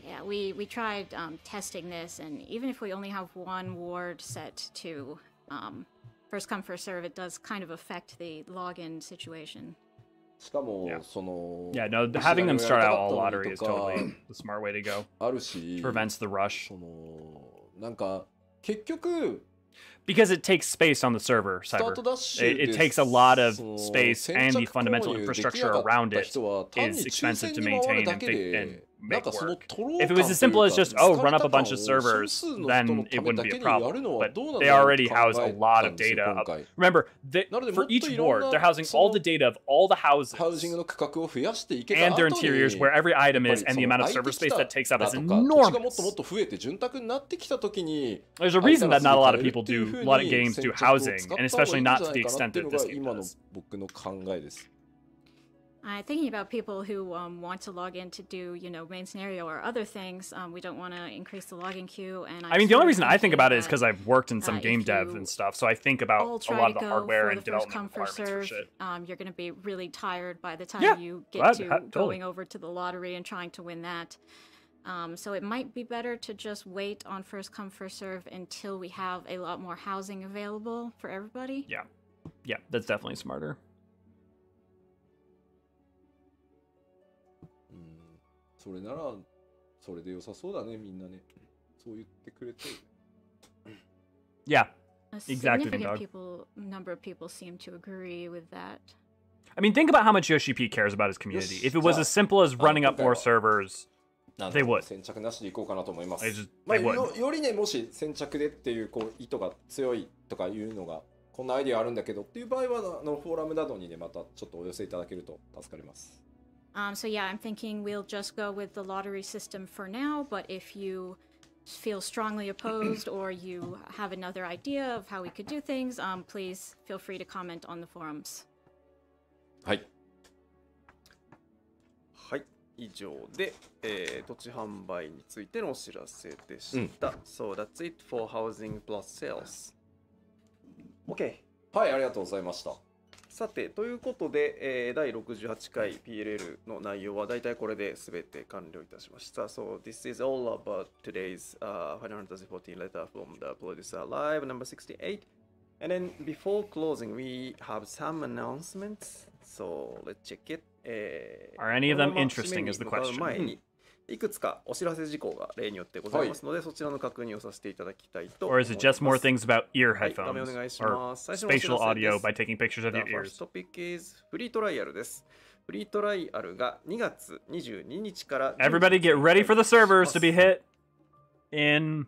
Speaker 5: Yeah, we tried testing this, and even if we only have one ward set to first come, first serve, it does kind of affect the login situation.
Speaker 4: しかも、その
Speaker 1: Yeah, no, having them start out all lottery is totally the smart way to go.
Speaker 4: あるし、
Speaker 1: prevents the rush.
Speaker 4: そのなんか結局
Speaker 1: because it takes space on the server, Cyber. It takes a lot of space, and the fundamental infrastructure around it is expensive to maintain and make work. If it was as simple as just, run up a bunch of servers, then it wouldn't be a problem. But they already house a lot of data. Remember, for each ward, they're housing all the data of all the houses and their interiors, where every item is, and the amount of server space that takes up is enormous. There's a reason that not a lot of people do, a lot of games do housing, and especially not to the extent that this game does.
Speaker 5: Thinking about people who want to log in to do, main scenario or other things, we don't want to increase the login queue. And
Speaker 1: I mean, the only reason I think about it is because I've worked in some game dev and stuff, so I think about a lot of the hardware and development requirements for shit.
Speaker 5: You're going to be really tired by the time you get to going over to the lottery and trying to win that. So it might be better to just wait on first come, first serve until we have a lot more housing available for everybody.
Speaker 1: Yeah, that's definitely smarter.
Speaker 4: それならそれで良さそうだね、みんなね。そう言ってくれて。
Speaker 1: Yeah,
Speaker 5: A
Speaker 1: exactly.
Speaker 5: significant number of people seem to agree with that.
Speaker 1: I mean, think about how much Yoshi P cares about his community. If it was as simple as running up more servers, they would.
Speaker 4: 先着なしでいこうかなと思います。
Speaker 1: They would.
Speaker 4: よりね、もし先着でっていう意図が強いとかいうのがこんなアイディアあるんだけどっていう場合はフォーラムなどにねまたちょっとお寄せいただけると助かります。
Speaker 5: So yeah, I'm thinking we'll just go with the lottery system for now, but if you feel strongly opposed or you have another idea of how we could do things, please feel free to comment on the forums.
Speaker 4: はい。
Speaker 2: はい、以上で、土地販売についてのお知らせでした。So that's it for housing plus sales. OK。
Speaker 4: はい、ありがとうございました。
Speaker 2: さて、ということで、第68回 PLL の内容はだいたいこれで全て完了いたしました。So this is all about today's Final Fantasy XIV letter from the producer live number 68. And then before closing, we have some announcements. So let's check it.
Speaker 1: Are any of them interesting is the question.
Speaker 2: 前にいくつかお知らせ事項が例によってございますので、そちらの確認をさせていただきたいと思い
Speaker 1: Or
Speaker 2: ま
Speaker 1: is
Speaker 2: す。
Speaker 1: it just more things about ear
Speaker 2: はい、画面お
Speaker 1: headphones
Speaker 2: 願いし
Speaker 1: or
Speaker 2: ます。最初のお知
Speaker 1: spatial
Speaker 2: らせ
Speaker 1: audio
Speaker 2: です。
Speaker 1: by taking pictures of
Speaker 2: The
Speaker 1: your ears?
Speaker 2: first topic is フリートライアルです。フリートライアルが2月22日から
Speaker 1: Everybody get ready for the servers to be hit in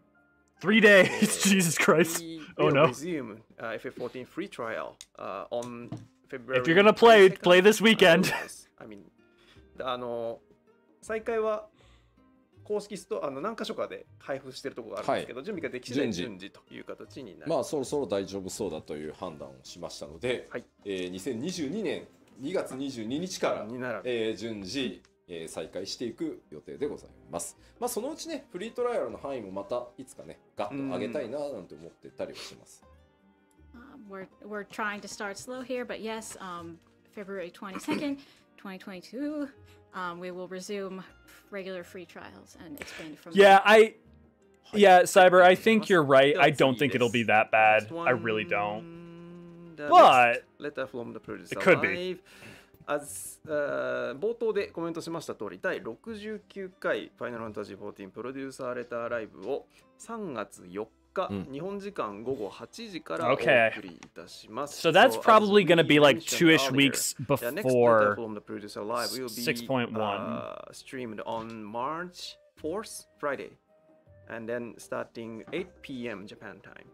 Speaker 1: 3 days. Jesus Christ.
Speaker 2: We
Speaker 1: Oh
Speaker 2: will
Speaker 1: no.
Speaker 2: resume FF14 free trial on February
Speaker 1: If you're gonna play,
Speaker 2: 22nd.
Speaker 1: play this weekend.
Speaker 2: I mean, 再開は公式ストア何箇所かで配布しているところがあるんですけど、準備ができ次第順次という形になります。
Speaker 4: まあそろそろ大丈夫そうだという判断をしましたので、
Speaker 2: はい、
Speaker 4: 2022年2月22日から、順次、再開していく予定でございます。まあそのうちね、フリートライアルの範囲もまたいつかね、ガッと上げたいななんて思ってたりはします。
Speaker 5: We're trying to start slow here, but yes, February 22nd, 2022, we will resume regular free trials and expand from
Speaker 1: Yeah,
Speaker 5: there.
Speaker 1: Yeah, Cyber, I think you're right. I don't think it'll be that bad. I really don't. But it could be.
Speaker 2: As 冒頭でコメントしました通り、第69回ファイナルファンタジー14プロデューサーレターライブを3月4日、日本時間午後8時からお送りいたします。
Speaker 1: So that's probably going to be like 2-ish weeks before 6.1.
Speaker 2: Streamed on March 4th, Friday, and then starting 8 p.m. Japan time.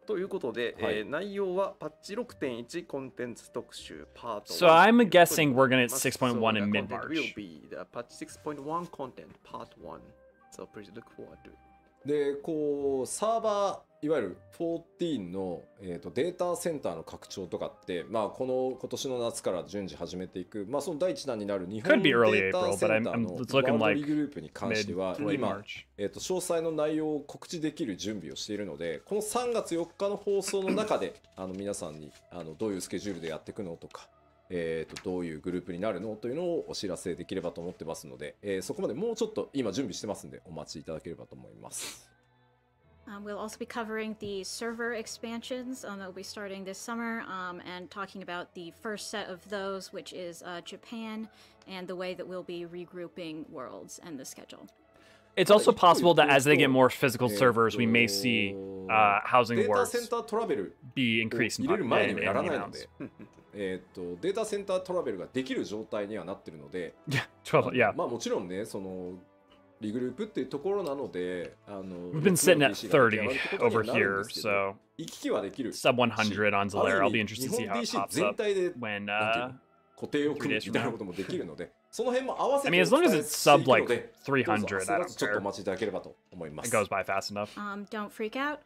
Speaker 2: ということで、内容はパッチ 6.1 コンテンツ特集パート1。
Speaker 1: So I'm guessing we're going to hit 6.1 in
Speaker 2: mid-March.
Speaker 1: mid-March.
Speaker 2: Will be the patch 6.1 content part 1. So please look forward to it.
Speaker 4: でこうサーバーいわゆる14の、データセンターの拡張とかって、まあ、今年の夏から順次始めていく、まあ、その第一弾になる日本データセンターのワールドリーグループに関しては今、詳細の内容を告知できる準備をしているので、この3月4日の放送の中で皆さんにどういうスケジュールでやっていくのとか、どういうグループになるのというのをお知らせできればと思ってますので、そこまでもうちょっと今準備してますんでお待ちいただければと思います。
Speaker 5: We'll also be covering the server expansions that will be starting this summer and talking about the first set of those, which is Japan, and the way that we'll be regrouping worlds and the schedule.
Speaker 1: It's also possible that as they get more physical servers, we may see housing works be increased in amounts.
Speaker 4: データセンタートラベルができる状態にはなってるので、
Speaker 1: Yeah.
Speaker 4: まあもちろんね、そのリグループっていうところなので、
Speaker 1: We've been sitting at 30 over here, so
Speaker 4: 行き来はできる。
Speaker 1: sub 100 on Zolaire. I'll be interested to see how it
Speaker 4: 日本
Speaker 1: pops
Speaker 4: DC 全
Speaker 1: up
Speaker 4: 体で
Speaker 1: when
Speaker 4: 固定を組むみたいなこともできるので、その辺も合わせて
Speaker 1: I mean, as long as it's sub
Speaker 4: お伝え
Speaker 1: like
Speaker 4: していくので、
Speaker 1: 300,
Speaker 4: ど
Speaker 1: I
Speaker 4: うぞ
Speaker 1: don't
Speaker 4: ちょっとお
Speaker 1: care.
Speaker 4: 待ちいただければと思いま
Speaker 1: It
Speaker 4: す。
Speaker 1: goes by fast enough.
Speaker 5: Don't freak out.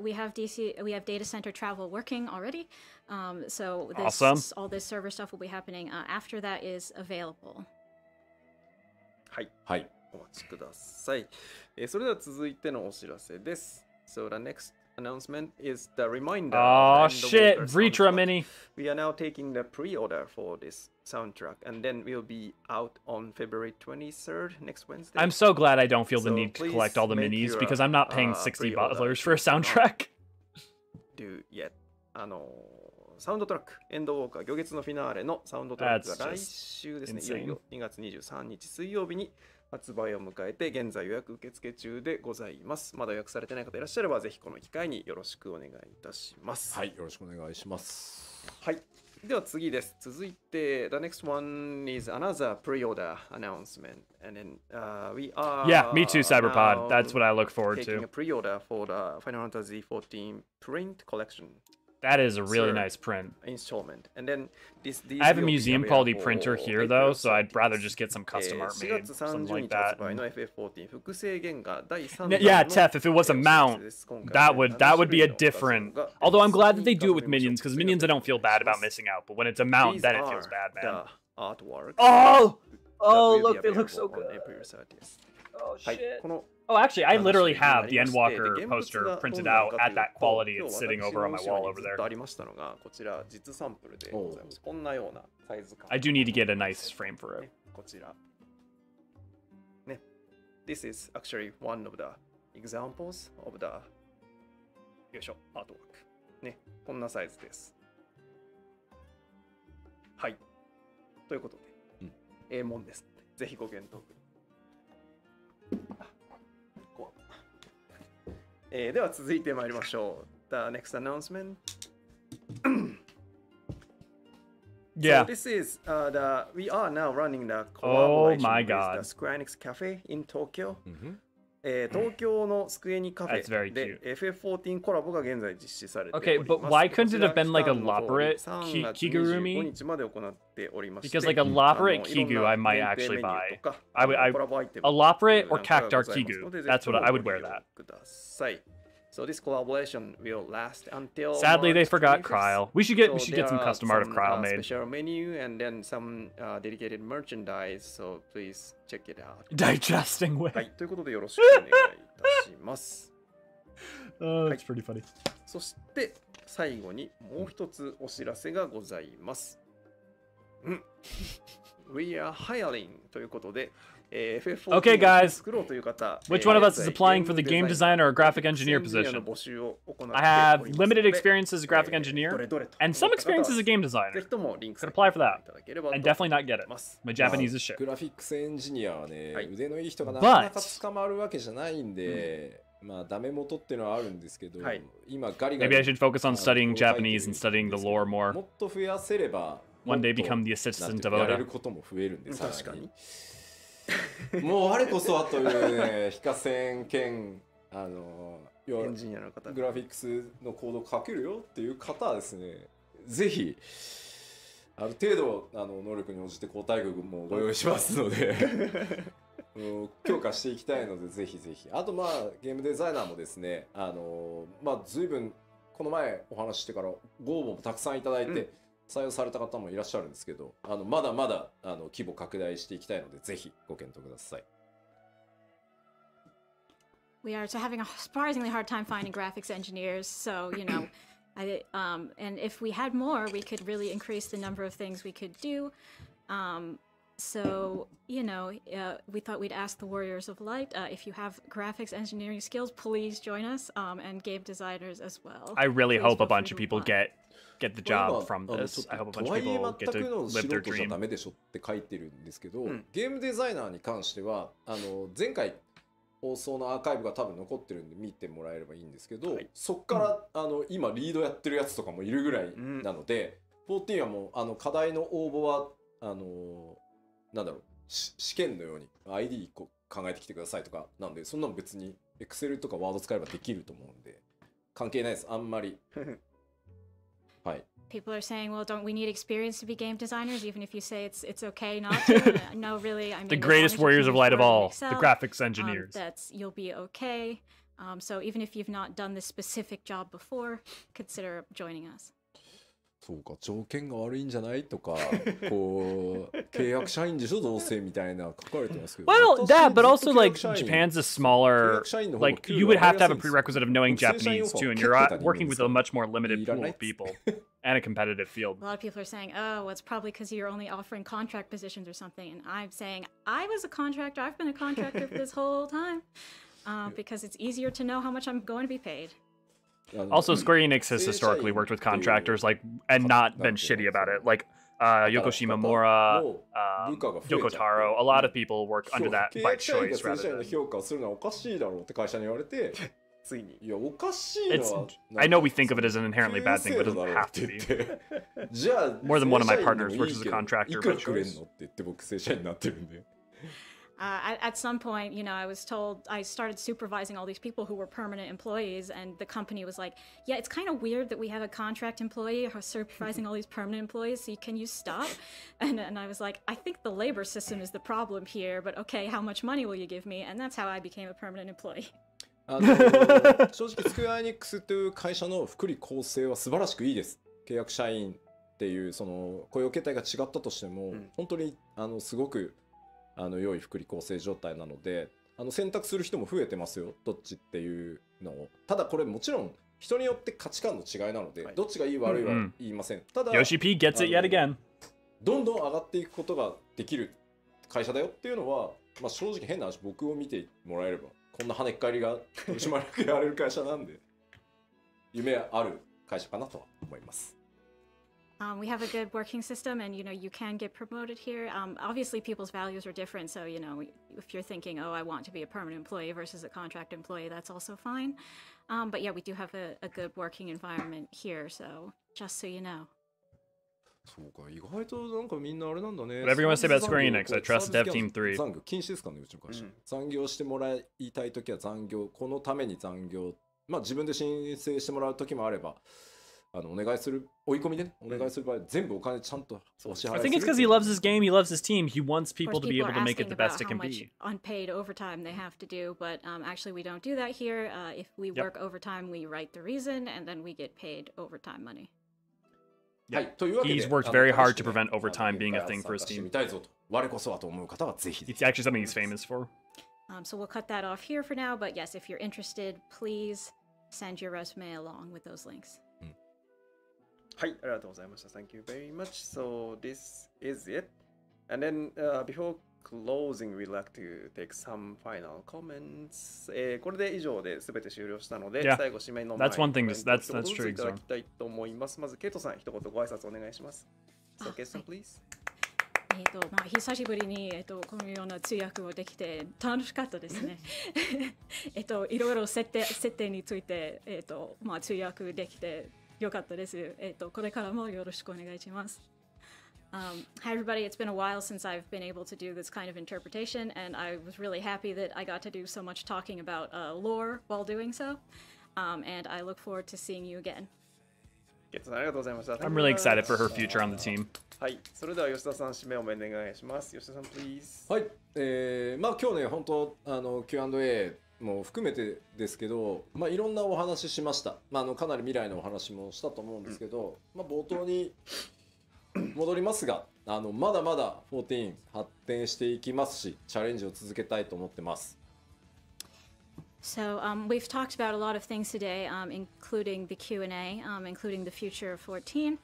Speaker 5: We have data center travel working already. So this,
Speaker 1: Awesome.
Speaker 5: all this server stuff will be happening after that is available.
Speaker 2: はい。
Speaker 4: はい。
Speaker 2: お待ちください。それでは続いてのお知らせです。So the next announcement is the reminder.
Speaker 1: Oh shit, Vritra Mini.
Speaker 2: We are now taking the pre-order for this soundtrack, and then we'll be out on February 23rd, next Wednesday.
Speaker 1: I'm so glad I don't feel the
Speaker 2: So
Speaker 1: need to
Speaker 2: please
Speaker 1: collect all the
Speaker 2: make
Speaker 1: minis
Speaker 2: your,
Speaker 1: because I'm not paying $60
Speaker 2: pre-order
Speaker 1: for a soundtrack.
Speaker 2: Do yet. サウンドトラック、エンドウォーカー、魚月のフィナーレのサウンドトラックが
Speaker 1: That's
Speaker 2: 来
Speaker 1: just
Speaker 2: 週ですね、い
Speaker 1: insane.
Speaker 2: よいよ2月23日水曜日に発売を迎えて、現在予約受付中でございます。まだ予約されてない方いらっしゃれば、ぜひこの機会によろしくお願いいたします。
Speaker 4: はい、よろしくお願いします。
Speaker 2: はい。では次です。続いて、the next one is another pre-order announcement. And then we are
Speaker 1: Yeah, me too, Cyberpod.
Speaker 2: now
Speaker 1: That's what I look forward
Speaker 2: taking
Speaker 1: to.
Speaker 2: a pre-order for the Final Fantasy XIV print collection.
Speaker 1: That is a really
Speaker 2: Sir.
Speaker 1: nice print.
Speaker 2: installment. And then these
Speaker 1: I have a
Speaker 2: will be
Speaker 1: museum quality
Speaker 2: available
Speaker 1: printer here
Speaker 2: April
Speaker 1: though, so I'd
Speaker 2: 30th.
Speaker 1: rather just get some custom art
Speaker 2: 4
Speaker 1: made,
Speaker 2: 月
Speaker 1: something
Speaker 2: 30
Speaker 1: like
Speaker 2: 日
Speaker 1: that.
Speaker 2: 発売の FF14 複製原画第3
Speaker 1: Yeah,
Speaker 2: 弾の
Speaker 1: Tef, if it was a
Speaker 2: お知らせ
Speaker 1: mount,
Speaker 2: です。今回
Speaker 1: that
Speaker 2: は
Speaker 1: would
Speaker 2: 7
Speaker 1: that would be a
Speaker 2: 種類の画像
Speaker 1: different.
Speaker 2: が
Speaker 1: Although I'm glad that they
Speaker 2: 別に
Speaker 1: do it with minions, because minions I don't feel bad about
Speaker 2: 画像に
Speaker 1: missing out, but when it's a mount,
Speaker 2: These
Speaker 1: then it
Speaker 2: are
Speaker 1: feels bad, man.
Speaker 2: the artworks
Speaker 1: Oh,
Speaker 2: that
Speaker 1: oh,
Speaker 2: will be
Speaker 1: look, they look so
Speaker 2: available on
Speaker 1: good.
Speaker 2: April 30th.
Speaker 1: Oh
Speaker 2: はい
Speaker 1: shit.
Speaker 2: この
Speaker 1: Oh, actually, I
Speaker 2: 話
Speaker 1: literally
Speaker 2: にな
Speaker 1: have
Speaker 2: り
Speaker 1: the
Speaker 2: まして
Speaker 1: Endwalker
Speaker 2: で現物
Speaker 1: poster
Speaker 2: が
Speaker 1: printed
Speaker 2: どんなの
Speaker 1: out
Speaker 2: か
Speaker 1: at
Speaker 2: という
Speaker 1: that
Speaker 2: と
Speaker 1: quality.
Speaker 2: 今
Speaker 1: It's
Speaker 2: 日
Speaker 1: sitting
Speaker 2: 私
Speaker 1: over
Speaker 2: の
Speaker 1: on my
Speaker 2: 後ろ
Speaker 1: wall
Speaker 2: に
Speaker 1: over
Speaker 2: ずっ
Speaker 1: there.
Speaker 2: とありましたのがこちら実サンプルでございます。こんなようなサイズ感
Speaker 1: I do need to get a nice frame for it.
Speaker 2: ねこちらね This is actually one of the examples of the よいしょアートワークねこんなサイズです。はいということで、ええもんですのでぜひご検討ください。こうでは続いてまいりましょう。The next announcement.
Speaker 1: Yeah.
Speaker 2: So this is we are now running the
Speaker 1: Oh
Speaker 2: collaboration
Speaker 1: my
Speaker 2: with
Speaker 1: God.
Speaker 2: the Square Enix Cafe in Tokyo.
Speaker 4: うん
Speaker 2: 東京のスクエニカフ
Speaker 1: That's very
Speaker 2: ェで
Speaker 1: cute.
Speaker 2: FF14 コラボが現在実施されており
Speaker 1: Okay,
Speaker 2: ます。
Speaker 1: but why couldn't it have
Speaker 2: こちら
Speaker 1: been like a
Speaker 2: 期間の通り
Speaker 1: Loporite
Speaker 2: 3月
Speaker 1: Kigurumi?
Speaker 2: 25日まで行っておりまして
Speaker 1: Because like a
Speaker 2: あの
Speaker 1: Loporite
Speaker 2: いろん
Speaker 1: Kigu,
Speaker 2: な
Speaker 1: I might
Speaker 2: 限定
Speaker 1: actually
Speaker 2: メニュー
Speaker 1: buy.
Speaker 2: とか
Speaker 1: I would-
Speaker 2: コラボアイテム
Speaker 1: A Loporite or
Speaker 2: なんかが
Speaker 1: Cactar
Speaker 2: ございます
Speaker 1: Kigu.
Speaker 2: ので
Speaker 1: That's what I would
Speaker 2: ぜ
Speaker 1: wear
Speaker 2: ひとも
Speaker 1: that.
Speaker 2: ご利用ください。So this collaboration will last until
Speaker 1: Sadly, they
Speaker 2: March
Speaker 1: forgot
Speaker 2: 25th.
Speaker 1: Kryle. We should get some
Speaker 2: there are
Speaker 1: custom art of
Speaker 2: some,
Speaker 1: Kryle made.
Speaker 2: Special menu and then some dedicated merchandise. So please check it out.
Speaker 1: Digesting
Speaker 2: は
Speaker 1: way.
Speaker 2: い、ということでよろしくお願いいたします。
Speaker 1: Oh, that's pretty funny.
Speaker 2: そして最後にもう一つお知らせがございます。We are hiring ということで、FF14
Speaker 1: Okay, guys.
Speaker 2: を作ろうという方、
Speaker 1: Which one of us is applying for the game designer or graphic engineer
Speaker 2: の
Speaker 1: position?
Speaker 2: 募集を行っております
Speaker 1: I
Speaker 2: の
Speaker 1: have
Speaker 2: で
Speaker 1: limited experience as a graphic
Speaker 2: ど
Speaker 1: engineer
Speaker 2: れどれと
Speaker 1: and some experience as a game
Speaker 2: ぜ
Speaker 1: designer.
Speaker 2: ひともリンク
Speaker 1: Could apply for
Speaker 2: い
Speaker 1: that
Speaker 2: ただければと
Speaker 1: and definitely not get
Speaker 2: 思い
Speaker 1: it.
Speaker 2: ます。
Speaker 1: My Japanese is shit.
Speaker 4: グラフィックスエンジニアはね、
Speaker 2: はい
Speaker 4: 腕のいい人がな
Speaker 1: But-
Speaker 4: かなか捕まるわけじゃないんで、まあダメ元っていうのはあるんですけど、
Speaker 2: はい
Speaker 4: 今ガリガリ
Speaker 1: Maybe I should focus on
Speaker 4: あの
Speaker 1: studying
Speaker 4: こう書いてる
Speaker 1: Japanese and studying the lore
Speaker 4: も
Speaker 1: more.
Speaker 4: っと増やせれば
Speaker 1: One day
Speaker 4: もっと
Speaker 1: become the assistant
Speaker 4: なんて
Speaker 1: of
Speaker 4: やれる
Speaker 1: Oda.
Speaker 4: ことも増えるんでさら
Speaker 2: 確かに。
Speaker 4: もう我こそはというね非課線兼要は
Speaker 2: エンジニアの方
Speaker 4: グラフィックスのコードを書けるよっていう方はですね、ぜひある程度能力に応じて交代額もご用意しますので強化していきたいのでぜひぜひ。あとまあゲームデザイナーもですね、まあ随分この前お話ししてからご応募もたくさんいただいて、採用された方もいらっしゃるんですけど、まだまだ規模拡大していきたいのでぜひご検討ください。
Speaker 5: We are having a surprisingly hard time finding graphics engineers, so you know, and if we had more, we could really increase the number of things we could do. So you know, we thought we'd ask the Warriors of Light if you have graphics engineering skills, please join us, and game designers as well.
Speaker 1: I really
Speaker 5: Please
Speaker 1: hope a
Speaker 5: feel free
Speaker 1: bunch
Speaker 5: to
Speaker 1: of people
Speaker 5: apply.
Speaker 1: get the
Speaker 4: これ今
Speaker 1: job from
Speaker 4: ちょっ
Speaker 1: this.
Speaker 4: と
Speaker 1: I hope a
Speaker 4: と
Speaker 1: bunch
Speaker 4: は
Speaker 1: of
Speaker 4: いえ
Speaker 1: people get
Speaker 4: 全く
Speaker 1: to
Speaker 4: の素
Speaker 1: live their
Speaker 4: 人じゃ
Speaker 1: dream.
Speaker 4: ダメでしょって書いてるんですけど、
Speaker 2: うん
Speaker 4: ゲームデザイナーに関しては前回放送のアーカイブが多分残ってるんで見てもらえればいいんですけど、
Speaker 2: はい
Speaker 4: そっから今リードやってるやつとかもいるぐらいなので、14はもう課題の応募はなんだろう試験のように ID 考えてきてくださいとかなんで、そんなの別に Excel とか Word 使えばできると思うんで関係ないですあんまり。はい。
Speaker 5: People are saying, "Well, don't we need experience to be game designers? Even if you say it's okay not to." No, really. I mean,
Speaker 1: The
Speaker 5: as long
Speaker 1: greatest
Speaker 5: as you
Speaker 1: warriors
Speaker 5: can
Speaker 1: of
Speaker 5: use
Speaker 1: light of
Speaker 5: Word and
Speaker 1: all, the
Speaker 5: Excel,
Speaker 1: graphics engineers.
Speaker 5: that's you'll be okay. So even if you've not done this specific job before, consider joining us.
Speaker 4: そうか条件が悪いんじゃないとかこう契約社員でしょどうせみたいな書かれてますけど
Speaker 1: Well,
Speaker 4: 私
Speaker 1: that, but
Speaker 4: ずっ
Speaker 1: also
Speaker 4: と契
Speaker 1: like
Speaker 4: 約社員
Speaker 1: Japan's a smaller,
Speaker 4: 契約社員の方が
Speaker 1: like
Speaker 4: 給料
Speaker 1: you would have to have a
Speaker 4: 上がりやすいんですよ。
Speaker 1: prerequisite of knowing
Speaker 4: 僕正社員
Speaker 1: Japanese
Speaker 4: の方
Speaker 1: too,
Speaker 4: は
Speaker 1: and
Speaker 4: 結
Speaker 1: you're
Speaker 4: 構他人
Speaker 1: working
Speaker 4: で
Speaker 1: with
Speaker 4: す
Speaker 1: a
Speaker 4: よ
Speaker 1: much more limited
Speaker 4: いら
Speaker 1: pool
Speaker 4: ないっ
Speaker 1: of
Speaker 4: つって
Speaker 1: people and a competitive field.
Speaker 5: A lot of people are saying, "Oh, well, it's probably because you're only offering contract positions or something." And I'm saying, I was a contractor. I've been a contractor for this whole time because it's easier to know how much I'm going to be paid.
Speaker 1: Also, Square Enix has historically worked with contractors, like, and not been shitty about it. Like Yoko Shimomura, Yoko Taro. A lot of people work under that
Speaker 4: 契
Speaker 1: by
Speaker 4: 約社員が
Speaker 1: choice
Speaker 4: 正
Speaker 1: rather
Speaker 4: 社員の
Speaker 1: than.
Speaker 4: 評価をするのはおかしいだろうって会社に言われて
Speaker 2: ついに
Speaker 4: いやおかしいの
Speaker 1: It's.
Speaker 4: は
Speaker 1: I know we think of it as an inherently bad thing, but it
Speaker 4: 経営制度
Speaker 1: doesn't
Speaker 4: だろう
Speaker 1: have
Speaker 4: って
Speaker 1: to
Speaker 4: 言
Speaker 1: be.
Speaker 4: ってじゃあ
Speaker 1: More than one of my
Speaker 4: 正社員でも
Speaker 1: partners
Speaker 4: いい
Speaker 1: works as a
Speaker 4: けど
Speaker 1: contractor
Speaker 4: いくら
Speaker 1: by
Speaker 4: くれん
Speaker 1: choice.
Speaker 4: のって言って僕正社員になってるんで
Speaker 5: At some point, you know, I was told I started supervising all these people who were permanent employees, and the company was like, "Yeah, it's kind of weird that we have a contract employee who's supervising all these permanent employees. So can you stop?" And I was like, "I think the labor system is the problem here, but okay, how much money will you give me?" And that's how I became a permanent employee.
Speaker 4: 正直スクエアエニックスという会社の福利厚生は素晴らしくいいです。契約社員っていうその雇用形態が違ったとしても、本当にすごく良い福利厚生状態なので、選択する人も増えてますよ、どっちっていうのを。ただこれもちろん人によって価値観の違いなので、どっちがいい悪いは言いません。ただ
Speaker 1: Yoshi P gets it yet again.
Speaker 4: どんどん上がっていくことができる会社だよっていうのは、まあ、正直変な話、僕を見てもらえればこんな跳ねっ返りが取締役やれる会社なんで、夢ある会社かなとは思います。
Speaker 5: We have a good working system, and you know you can get promoted here. Obviously, people's values are different, so you know if you're thinking, "Oh, I want to be a permanent employee versus a contract employee," that's also fine. But yeah, we do have a good working environment here, so just so you know.
Speaker 4: そうか、意外となんかみんなあれなんだね。
Speaker 1: Whatever you want to say about Square Enix, I trust Dev Team 3.
Speaker 4: 残業禁止ですかね、うちの会社。残業してもらいたいときは残業、このために残業、まあ自分で申請してもらうときもあれば、お願いする、追い込みでね、お願いする場合、全部お金ちゃんとお支払いする。
Speaker 1: I think it's because he loves his game, he loves his team, he wants people to be able to make it the best it can be.
Speaker 5: Unpaid overtime they have to do, but actually we don't do that here. If we work overtime, we write the reason, and then we get paid overtime money.
Speaker 1: Yeah. He's worked very hard to prevent overtime being a thing for his team. It's actually something he's famous for.
Speaker 5: So we'll cut that off here for now, but yes, if you're interested, please send your resume along with those links.
Speaker 2: はい、ありがとうございました。Thank you very much. So this is it. And then before closing, we'd like to take some final comments. これで以上で全て終了したので、最後締めの前にコメントを一言いただきたいと思います。まずケイトさん、一言ご挨拶お願いします。Soケイトさん、please.
Speaker 5: まあ久しぶりにこのような通訳をできて楽しかったですね。いろいろ設定についてまあ通訳できてよかったです。これからもよろしくお願いします。Hi everybody, it's been a while since I've been able to do this kind of interpretation, and I was really happy that I got to do so much talking about lore while doing so, and I look forward to seeing you again.
Speaker 1: I'm really excited for her future on the team.
Speaker 2: はい、それでは吉田さん、締めをお願いします。吉田さん、please。
Speaker 4: はい、まあ今日ね、本当Q&A も含めてですけど、まあいろんなお話しました。まあかなり未来のお話もしたと思うんですけど、まあ冒頭に戻りますが、まだまだ14発展していきますし、チャレンジを続けたいと思ってます。
Speaker 5: So we've talked about a lot of things today, including the Q&A, including the future of 14.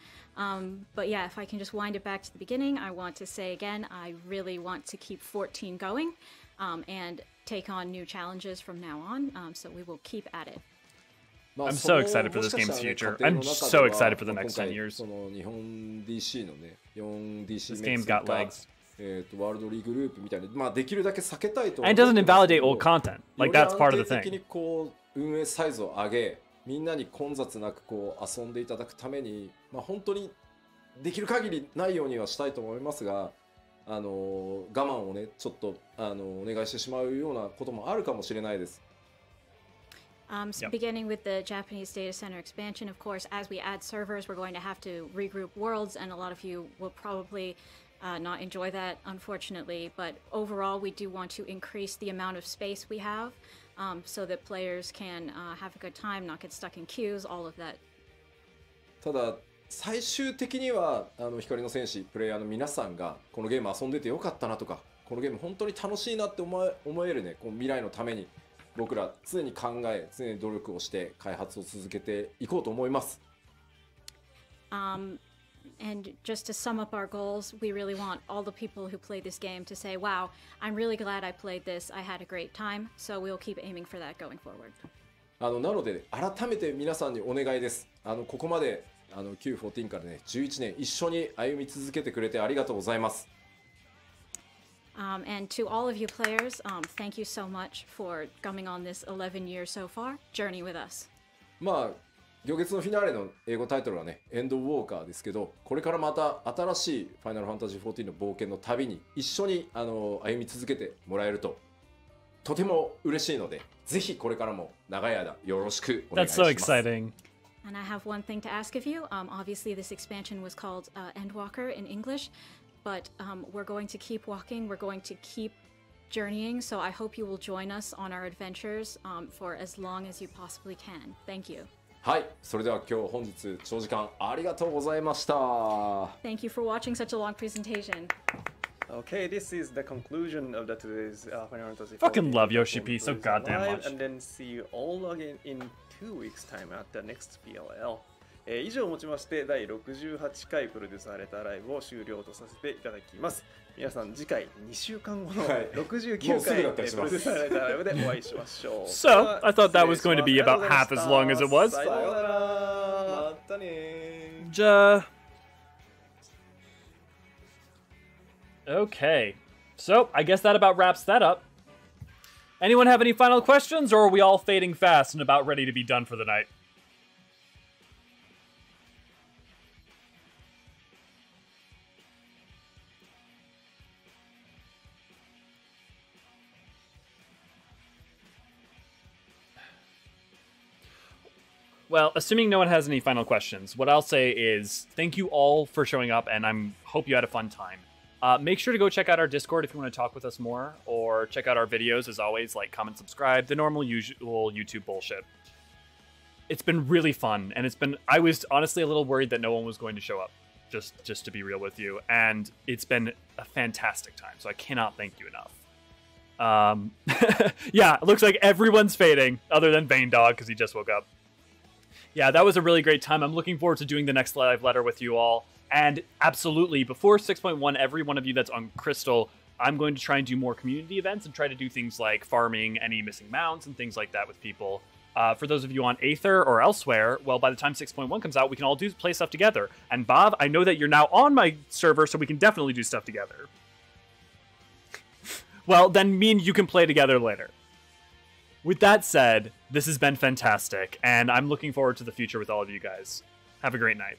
Speaker 5: But yeah, if I can just wind it back to the beginning, I want to say again, I really want to keep 14 going and take on new challenges from now on. So we will keep at it.
Speaker 1: I'm so excied for this game's future. I'm so excited for the next 10 years. This game's got legs. And it doesn't invalidate old content. Like, that's part of the thing.
Speaker 4: 運営サイズを上げ、みんなに混雑なくこう遊んでいただくために、まあ本当にできる限りないようにはしたいと思いますが、我慢をねちょっとお願いしてしまうようなこともあるかもしれないです。
Speaker 5: So beginning with the Japanese data center expansion, of course, as we add servers, we're going to have to regroup worlds, and a lot of you will probably not enjoy that, unfortunately. But overall, we do want to increase the amount of space we have so that players can have a good time, not get stuck in queues, all of that.
Speaker 4: ただ最終的には光の戦士プレイヤーの皆さんがこのゲーム遊んでてよかったなとか、このゲーム本当に楽しいなって思えるね、この未来のために僕ら常に考え、常に努力をして開発を続けていこうと思います。
Speaker 5: And just to sum up our goals, we really want all the people who play this game to say, wow, I'm really glad I played this. I had a great time. So we'll keep aiming for that going forward.
Speaker 4: なので改めて皆さんにお願いです。ここまでQ14 からね11年一緒に歩み続けてくれてありがとうございます。
Speaker 5: And to all of you players, thank you so much for coming on this 11 years so far journey with us.
Speaker 4: まあ行月のフィナーレの英語タイトルはね、エンドウォーカーですけど、これからまた新しいファイナルファンタジー14の冒険の旅に一緒に歩み続けてもらえるととても嬉しいので、ぜひこれからも長い間よろしくお願い
Speaker 1: That's
Speaker 4: しま
Speaker 1: so
Speaker 4: す。
Speaker 1: exciting.
Speaker 5: And I have one thing to ask of you. Obviously, this expansion was called Endwalker in English, but we're going to keep walking. We're going to keep journeying. So I hope you will join us on our adventures for as long as you possibly can. Thank you.
Speaker 4: はい、それでは今日本日長時間ありがとうございました。
Speaker 5: Thank you for watching such a long presentation.
Speaker 2: Okay, this is the conclusion of today's Final Fantasy.
Speaker 1: Fucking love Yoshi
Speaker 2: P
Speaker 1: P so goddamn much.
Speaker 2: And then see you all again in 2 weeks time at the next PLL. 以上をもちまして第68回プロデュースされたライブを終了とさせていただきます。皆さん次回2週間後の69回プロデュースされたライブでお会いしましょう。
Speaker 1: So, I thought that was going to be about half as long as it was.
Speaker 2: さようなら。またね。
Speaker 1: Okay. So, I guess that about wraps that up. Anyone have any final questions, or are we all fading fast and about ready to be done for the night? Well, assuming no one has any final questions, what I'll say is thank you all for showing up, and I hope you had a fun time. Make sure to go check out our Discord if you want to talk with us more, or check out our videos as always, like comment, subscribe, the normal usual YouTube bullshit. It's been really fun, and I was honestly a little worried that no one was going to show up, just to be real with you, and it's been a fantastic time, so I cannot thank you enough. Yeah, it looks like everyone's fading, other than Bane Dog, because he just woke up. Yeah, that was a really great time. I'm looking forward to doing the next live letter with you all. And absolutely, before 6.1, every one of you that's on Crystal, I'm going to try and do more community events and try to do things like farming any missing mounts and things like that with people. For those of you on Aether or elsewhere, well, by the time 6.1 comes out, we can all play stuff together. And Bob, I know that you're now on my server, so we can definitely do stuff together. Well, then me and you can play together later. With that said, this has been fantastic, and I'm looking forward to the future with all of you guys. Have a great night.